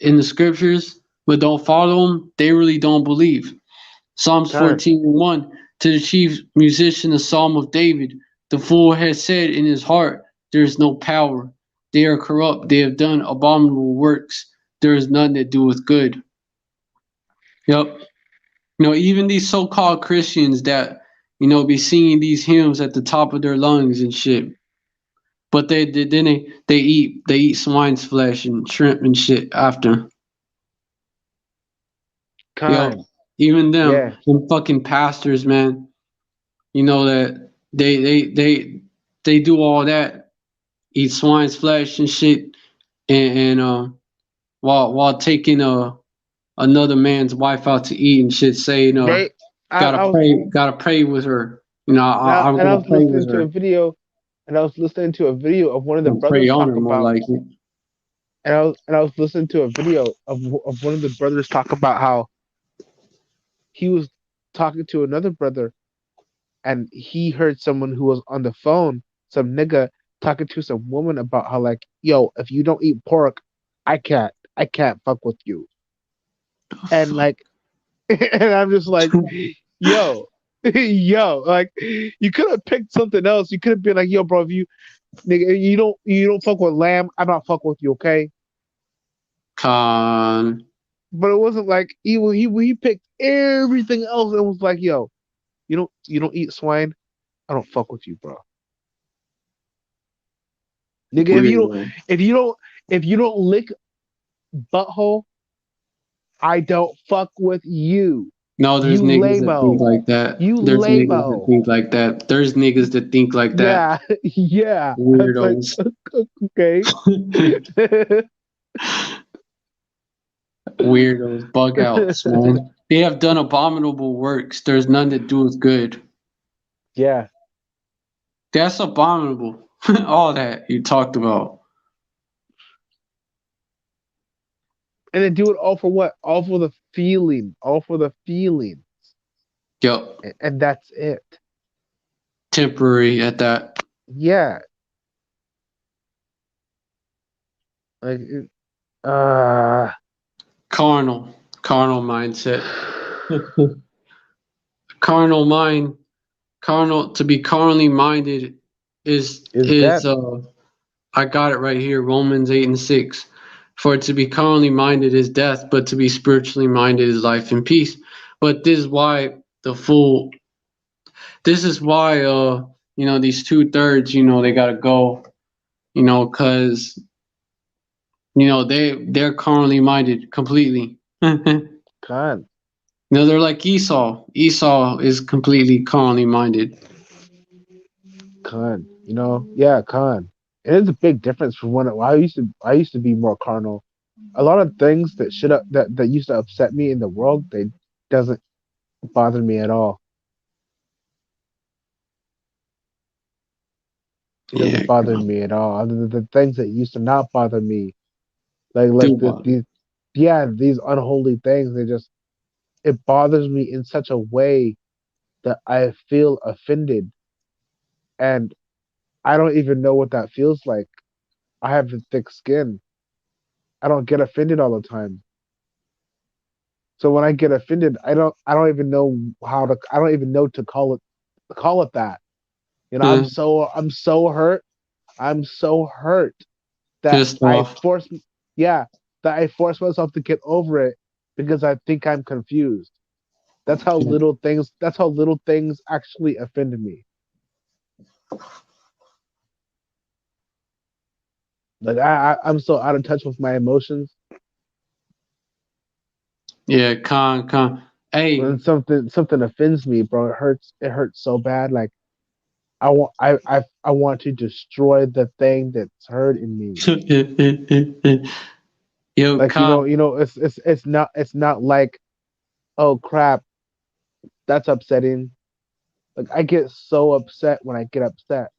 in the scriptures but don't follow them, they really don't believe. Psalms kind. 14 and 1, to the chief musician, the Psalm of David, the fool has said in his heart, there is no power. They are corrupt, they have done abominable works. There is none that doeth good. Yep. Even these so-called Christians that, be singing these hymns at the top of their lungs and shit. But they eat swine's flesh and shrimp and shit after. Yo, Con. even Yeah. them fucking pastors, man. You know that they do all that, eat swine's flesh and shit, and while taking another man's wife out to eat and shit, saying They I was gotta pray with her. I'm and I gonna was pray with listening to a her. video and I was listening to a video of one of the And pray brothers on talk her more about like it. and I was listening to a video of one of the brothers talk about how he was talking to another brother and he heard someone who was on the phone, some nigga talking to some woman about how like, yo, if you don't eat pork, I can't fuck with you. Oh, And fuck. like and I'm just like, yo, yo, like you could have picked something else. You could have been like, yo, bro, if you nigga, you don't fuck with lamb, I'm not fuck with you, okay? Con. But it wasn't like he picked everything else and was like, yo, you don't eat swine, I don't fuck with you, bro. Nigga, Weirdo. if you don't lick butthole, I don't fuck with you. No, there's You niggas that think lame-o. like that. You There's niggas that lame-o. think like that. There's niggas that think like that. Yeah, yeah. It's like Weirdos. okay. Weirdos. Bug outs, man. They have done abominable works. There's none that doeth good. Yeah. That's abominable. All that you talked about. And then do it all for what? All for the feeling. All for the feeling. Yep. And that's it. Temporary at that. Yeah. Like uh Carnal. Carnal mindset. Carnal mind. Carnal, to be carnally minded is is is that I got it right here, Romans 8:6. For to be carnally minded is death, but to be spiritually minded is life and peace. But the full this is why these 2/3, they gotta go, cause they're carnally minded completely. con? They're like Esau. Esau is completely carnally minded. Con. You know? Yeah, con. It is a big difference from when I used to be more carnal. A lot of things that that used to upset me in the world, they doesn't bother me at all. It Yeah, doesn't bother me at all. Other than the things that used to not bother me, like do bother. these, yeah, these unholy things. It bothers me in such a way that I feel offended, and I don't even know what that feels like. I have a thick skin. I don't get offended all the time. So when I get offended, I don't even know I don't even know to call it that. You know, Huh, I'm so hurt. I'm so hurt that pissed off. yeah, that I force myself to get over it because I think I'm confused. Yeah. That's how little things actually offend me. Like I'm so out of touch with my emotions. Yeah, con. When Hey, something offends me, bro, it hurts so bad. Like I want to destroy the thing that's hurt in me. yo, Like con. it's not like, oh crap, that's upsetting. Like I get so upset when I get upset.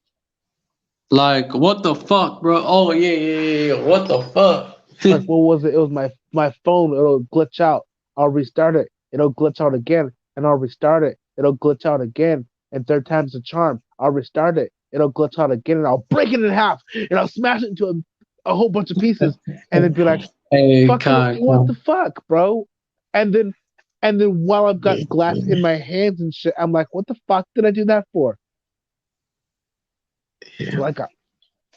Like, what the fuck, bro? Oh yeah. What the fuck? Like what was it? It was my phone. It'll glitch out. I'll restart it. It'll glitch out again, and I'll restart it. It'll glitch out again, and third time's the charm. I'll restart it. It'll glitch out again, and I'll break it in half, and I'll smash it into a whole bunch of pieces, and then be like, Hey, "Fucking what the con. fuck, bro?" And then and then while I've got glass in my hands and shit, I'm like, "What the fuck did I do that for?" Yeah. Like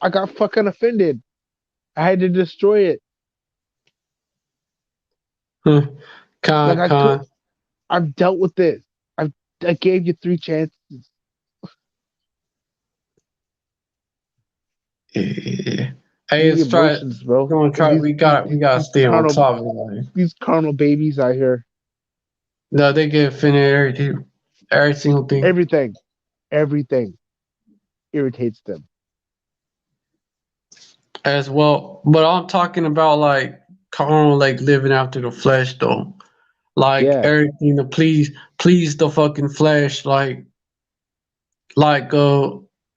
I got fucking offended. I had to destroy it. Huh. Like Con. I've dealt with this. I gave you three chances. Yeah. Hey, The let's try it. emotions, bro. Come on, try it. We gotta These stay on carnal top of it. these carnal babies out here. No, they get offended every single thing. Everything, everything irritates them. As well. But I'm talking about like carnal, like living after the flesh, though. Like Yeah, everything to please the fucking flesh. Like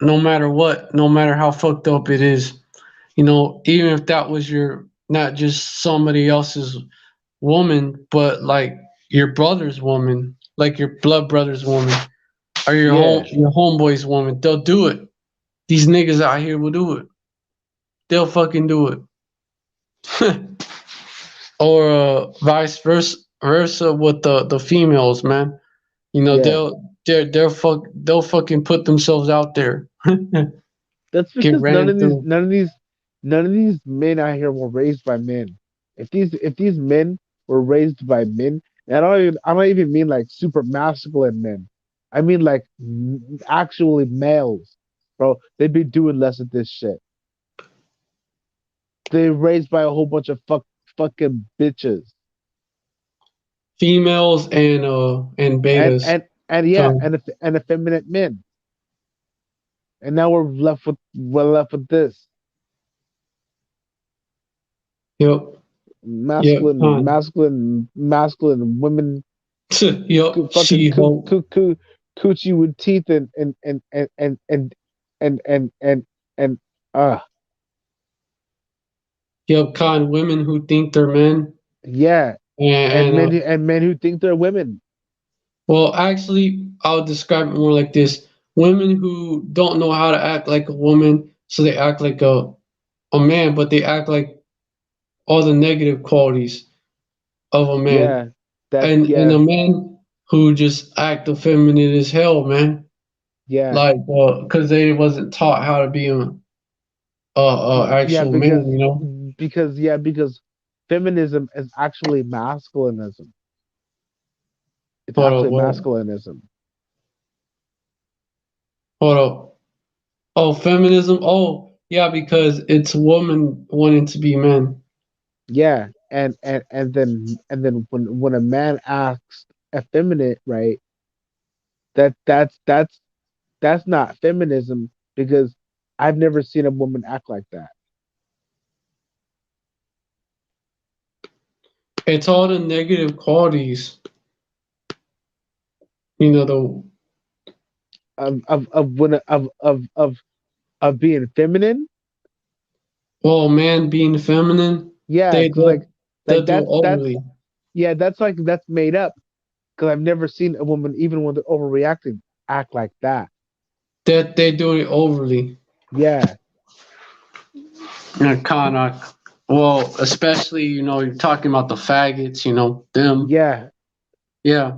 no matter what, no matter how fucked up it is, even if that was your not just somebody else's woman, but like your brother's woman, like your blood brother's woman, or yeah, your homeboy's woman, they'll do it. These niggas out here will do it. They'll fucking do it. Or vice versa with the females, man. yeah. They'll fucking put themselves out there. That's Get because ran through. none of these men out here were raised by men. If these men were raised by men, and I don't even mean like super masculine men. I mean like actually males, bro. They'd be doing less of this shit. They're raised by a whole bunch of fucking bitches. Females and betas. And yeah, Come. and effeminate men. And now we're left with this Yep. Yep. Come. masculine women Yep. fucking She Hulk. coochie with teeth and uh Yep. Kind women who think they're men yeah, and and men who think they're women. well, actually, I'll describe it more like this: women who don't know how to act like a woman, so they act like a man, but they act like all the negative qualities of a man, Yeah, that and yeah, a man who just act effeminate as hell, man. yeah. Like, because they wasn't taught how to be a Yeah, actual man, because feminism is actually masculinism. It's Hold up, actually what? masculinism. Hold up. Oh, feminism. Oh, yeah, because it's women wanting to be men. Yeah, and then when a man acts effeminate, right? That that's not feminism because I've never seen a woman act like that. It's all the negative qualities. The Of when of being feminine. man being feminine. Yeah, They because they'll do it that's overly. yeah, that's made up because I've never seen a woman even when they're overreacting act like that. That they do it overly. Yeah, And kind of, well, especially you're talking about the faggots. Them. yeah, Yeah,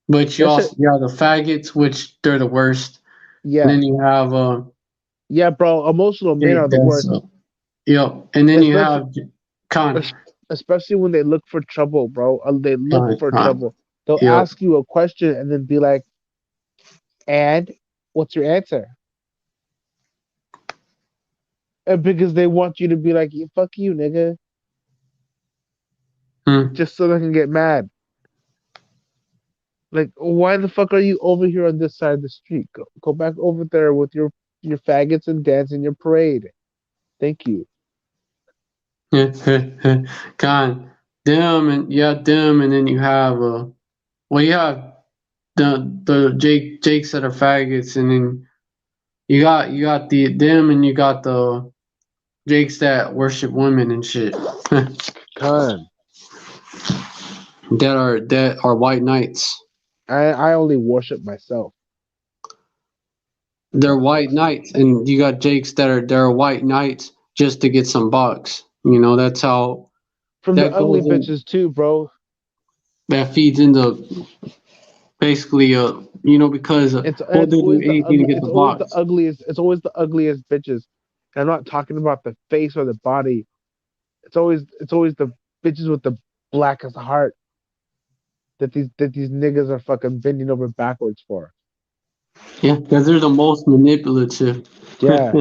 but you that shit. also you have the faggots, which they're the worst, and Yeah, then you have yeah, bro. Emotional men are the that's worst, yep, and then you especially have con especially when they look for trouble, bro. They look for con. trouble. They'll Yep. ask you a question and then be like, "And what's your answer?" And because they want you to be like, "Yeah, fuck you, nigga," Hmm. just so they can get mad. Like, why the fuck are you over here on this side of the street? Go back over there with your faggots and dance in your parade. Thank you. Con them and yeah them, and then you have well you have the Jakes that are faggots, and then you got them, and you got the Jakes that worship women and shit. Con. that are white knights. I only worship myself. They're But white knights, and you got Jakes that are white knights just to get some bucks. That's how from the that ugly goes in. bitches too, bro. That feeds into basically because well they do anything to get the It's always the box. ugliest. It's always the ugliest bitches. And I'm not talking about the face or the body. It's always the bitches with the blackest heart that these niggas are fucking bending over backwards for. Yeah, because they're the most manipulative. Yeah,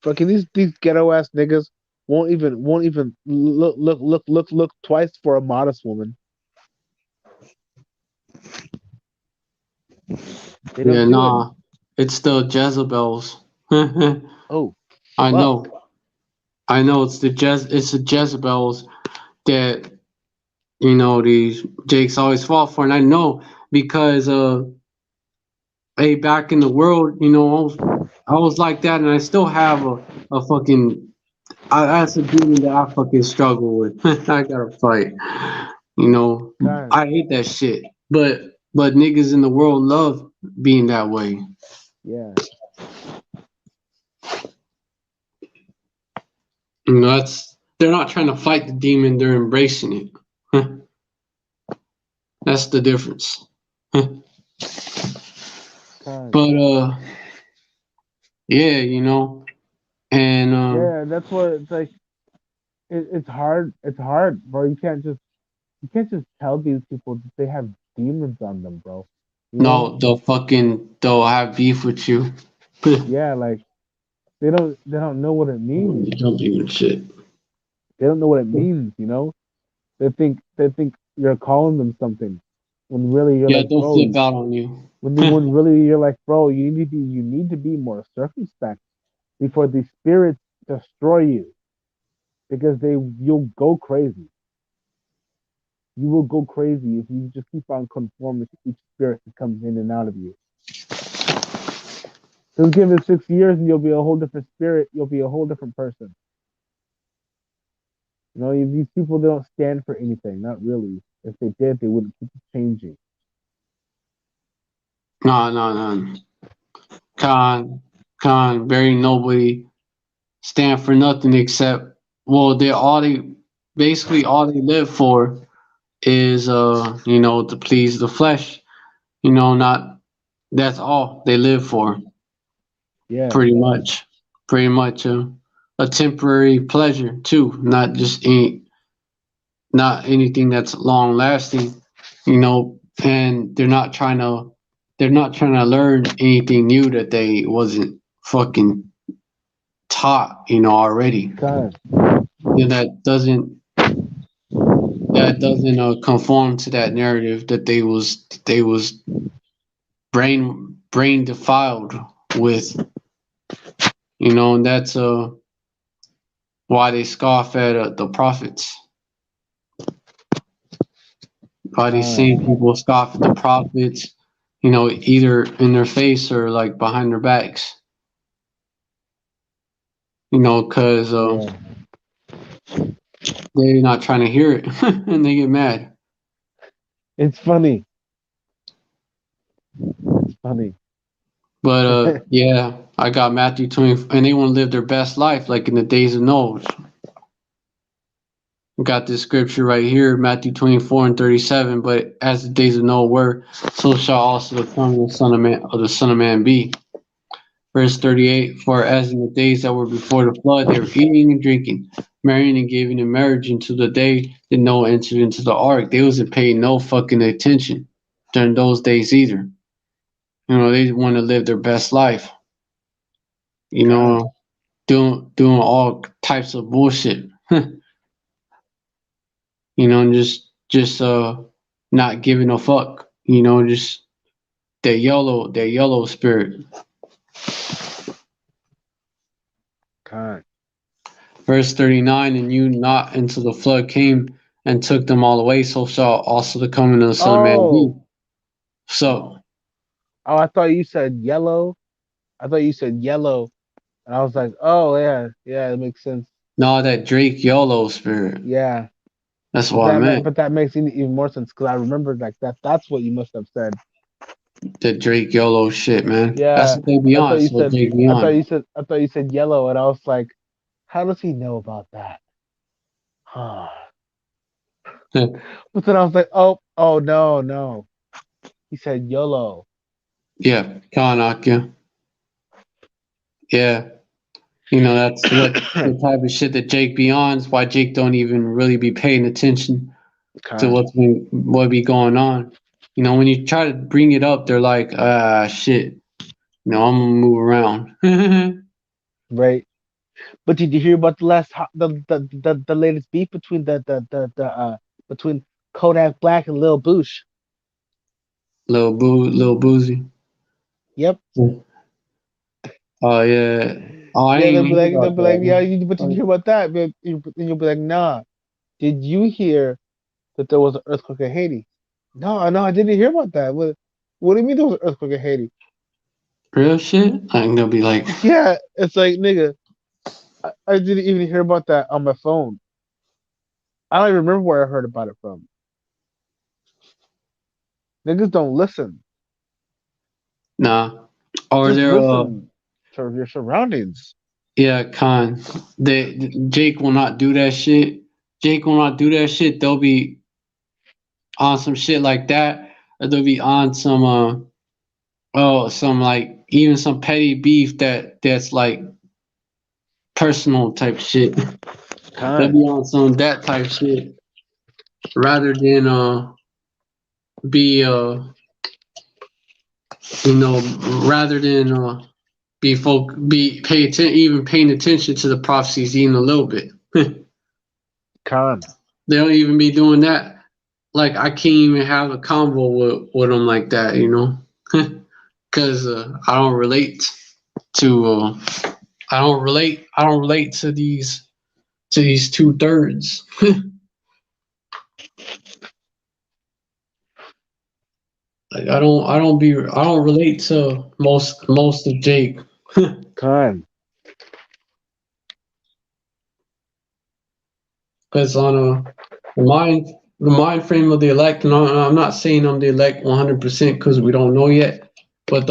Fucking these ghetto ass niggas won't even look twice for a modest woman. They Yeah, don't do it. nah. It's still Jezebels. I Oh, fuck. know. I know it's the Jezebels that these Jakes always fall for, and I know because hey, back in the world, I was like that, and I still have a fucking that's a demon that I fucking struggle with. I gotta fight. You know, God, I hate that shit. But niggas in the world love being that way. yeah. They're not trying to fight the demon, they're embracing it. That's the difference. God. But yeah, and Yeah, that's what it's like. It's hard. It's hard, bro. You can't just tell these people that they have demons on them, bro. You know? no, they'll have beef with you. Yeah, like they don't know what it means. You don't even shit. They don't know what it means, They think you're calling them something. When really you're Yeah, like, they'll bro, flip out on you. when really you're like, bro, you need to be more circumspect before these spirits destroy you because you'll go crazy. You will go crazy if you just keep on conforming to each spirit that comes in and out of you. Just give it 6 years and you'll be a whole different spirit. You'll be a whole different person. These people, they don't stand for anything. Not really. If they did, they wouldn't keep changing. No, no, no. Con, very nobly stand for nothing except, well, basically all they live for is, to please the flesh. Not That's all they live for, Yeah, pretty much. Pretty much a temporary pleasure too, not anything that's long lasting. And they're not trying to learn anything new that they wasn't fucking taught, already. God. Yeah, that doesn't conform to that narrative that they was brain defiled with, and that's why they scoff at the prophets. Why these God. same people scoff at the prophets, either in their face or like behind their backs, because Yeah. they're not trying to hear it and they get mad. It's funny. It's funny. But yeah, I got Matthew 20, and they want to live their best life like in the days of Noah. Got this scripture right here, Matthew 24:37. But as the days of Noah were, so shall also the coming of the Son of Man be. Verse 38, for as in the days that were before the flood, they were eating and drinking, marrying and giving in marriage until the day that Noah entered into the ark. They wasn't paying no fucking attention during those days either. They want to live their best life, God. doing all types of bullshit. And just not giving a fuck. Just that yellow spirit. God. Verse 39, and you not until the flood came and took them all away, so shall also the coming of the Son of Man be. Oh. So, Oh, I thought you said yellow. I thought you said yellow. And I was like, oh, yeah. Yeah, it makes sense. no, that Drake YOLO spirit. Yeah. That's But what I meant. that makes even more sense because I remembered like that. That's what you must have said. The Drake YOLO shit, man. That's Yeah. what they And be on. So they be I thought on. you said I thought you said yellow, and I was like, how does he know about that? But then I was like, oh no, no. He said YOLO. Yeah, Kanaka. Yeah. That's what the type of shit that Jake be on. Is why Jake don't even really be paying attention to God. what be going on. When you try to bring it up, they're like, shit. I'm gonna move around. Right. But did you hear about the last the latest beef between between Kodak Black and Lil Boosh? Little boozy. Yep. Oh yeah. Oh, I Yeah, didn't even hear they'll about be like, yeah, that. but did you hear about that? But and you'll be like, nah. Did you hear that there was an earthquake in Haiti? No, no, I didn't hear about that. What do you mean there was an earthquake in Haiti? Real shit. I'm gonna be like, Yeah, it's like nigga, I didn't even hear about that on my phone. I don't even remember where I heard about it from. Niggas don't listen. nah. Or Just they're listen to your surroundings. yeah, Jake will not do that shit. Jake will not do that shit. They'll be on some shit like that, or they'll be on some some like even some petty beef that's like personal type shit. They'll Con, be on some that type shit rather than be you know rather than be even paying attention to the prophecies even a little bit. con. They don't even be doing that. Like I can't even have a convo with them like that, you know, because I don't relate to I don't relate to these 2/3. Like I don't relate to most of Jake. Con. Because on the mind frame of the elect, and I'm not saying I'm the elect 100% because we don't know yet, but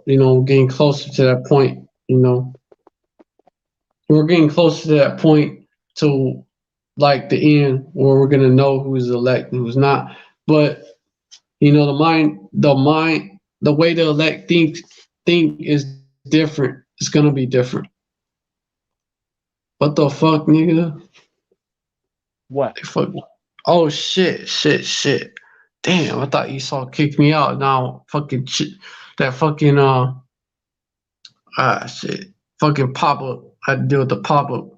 you know, getting closer to that point, you know, we're getting closer to that point to like the end where we're gonna know who's elect and who's not. But you know, the way the elect think is different. It's gonna be different. What the fuck, nigga? What? Fuck. Oh shit. Damn, I thought you saw kick me out. Now fucking shit. That fucking shit. Fucking pop up. I had to deal with the pop up.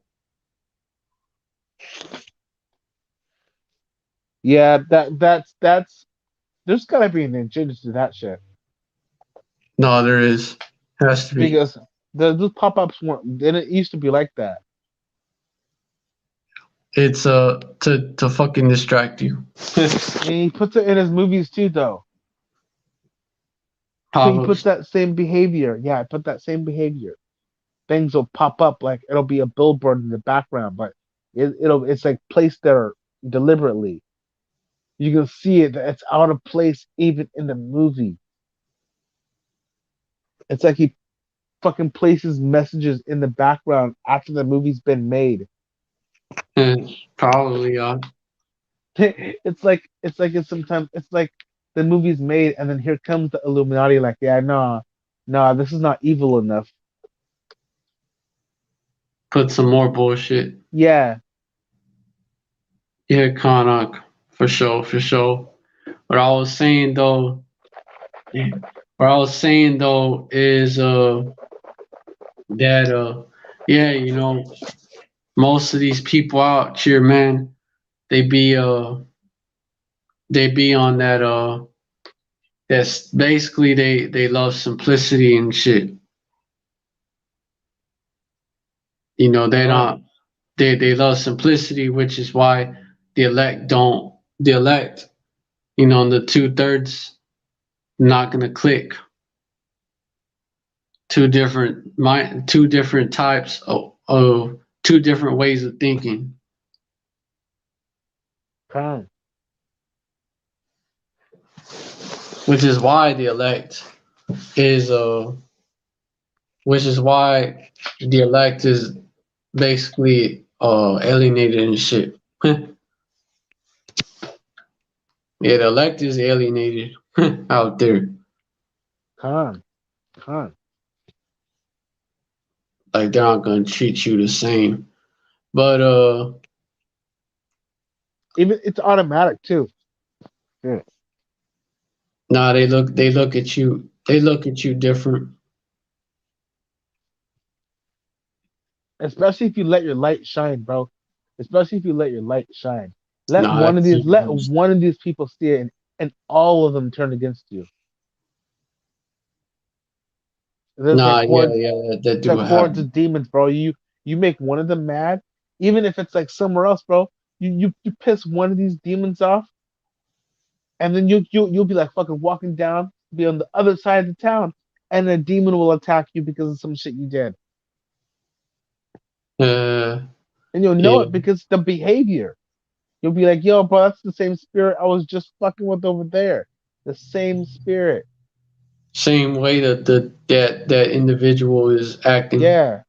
Yeah, that's. There's gotta be an agenda to that shit No, there is. Has to be. because those pop ups weren't. Then it used to be like that. It's to fucking distract you. And he puts it in his movies too, though. He Pop puts ups. that same behavior. Yeah, I put that same behavior. Things will pop up like it'll be a billboard in the background, but it's like placed there deliberately. You can see it that it's out of place even in the movie. It's like he fucking places messages in the background after the movie's been made. Probably It's sometimes it's like the movie's made and then here comes the Illuminati like, yeah, no, this is not evil enough. put some more bullshit. Yeah, Yeah, Kanak. For sure. What I was saying though, what I was saying though is that yeah, you know, most of these people out here, man, they be uh they be on that that's basically they love simplicity and shit. You know, they con, don't they love simplicity, which is why the elect, you know, the 2/3 not gonna click. Two different types of two different ways of thinking, con, which is why the elect is which is why the elect is basically alienated and shit. Yeah, the elect is alienated out there. con, con. Like they're not gonna treat you the same. But Even it's automatic too. Yeah. nah, they look at you different. Especially if you let your light shine, bro. Especially if you let your light shine. Let Nah, one of that's these let one of these people see it, and all of them turn against you. There's like nah, yeah, hordes, yeah, that it's do like hordes happen. of demons, bro. You make one of them mad, even if it's like somewhere else, bro. You piss one of these demons off, and then you'll be like fucking walking down, be on the other side of the town, and a demon will attack you because of some shit you did, Uh, and you'll know yeah, it because the behavior. You'll be like, yo, bro, that's the same spirit I was just fucking with over there. The same spirit. same way that that individual is acting, Yeah,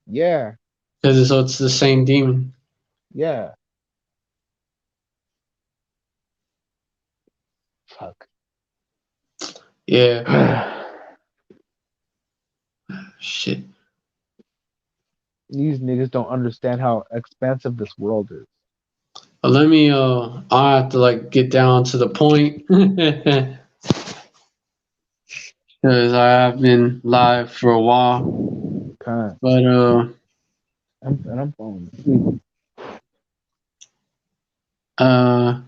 yeah, because it's the same demon. yeah. Fuck. Yeah, shit. These niggas don't understand how expansive this world is. Let me. I have to like get down to the point because I have been live for a while. Kind. But I'm falling asleep. uh.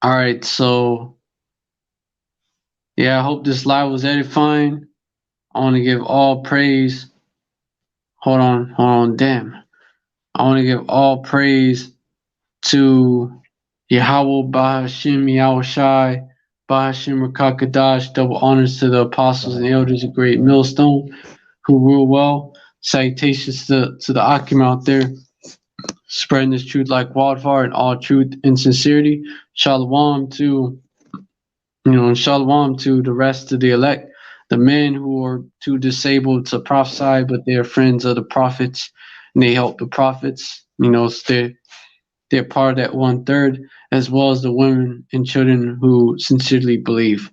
All right. So yeah, I hope this live was edifying. I want to give all praise. Hold on. Damn. I want to give all praise to Yahweh Bahashim Yahushai, Bahashim Rakakadash, double honors to the apostles and elders of Great Millstone who rule well. Salutations to the Akim out there, spreading this truth like wildfire and all truth and sincerity. Shalom to and shalom to the rest of the elect, the men who are too disabled to prophesy, but they are friends of the prophets and they help the prophets. They're part of that 1/3, as well as the women and children who sincerely believe.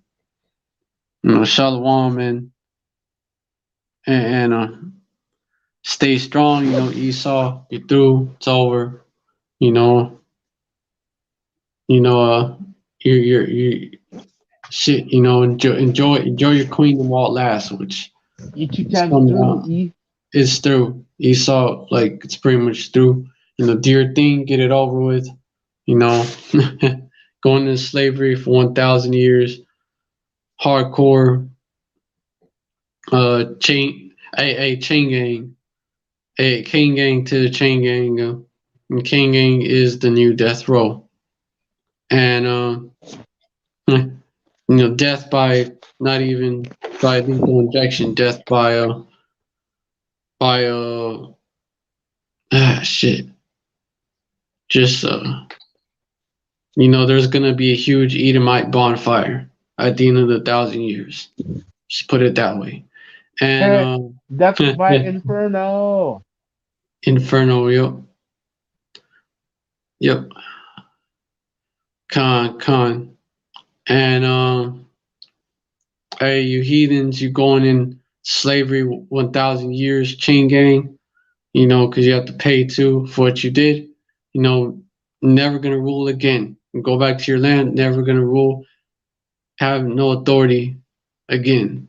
Shalom and stay strong. Esau, you're through. It's over. You know, you know. You're shit. Enjoy your queendom while it lasts, which Eat you is times coming through, out. E. It's through. Esau, like it's pretty much through. Do your thing, get it over with. You know, going into slavery for 1,000 years, hardcore chain gang, chain gang to the chain gang, and chain gang is the new death row, and death by not even by lethal injection, death by shit, just there's gonna be a huge Edomite bonfire at the end of the 1,000 years. Just put it that way, and Hey, that's my inferno. Inferno, yep, con. And hey, you heathens, you going in slavery 1,000 years, chain gang, because you have to pay too for what you did. Never gonna rule again. Go back to your land, never gonna rule, have no authority again.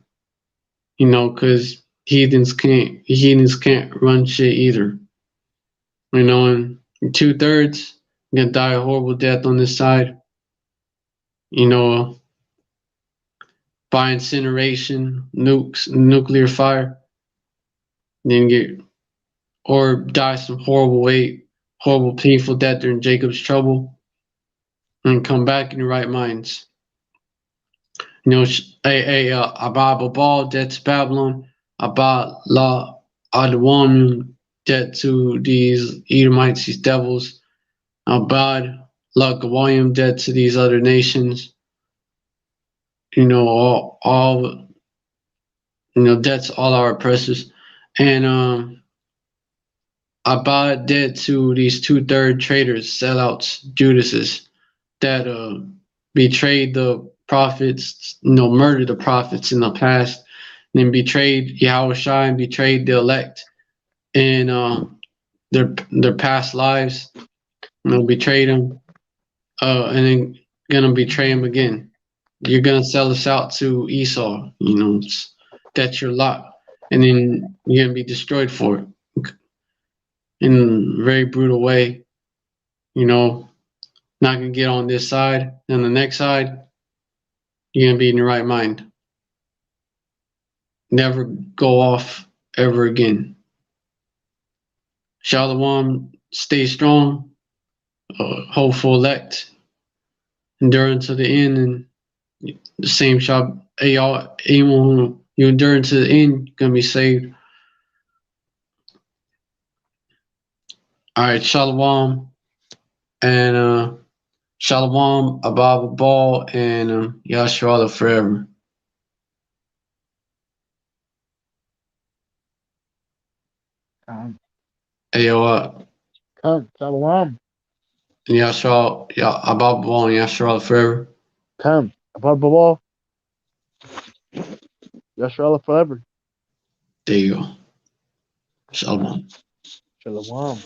Because heathens can't run shit either. And 2/3, you're gonna die a horrible death on this side. You know, by incineration, nukes, nuclear fire, then get or die some horrible way, horrible, painful death during Jacob's trouble, and come back in your right minds. Abba Babal, dead to Babylon, Abba La Adwamim, dead to these Edomites, these devils, Abad La Gawayim, dead to these other nations. All dead to all our oppressors, and Abad dead to these 2/3 traitors, sellouts, Judases that betrayed the prophets, murdered the prophets in the past, and then betrayed Yahushua and betrayed the elect in their past lives. Betrayed them, and then gonna betray him again. You're gonna sell us out to Esau. That's your lot. and then you're gonna be destroyed for it in a very brutal way. You know, not gonna get on this side, and the next side, you're gonna be in your right mind. Never go off ever again. Shalom, stay strong, hopeful elect, endure unto the end, and the same shall anyone who you endure unto the end gonna be saved. All right, shalom, and shalom, above ball, and Yasharala forever. Come, Ayo, Shalom. and Yashar, above ball, and Yasharala forever. Come, above the wall. Yasharallah forever. There you go. Shalom. Shalom.